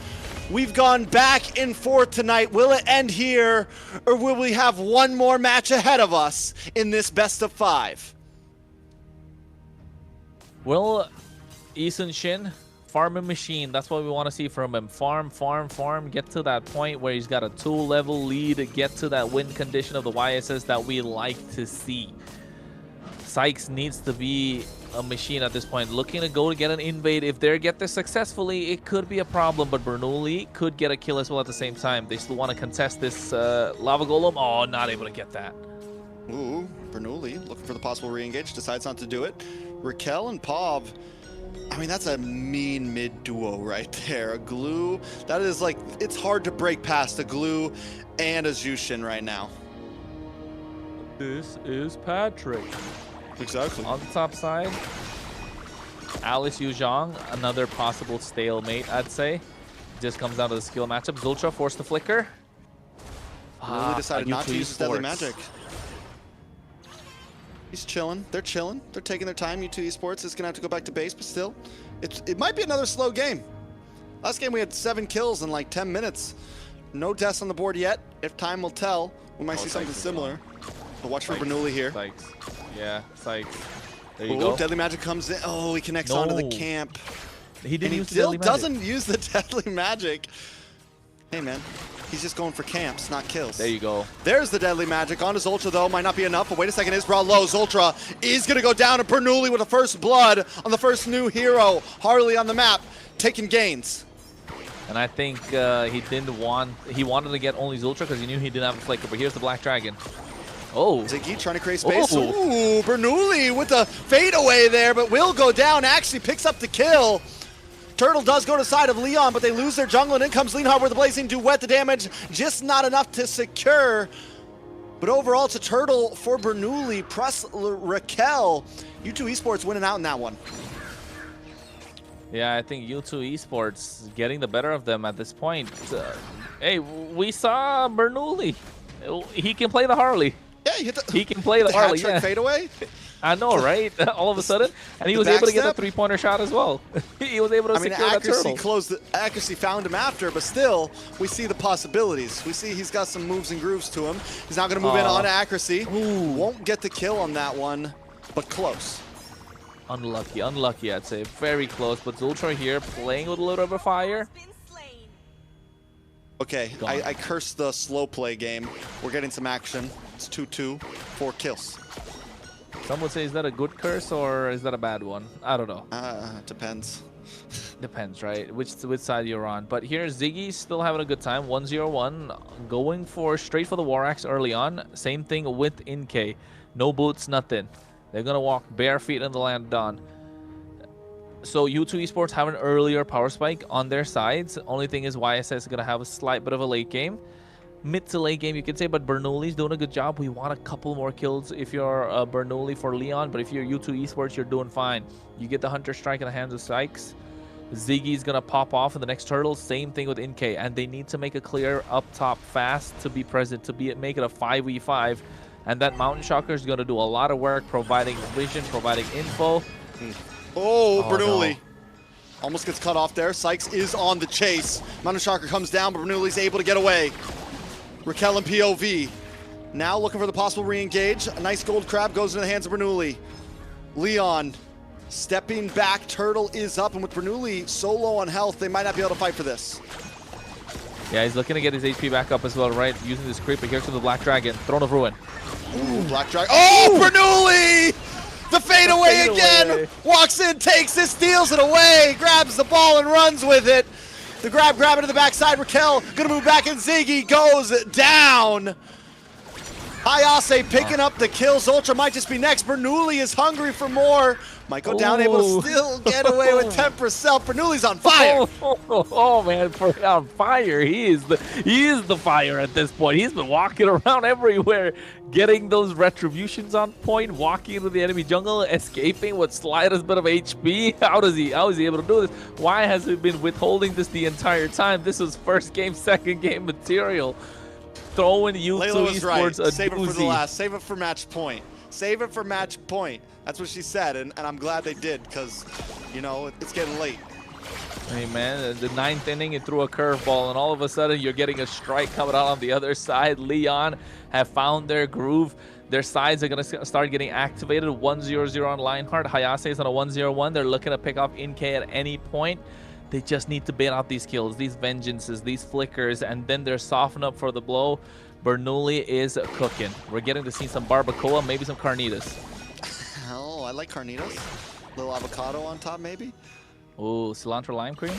We've gone back and forth tonight. Will it end here, or will we have one more match ahead of us in this best of 5? Well, Eason Shin, farming machine. That's what we want to see from him. Farm, get to that point where he's got a 2-level lead, get to that win condition of the YSS that we like to see. Sykes needs to be a machine at this point, looking to go to get an invade. If they get this successfully, it could be a problem, but Bernoulli could get a kill as well at the same time. They still want to contest this lava golem. Oh, not able to get that. Ooh, Bernoulli looking for the possible re-engage, decides not to do it. Raquel and Pav, I mean, that's a mean mid duo right there. A Glue, that is like, it's hard to break past a Glue and a Jushin right now. This is Patrick. Exactly. On the top side, Alice Yuzhong, another possible stalemate, I'd say. Just comes down to the skill matchup. Zultra forced to flicker. Bernoulli decided not to use his deadly magic. He's chilling. They're chilling. They're taking their time. U2 Esports is going to have to go back to base, but still, it might be another slow game. Last game we had 7 kills in like 10 minutes. No deaths on the board yet. If time will tell, we might see something similar. But watch for Bernoulli here. Sykes. Yeah, Sykes. There you Ooh, go. Deadly Magic comes in. Oh, he connects onto the camp. He didn't use he still Deadly Magic. doesn't use the Deadly Magic. Hey, man. He's just going for camps, not kills. There you go. There's the Deadly Magic. On his Ultra, though. Might not be enough. But wait a second. Isbra lows. Ultra is going to go down. And Bernoulli with the first blood on the first new hero. Harley on the map, taking gains. And I think he wanted to get only Zultra because he knew he didn't have a flicker. But here's the Black Dragon. Oh. Ziggy trying to create space. Oh. Ooh, Bernoulli with the fadeaway there, but will go down. Actually picks up the kill. Turtle does go to the side of Leon, but they lose their jungle, and in comes Leonhard with the Blazing Duet. The damage just not enough to secure. But overall, it's a Turtle for Bernoulli, plus Raquel. U2 Esports winning out in that one. Yeah, I think U2 Esports getting the better of them at this point. Hey, we saw Bernoulli. He can play the Harley. Yeah, he can play the Harley. Hat-trick fadeaway. I know, right? All of a sudden, and he was able to get a three-pointer shot as well. He was able to secure that turtle. Accuracy found him after, but still, we see the possibilities. We see he's got some moves and grooves to him. He's now going to move in on accuracy. Ooh. Won't get the kill on that one, but close. Unlucky, I'd say. Very close, but Zultra here playing with a little bit of fire. Okay, I cursed the slow play game. We're getting some action. It's 2-2, 4 kills. Some would say, is that a good curse or is that a bad one? I don't know. Depends. Depends, right? Which side you're on. But here, Ziggy still having a good time. 1-0-1, going straight for the War Axe early on. Same thing with Inkay. No boots, nothing. They're going to walk bare feet in the land of dawn. So U2 Esports have an earlier power spike on their sides. Only thing is YSS is going to have a slight bit of a late game. Mid to late game, you could say, but Bernoulli's doing a good job. We want a couple more kills if you're Bernoulli for Leon, but if you're U2 Esports, you're doing fine. You get the Hunter Strike in the hands of Sykes. Ziggy's going to pop off in the next turtle. Same thing with Inkay, and they need to make a clear up top fast to be present, to make it a 5v5. And that Mountain Shocker is going to do a lot of work, providing vision, providing info. Oh, Bernoulli. No. Almost gets cut off there. Sykes is on the chase. Mountain Shocker comes down, but Bernoulli's able to get away. Raquel and POV. Now looking for the possible re-engage. A nice gold crab goes into the hands of Bernoulli. Leon stepping back. Turtle is up, and with Bernoulli so low on health, they might not be able to fight for this. Yeah, he's looking to get his HP back up as well, right? Using this creep, but here comes the Black Dragon. Throne of Ruin. Ooh, Black Dragon. Oh, Bernoulli! The fadeaway again! Walks in, takes it, steals it away, grabs the ball and runs with it. The grab it to the backside. Raquel gonna move back, and Ziggy goes down. Hayase picking up the kills. Ultra might just be next. Bernoulli is hungry for more. Might go down, able to still get away with 10%. Bernoulli's on fire. Oh man, on fire. He is the fire at this point. He's been walking around everywhere, getting those retributions on point, walking into the enemy jungle, escaping with slightest bit of HP. How is he able to do this? Why has he been withholding this the entire time? This was first game, second game material. Throwing U2 Esports right. a Save doozy. it for the last. Save it for match point. Save it for match point. That's what she said, and I'm glad they did, because, you know, it's getting late. Hey, man, the 9th inning, it threw a curveball, and all of a sudden, you're getting a strike coming out on the other side. Leon have found their groove. Their sides are going to start getting activated. 1-0-0 on Lionheart. Hayase is on a 1-0-1. They're looking to pick off Inkay at any point. They just need to bait out these kills, these vengeances, these flickers, and then they're softened up for the blow. Bernoulli is cooking. We're getting to see some barbacoa, maybe some carnitas. Oh, I like carnitas. Little avocado on top, maybe. Ooh, cilantro lime cream?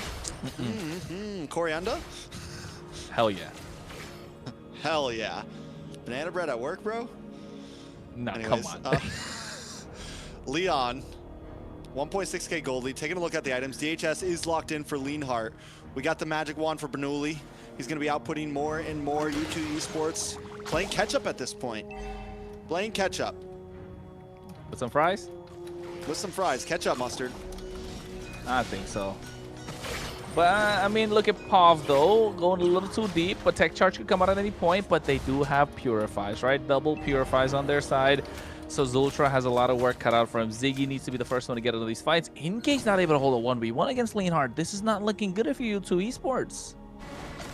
Coriander? Hell yeah. Hell yeah. Banana bread at work, bro? No, Anyways, come on. Leon, 1.6k gold lead. Taking a look at the items. DHS is locked in for Leonhart. We got the magic wand for Bernoulli. He's going to be outputting more and more. U2 Esports playing catch-up at this point. Playing catch-up. With some fries? With some fries. Ketchup mustard. I think so. But, I mean, look at Pov, though. Going a little too deep. But Tech Charge could come out at any point. But they do have Purifies, right? Double Purifies on their side. So Zultra has a lot of work cut out for him. Ziggy needs to be the first one to get into these fights. Inkay's not able to hold a 1v1 against Leonhard. This is not looking good if you U2 Esports.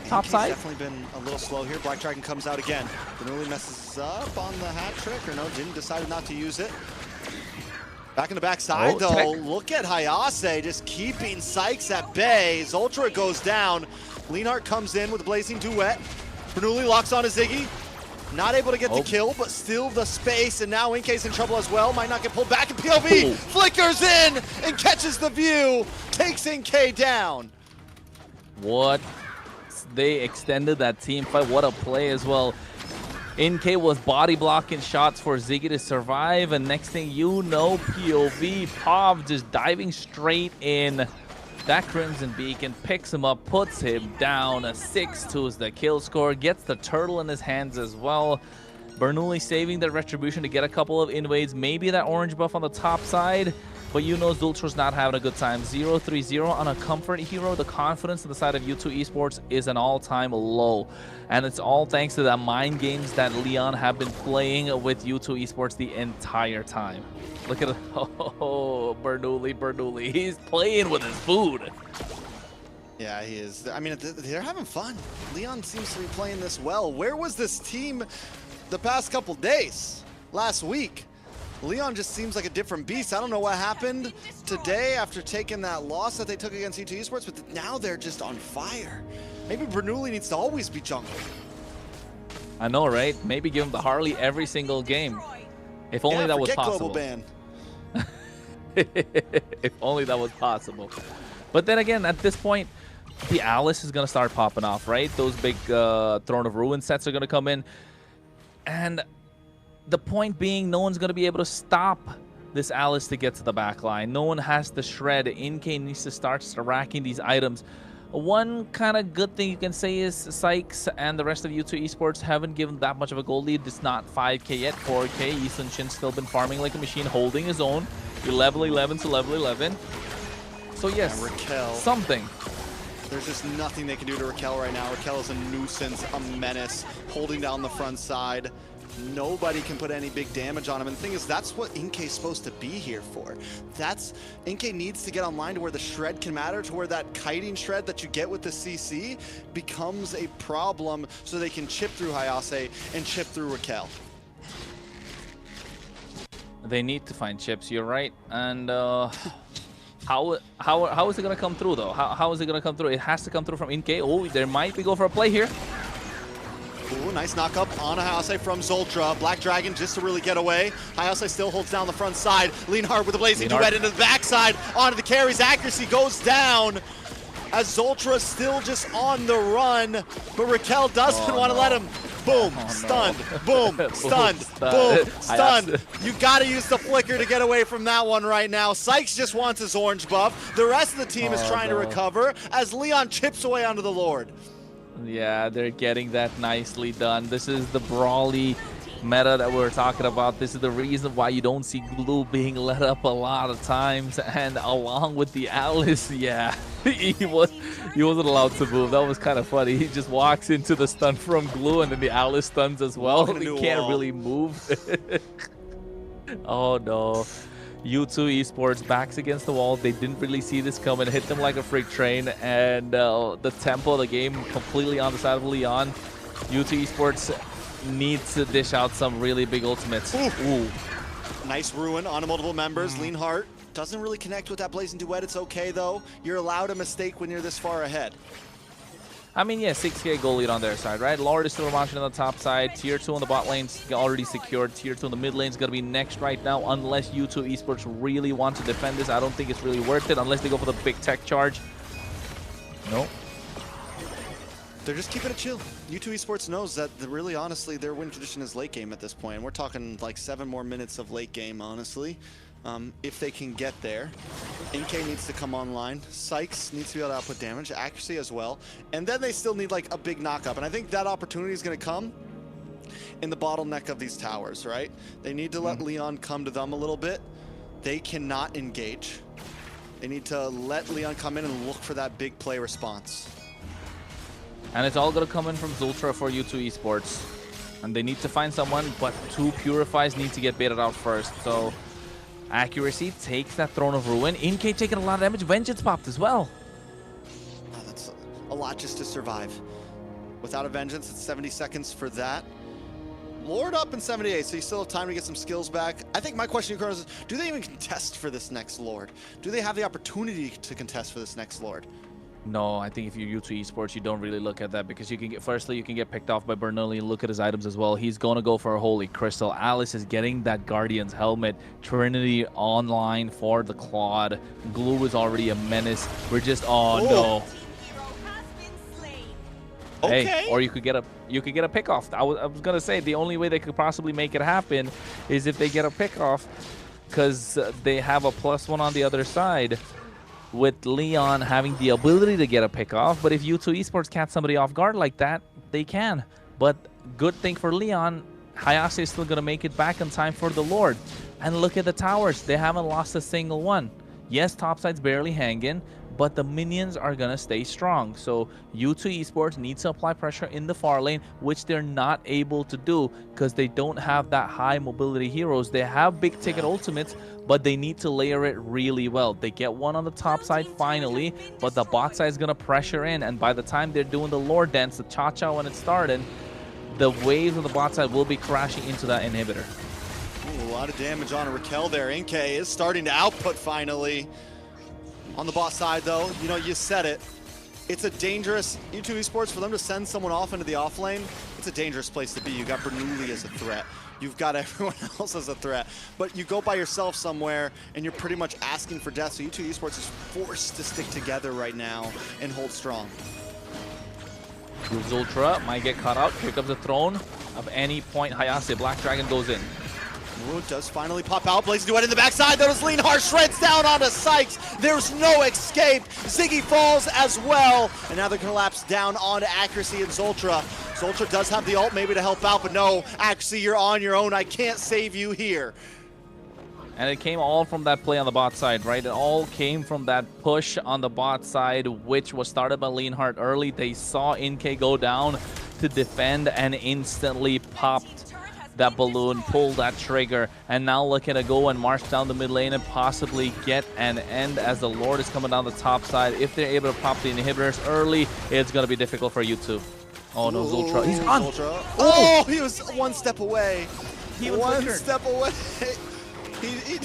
top He's side. definitely been a little slow here. Black Dragon comes out again. Bernoulli messes up on the hat trick, or no, decided not to use it. Back in the backside, though, check. look at Hayase just keeping Sykes at bay. Zoltra goes down. Leonhardt comes in with a blazing duet. Bernoulli locks on a Ziggy. Not able to get the kill, but still the space, and now Inkei's in trouble as well. Might not get pulled back, and POV flickers in and catches the view. Takes Inkei down. What? They extended that team fight. What a play as well. Inkei was body blocking shots for Ziggy to survive, and next thing you know, POV, Pav just diving straight in. That Crimson Beacon picks him up, puts him down. A 6-2 is the kill score. Gets the turtle in his hands as well. Bernoulli saving the retribution to get a couple of invades. Maybe that orange buff on the top side. But you know Zultra's not having a good time. 0-3-0 on a comfort hero. The confidence on the side of U2 Esports is an all-time low. And it's all thanks to the mind games that Leon have been playing with U2 Esports the entire time. Look at it. Oh, Bernoulli. He's playing with his food. Yeah, he is. I mean, they're having fun. Leon seems to be playing this well. Where was this team the past couple days? Last week? Leon just seems like a different beast. I don't know what happened today after taking that loss that they took against U2 Esports, but now they're just on fire. Maybe Bernoulli needs to always be jungle. I know, right? Maybe give him the Harley every single game. If only that was possible. Global ban. If only that was possible. But then again, at this point, the Alice is going to start popping off, right? Those big Throne of Ruin sets are going to come in. And the point being, no one's going to be able to stop this Alice to get to the back line. No one has the shred. Inkei needs to start racking these items. One kind of good thing you can say is Sykes and the rest of U2 Esports haven't given that much of a goal lead. It's not 5K yet, 4K. Easton Shin's still been farming like a machine, holding his own. You're level 11 to level 11. So yes, Raquel. Something. There's just nothing they can do to Raquel right now. Raquel is a nuisance, a menace, holding down the front side. Nobody can put any big damage on him. And the thing is, that's what Inkei's supposed to be here for. Inkei needs to get online to where the shred can matter, to where that kiting shred that you get with the CC becomes a problem so they can chip through Hayase and chip through Raquel. They need to find chips, you're right. And how is it going to come through, though? How is it going to come through? It has to come through from Inkei. Oh, there might be go for a play here. Ooh, nice knock up on Hayase from Zoltra. Black Dragon just to really get away. Hayase still holds down the front side. Leonhardt with a blazing duet into the backside. Onto the carries. Accuracy goes down as Zoltra still just on the run. But Raquel doesn't want to let him. Boom, stunned. Boom, stunned. Boom, stunned. You got to use the flicker to get away from that one right now. Sykes just wants his orange buff. The rest of the team is trying to recover as Leon chips away onto the Lord. Yeah, they're getting that nicely done. This is the brawly meta that we're talking about. This is the reason why you don't see Glue being let up a lot of times. And along with the Alice, yeah, he wasn't allowed to move. That was kind of funny. He just walks into the stun from Glue, and then the Alice stuns as well. He can't really move. Oh no. U2 Esports backs against the wall. They didn't really see this coming. Hit them like a freight train, and the tempo of the game completely on the side of Leon. U2 Esports needs to dish out some really big ultimates. Ooh. Nice ruin on multiple members. Leonhardt doesn't really connect with that blazing duet. It's okay though. You're allowed a mistake when you're this far ahead. I mean, yeah, 6K goal lead on their side, right? Lord is still launching on the top side. Tier 2 on the bot lane's already secured. Tier 2 on the mid lane's going to be next right now, unless U2 Esports really want to defend this. I don't think it's really worth it, unless they go for the big tech charge. No. They're just keeping it chill. U2 Esports knows that, really, honestly, their win condition is late game at this point. We're talking like 7 more minutes of late game, honestly. If they can get there. Inkei needs to come online. Sykes needs to be able to output damage, accuracy as well. And then they still need like a big knock-up. And I think that opportunity is going to come in the bottleneck of these towers, right? They need to let Leon come to them a little bit. They cannot engage. They need to let Leon come in and look for that big play response. And it's all going to come in from Zultra for U2 Esports. And they need to find someone, but 2 Purifies need to get baited out first. So accuracy takes that Throne of Ruin. Inkei taking a lot of damage. Vengeance popped as well. Oh, that's a lot just to survive. Without a Vengeance, it's 70 seconds for that. Lord up in 78, so you still have time to get some skills back. I think my question to you, is, do they even contest for this next Lord? Do they have the opportunity to contest for this next Lord? No, I think if you're U2 Esports, you don't really look at that because you can get, firstly, you can get picked off by Bernoulli. Look at his items as well. He's going to go for a Holy Crystal. Alice is getting that Guardian's helmet. Trinity online for the Claude. Glue is already a menace. We're just, oh no. Okay. Hey, or you could get a pick off. I was gonna say the only way they could possibly make it happen is if they get a pick off, because they have a +1 on the other side, with Leon having the ability to get a pick off. But if U2 Esports catch somebody off guard like that, they can. But good thing for Leon, Hayase is still gonna make it back in time for the Lord. And look at the towers; they haven't lost a single one. Yes, topside's barely hanging, but the minions are going to stay strong. So U2 Esports needs to apply pressure in the far lane, which they're not able to do because they don't have that high mobility heroes. They have big ticket ultimates, but they need to layer it really well. They get one on the top side finally, but the bot side is going to pressure in. And by the time they're doing the lore dance, the cha-cha when it started, the waves on the bot side will be crashing into that inhibitor. Ooh, a lot of damage on Raquel there. Inkay is starting to output finally. On the bot side, though, you know, you said it. It's a dangerous, U2 Esports, for them to send someone off into the off lane, it's a dangerous place to be. You've got Bernoulli as a threat. You've got everyone else as a threat. But you go by yourself somewhere, and you're pretty much asking for death. So U2 Esports is forced to stick together right now and hold strong. Zultra might get caught out. Here comes the throne. Of any point, Hayase, Black Dragon goes in. Ooh, does finally pop out. Blaze Duet in the backside. That was Lean Hard. Shreds down onto Sykes. There's no escape. Ziggy falls as well. And now they're going to collapse down onto Accuracy and Zultra. Zultra does have the ult maybe to help out, but no, Accuracy, you're on your own. I can't save you here. And it came all from that play on the bot side, right? It all came from that push on the bot side, which was started by Leanhart early. They saw Inkay go down to defend and instantly popped that balloon, pulled that trigger, and now looking to go and march down the mid lane and possibly get an end as the Lord is coming down the top side. If they're able to pop the inhibitors early, it's going to be difficult for U2. Oh no, Zultra. He's on. Oh, he was one step away. He was one triggered. step away. He,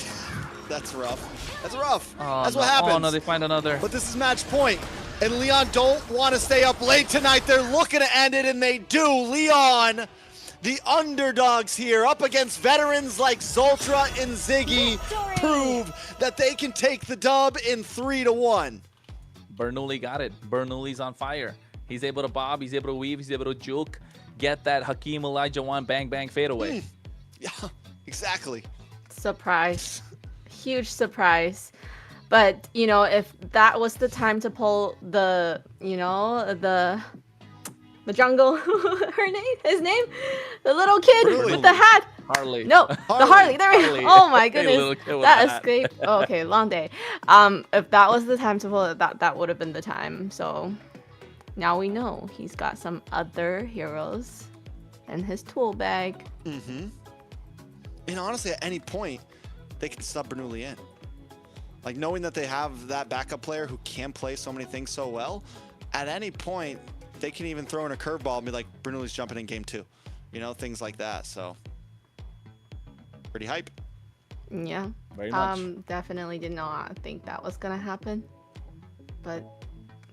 that's rough. That's rough. Oh, That's no. what happens. Oh no, they find another. But this is match point. And Leon don't want to stay up late tonight. They're looking to end it, and they do. Leon, the underdogs here, up against veterans like Zultra and Ziggy, prove that they can take the dub in 3-1. Bernoulli got it. Bernoulli's on fire. He's able to bob, he's able to weave, he's able to juke, get that Hakeem Olajuwon bang bang fade away. Yeah, exactly. Surprise. Huge surprise. But, you know, if that was the time to pull the, you know, the jungle, his name? The little kid with the hat. Harley. No, the Harley. There we go. Oh my goodness. That hat. escaped. Oh, okay, long day. If that was the time to pull it, that would have been the time. So now we know he's got some other heroes in his tool bag. Mm-hmm. And honestly, at any point, they can sub Bernoulli in. Like, knowing that they have that backup player who can play so many things so well, at any point, they can even throw in a curveball and be like, Bernoulli's jumping in game 2. You know, things like that. So, pretty hype. Yeah. Very much. Definitely did not think that was gonna happen. But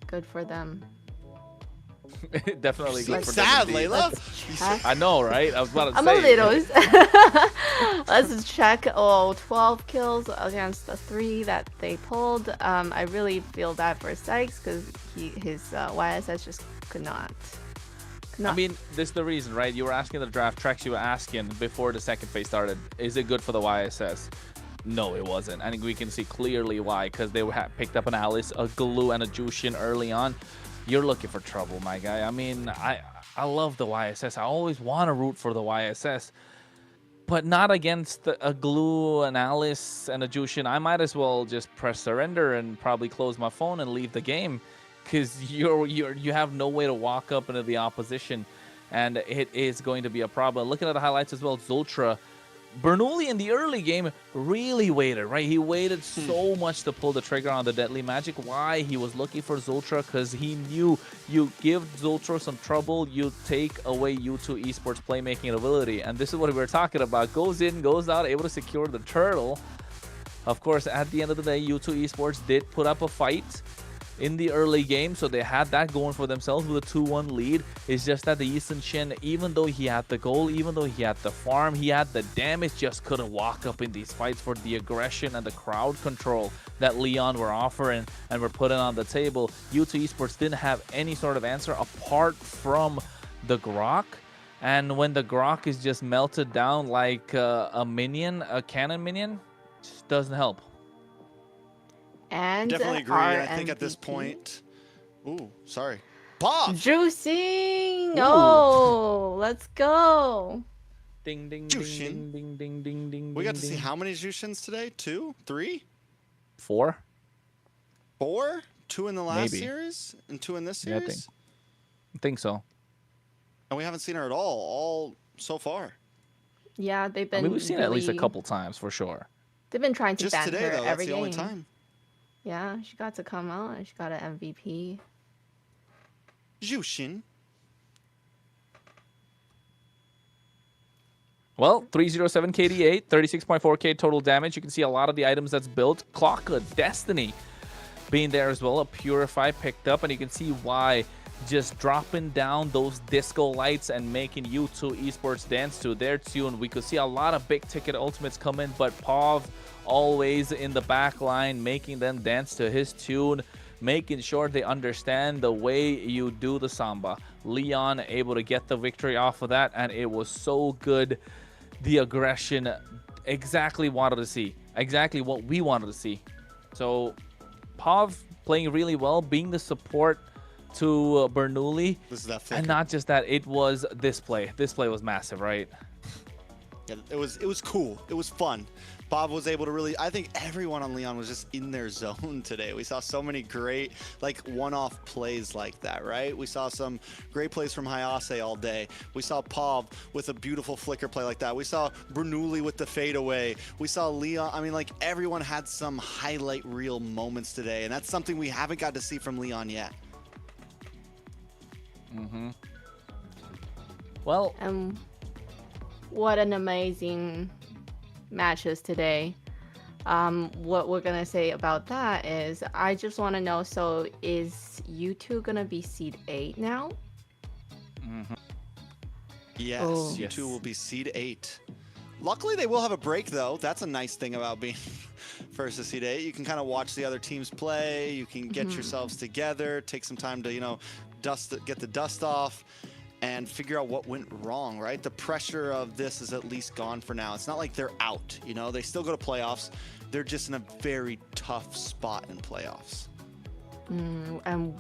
good for them. Definitely good for sad, them. Layla. I know, right? I was about to I'm say. a little. Let's just check. Oh, 12 kills against the 3 that they pulled. I really feel bad for Sykes because his YSS just could not. I mean, this is the reason, right? You were asking the draft tracks. You were asking before the second phase started, is it good for the YSS? No, it wasn't. I think we can see clearly why, because they picked up an Alice, a Glue, and a Jushin early on. You're looking for trouble, my guy. I mean, I love the YSS. I always want to root for the YSS, but not against a Glue, an Alice, and a Jushin. I might as well just press surrender and probably close my phone and leave the game, because you have no way to walk up into the opposition, and it is going to be a problem. Looking at the highlights as well, Zultra Bernoulli in the early game really waited, right? He waited so much to pull the trigger on the Deadly Magic. Why? He was looking for Zultra because he knew you give Zultra some trouble, you take away U2 Esports playmaking ability. And this is what we were talking about. Goes in, goes out, able to secure the turtle. Of course, at the end of the day, U2 Esports did put up a fight in the early game, so they had that going for themselves with a 2-1 lead. It's just that the Easton Shin, even though he had the goal, even though he had the farm, he had the damage, just couldn't walk up in these fights for the aggression and the crowd control that Leon were offering and were putting on the table. U2 Esports didn't have any sort of answer apart from the Grok. And when the Grok is just melted down like a minion, a cannon minion, just doesn't help. And definitely agree. And I think at this point, ooh, sorry, Bob juicing. Oh, let's go. Ding ding Jushin. ding ding ding ding ding. We got to see how many Jushins today? 2, 3, 4. 4? 2 in the last Maybe. series and 2 in this Yeah, series. I think so. And we haven't seen her at all so far. Yeah, they've been. I mean, we've seen it at least a really- couple times for sure. They've been trying to Just ban today, her though. That's every the game. only time. Yeah, she got to come out and she got an MVP. Jushin. Well, 307 KD8, 36.4k total damage. You can see a lot of the items that's built. Clock of Destiny being there as well. A Purify picked up, and you can see why. Just dropping down those disco lights and making U2 Esports dance to their tune. We could see a lot of big ticket ultimates come in, but Pav always in the back line, making them dance to his tune, making sure they understand the way you do the samba. Leon able to get the victory off of that, and it was so good. The aggression, exactly wanted to see, exactly what we wanted to see. So Pav playing really well, being the support to Bernoulli, and not just that, it was this play. This play was massive, right? Yeah, it was cool. It was fun. Bob was able to really, I think everyone on Leon was just in their zone today. We saw so many great, like, one-off plays like that, right? We saw some great plays from Hayase all day. We saw Pav with a beautiful flicker play like that. We saw Bernoulli with the fadeaway. We saw Leon. I mean, like, everyone had some highlight reel moments today, and that's something we haven't got to see from Leon yet. Mm-hmm. Well, what an amazing matches today. What we're gonna say about that is, I just want to know, so is U2 gonna be seed 8 now? Mm-hmm. Yes, Oh. you two will be seed 8. Luckily, they will have a break, though. That's a nice thing about being first to seed 8. You can kind of watch the other teams play. You can get yourselves together, take some time to, you know, get the dust off, and figure out what went wrong, right? The pressure of this is at least gone for now. It's not like they're out, you know? They still go to playoffs. They're just in a very tough spot in playoffs. And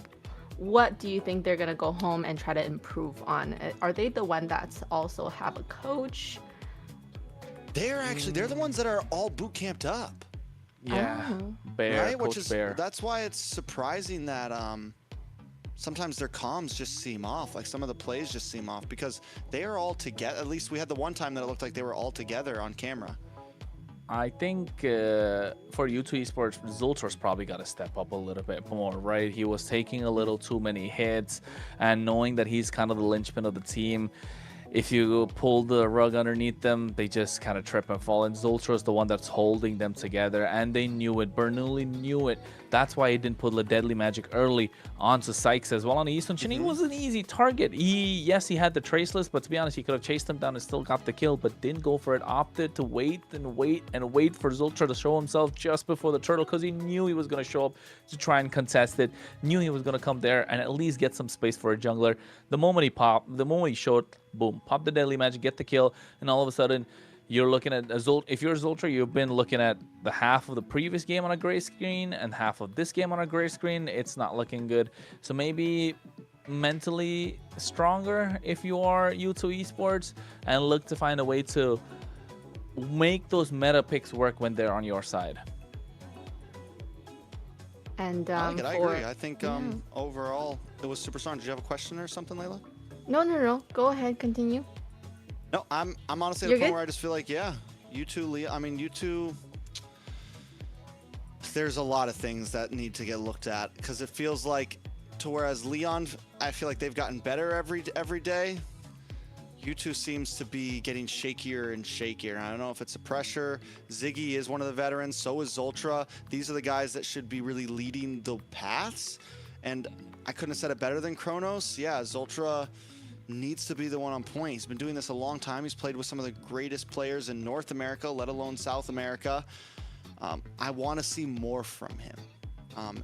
what do you think they're gonna go home and try to improve on? Are they the one that's also have a coach? They're actually, they're the ones that are all boot camped up. Yeah, Oh. Bear, right? Coach Bear. That's why it's surprising that sometimes their comms just seem off. Like, some of the plays just seem off because they are all together. At least we had the one time that it looked like they were all together on camera. I think for U2 Esports, Zultra's probably got to step up a little bit more, right? He was taking a little too many hits, and knowing that he's kind of the linchpin of the team, if you pull the rug underneath them, they just kind of trip and fall. And Zultra's the one that's holding them together, and they knew it. Bernoulli knew it. That's why he didn't put the Deadly Magic early onto Sykes as well. On the Eastern Chin, he was an easy target. Yes, he had the traceless, but to be honest, he could have chased him down and still got the kill, but didn't go for it. Opted to wait and wait and wait for Zultra to show himself just before the turtle, because he knew he was going to show up to try and contest it. Knew he was going to come there and at least get some space for a jungler. The moment he popped, the moment he showed, boom, pop the Deadly Magic, get the kill, and all of a sudden, you're looking at a Zultra. If you're a Zultra, you've been looking at the half of the previous game on a gray screen and half of this game on a gray screen. It's not looking good. So maybe mentally stronger if you are U2 Esports, and look to find a way to make those meta picks work when they're on your side. And I like it. I agree. I think overall it was super strong. Did you have a question or something, Layla? No. Go ahead, continue. No, I'm honestly at You're the point good? where I just feel like, yeah, U2, there's a lot of things that need to get looked at because it feels like, whereas Leon, I feel like they've gotten better every day. U2 seems to be getting shakier and shakier. I don't know if it's the pressure. Ziggy is one of the veterans. So is Zoltra. These are the guys that should be really leading the paths. And I couldn't have said it better than Kronos. Yeah, Zoltra needs to be the one on point. He's been doing this a long time. He's played with some of the greatest players in North America, let alone South America. I want to see more from him.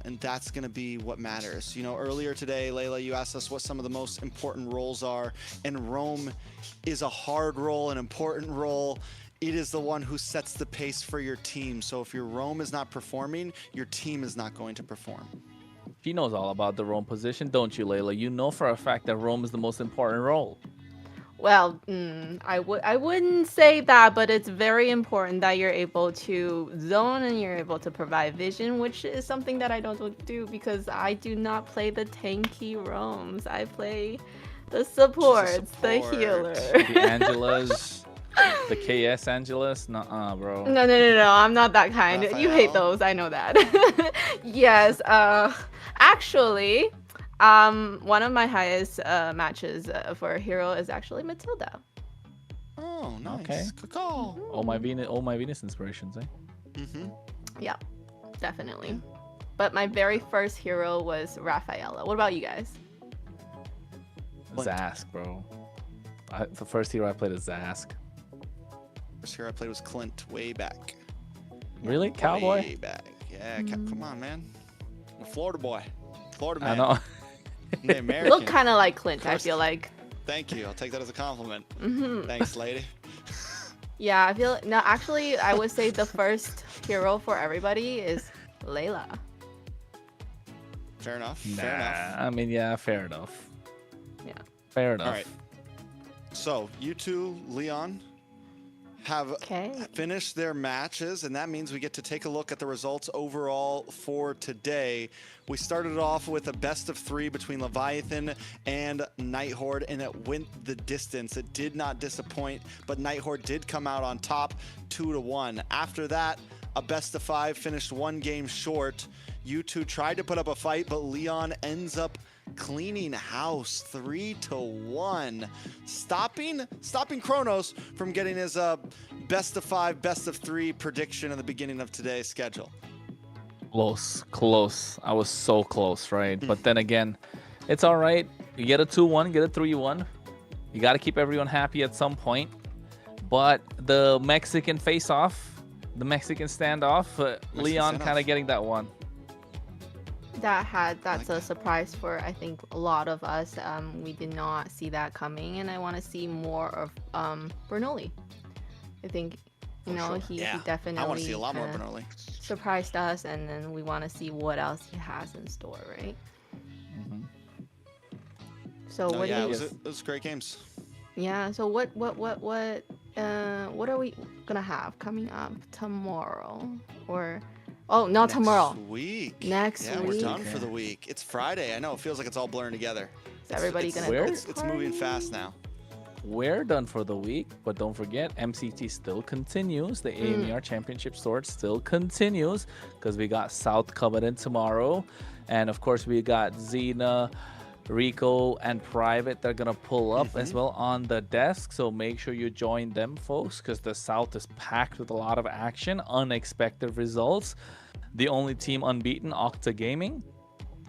And that's going to be what matters. You know, earlier today, Layla, you asked us what some of the most important roles are, and Rome is a hard role, an important role. It is the one who sets the pace for your team. So if your Rome is not performing, your team is not going to perform. She knows all about the Rome position, don't you, Layla? You know for a fact that Rome is the most important role. Well, I wouldn't say that, but it's very important that you're able to zone and you're able to provide vision, which is something that I don't do because I do not play the tanky roams. I play the supports, the healer. The Angelas, the KS Angelas? Nuh-uh, bro. No, I'm not that kind. Raphael. You hate those, I know that. Yes, actually, one of my highest matches for a hero is actually Matilda. Oh, nice. Okay. Good call. All my Venus inspirations, eh? Mm-hmm. Yeah, definitely. But my very first hero was Rafaela. What about you guys? Zask, bro. The first hero I played is Zask. First hero I played was Clint way back. Really? Cowboy? Way back. Yeah, come on, man. I'm a Florida boy. Florida man. I know. The You American. look kind of like Clint, I feel like. Thank you. I'll take that as a compliment. Mm-hmm. Thanks, lady. Yeah, I feel no. Actually, I would say the first hero for everybody is Layla. Fair enough. Nah, Fair enough. I mean, yeah, fair enough. Yeah. Fair enough. All right. So, you two, Leon, have finished their matches, and that means we get to take a look at the results overall for today. We started off with a best of 3 between Leviathan and Nighthorde, and it went the distance. It did not disappoint, but Nighthorde did come out on top 2-1. After that, a best of 5 finished 1 game short. You two tried to put up a fight, but Leon ends up cleaning house 3-1, stopping Kronos from getting his best of 5, best of 3 prediction at the beginning of today's schedule. Close. I was so close, right? But then again, it's all right. You get a 2-1, get a 3-1. You got to keep everyone happy at some point. But the Mexican face-off, the Mexican standoff, Leon kind of getting that one. That's a surprise for I think a lot of us. We did not see that coming, and I want to see more of Bernoulli. I think he definitely I want to see a lot more Bernoulli. Surprised us, and then we want to see what else he has in store, right? Mm-hmm. So it was great games. Yeah. So what are we gonna have coming up tomorrow or? Oh, not tomorrow. Next week. We're done for the week. It's Friday. I know. It feels like it's all blurring together. Is everybody gonna? It's moving fast now. We're done for the week, but don't forget, MCT still continues. The AMER Championship Sword still continues because we got South coming in tomorrow, and of course we got Xena, Rico, and Private. They're gonna pull up as well on the desk, so make sure you join them, folks, because the South is packed with a lot of action, unexpected results. The only team unbeaten, Octa Gaming.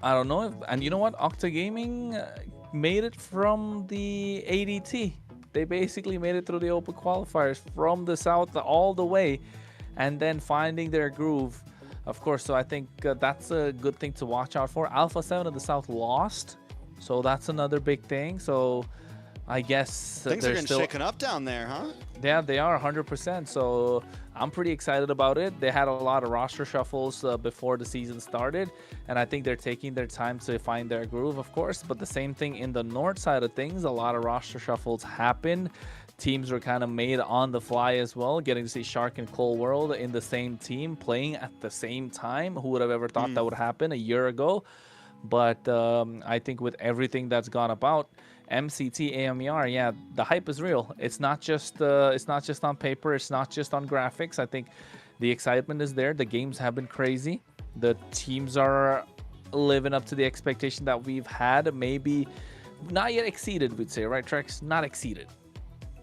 I don't know and you know what, Octa Gaming made it from the ADT. They basically made it through the open qualifiers from the South all the way, and then finding their groove, of course. So I think that's a good thing to watch out for. Alpha 7 of the South lost, so that's another big thing. So I guess things are getting shaken up down there, huh? Yeah, they are 100%. So I'm pretty excited about it. They had a lot of roster shuffles before the season started, and I think they're taking their time to find their groove, of course. But the same thing in the north side of things, a lot of roster shuffles happened. Teams were kind of made on the fly as well, getting to see Shark and Cold World in the same team playing at the same time. Who would have ever thought that would happen a year ago? But I think with everything that's gone about, MCT AMER, yeah, the hype is real. It's not just on paper. It's not just on graphics. I think the excitement is there. The games have been crazy. The teams are living up to the expectation that we've had. Maybe not yet exceeded, we'd say, right, Trex? Not exceeded.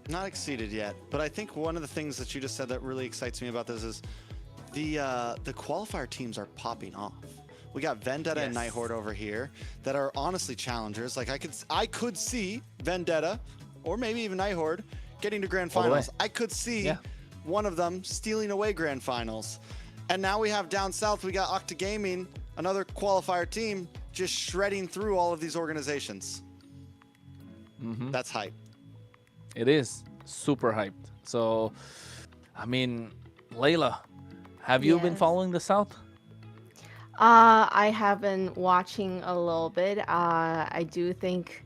Not exceeded yet, but I think one of the things that you just said that really excites me about this is the qualifier teams are popping off. We got Vendetta and Nighthorde over here that are honestly challengers. Like I could see Vendetta or maybe even Nighthorde getting to grand finals. I could see one of them stealing away grand finals. And now we have down south, we got Octa Gaming, another qualifier team, just shredding through all of these organizations. That's hype. It is super hyped. So, I mean, Layla, have you been following the South? I have been watching a little bit. I do think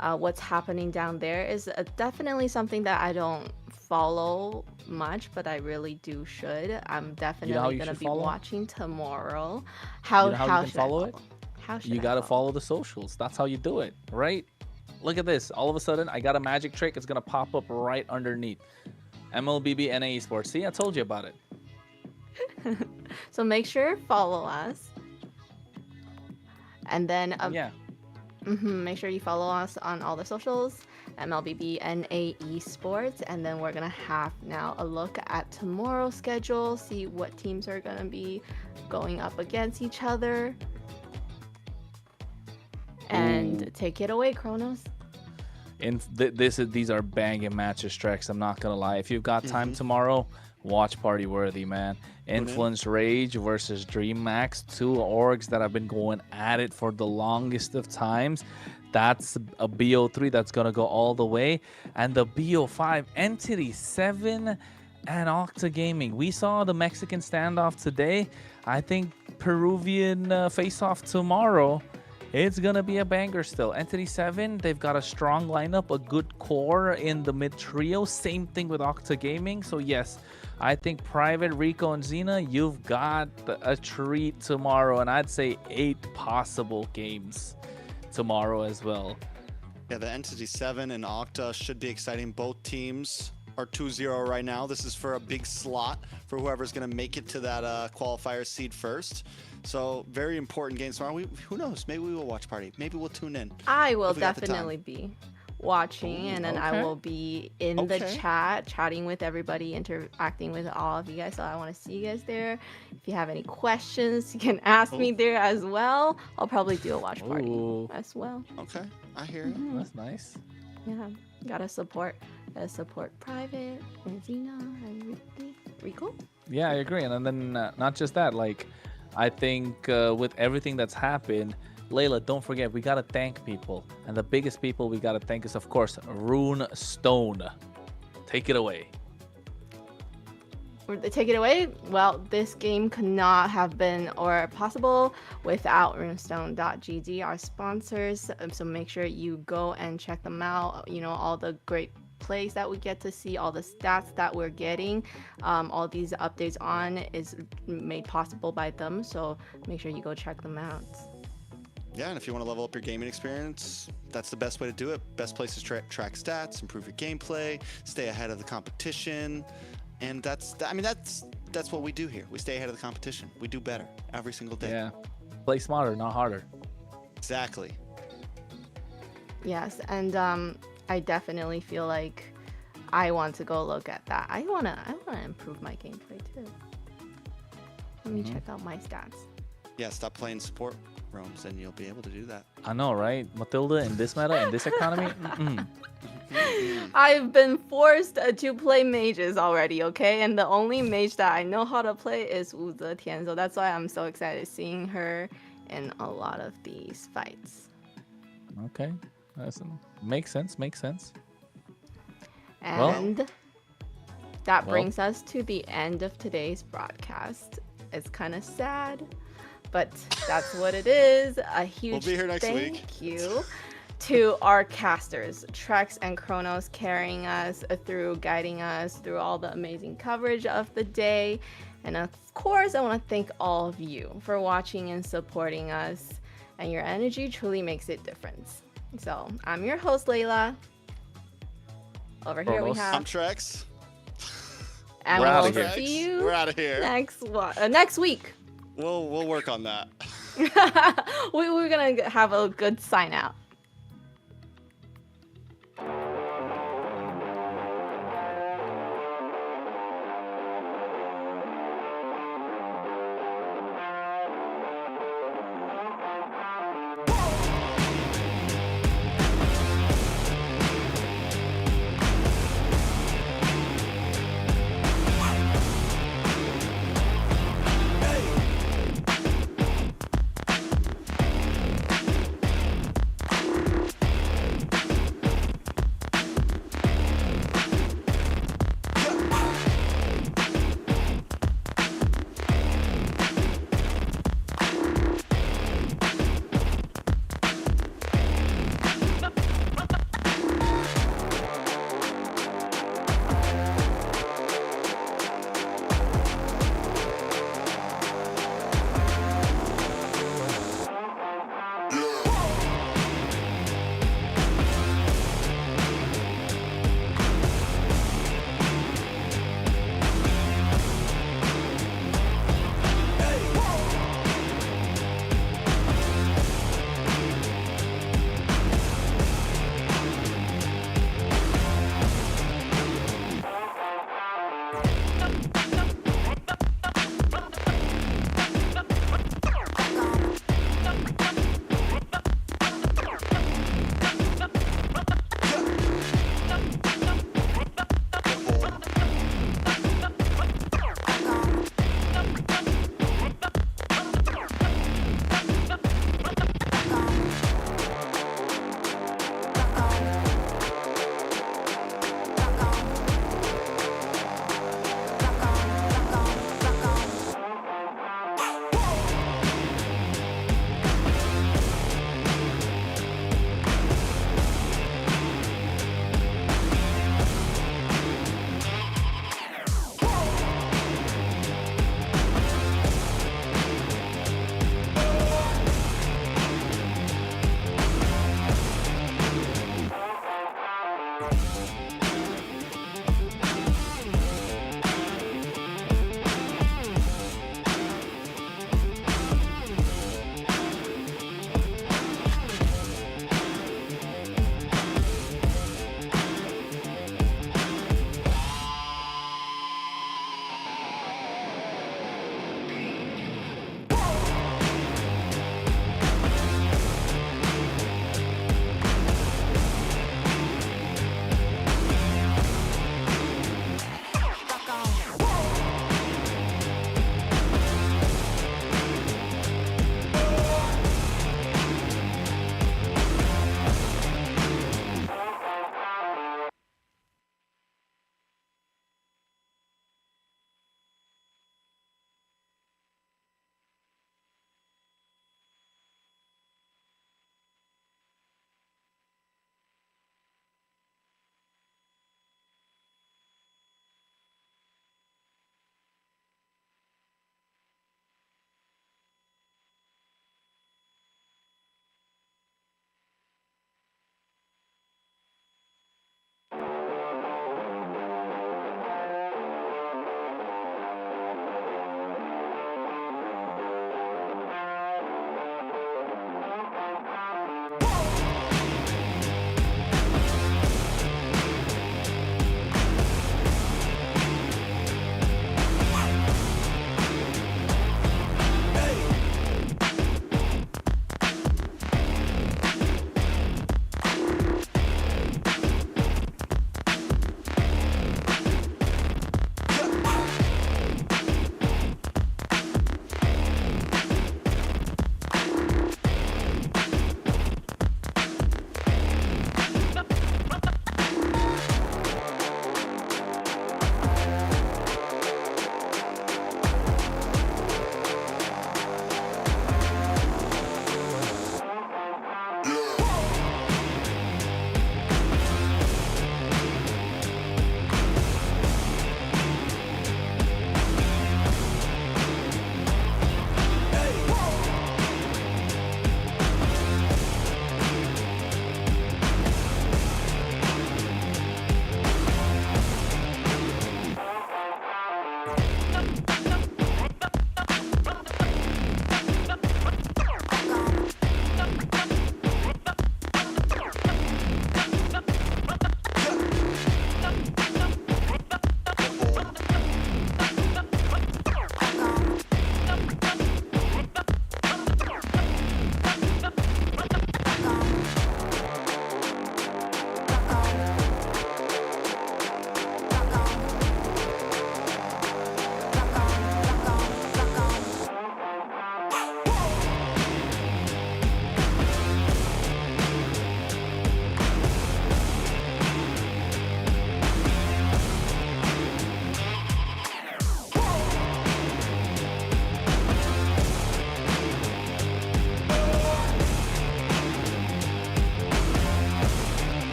what's happening down there is definitely something that I don't follow much, but I really do should. I'm definitely going to be watching tomorrow. How should I follow it? How should you got to follow the socials. That's how you do it, right? Look at this. All of a sudden, I got a magic trick. It's going to pop up right underneath. MLBB Esports. See, I told you about it. So make sure follow us. And then make sure you follow us on all the socials. MLBB Esports. And then we're going to have now a look at tomorrow's schedule. See what teams are going to be going up against each other. And take it away, Kronos. And these are banging matches, Trex. I'm not gonna lie. If you've got time tomorrow, watch Party Worthy, man. Influence Rage versus Dream Max, two orgs that have been going at it for the longest of times. That's a BO3 that's gonna go all the way, and the BO5 Entity 7 and Octa Gaming. We saw the Mexican standoff today. I think Peruvian face-off tomorrow. It's going to be a banger still. Entity 7, they've got a strong lineup, a good core in the mid trio. Same thing with Octa Gaming. So yes, I think Private, Rico, and Xena, you've got a treat tomorrow. And I'd say 8 possible games tomorrow as well. Yeah, the Entity 7 and Octa should be exciting. Both teams are 2-0 right now. This is for a big slot for whoever's going to make it to that qualifier seed first. So very important games tomorrow. Who knows? Maybe we will watch Party. Maybe we'll tune in. I will definitely be watching, and then I will be in the chat, chatting with everybody, interacting with all of you guys. So I want to see you guys there. If you have any questions, you can ask me there as well. I'll probably do a watch party as well. Okay, I hear you. That's nice. Yeah, gotta support Private and Xena and Rico. Yeah, I agree. And then not just that, like, I think with everything that's happened, Layla, don't forget, we got to thank people. And the biggest people we got to thank is, of course, Rune Stone. Take it away. Take it away? Well, this game could not have been or possible without runestone.gg, our sponsors. So make sure you go and check them out. You know, all the great plays that we get to see, all the stats that we're getting, all these updates on is made possible by them. So make sure you go check them out. Yeah, and if you want to level up your gaming experience, that's the best way to do it. Best place to track stats, improve your gameplay, stay ahead of the competition. And that's what we do here. We stay ahead of the competition. We do better every single day. Yeah. Play smarter, not harder. Exactly. Yes, and I definitely feel like I want to go look at that. I wanna improve my gameplay too. Let me check out my stats. Yeah, stop playing support roams and you'll be able to do that. I know, right? Matilda, in this meta, in this economy? I've been forced to play mages already, okay? And the only mage that I know how to play is Wu Zetian, so that's why I'm so excited seeing her in a lot of these fights. Okay. Makes sense. And that brings us to the end of today's broadcast. It's kind of sad, but that's what it is. A huge thank you to our casters, Trex and Kronos, carrying us through, guiding us through all the amazing coverage of the day. And of course, I want to thank all of you for watching and supporting us. And your energy truly makes a difference. So I'm your host, Layla. Over here we I'm have, Trex. and We're we'll outta here. see you We're out of here. next week. We'll work on that. We're gonna have a good sign out.